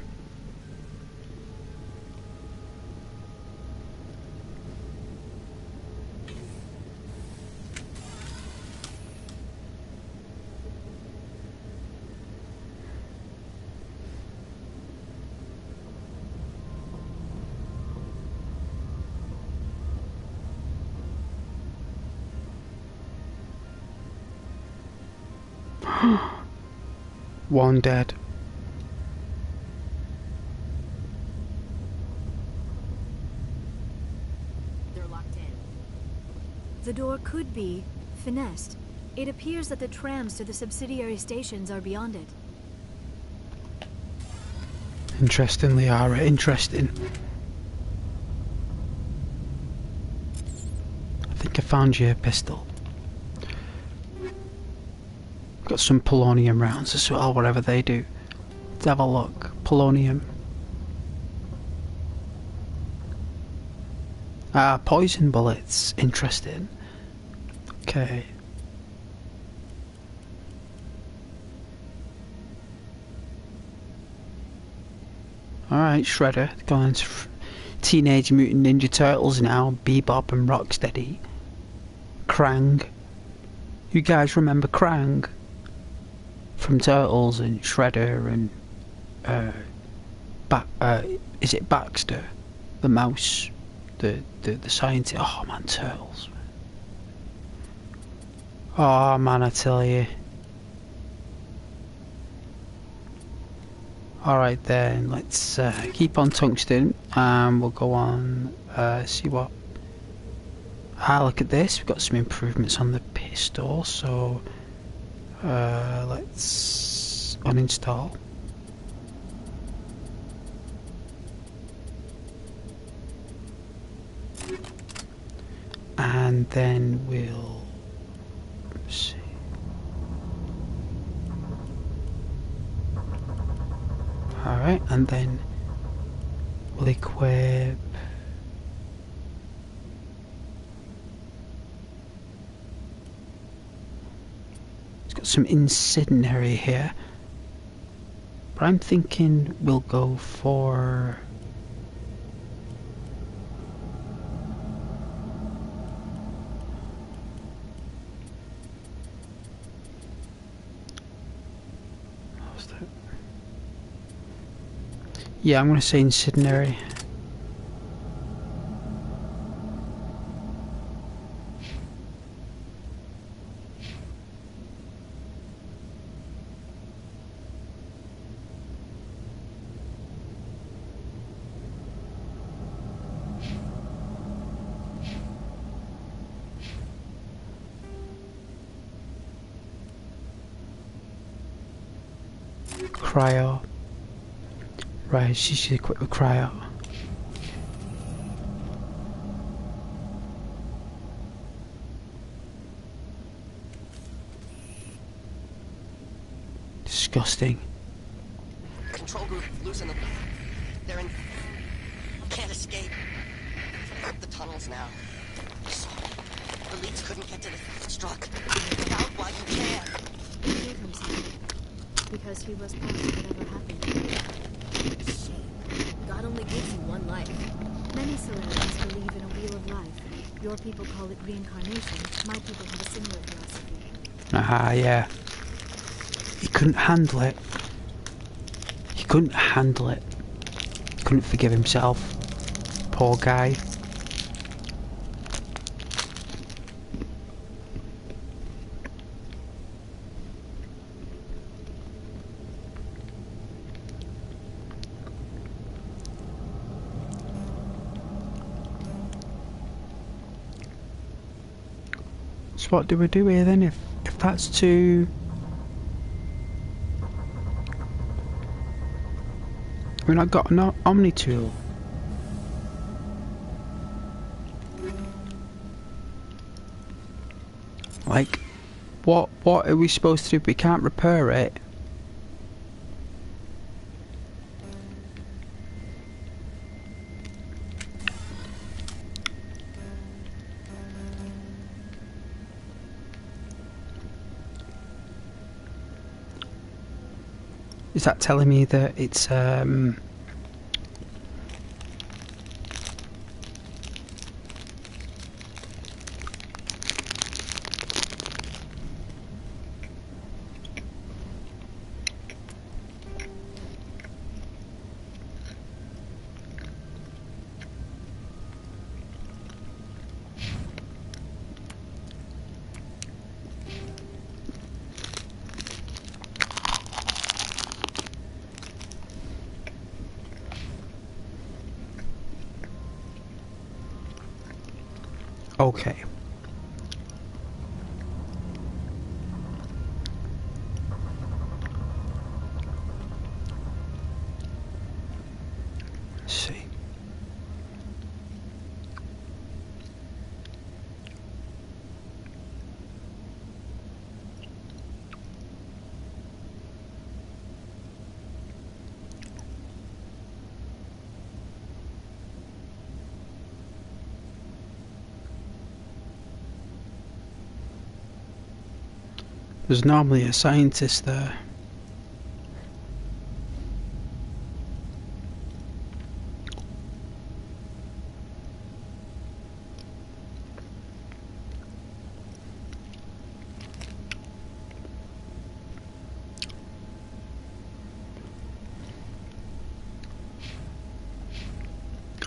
One dead. They're locked in. The door could be finessed. It appears that the trams to the subsidiary stations are beyond it. Interesting, Liara, interesting. I think I found your pistol. Got some polonium rounds as well, whatever they do. Let's have a look. Polonium. Ah, poison bullets. Interesting. Okay. Alright, Shredder. Going to Teenage Mutant Ninja Turtles now. Bebop and Rocksteady. Krang. You guys remember Krang? From Turtles and Shredder and is it Baxter, the mouse, the scientist? Oh man, Turtles. Oh man, I tell you. All right then, let's keep on tungsten, and we'll go on see what. Ah, look at this. We've got some improvements on the pistol, so. Let's uninstall. And then we'll see. Alright, and then we'll equip. Got some incendiary here, but I'm thinking we'll go for what was that? Yeah, I'm gonna say incendiary. Cryo. Right, she's equipped with cryo. disgusting. Control group loosen them. They're in. Can't escape. The tunnels now. So, the leaks couldn't get to the struck. Out while you can. He gave himself. Because he was part of whatever happened. Shame. God only gives you one life. Many Solarians believe in a wheel of life. Your people call it reincarnation. My people have a similar philosophy. Ah, yeah. He couldn't handle it. He couldn't handle it. He couldn't forgive himself. Poor guy. So what do we do here then if that's too... We've not got an Omni tool. Like, what are we supposed to do if we can't repair it? Is that telling me that it's okay. Let's see. There's normally a scientist there.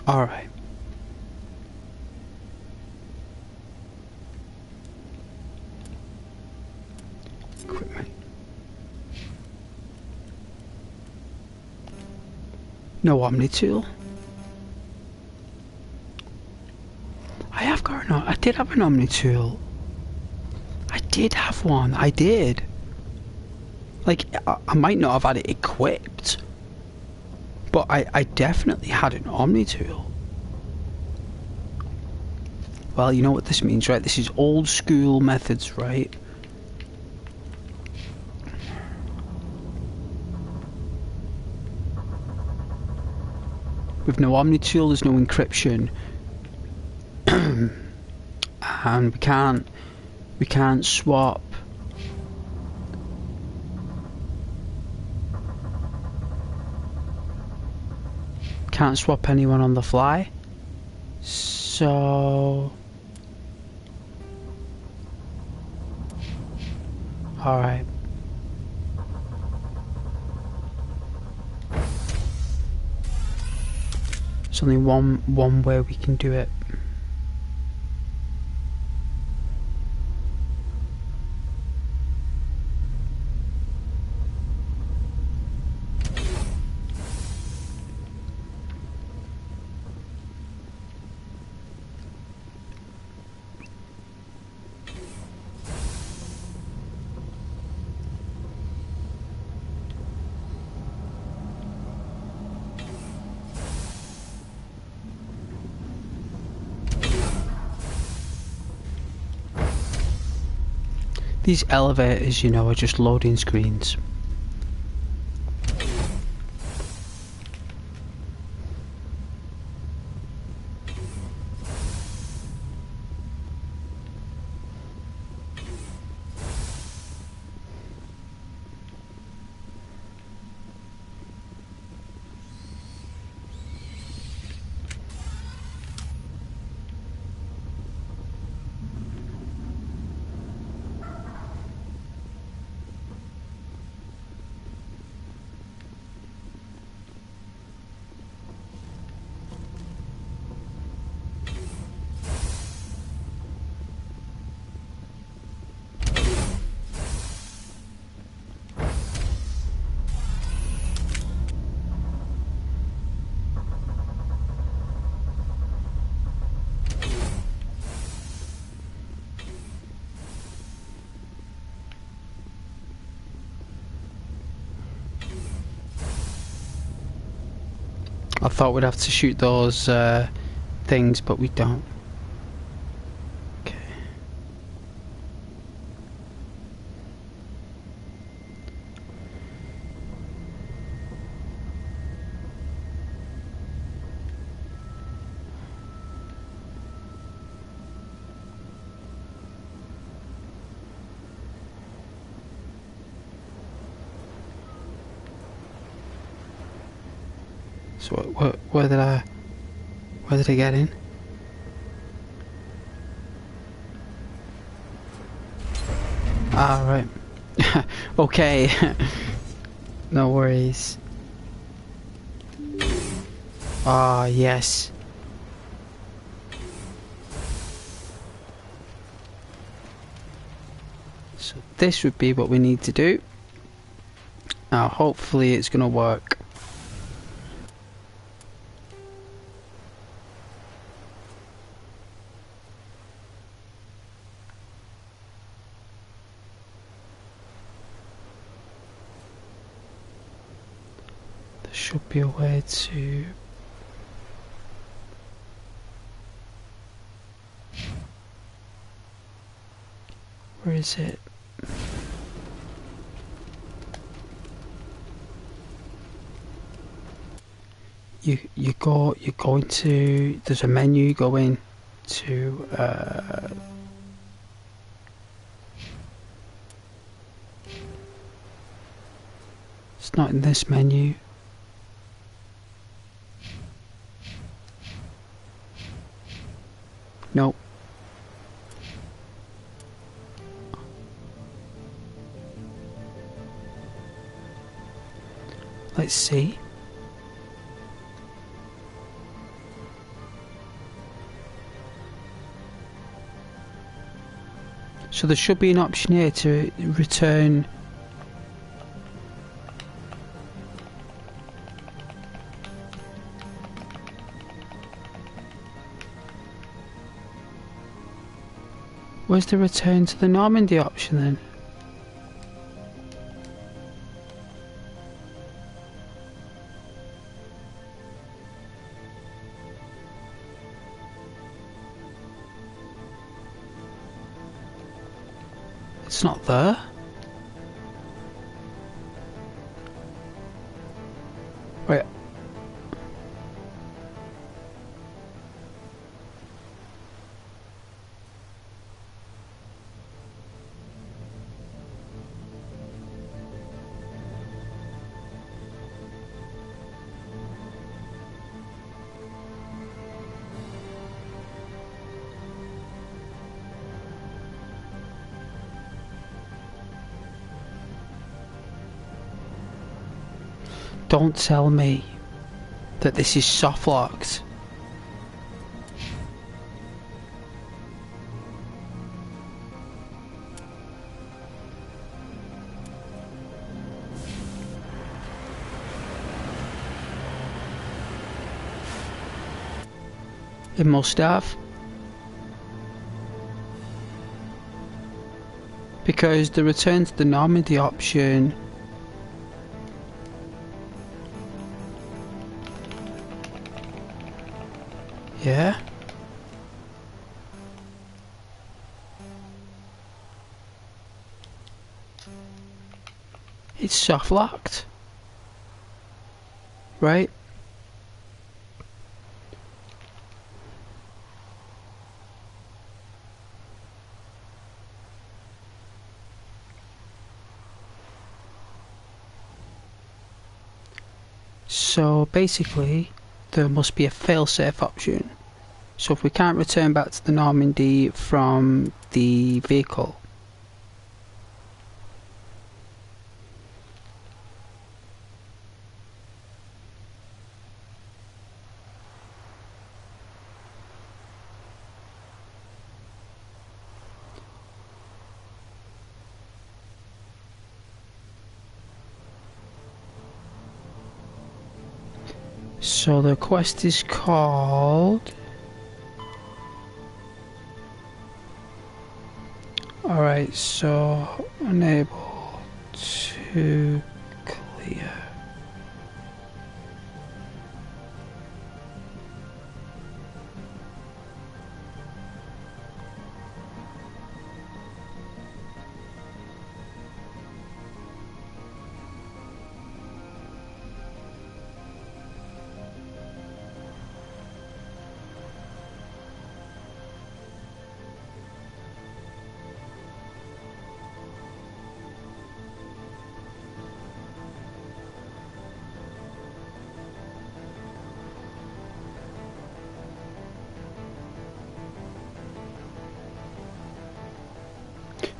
All right. No Omni tool. I have got an. I did have an Omni tool. I did have one. I did. Like I might not have had it equipped, but I definitely had an Omni tool. Well, you know what this means, right? This is old school methods, right? With no Omni tool, there's no encryption, and we can't swap. Can't swap anyone on the fly. So, all right. There's only one way we can do it. These elevators, you know, are just loading screens. I thought we'd have to shoot those things, but we don't. Okay. So where did I get in? Ah, right. Okay. No worries. Ah, yes. So this would be what we need to do. Now hopefully it's gonna work. There should be a way to... Where is it? You go into, there's a menu, you go in to it's not in this menu. Nope. Let's see. So there should be an option here to return. Where's the return to the Normandy option then? It's not there. Wait. Don't tell me that this is soft locked. It must have. Because the return to the Normandy option yeah. It's soft locked. Right? So basically there must be a failsafe option. So if we can't return back to the Normandy from the vehicle, so the quest is called... Alright, so unable to clear.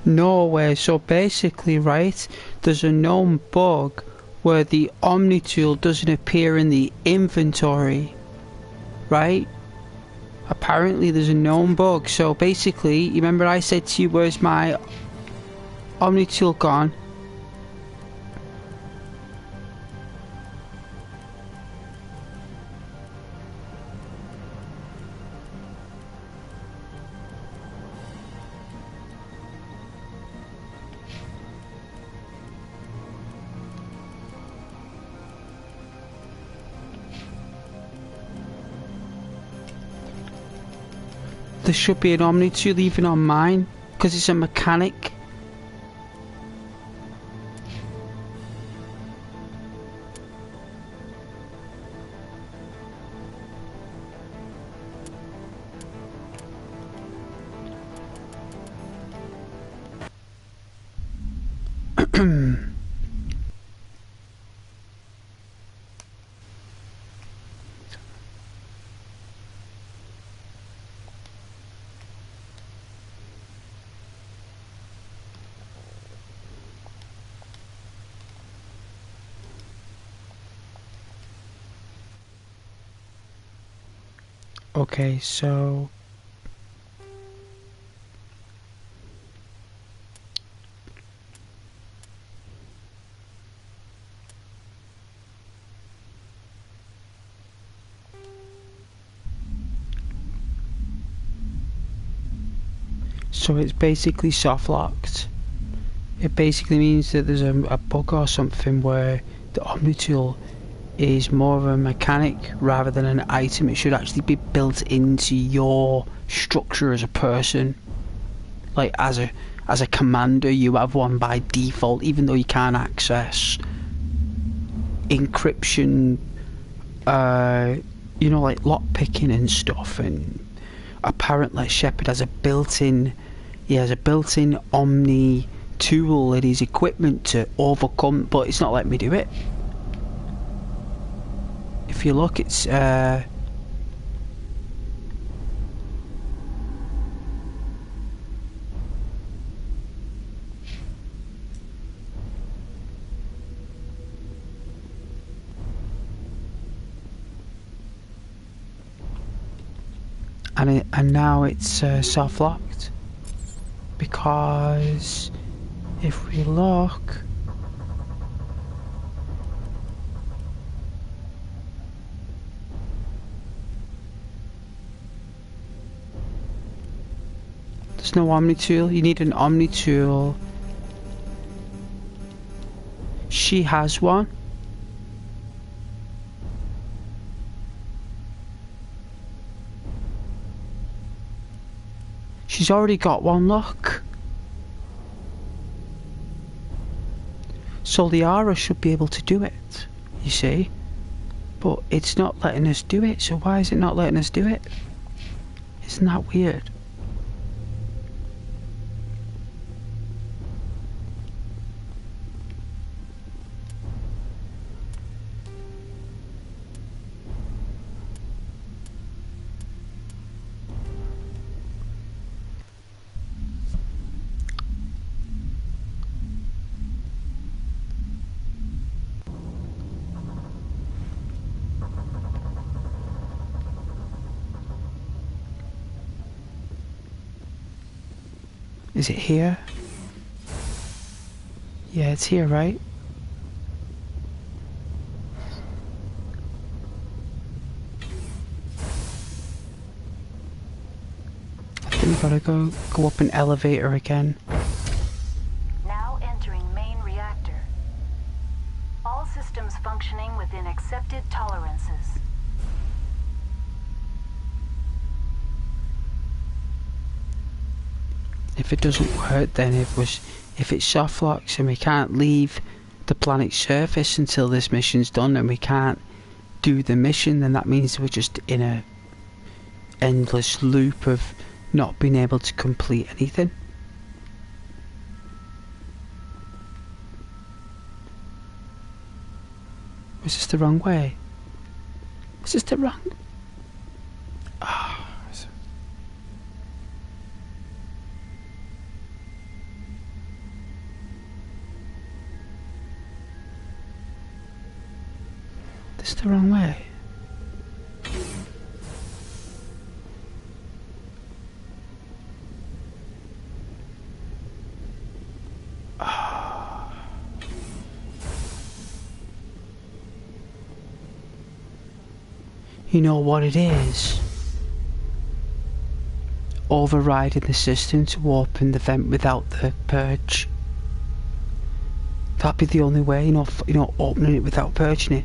nowhere. So basically, right, there's a known bug where the Omni tool doesn't appear in the inventory, right? Apparently there's a known bug. So basically, you remember I said to you, where's my Omni tool gone? There should be an Omni tool even on mine, because it's a mechanic. Okay, so it's basically soft locked. It basically means that there's a bug or something where the Omni tool is more of a mechanic rather than an item. It should actually be built into your structure as a person. Like as a commander, you have one by default, even though you can't access encryption, you know, like lockpicking and stuff. And apparently Shepard has a built-in Omni tool in his equipment to overcome, but it's not letting me do it. If you look, it's and now it's soft locked, because if we look, there's no Omni tool. You need an Omni tool. She has one. She's already got one, look. So Liara should be able to do it, you see. But it's not letting us do it, so why is it not letting us do it? Isn't that weird? Is it here? Yeah, it's here, right? I think we gotta go up an elevator again. Now entering main reactor. All systems functioning within accepted tolerances. If it doesn't work, then if it soft locks and we can't leave the planet's surface until this mission's done, and we can't do the mission, then that means we're just in a endless loop of not being able to complete anything. Was this the wrong way? Was this the wrong? the wrong way? You know what it is? Overriding the system to open the vent without the purge. That'd be the only way, you know, opening it without purging it.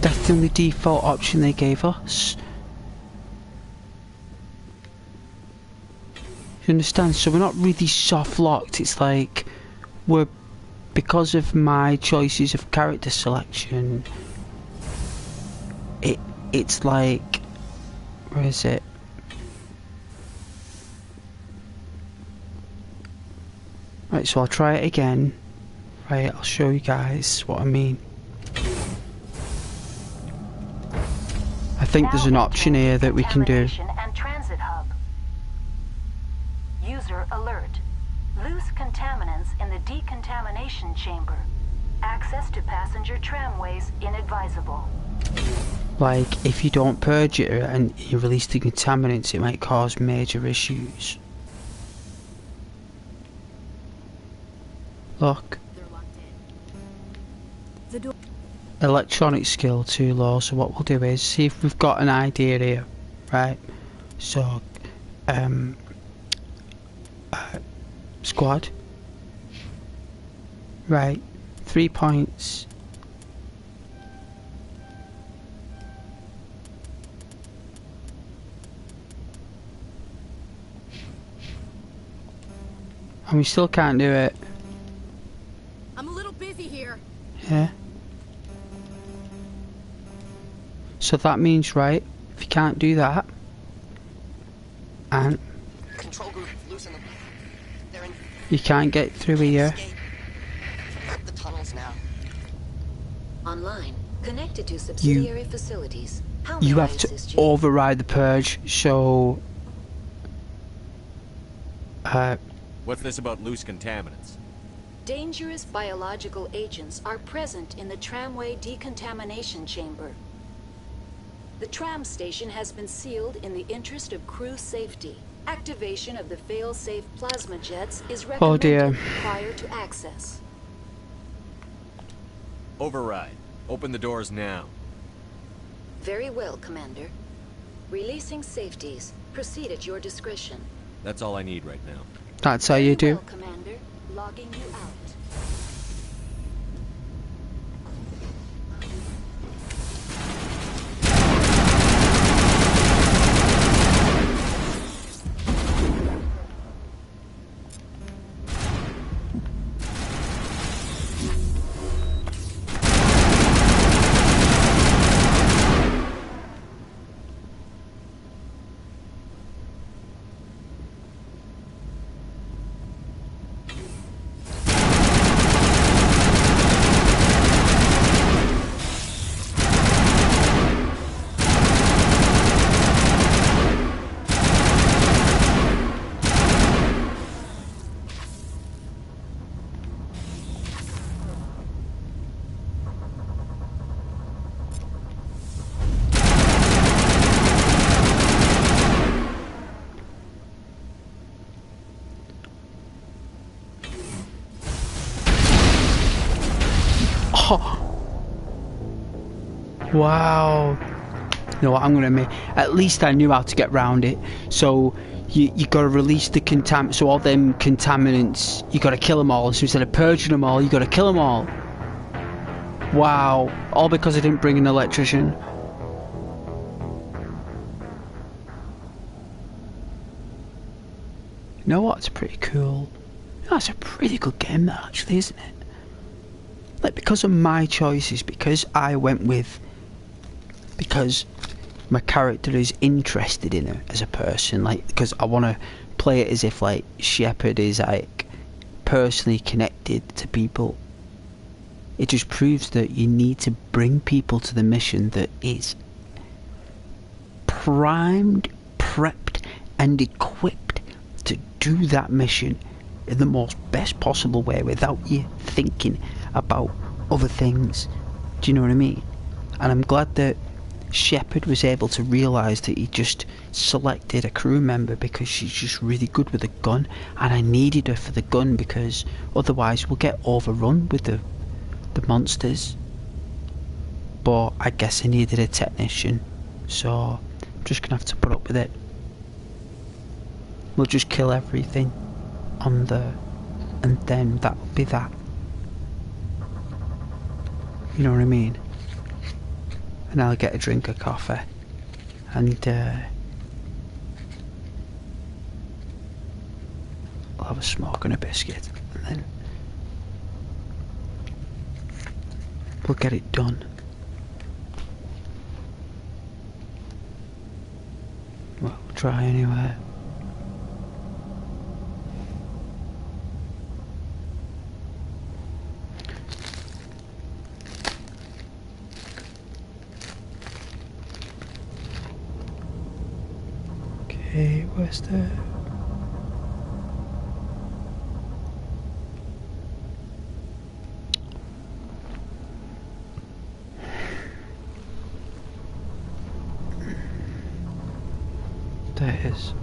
That's the only default option they gave us. You understand? So we're not really soft locked. It's like we're, because of my choices of character selection, it's like, where is it? Right, so I'll try it again. Right, I'll show you guys what I mean. I think there's an option here that we can do. And transit hub. User alert. Loose contaminants in the decontamination chamber. Access to passenger tramways inadvisable. Like, if you don't purge it and you release the contaminants, it might cause major issues. Look. Electronic skill too low, so what we'll do is see if we've got an idea here, right? So, squad. Right, 3 points. And we still can't do it. I'm a little busy here. Yeah. So that means, right, if you can't do that, and Control group, loosen them. They're in you can't get through here. the tunnels now. Online, connected to subsidiary facilities. How may You I have to assist you? override the purge, so What's this about loose contaminants? Dangerous biological agents are present in the tramway decontamination chamber. The tram station has been sealed in the interest of crew safety. Activation of the fail-safe plasma jets is recommended dear. prior to access. Override. Open the doors now. Very well, Commander. Releasing safeties. Proceed at your discretion. That's all I need right now. that's how you do. Well, Commander. Logging you out. Wow. You know what, I'm gonna admit, at least I knew how to get round it. So you gotta release the so all them contaminants, you gotta kill them all. So instead of purging them all, you gotta kill them all. Wow. All because I didn't bring an electrician. You know what, it's pretty cool. That's a pretty good game, that, actually, isn't it? Like, because of my choices, because I went with, because my character is interested in her as a person, like, because I want to play it as if, like, Shepard is, like, personally connected to people. It just proves that you need to bring people to the mission that is primed, prepped, and equipped to do that mission in the most best possible way without you thinking about other things Do you know what I mean? And I'm glad that Shepard was able to realise that he just selected a crew member because she's just really good with a gun, and I needed her for the gun because otherwise we'll get overrun with the monsters. But I guess I needed a technician, so I'm just gonna have to put up with it. We'll just kill everything on the, and then that'll be that. You know what I mean? And I'll get a drink of coffee, and I'll have a smoke and a biscuit, and then we'll get it done. Well, we'll try anyway. Okay, where's the... There it is.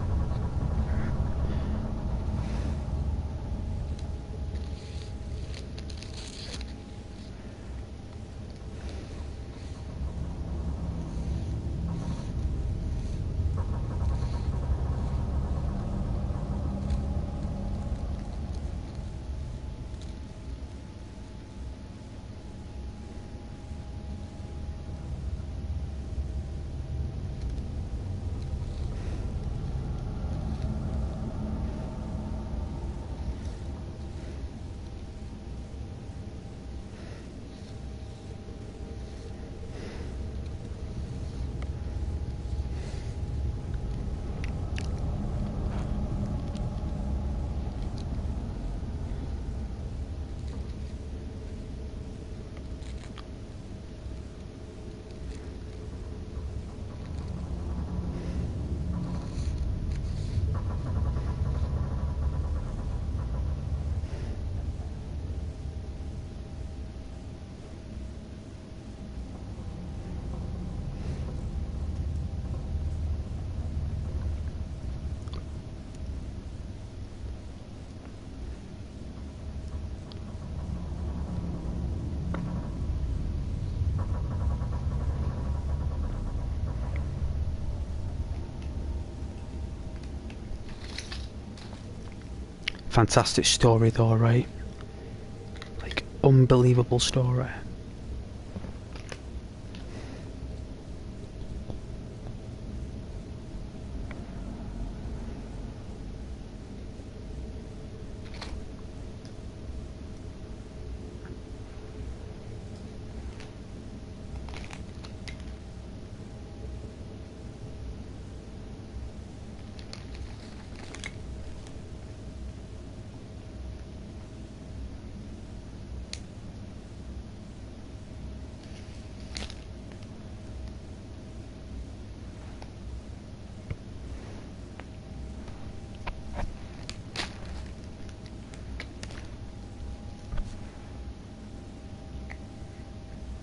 Fantastic story though, right? Like, unbelievable story.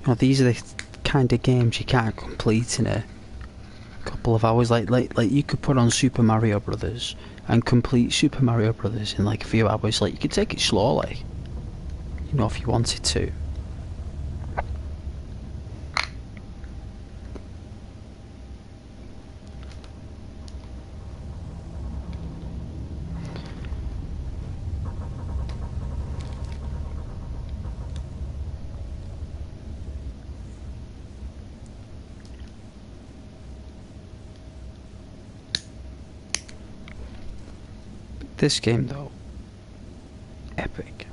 You know, these are the kind of games you can't complete in a couple of hours. Like you could put on Super Mario Brothers and complete Super Mario Brothers in like a few hours. Like, you could take it slowly, you know, if you wanted to. This game though, epic.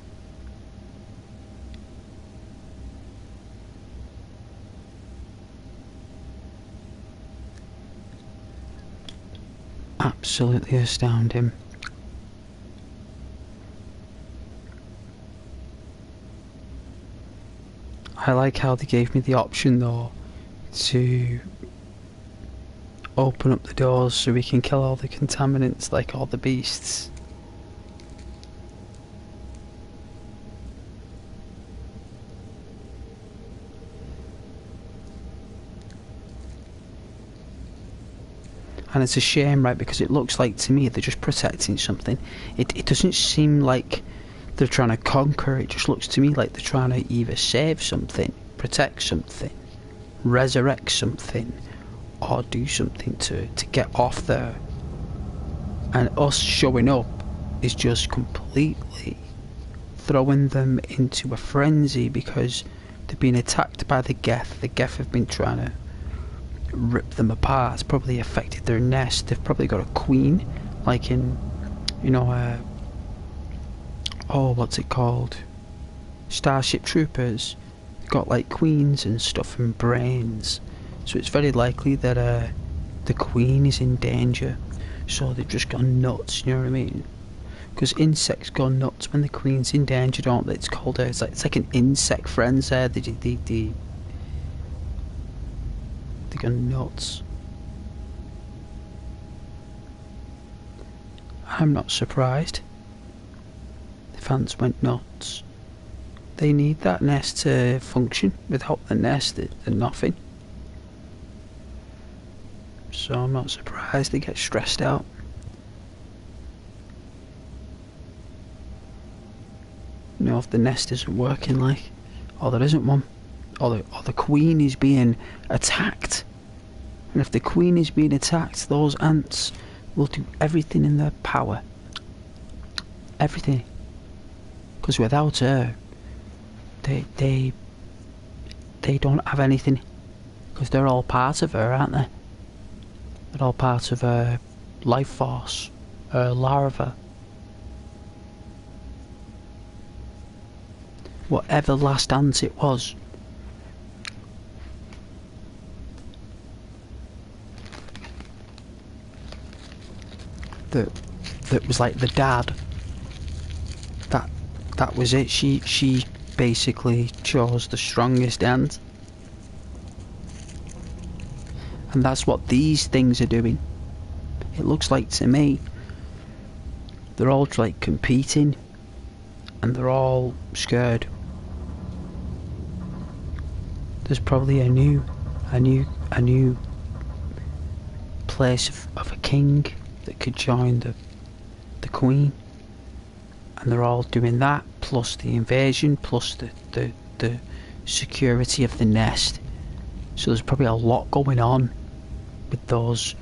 Absolutely astounding. I like how they gave me the option though to open up the doors so we can kill all the contaminants, like all the beasts. And it's a shame, right, because it looks like to me they're just protecting something. It doesn't seem like they're trying to conquer. It just looks to me like they're trying to either save something, protect something, resurrect something, or do something to get off there. And us showing up is just completely throwing them into a frenzy because they've been attacked by the Geth. The Geth have been trying to rip them apart. It's probably affected their nest. They've probably got a queen, like in, you know, oh, what's it called? Starship Troopers. They've got like queens and stuff and brains. So it's very likely that the queen is in danger. So they've just gone nuts, you know what I mean? Because insects go nuts when the queen's in danger, don't they? It's called it's like an insect frenzy. They go nuts. I'm not surprised. The fans went nuts. They need that nest to function. Without the nest, they're nothing. So I'm not surprised they get stressed out. You know, if the nest isn't working, like, or there isn't one, or the queen is being attacked. And if the queen is being attacked, those ants will do everything in their power. Everything. Because without her, they don't have anything. Because they're all part of her, aren't they? They're all part of her life force, her larva. Whatever last ant it was. That was like the dad. That was it. She basically chose the strongest ant. And that's what these things are doing. It looks like to me they're all like competing and they're all scared. There's probably a new place of a king that could join the queen, and they're all doing that, plus the invasion, plus the security of the nest. So there's probably a lot going on with those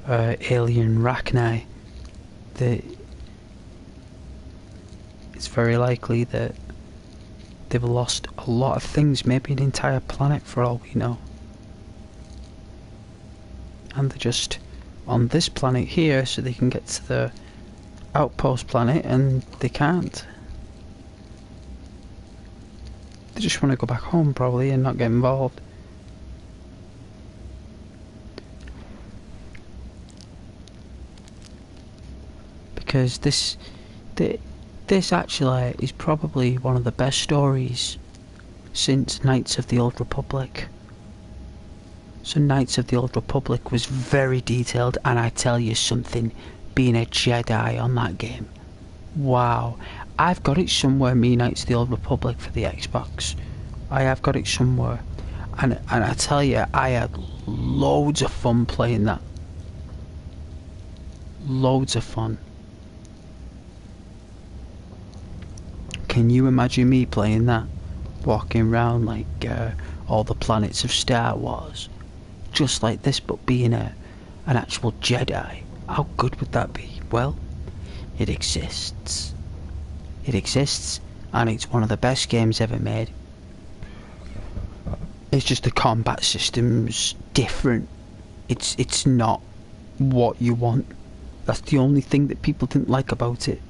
alien Rachni. It's very likely that they've lost a lot of things, maybe an entire planet for all we know. And they're just on this planet here so they can get to the outpost planet, and they can't. They just want to go back home probably and not get involved. Because this actually is probably one of the best stories since Knights of the Old Republic. So Knights of the Old Republic was very detailed, and I tell you something, being a Jedi on that game, wow. I've got it somewhere, me Knights of the Old Republic for the Xbox. I have got it somewhere, and I tell you, I had loads of fun playing that. Loads of fun. Can you imagine me playing that? Walking around like all the planets of Star Wars. Just like this, but being an actual Jedi. How good would that be? Well, it exists. It exists, and it's one of the best games ever made. It's just the combat system's different. It's not what you want. That's the only thing that people didn't like about it.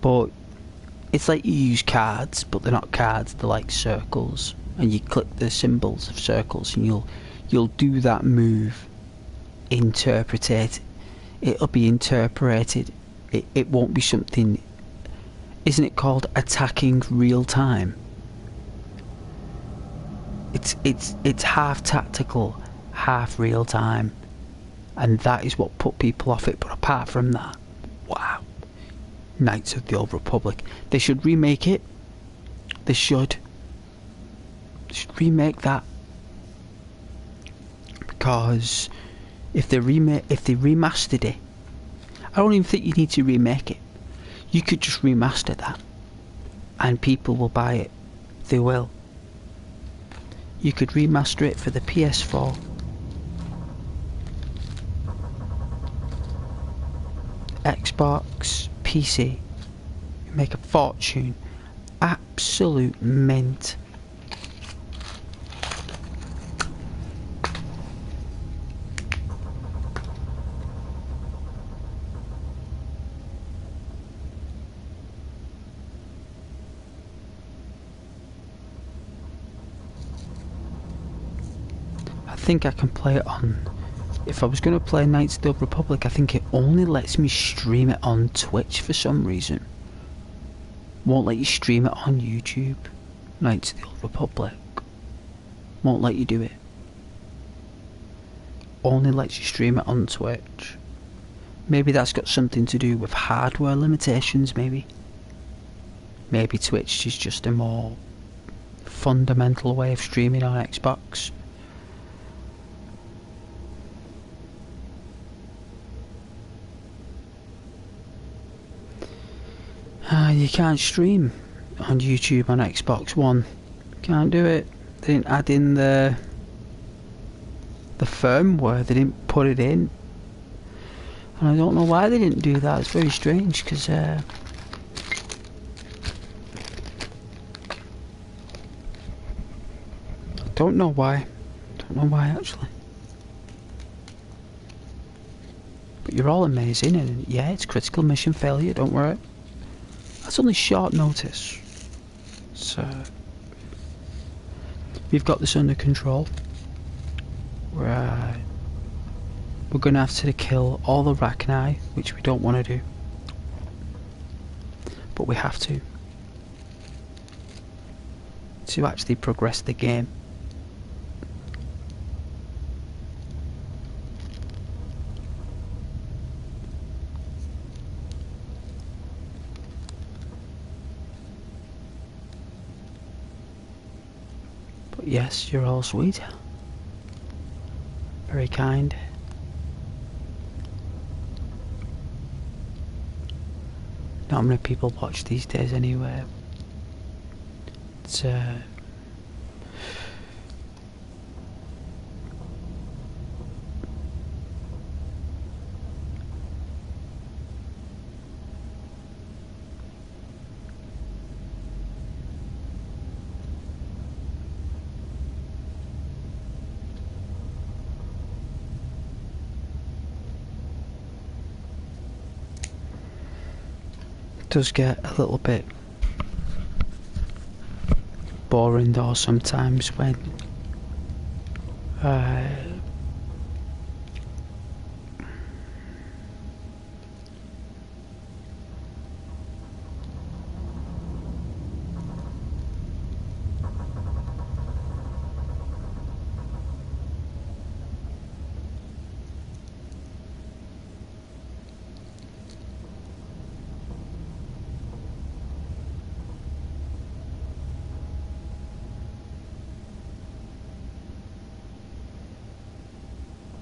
But it's like you use cards, but they're not cards, they're like circles. And you click the symbols of circles and you'll do that move. Interpret it. It'll be interpreted. It won't be something... Isn't it called attacking real time? It's half tactical, half real time. And that is what put people off it. But apart from that, wow. Knights of the Old Republic. They should remake it. They should remake that. Because if they remastered it, I don't even think you need to remake it. You could just remaster that, and people will buy it. They will. You could remaster it for the ps4, Xbox, PC. You make a fortune. Absolute mint. I think I can play it on... If I was going to play Knights of the Old Republic, I think it only lets me stream it on Twitch for some reason. Won't let you stream it on YouTube. Knights of the Old Republic. Won't let you do it. Only lets you stream it on Twitch. Maybe that's got something to do with hardware limitations, maybe. Maybe Twitch is just a more fundamental way of streaming on Xbox. You can't stream on YouTube on Xbox One. Can't do it. They didn't add in the firmware. They didn't put it in. And I don't know why they didn't do that. It's very strange because I don't know why. Don't know why actually. But you're all amazing, and yeah, it's critical mission failure. Don't worry. That's only short notice. So we've got this under control. Right. We're gonna have to kill all the Rachni, which we don't want to do. But we have to actually progress the game. But yes, you're all sweet. Very kind. Not many people watch these days anyway. It's does get a little bit boring though sometimes when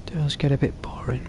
does get a bit boring.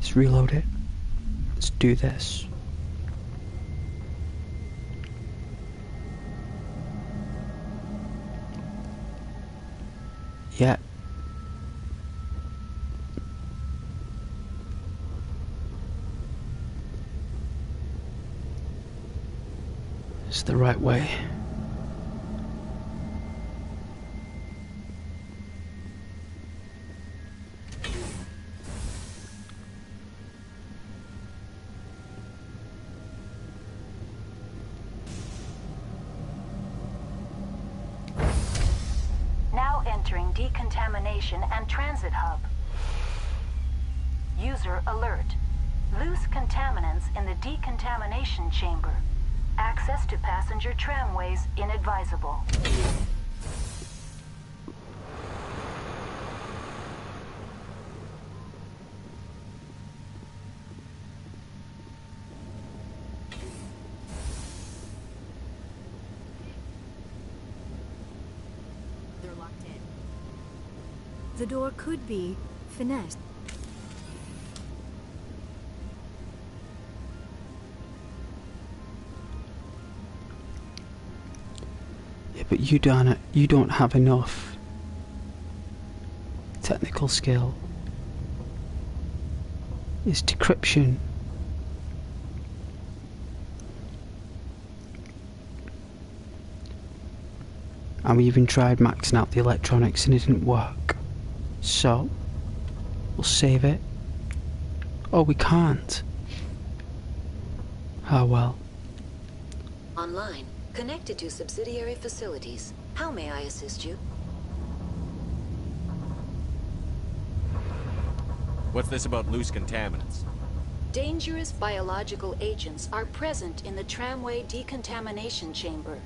Let's reload it. Let's do this. Yeah. It's the right way. decontamination and transit hub. User alert. Loose contaminants in the decontamination chamber. Access to passenger tramways inadvisable. They're locked in. The door could be finessed. Yeah, but you don't have enough technical skill. It's decryption. And we even tried maxing out the electronics and it didn't work. So, we'll save it. Oh, we can't. Oh well. Online. Connected to subsidiary facilities. How may I assist you? What's this about loose contaminants? Dangerous biological agents are present in the tramway decontamination chamber.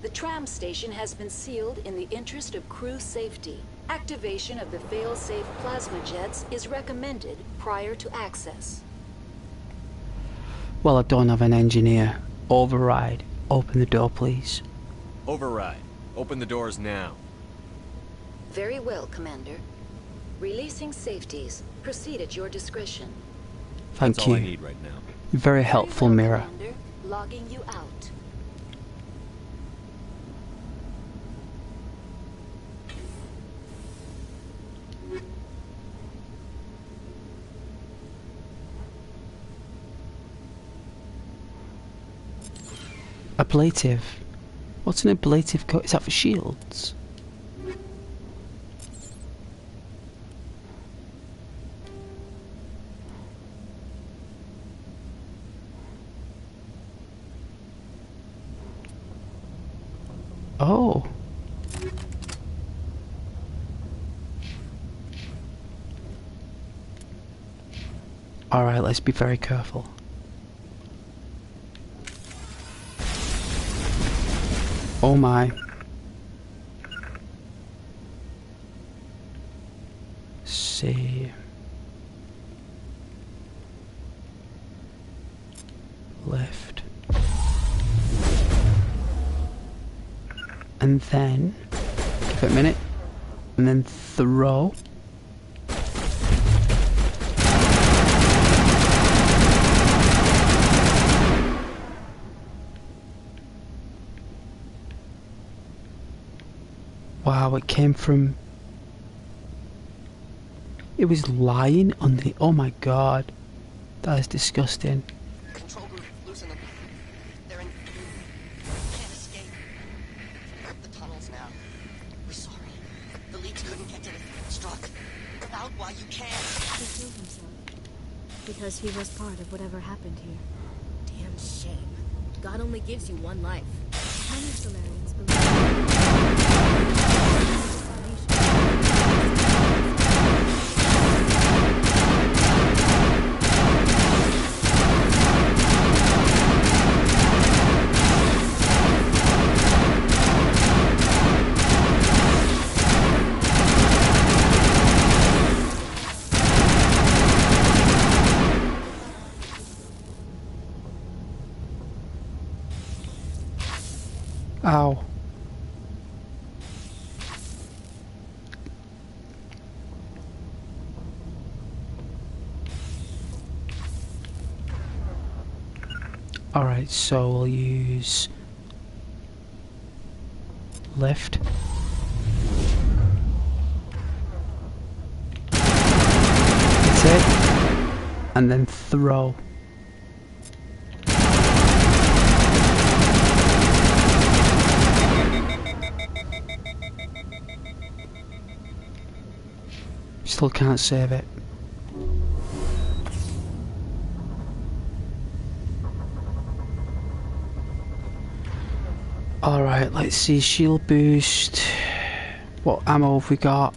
The tram station has been sealed in the interest of crew safety. Activation of the fail-safe plasma jets is recommended prior to access. Well, I don't have an engineer. Override. Open the door, please. Override. Open the doors now. Very well, Commander. Releasing safeties. Proceed at your discretion. Thank That's you. all I need right now. You're very helpful, Very well, Mirror. Commander. Logging you out. Ablative. What's an ablative coat? Is that for shields? Oh. Alright, let's be very careful. Oh my. See. Left. And then give it a minute. And then throw. Wow, it came from... It was lying on the... Oh my god. That is disgusting. Control group, loosen them. They're in... Can't escape. The tunnels now. We're sorry. The leads couldn't get to the struck. Without why you can't. He killed himself. Because he was part of whatever happened here. Damn shame. God only gives you one life. Many Solarians believe... Ow. Alright, so we'll use lift. That's it. And then throw. Still can't save it. Alright, let's see, shield boost. What ammo have we got?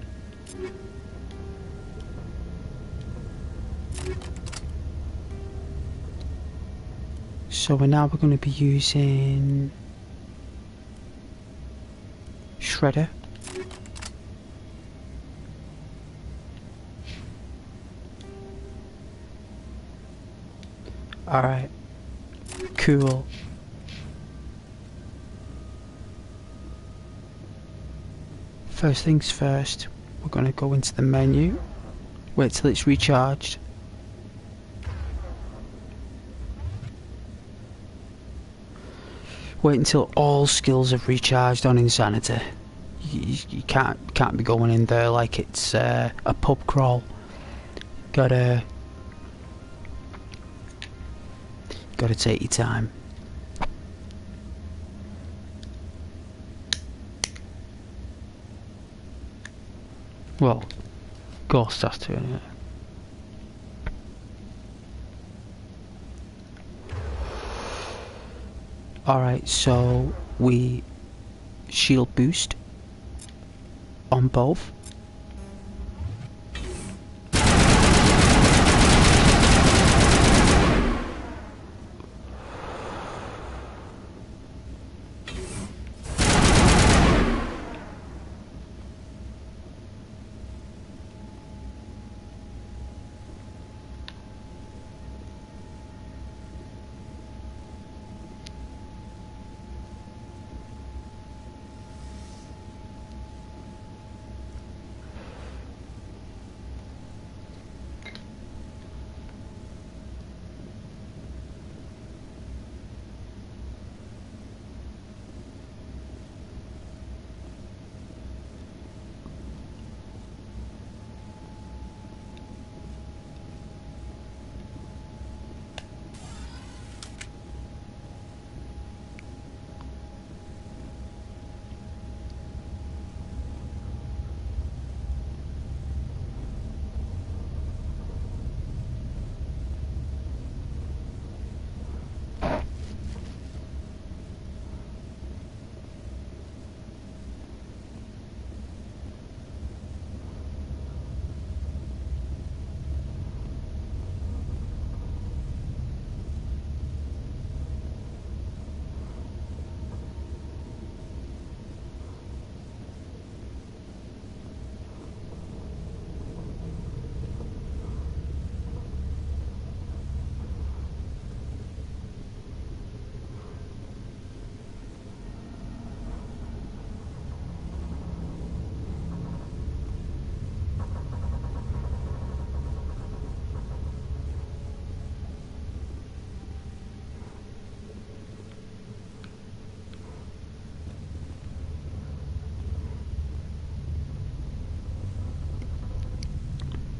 So we're going to be using Shredder. Alright. Cool. First things first, we're going to go into the menu, wait till it's recharged. Wait until all skills have recharged on Insanity. You can't be going in there like it's a pub crawl. Gotta take your time. Well, Ghost has to, anyway. Alright, so we shield boost on both.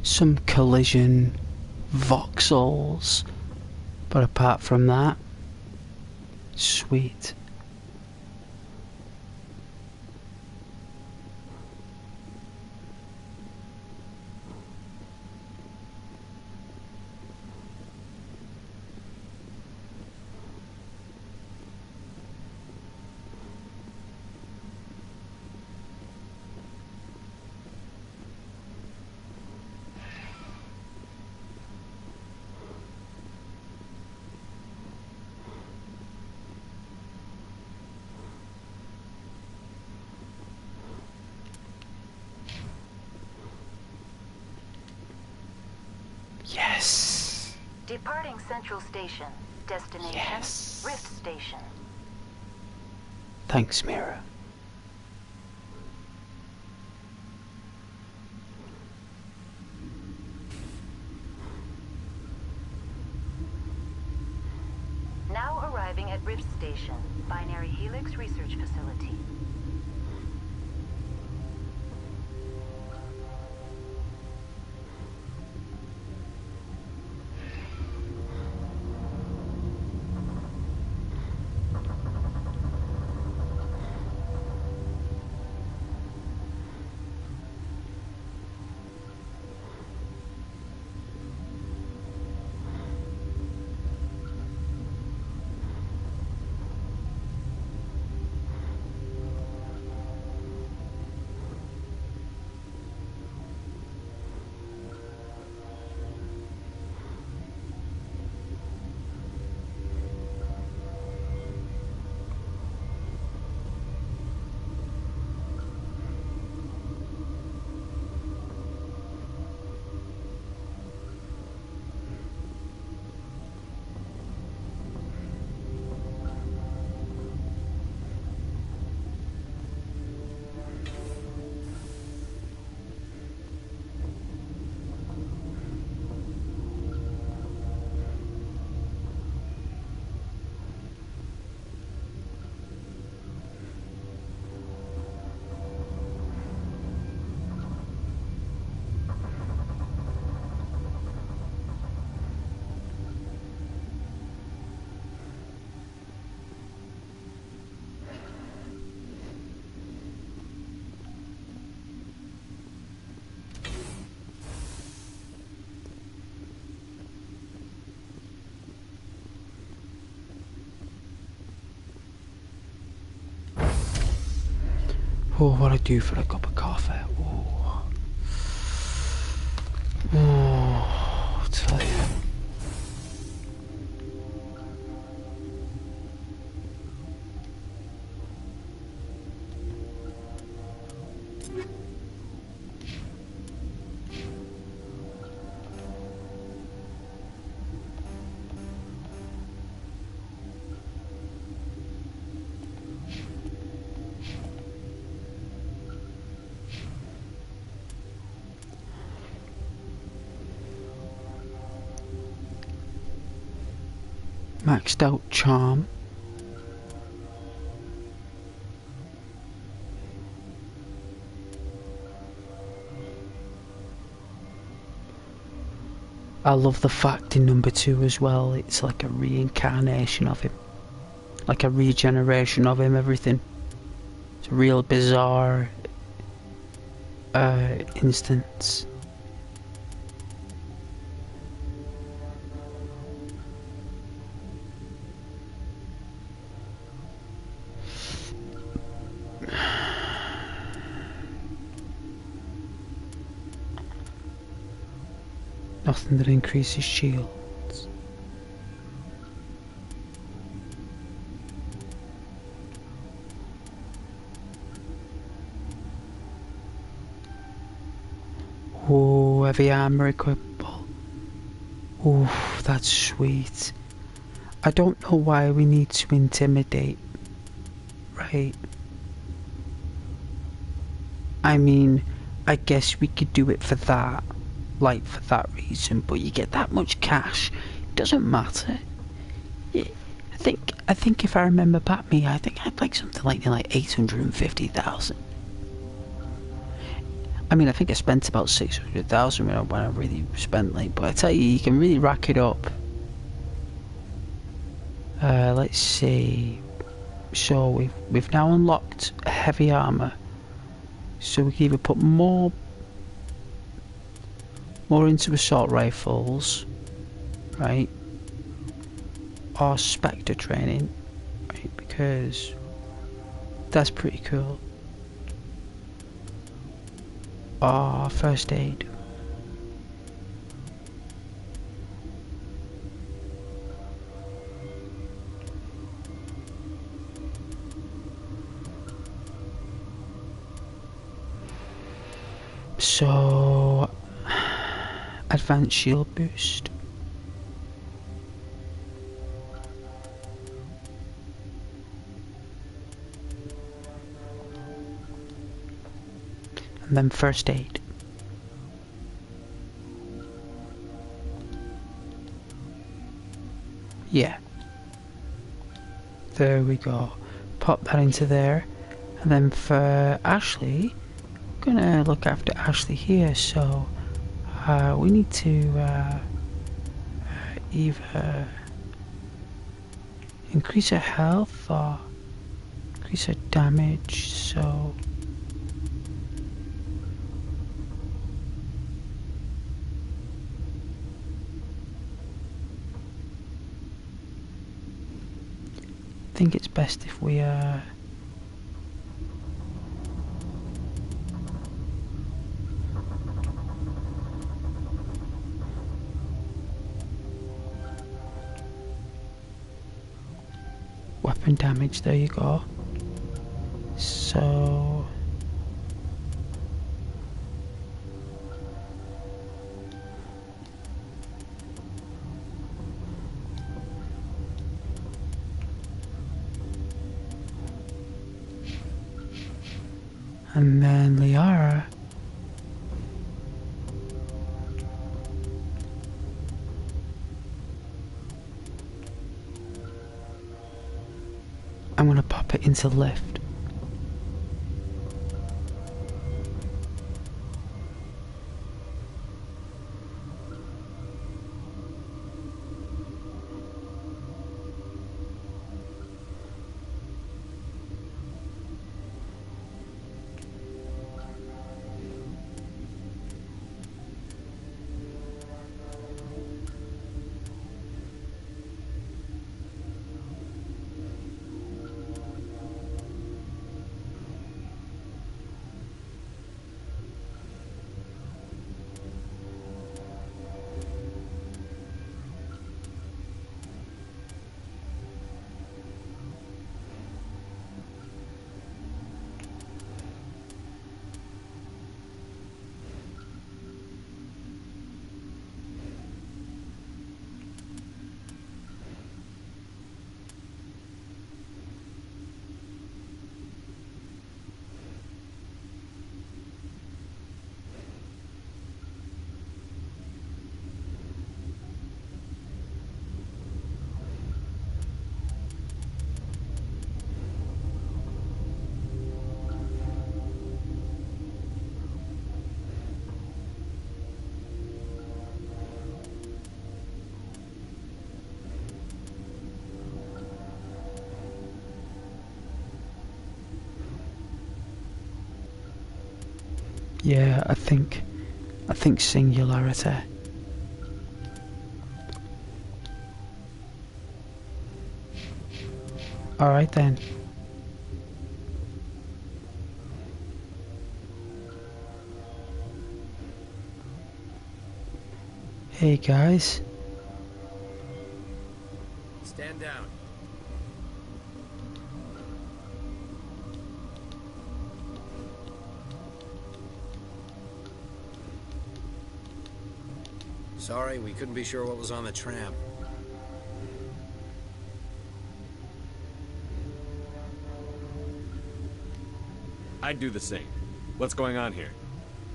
Some collision voxels, but apart from that, sweet. Yes. Departing Central Station. Destination, yes. Rift Station. Thanks, Mira. Now arriving at Rift Station, Binary Helix Research Facility. Oh, what I do for a cup of coffee. Oh. Oh, I'll tell you. Maxed out charm. I love the fact in number 2 as well, it's like a reincarnation of him. Like a regeneration of him, everything. It's a real bizarre instance. Nothing that increases shields. Oh, heavy armor equipable. Oh, that's sweet. I don't know why we need to intimidate, right? I mean, I guess we could do it for that, like for that reason, but you get that much cash, it doesn't matter. I think if I remember back I think I had like something like 850,000. I mean, I think I spent about 600,000 when I really spent but I tell you, you can really rack it up. Let's see. So we've now unlocked heavy armor. So we can either put more into assault rifles, right? Or Spectre training, right? Because that's pretty cool. Or first aid. So, advanced shield boost. And then first aid. Yeah. There we go. Pop that into there. And then for Ashley, I'm gonna look after Ashley here, so we need to either increase her health or increase her damage, so I think it's best if we weapon damage, there you go. So and then Liara, I'm gonna pop it into lift. Yeah, I think singularity. Alright then. Hey guys. Stand down. Sorry, we couldn't be sure what was on the tram. I'd do the same. What's going on here?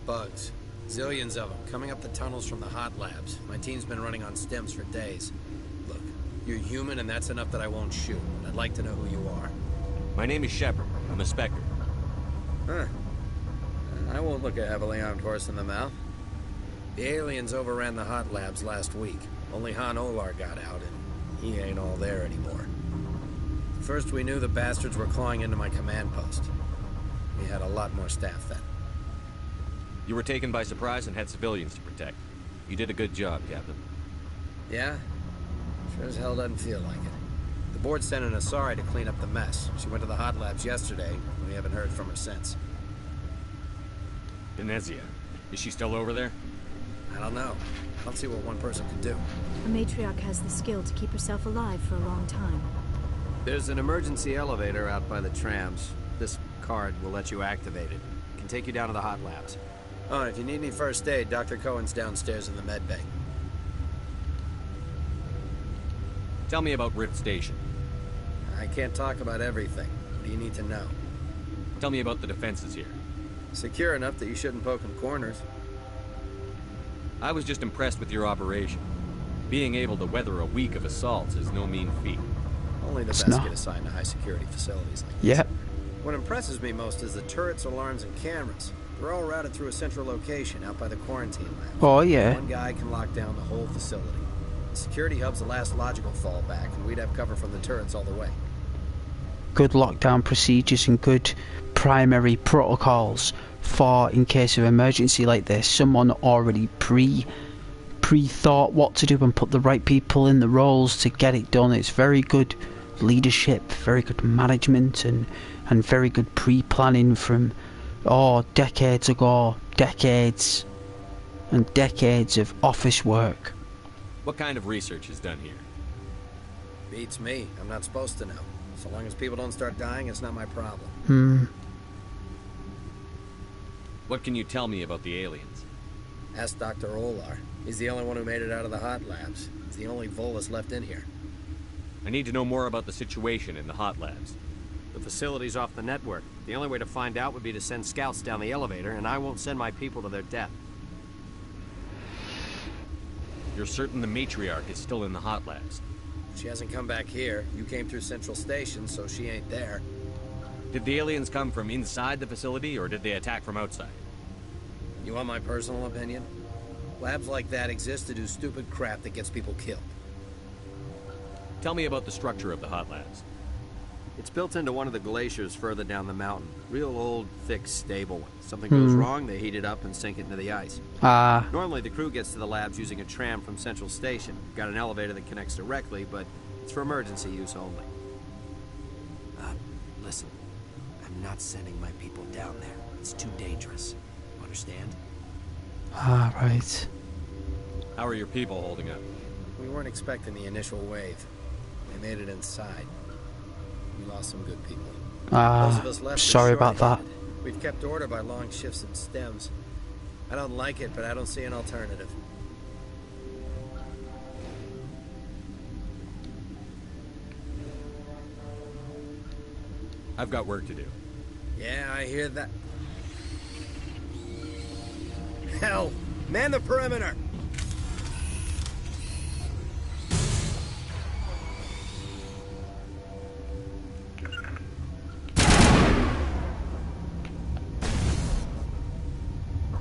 Bugs. Zillions of them, coming up the tunnels from the hot labs. My team's been running on stems for days. Look, you're human and that's enough that I won't shoot. I'd like to know who you are. My name is Shepard. I'm a Spectre. Huh. I won't look a heavily armed horse in the mouth. The aliens overran the hot labs last week. Only Han Olar got out, and he ain't all there anymore. First we knew the bastards were clawing into my command post. We had a lot more staff then. You were taken by surprise and had civilians to protect. You did a good job, Captain. Yeah? Sure as hell doesn't feel like it. The board sent an Asari to clean up the mess. She went to the hot labs yesterday, and we haven't heard from her since. Venezia. Is she still over there? I don't know. I don't see what one person could do. A matriarch has the skill to keep herself alive for a long time. There's an emergency elevator out by the trams. This card will let you activate it. It can take you down to the hot labs. Oh, and if you need any first aid, Dr. Cohen's downstairs in the med bay. Tell me about Rift Station. I can't talk about everything. What do you need to know? Tell me about the defenses here. Secure enough that you shouldn't poke in corners. I was just impressed with your operation. Being able to weather a week of assaults is no mean feat. Only the best get assigned to high security facilities like this. Yep. What impresses me most is the turrets, alarms, and cameras. They're all routed through a central location out by the quarantine lab. Oh, yeah. One guy can lock down the whole facility. The security hub's the last logical fallback, and we'd have cover from the turrets all the way. Good lockdown procedures and good primary protocols for in case of emergency like this. Someone already pre-thought what to do and put the right people in the roles to get it done. It's very good leadership, very good management, and very good pre-planning from decades ago. Decades and decades of office work. What kind of research is done here? Beats me. I'm not supposed to know. So long as people don't start dying, it's not my problem. What can you tell me about the aliens? Ask Dr. Olar. He's the only one who made it out of the hot labs. He's the only Volus left in here. I need to know more about the situation in the hot labs. The facility's off the network. The only way to find out would be to send scouts down the elevator, and I won't send my people to their death. You're certain the matriarch is still in the hot labs? She hasn't come back here. You came through Central Station, so she ain't there. Did the aliens come from inside the facility, or did they attack from outside? You want my personal opinion? Labs like that exist to do stupid crap that gets people killed. Tell me about the structure of the hot labs. It's built into one of the glaciers further down the mountain. Real old, thick, stable one. Something goes wrong, they heat it up and sink it into the ice. Normally the crew gets to the labs using a tram from Central Station. Got an elevator that connects directly, but it's for emergency use only. Listen, I'm not sending my people down there. It's too dangerous. Understand? Right. How are your people holding up? We weren't expecting the initial wave. They made it inside. We lost some good people. Those of us left sorry about that. We've kept order by long shifts and stems. I don't like it, but I don't see an alternative. I've got work to do. Yeah, I hear that. Hell! Man the perimeter!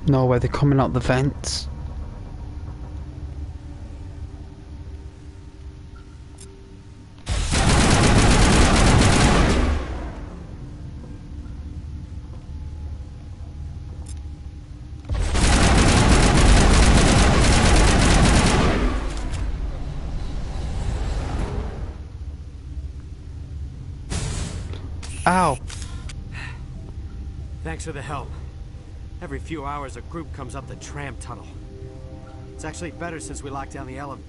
No way, they're coming out the vents. How? Thanks for the help. Every few hours a group comes up the tram tunnel. It's actually better since we locked down the elevator.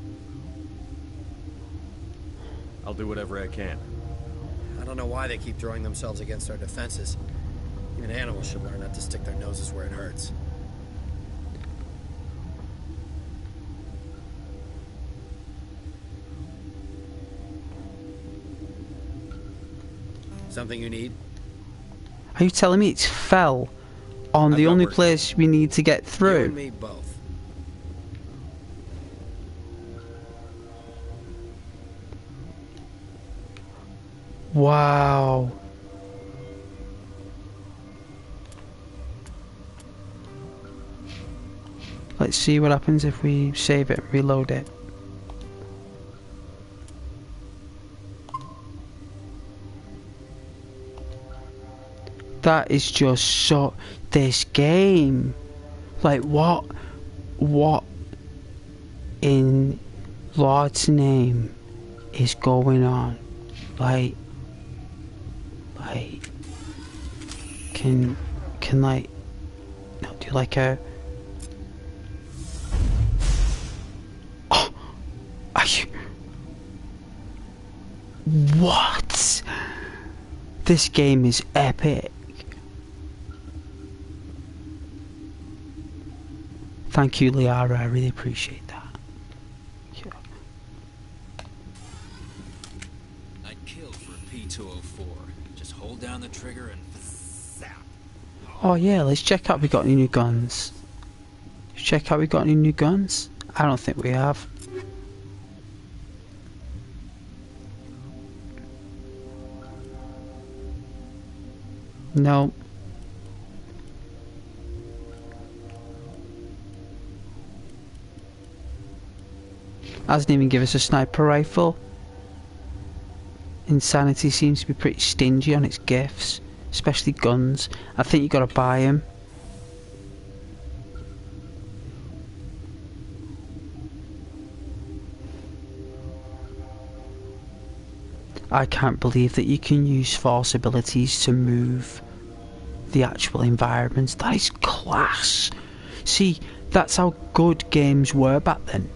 I'll do whatever I can. I don't know why they keep throwing themselves against our defenses. Even animals should learn not to stick their noses where it hurts. Something you need? Are you telling me it's fell on the only place we need to get through? You and me both. Wow. Let's see what happens if we save it and reload it. That is just so... This game. Like, what in Lord's name is going on? Like, can like, no, do like a... Oh, are you... What? This game is epic. Thank you, Liara, I really appreciate that. Yeah. I'd kill for a P204. Just hold down the trigger and zap. Oh yeah, let's check out if we got any new guns. Let's check out if we got any new guns. I don't think we have. No. Hasn't even give us a sniper rifle. Insanity seems to be pretty stingy on its gifts, especially guns. I think you gotta buy them. I can't believe that you can use force abilities to move the actual environments. That is class. See, that's how good games were back then.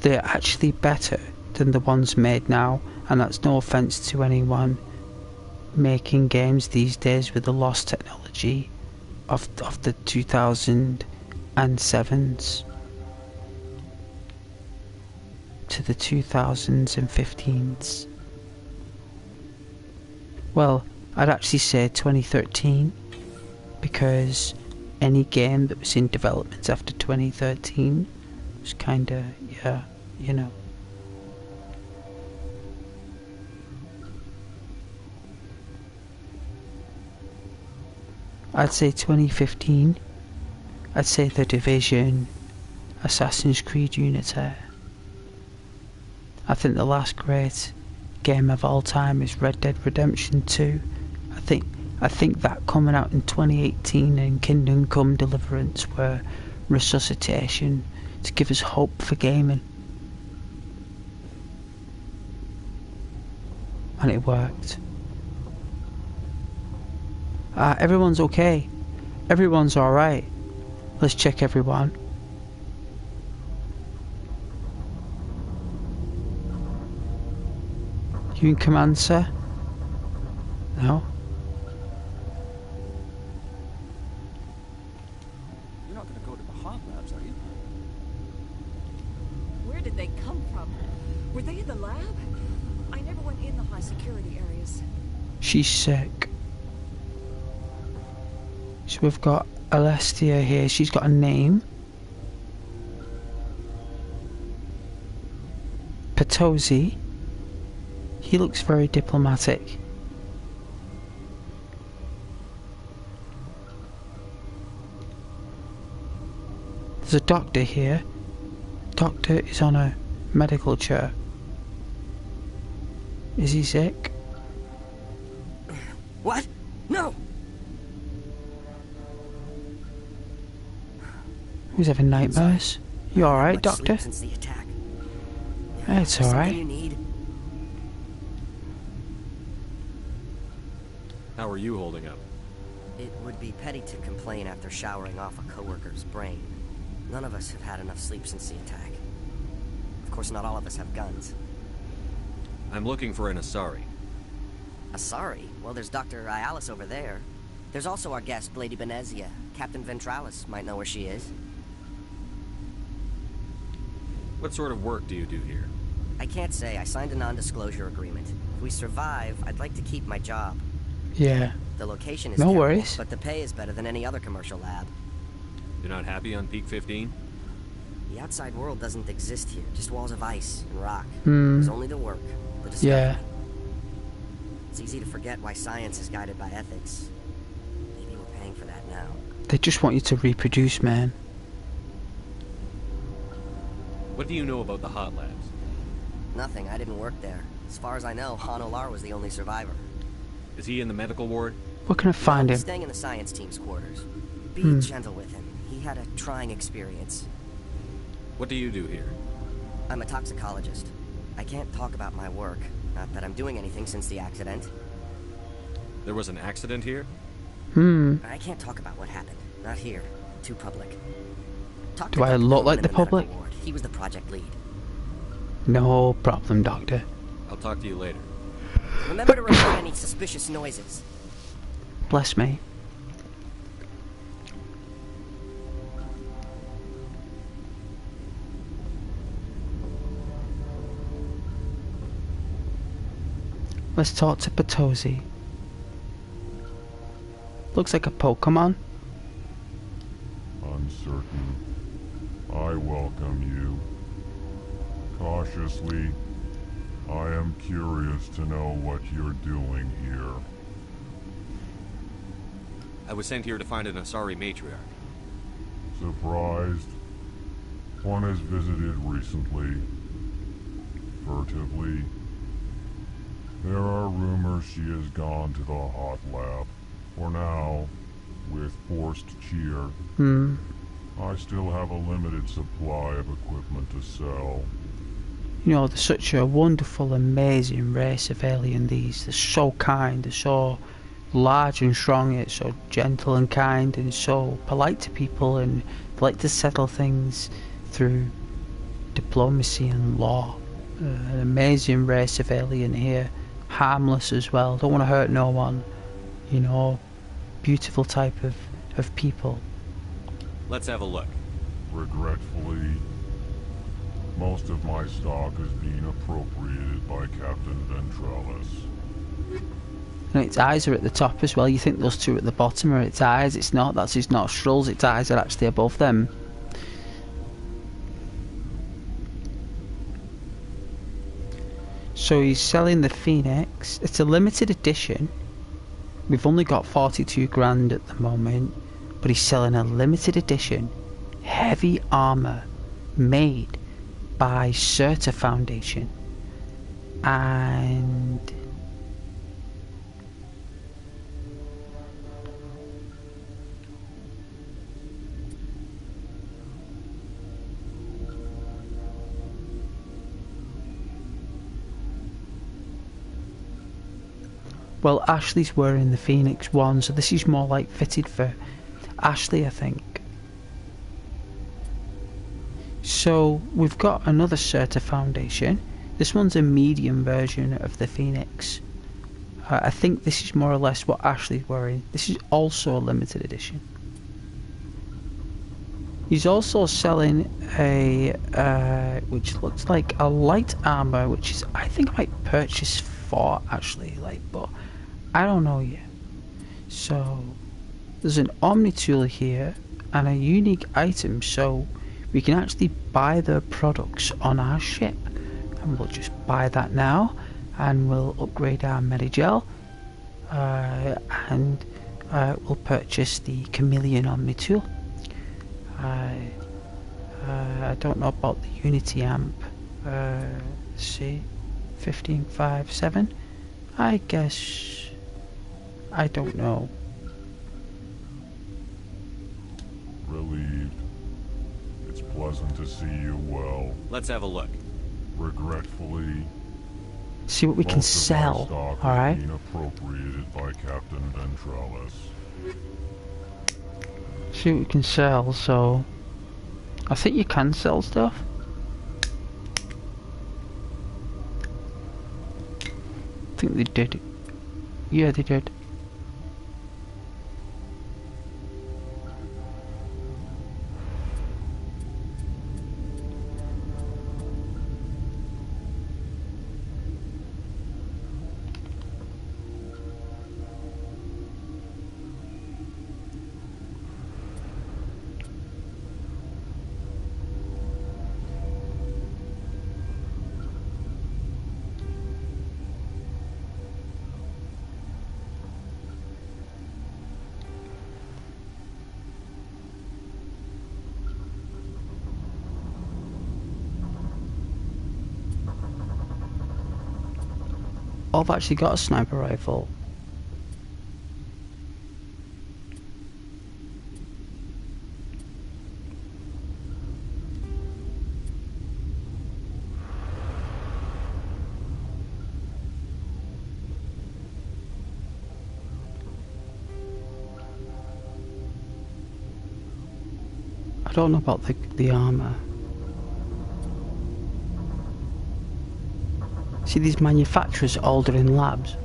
They're actually better than the ones made now, and that's no offence to anyone making games these days with the lost technology of the 2007s to the 2015s. Well, I'd actually say 2013, because any game that was in development after 2013 was kinda, yeah, you know. I'd say 2015. I'd say The Division, Assassin's Creed Unity. I think the last great game of all time is Red Dead Redemption 2. I think that coming out in 2018 and Kingdom Come Deliverance were resuscitation to give us hope for gaming. And it worked. Everyone's okay. Everyone's alright. Let's check everyone. You in command, sir? No? You're not going to go to the hot labs, are you? Where did they come from? Were they in the lab? I never went in the high security areas. She's sick. So we've got Alestia here. She's got a name. Patosi. He looks very diplomatic. There's a doctor here. Doctor is on a medical chair. Is he sick? What? No! Who's having nightmares? You alright, doctor? Since the attack. It's alright. You need? How are you holding up? It would be petty to complain after showering off a coworker's brain. None of us have had enough sleep since the attack. Of course, not all of us have guns. I'm looking for an Asari. Asari? Well, there's Dr. Ayalis over there. There's also our guest, Lady Benezia. Captain Ventralis might know where she is. What sort of work do you do here? I can't say. I signed a non-disclosure agreement. If we survive, I'd like to keep my job. Yeah. The location is No terrible, worries. but the pay is better than any other commercial lab. You're not happy on Peak 15? The outside world doesn't exist here. Just walls of ice and rock. Hmm. There's only the work, the discovery. Yeah. It's easy to forget why science is guided by ethics. Maybe we're paying for that now. They just want you to reproduce, man. What do you know about the hot labs? Nothing. I didn't work there. As far as I know, Han Olar was the only survivor. Is he in the medical ward? Where can I find He's him? staying in the science team's quarters. Be gentle with him. He had a trying experience. What do you do here? I'm a toxicologist. I can't talk about my work. Not that I'm doing anything since the accident. There was an accident here? I can't talk about what happened. Not here. Too public. Talk to Do I Dr. look Coleman like in the medical public? ward. He was the project lead. No problem, Doctor. I'll talk to you later. Remember to report any suspicious noises. Bless me. Let's talk to Potosi. Looks like a Pokemon. Uncertain. I welcome you. Cautiously, I am curious to know what you're doing here. I was sent here to find an Asari matriarch. Surprised? One has visited recently. Furtively. There are rumors she has gone to the hot lab. For now, with forced cheer, I still have a limited supply of equipment to sell. You know, they're such a wonderful, amazing race of alien, these. They're so kind, they're so large and strong, yet so gentle and kind, and so polite to people, and they like to settle things through diplomacy and law. An amazing race of alien here. Harmless as well, don't want to hurt no one. You know, beautiful type of people. Let's have a look. Regretfully, most of my stock is being appropriated by Captain Ventralis. And its eyes are at the top as well. You think those two are at the bottom are its eyes. It's not. That's his nostrils. Its eyes are actually above them. So he's selling the Phoenix. It's a limited edition. We've only got 42 grand at the moment, but he's selling a limited edition heavy armor made by Certa Foundation. And well, Ashley's wearing the Phoenix one, so this is more like fitted for Ashley, I think. So we've got another Certa Foundation. This one's a medium version of the Phoenix. I think this is more or less what Ashley's wearing. This is also a limited edition. He's also selling a which looks like a light armor, which is, I think I might purchase 4 actually, like, but I don't know yet. So there's an Omni tool here and a unique item, so we can actually buy the products on our ship, and we'll just buy that now, and we'll upgrade our Medigel, and we'll purchase the Chameleon Omni tool. I don't know about the Unity amp. Let's see, 1557. I guess I don't know. Relieved. It's pleasant to see you well. Let's have a look. Regretfully, See what we can Most of my sell. stock All is right. being appropriated by Captain Ventrellis. See what we can sell. So, I think you can sell stuff. I think they did. Yeah, they did. Oh, I've actually got a sniper rifle. I don't know about the armor. See, these manufacturers older in labs.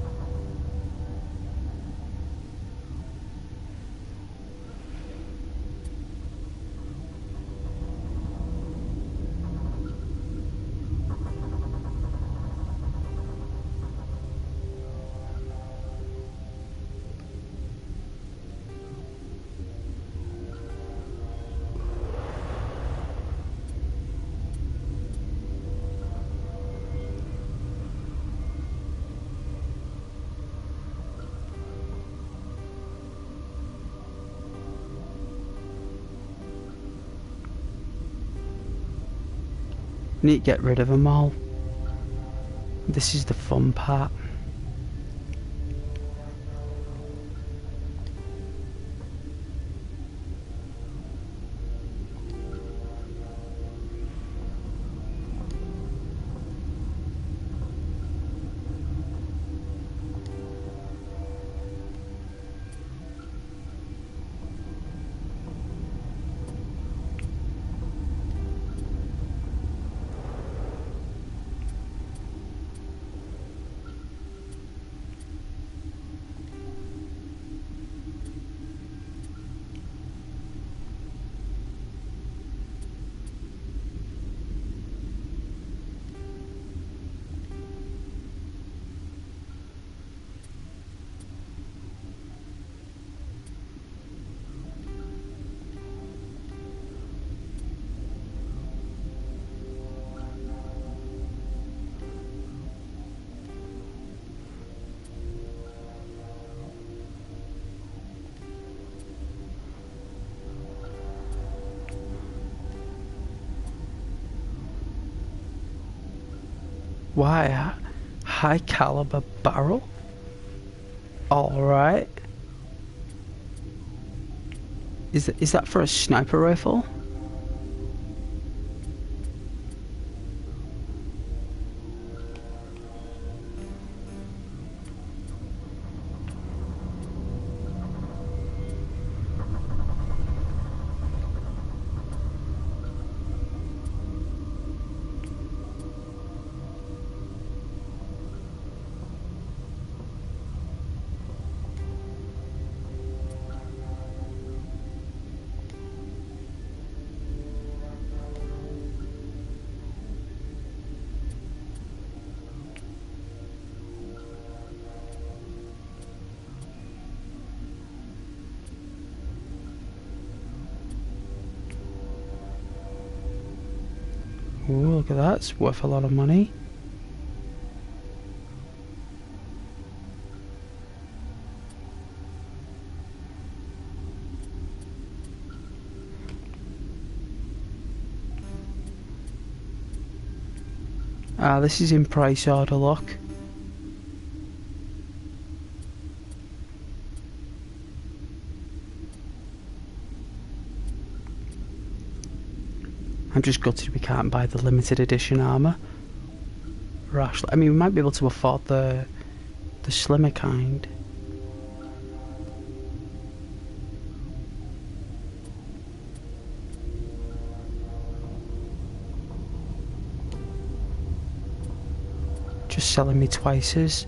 Need to get rid of them all. This is the fun part. Why? High caliber barrel? Alright. Is that for a sniper rifle? Ooh, look at that, it's worth a lot of money. Ah, this is in price order, look. I'm just gutted we can't buy the limited edition armour. Ashley. I mean, we might be able to afford the slimmer kind. Just selling me twices.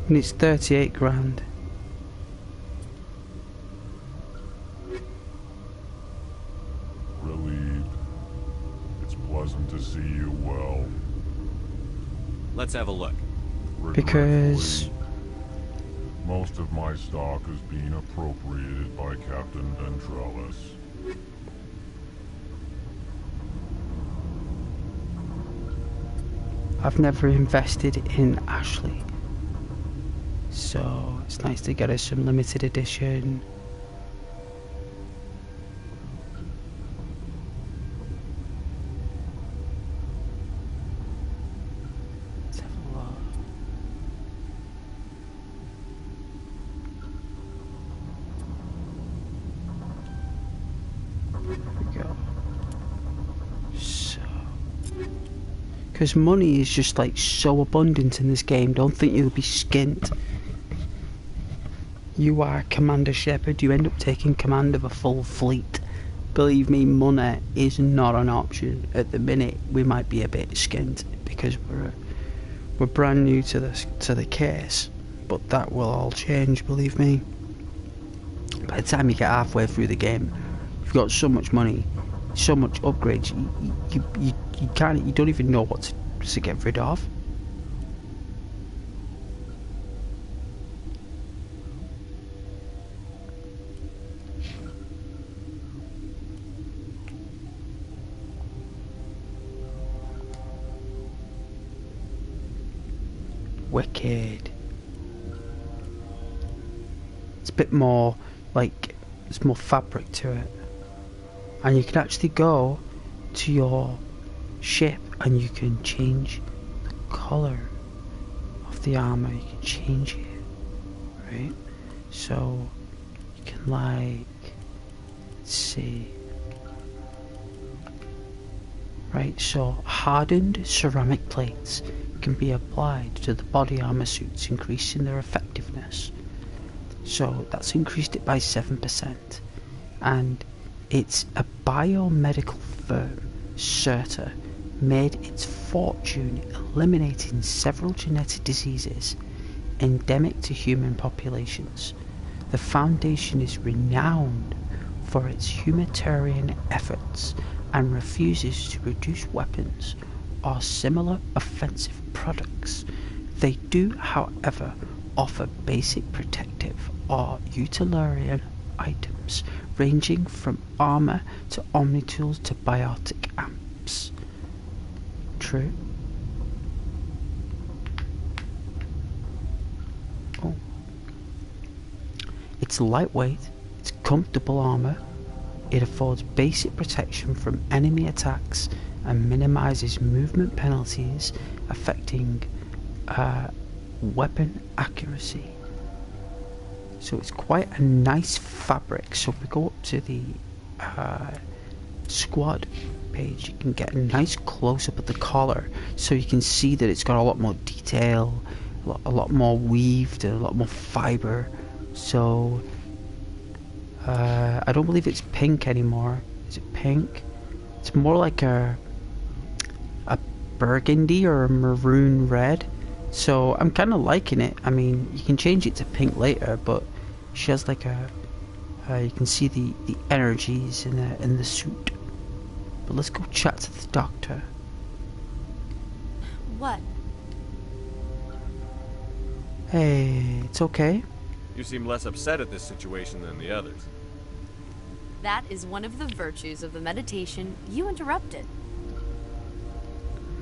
And it's 38 grand. Relieved. It's pleasant to see you well. Let's have a look. Because most of my stock is being appropriated by Captain Ventrellis. I've never invested in Ashley. So it's nice to get us some limited edition. Let's have a look. There we go. So, because money is just like so abundant in this game, don't think you'll be skint. You are Commander Shepard, you end up taking command of a full fleet. Believe me, money is not an option. At the minute, we might be a bit skint because we're brand new to the case, but that will all change, believe me. By the time you get halfway through the game, you've got so much money, so much upgrades, you don't even know what to get rid of. Wicked. It's a bit more like, there's more fabric to it, and you can actually go to your ship and you can change the colour of the armour. You can change it, right? So you can, like, let's see, right, so hardened ceramic plates can be applied to the body armor suits, increasing their effectiveness. So that's increased it by 7%. And it's a biomedical firm, Certa, made its fortune eliminating several genetic diseases endemic to human populations. The Foundation is renowned for its humanitarian efforts and refuses to produce weapons or similar offensive products. They do, however, offer basic protective or utilitarian items ranging from armor to omnitools to biotic amps. True. Oh. It's lightweight, it's comfortable armor, it affords basic protection from enemy attacks and minimizes movement penalties affecting weapon accuracy. So it's quite a nice fabric. So if we go up to the squad page, you can get a nice close-up of the collar, so you can see that it's got a lot more detail, a lot more weaved, a lot more fiber. So I don't believe it's pink anymore. Is it pink? It's more like a burgundy or a maroon red. So I'm kind of liking it. I mean, you can change it to pink later, but she has like a you can see the energies in the suit. But let's go chat to the doctor. What? Hey, it's okay. You seem less upset at this situation than the others. That is one of the virtues of the meditation you interrupted.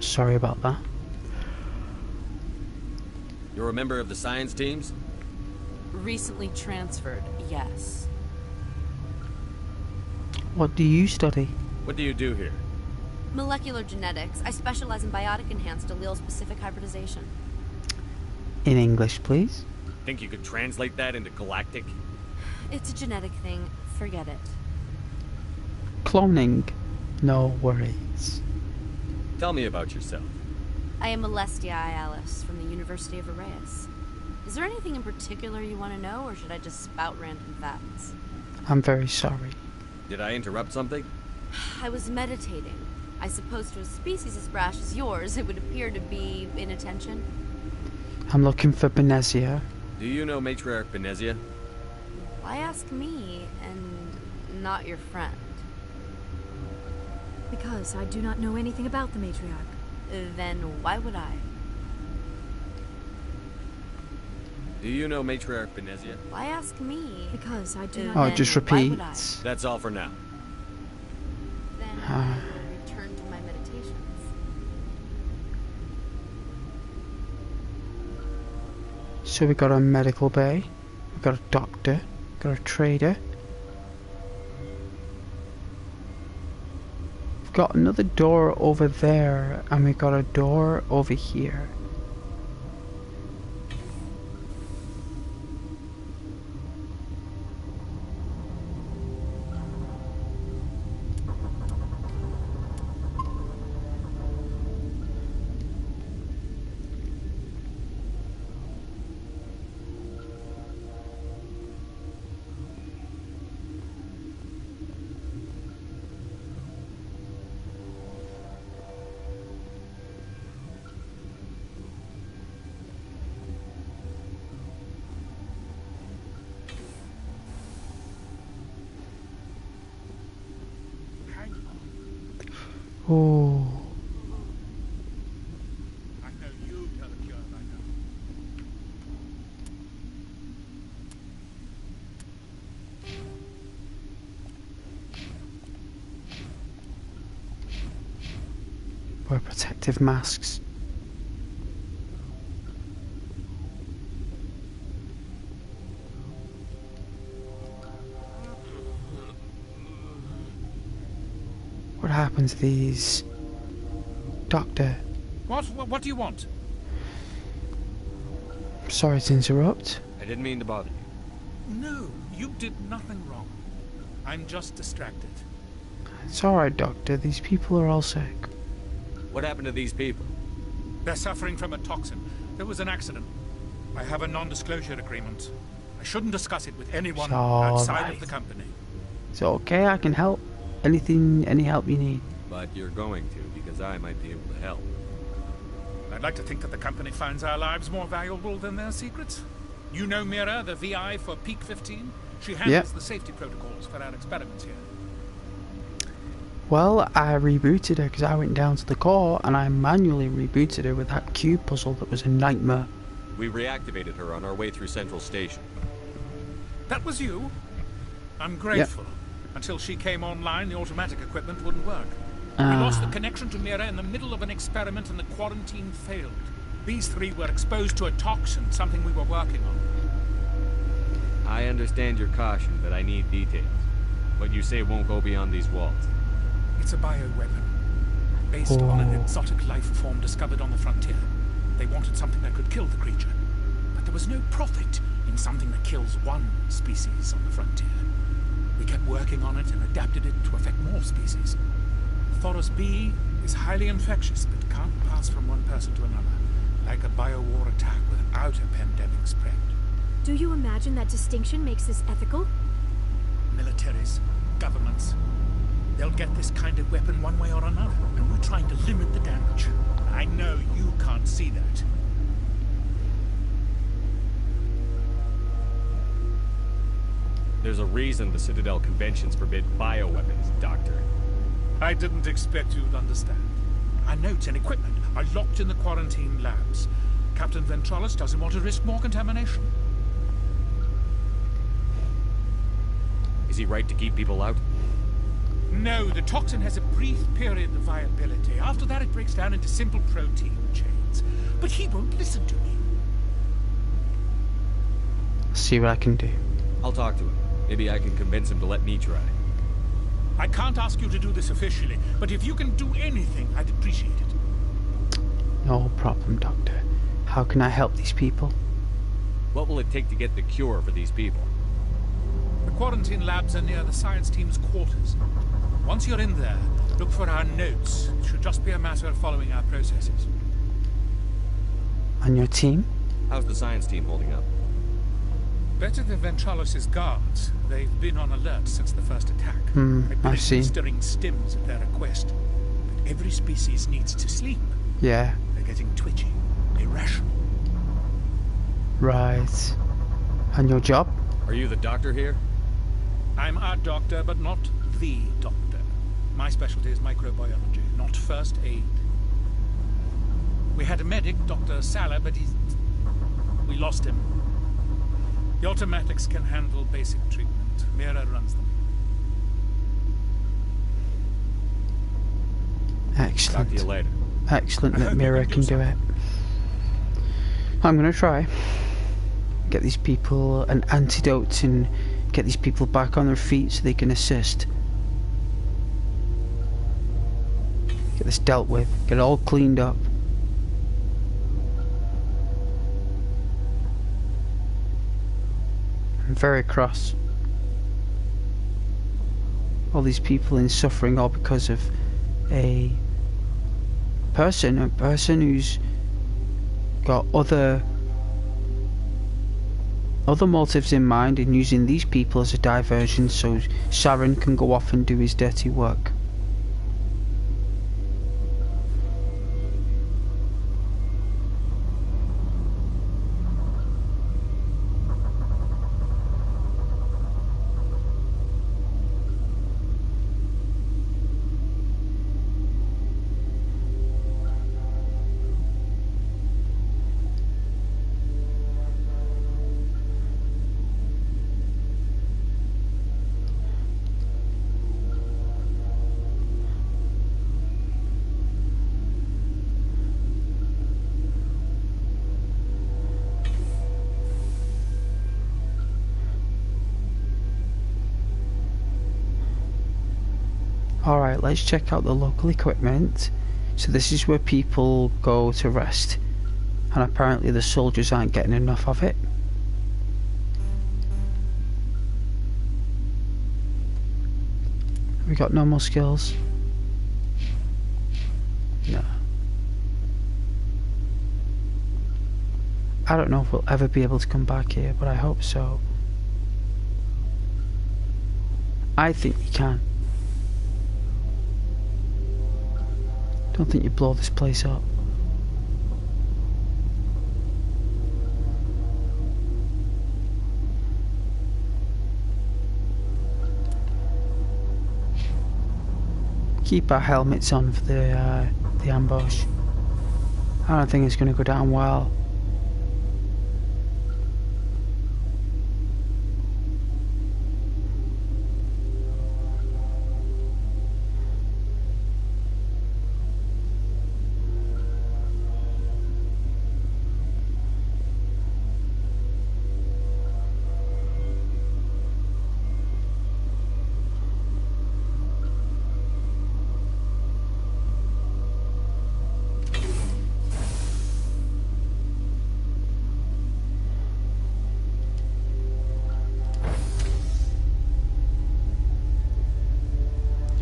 Sorry about that. You're a member of the science teams? Recently transferred, yes. What do you study? What do you do here? Molecular genetics. I specialize in biotic-enhanced allele-specific hybridization. In English, please. Think you could translate that into galactic? It's a genetic thing. Forget it. Cloning. No worries. Tell me about yourself. I am Alestia Alice from the University of Arraeus. Is there anything in particular you want to know, or should I just spout random facts? I'm very sorry. Did I interrupt something? I was meditating. I suppose to a species as brash as yours, it would appear to be inattention. I'm looking for Benezia. Do you know Matriarch Benezia? Why ask me, and not your friend? Because I do not know anything about the matriarch. Then why would I? Do you know Matriarch Benezia? Why ask me? Because I do not Oh, know. it just repeats. That's all for now. Then I will return to my meditations. So we got a medical bay, we got a doctor, got a trader. We've got another door over there, and we got a door over here. Oh. I know you tell the cure right now. Wear protective masks. What happened to these? Doctor, What do you want? sorry to interrupt. I didn't mean to bother you. No, you did nothing wrong. I'm just distracted. It's alright, Doctor. These people are all sick. What happened to these people? They're suffering from a toxin. There was an accident. I have a non-disclosure agreement. I shouldn't discuss it with anyone It's all outside right. of the company. It's okay, I can help. Anything, any help you need. But you're going to, because I might be able to help. I'd like to think that the company finds our lives more valuable than their secrets. You know Mira, the VI for Peak 15? She handles Yep. the safety protocols for our experiments here. Well, I rebooted her because I went down to the core and I manually rebooted her with that cube puzzle that was a nightmare. We reactivated her on our way through Central Station. That was you? I'm grateful. Until she came online, the automatic equipment wouldn't work. We lost the connection to Mira in the middle of an experiment and the quarantine failed. These three were exposed to a toxin, something we were working on. I understand your caution, but I need details. What you say won't go beyond these walls. It's a bioweapon, based on an exotic life form discovered on the frontier. They wanted something that could kill the creature, but there was no profit in something that kills one species on the frontier. We kept working on it and adapted it to affect more species. Thoros B is highly infectious, but can't pass from one person to another, like a biowar attack without a pandemic spread. Do you imagine that distinction makes this ethical? Militaries, governments, they'll get this kind of weapon one way or another, and we're trying to limit the damage. I know you can't see that. There's a reason the Citadel conventions forbid bioweapons, Doctor. I didn't expect you'd understand. Our notes and equipment are locked in the quarantine labs. Captain Ventralis doesn't want to risk more contamination. Is he right to keep people out? No, the toxin has a brief period of viability. After that, it breaks down into simple protein chains. But he won't listen to me. See what I can do. I'll talk to him. Maybe I can convince him to let me try. I can't ask you to do this officially, but if you can do anything, I'd appreciate it. No problem, Doctor. How can I help these people? What will it take to get the cure for these people? The quarantine labs are near the science team's quarters. Once you're in there, look for our notes. It should just be a matter of following our processes. And your team? How's the science team holding up? Better than Ventralos' guards. They've been on alert since the first attack. I've seen. Stirring stims at their request. But every species needs to sleep. Yeah. They're getting twitchy, irrational. Right. And your job? Are you the doctor here? I'm a doctor, but not the doctor. My specialty is microbiology, not first aid. We had a medic, Dr. Salah, but we lost him. The automatics can handle basic treatment. Mira runs them. Excellent. Talk to you later. Excellent that Mira can do it. I'm going to try. Get these people an antidote and get these people back on their feet so they can assist. Get this dealt with. Get it all cleaned up. I'm very cross. All these people in suffering all because of a person who's got other motives in mind in using these people as a diversion so Saren can go off and do his dirty work. Alright, let's check out the local equipment. So this is where people go to rest. And apparently the soldiers aren't getting enough of it. We got no more skills? No. I don't know if we'll ever be able to come back here, but I hope so. I think we can. Don't think you blow this place up. Keep our helmets on for the ambush. I don't think it's going to go down well.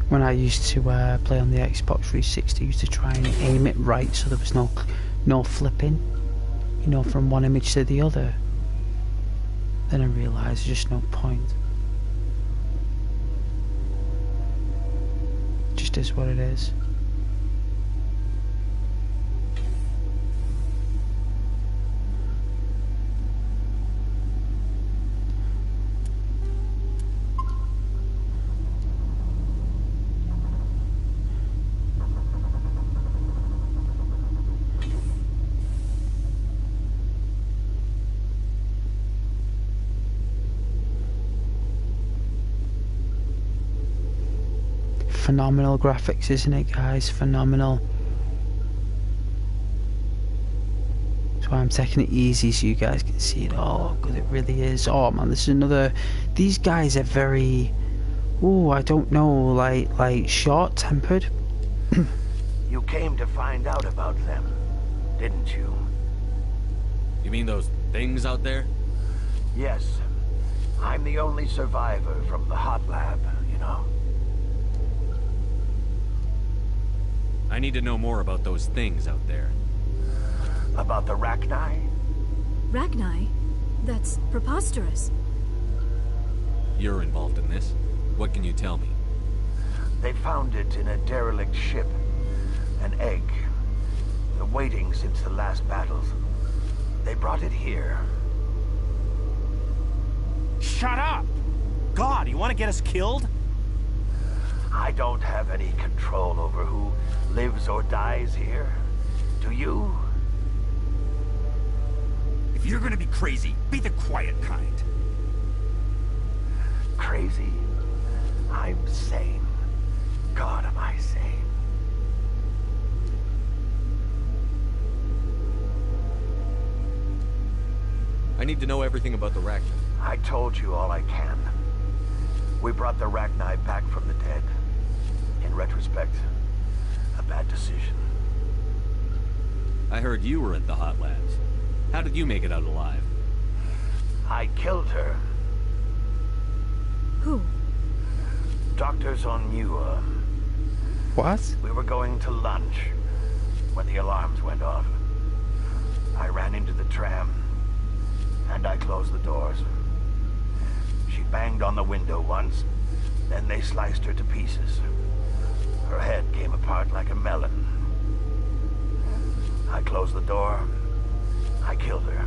When I used to play on the Xbox 360, I used to try and aim it right so there was no flipping, you know, from one image to the other. Then I realised there's just no point. It just is what it is. Phenomenal graphics, isn't it, guys? Phenomenal. So why I'm taking it easy so you guys can see it. Oh, how good it really is. Oh man, this is another... These guys are very... Oh, I don't know, like short-tempered. You came to find out about them, didn't you? You mean those things out there? Yes. I'm the only survivor from the hot lab, you know. I need to know more about those things out there. About the Rachni? Rachni? That's preposterous. You're involved in this. What can you tell me? They found it in a derelict ship. An egg. Waiting since the last battles. They brought it here. Shut up! God, you want to get us killed? I don't have any control over who lives or dies here. Do you? If you're gonna be crazy, be the quiet kind. Crazy? I'm sane. God, am I sane? I need to know everything about the Rachni. I told you all I can. We brought the Rachni back from the dead. In retrospect, a bad decision. I heard you were at the hot labs. How did you make it out alive? I killed her. Who? Doctors on Muir. What? We were going to lunch when the alarms went off. I ran into the tram, and I closed the doors. She banged on the window once, then they sliced her to pieces. Her head came apart like a melon. I closed the door. I killed her.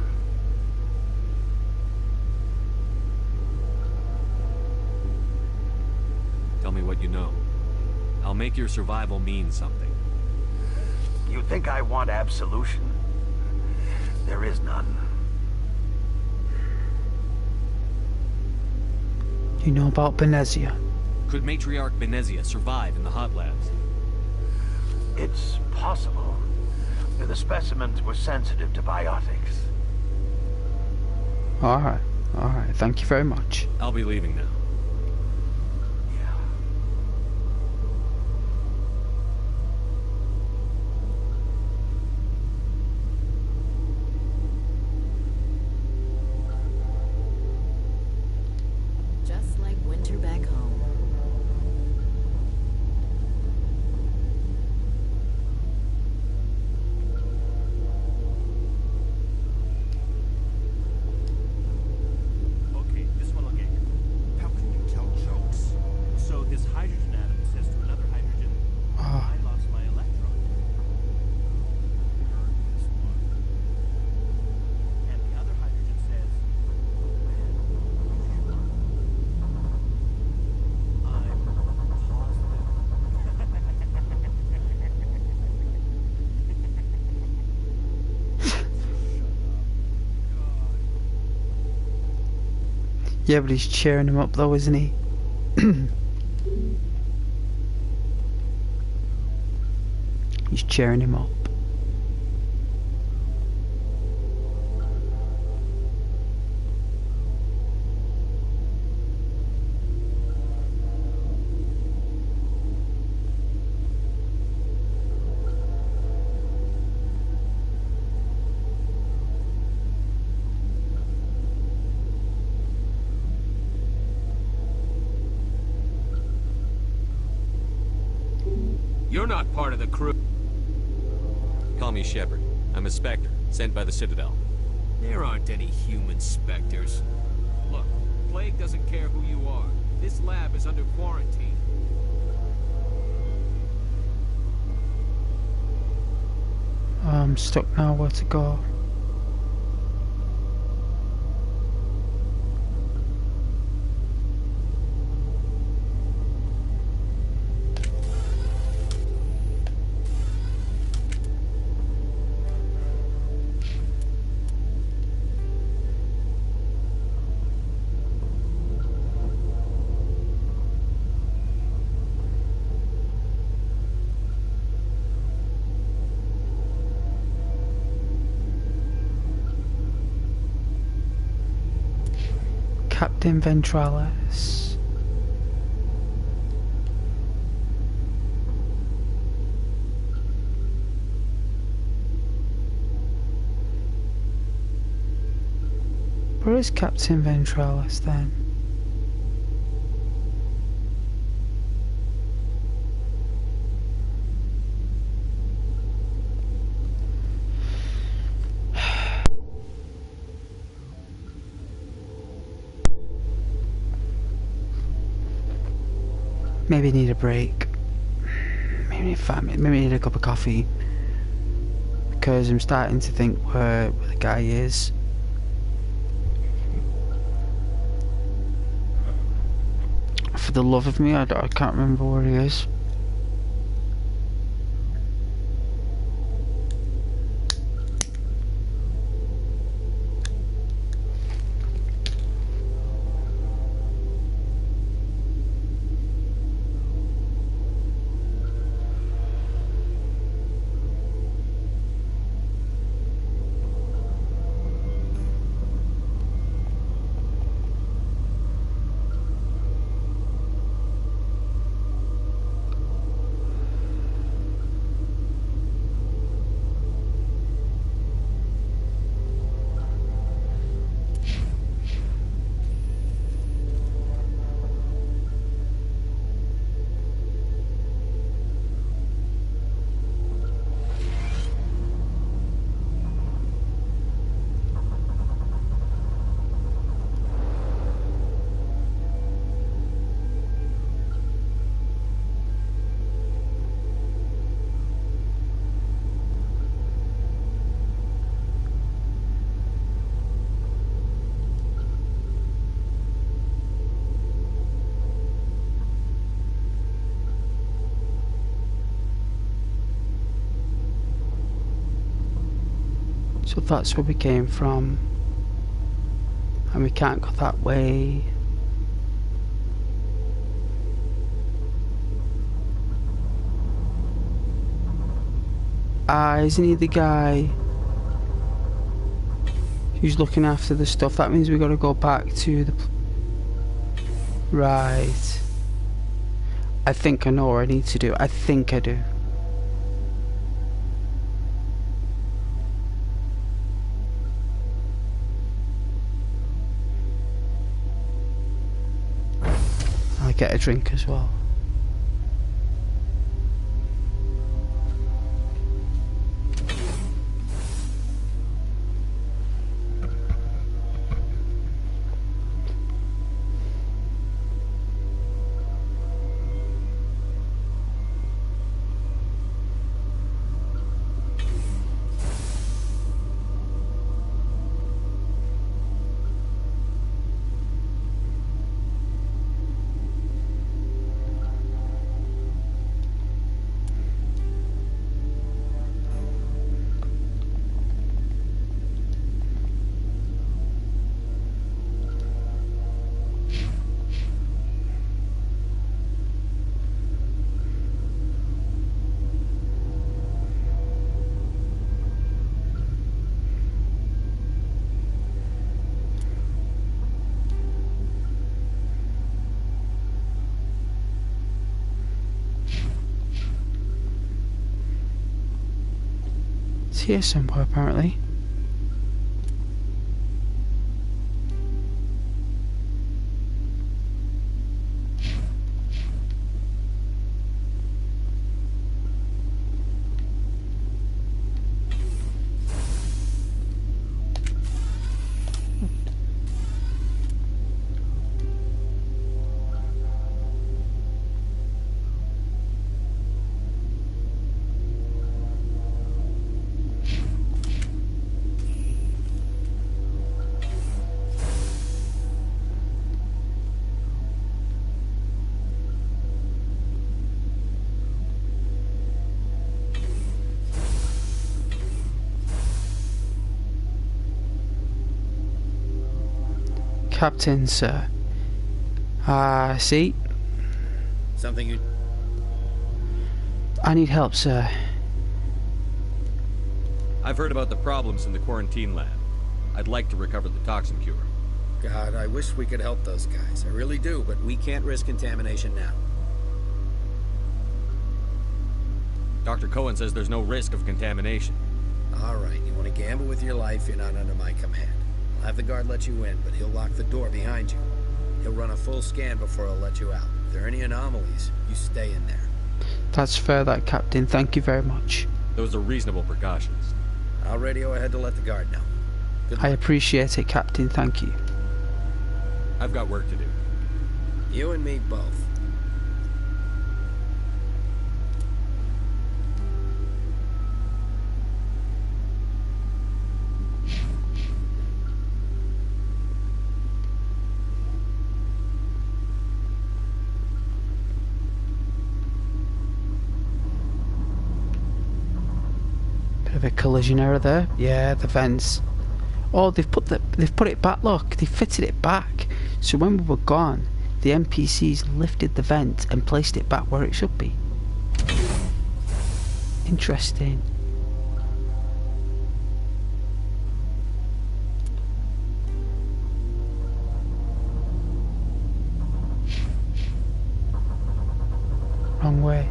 Tell me what you know. I'll make your survival mean something. You think I want absolution? There is none. You know about Benezia? Could Matriarch Benezia survive in the hot labs? It's possible. The specimens were sensitive to biotics. Alright, alright, thank you very much. I'll be leaving now. Just like winter back home. Okay, this one will get you. How can you tell jokes? So this hydrogen atom says to another hydrogen, I lost my electron. Burn this one. And the other hydrogen says, oh man, I'm Yeah, but he's cheering him up though, isn't he? He's cheering him up. You're not part of the crew. Call me Shepard. I'm a Spectre, sent by the Citadel. There aren't any human specters. Look, Plague doesn't care who you are. This lab is under quarantine. I'm stuck now, where to go? Captain Ventralis. Where is Captain Ventralis then? Maybe need a break. Maybe need a cup of coffee. Because I'm starting to think where the guy is. For the love of me, I can't remember where he is. So that's where we came from, and we can't go that way. Isn't he the guy who's looking after the stuff? That means we got to go back to the... Right. I think I know what I need to do. I think I do. Get a drink as well. Here somewhere apparently. Captain, sir. See? Something you... I need help, sir. I've heard about the problems in the quarantine lab. I'd like to recover the toxin cure. God, I wish we could help those guys. I really do, but we can't risk contamination now. Dr. Cohen says there's no risk of contamination. All right, you want to gamble with your life, you're not under my command. I'll have the guard let you in, but he'll lock the door behind you. He'll run a full scan before he'll let you out. If there are any anomalies, you stay in there. That's fair, that, Captain. Thank you very much. Those are reasonable precautions. I'll radio ahead to let the guard know. I appreciate it, Captain. Thank you. I've got work to do. You and me both. Bit of a collision error there. Yeah, the vents. Oh, they've put it back. Look, they fitted it back. So when we were gone, the NPCs lifted the vent and placed it back where it should be. Interesting. Wrong way.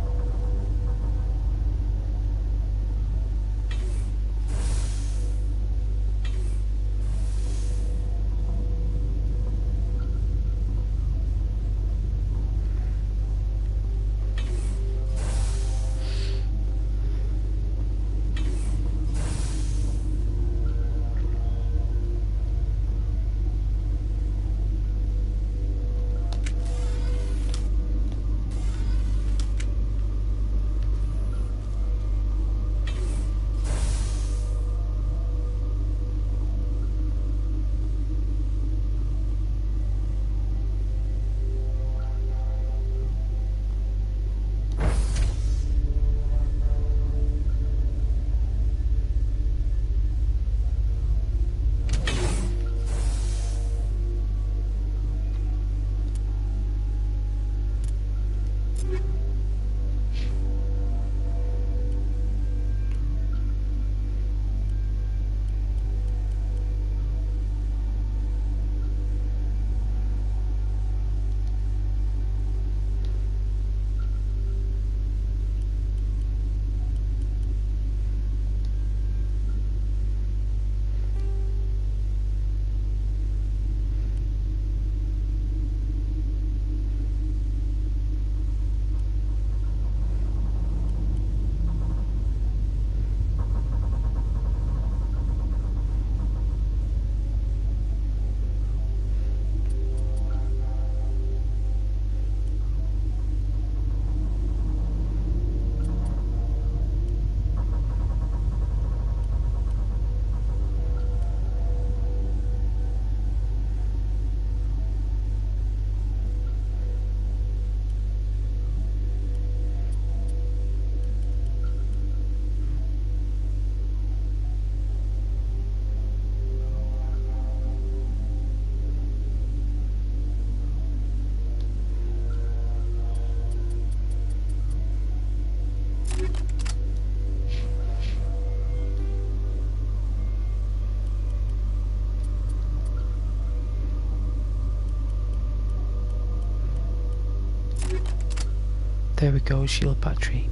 There we go, shield battery.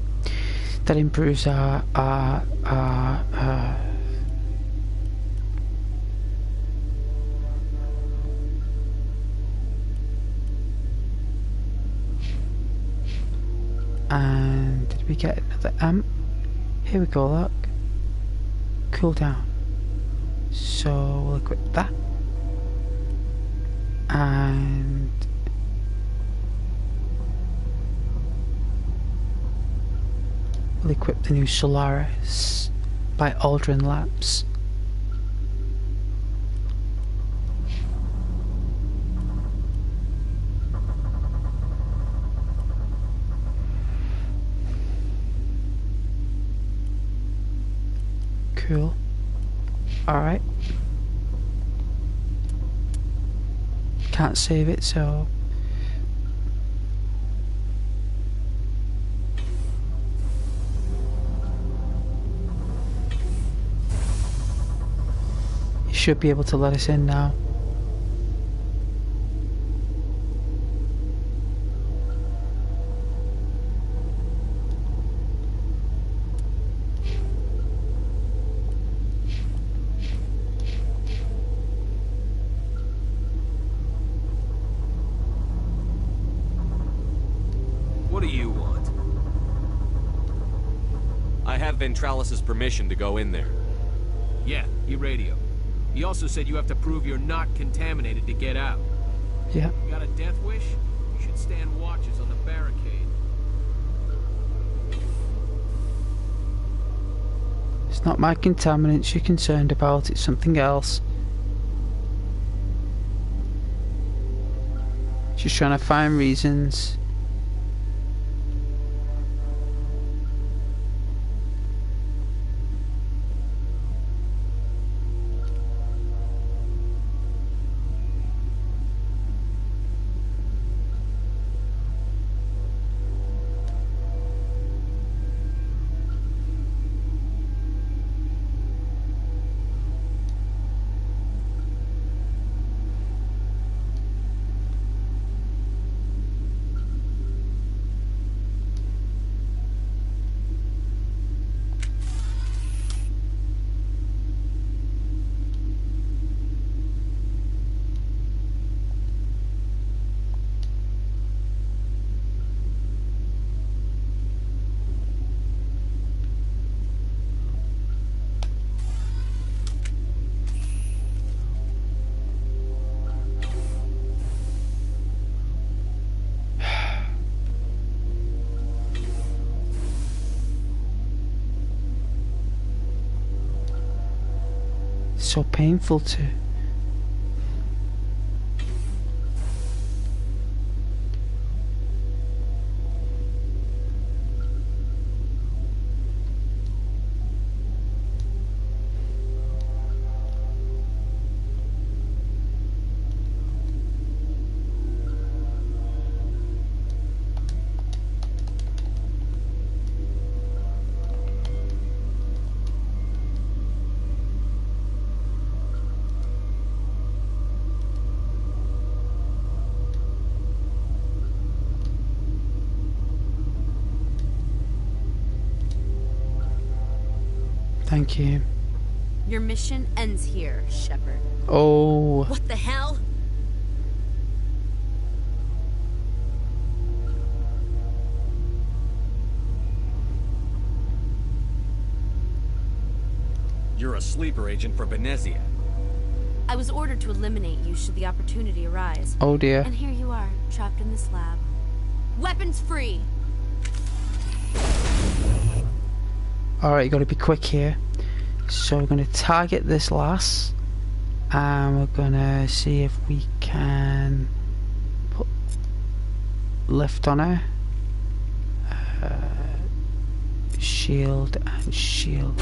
That improves our and did we get another amp? Here we go, look. Cool down. So we'll equip that. And we'll equip the new Solaris by Aldrin Labs. Cool. Alright. Can't save it, so you should be able to let us in now. have Ventralis' permission to go in there. Yeah, he radioed. He also said you have to prove you're not contaminated to get out. Yeah. You got a death wish? You should stand watches on the barricade. It's not my contaminants you're concerned about, it's something else. Just trying to find reasons. So painful to. Thank you. Your mission ends here, Shepard. Oh. What the hell? You're a sleeper agent for Venezia. I was ordered to eliminate you should the opportunity arise. Oh dear. And here you are, trapped in this lab. Weapons free! Alright, you gotta be quick here. So we're gonna target this lass. And we're gonna see if we can put lift on her. Shield and shield.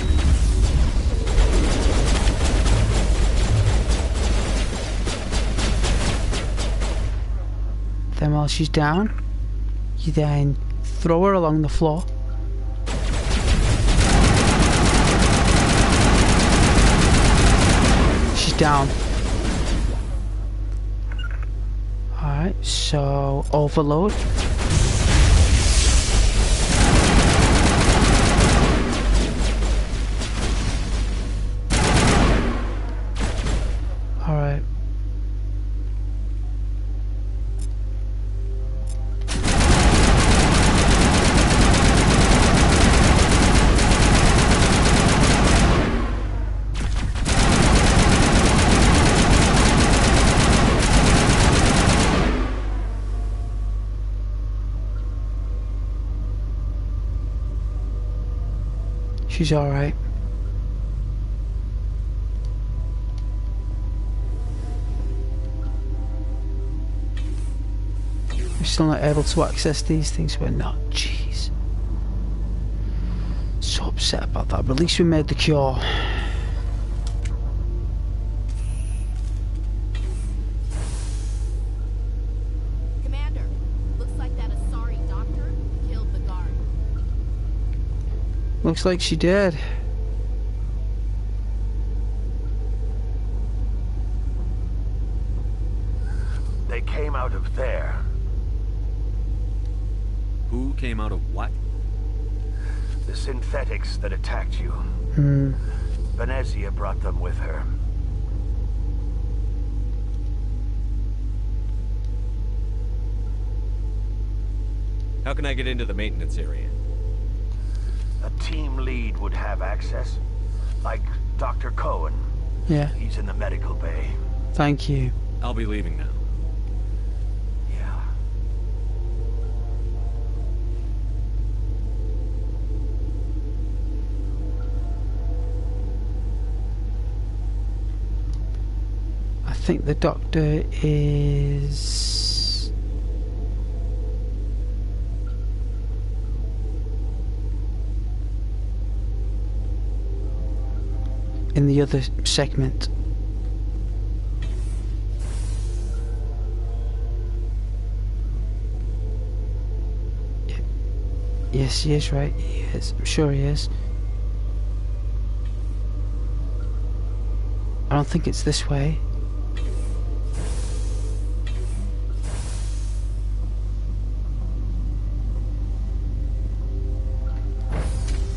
Then while she's down, you then throw her along the floor. She's down. Alright, so overload. Alright. She's alright. We're still not able to access these things. We're not. Jeez. So upset about that. But at least we made the cure. Commander, looks like that Asari doctor killed the guard. Looks like she did. They came out of there. Who came out of what? The synthetics that attacked you. Venezia brought them with her. How can I get into the maintenance area? A team lead would have access. Like Dr. Cohen. Yeah. He's in the medical bay. Thank you. I'll be leaving now. Yeah. I think the doctor is... in the other segment. Yes, he is, right? He is. I'm sure he is. I don't think it's this way.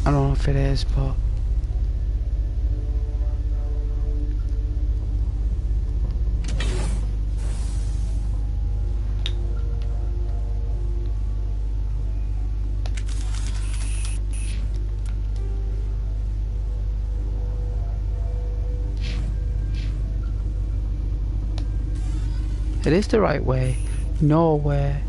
I don't know if it is, but... it is the right way. Nowhere.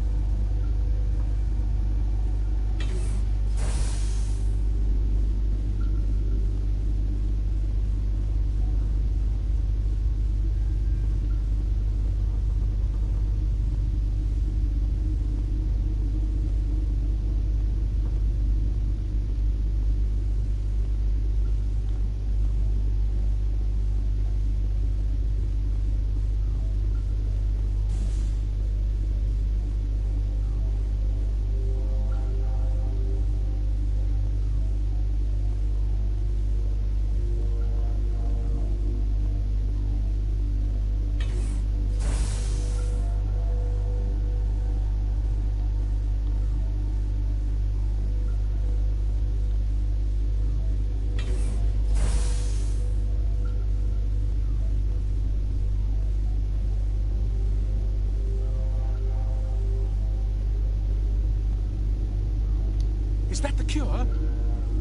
Is that the cure?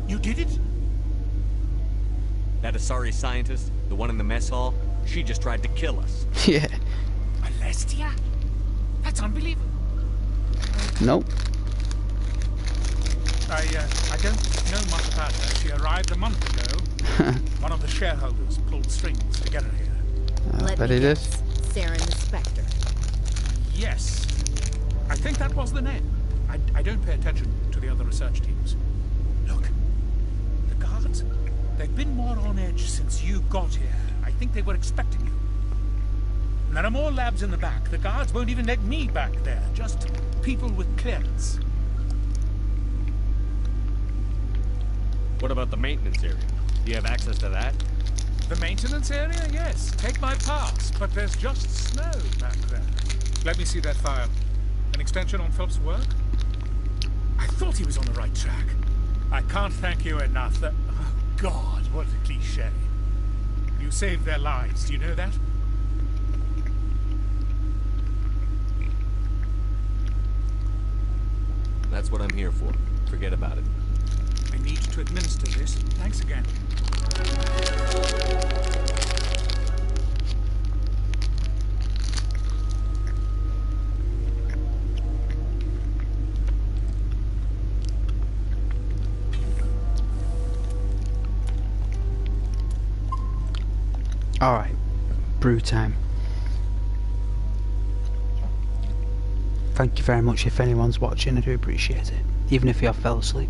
You did it? That Asari scientist, the one in the mess hall, she just tried to kill us. Yeah. Alestia? That's unbelievable. Nope. I don't know much about her. She arrived a month ago. One of the shareholders pulled strings to get her here. Let but me it guess. is. Saren the Spectre. Yes. I think that was the name. I don't pay attention to the other research teams. Look. The guards. They've been more on edge since you got here. I think they were expecting you. And there are more labs in the back. The guards won't even let me back there. Just people with clearance. What about the maintenance area? Do you have access to that? The maintenance area? Yes. Take my pass. But there's just snow back there. Let me see that file. An extension on Phelps' work? I thought he was on the right track. I can't thank you enough. That... Oh, God, what a cliché. You saved their lives. Do you know that? That's what I'm here for. Forget about it. I need to administer this. Thanks again. Alright. Brew time. Thank you very much if anyone's watching, I do appreciate it. Even if you have fell asleep.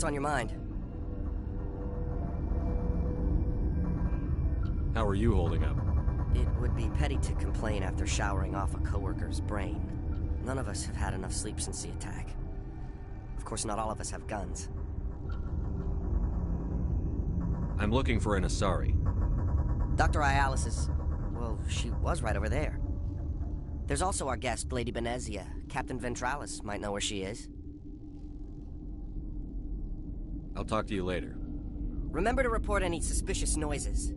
on your mind? How are you holding up? It would be petty to complain after showering off a coworker's brain. None of us have had enough sleep since the attack. Of course, not all of us have guns. I'm looking for an Asari. Dr. Ayalis is... well, she was right over there. There's also our guest, Lady Benezia. Captain Ventralis might know where she is. I'll talk to you later. Remember to report any suspicious noises.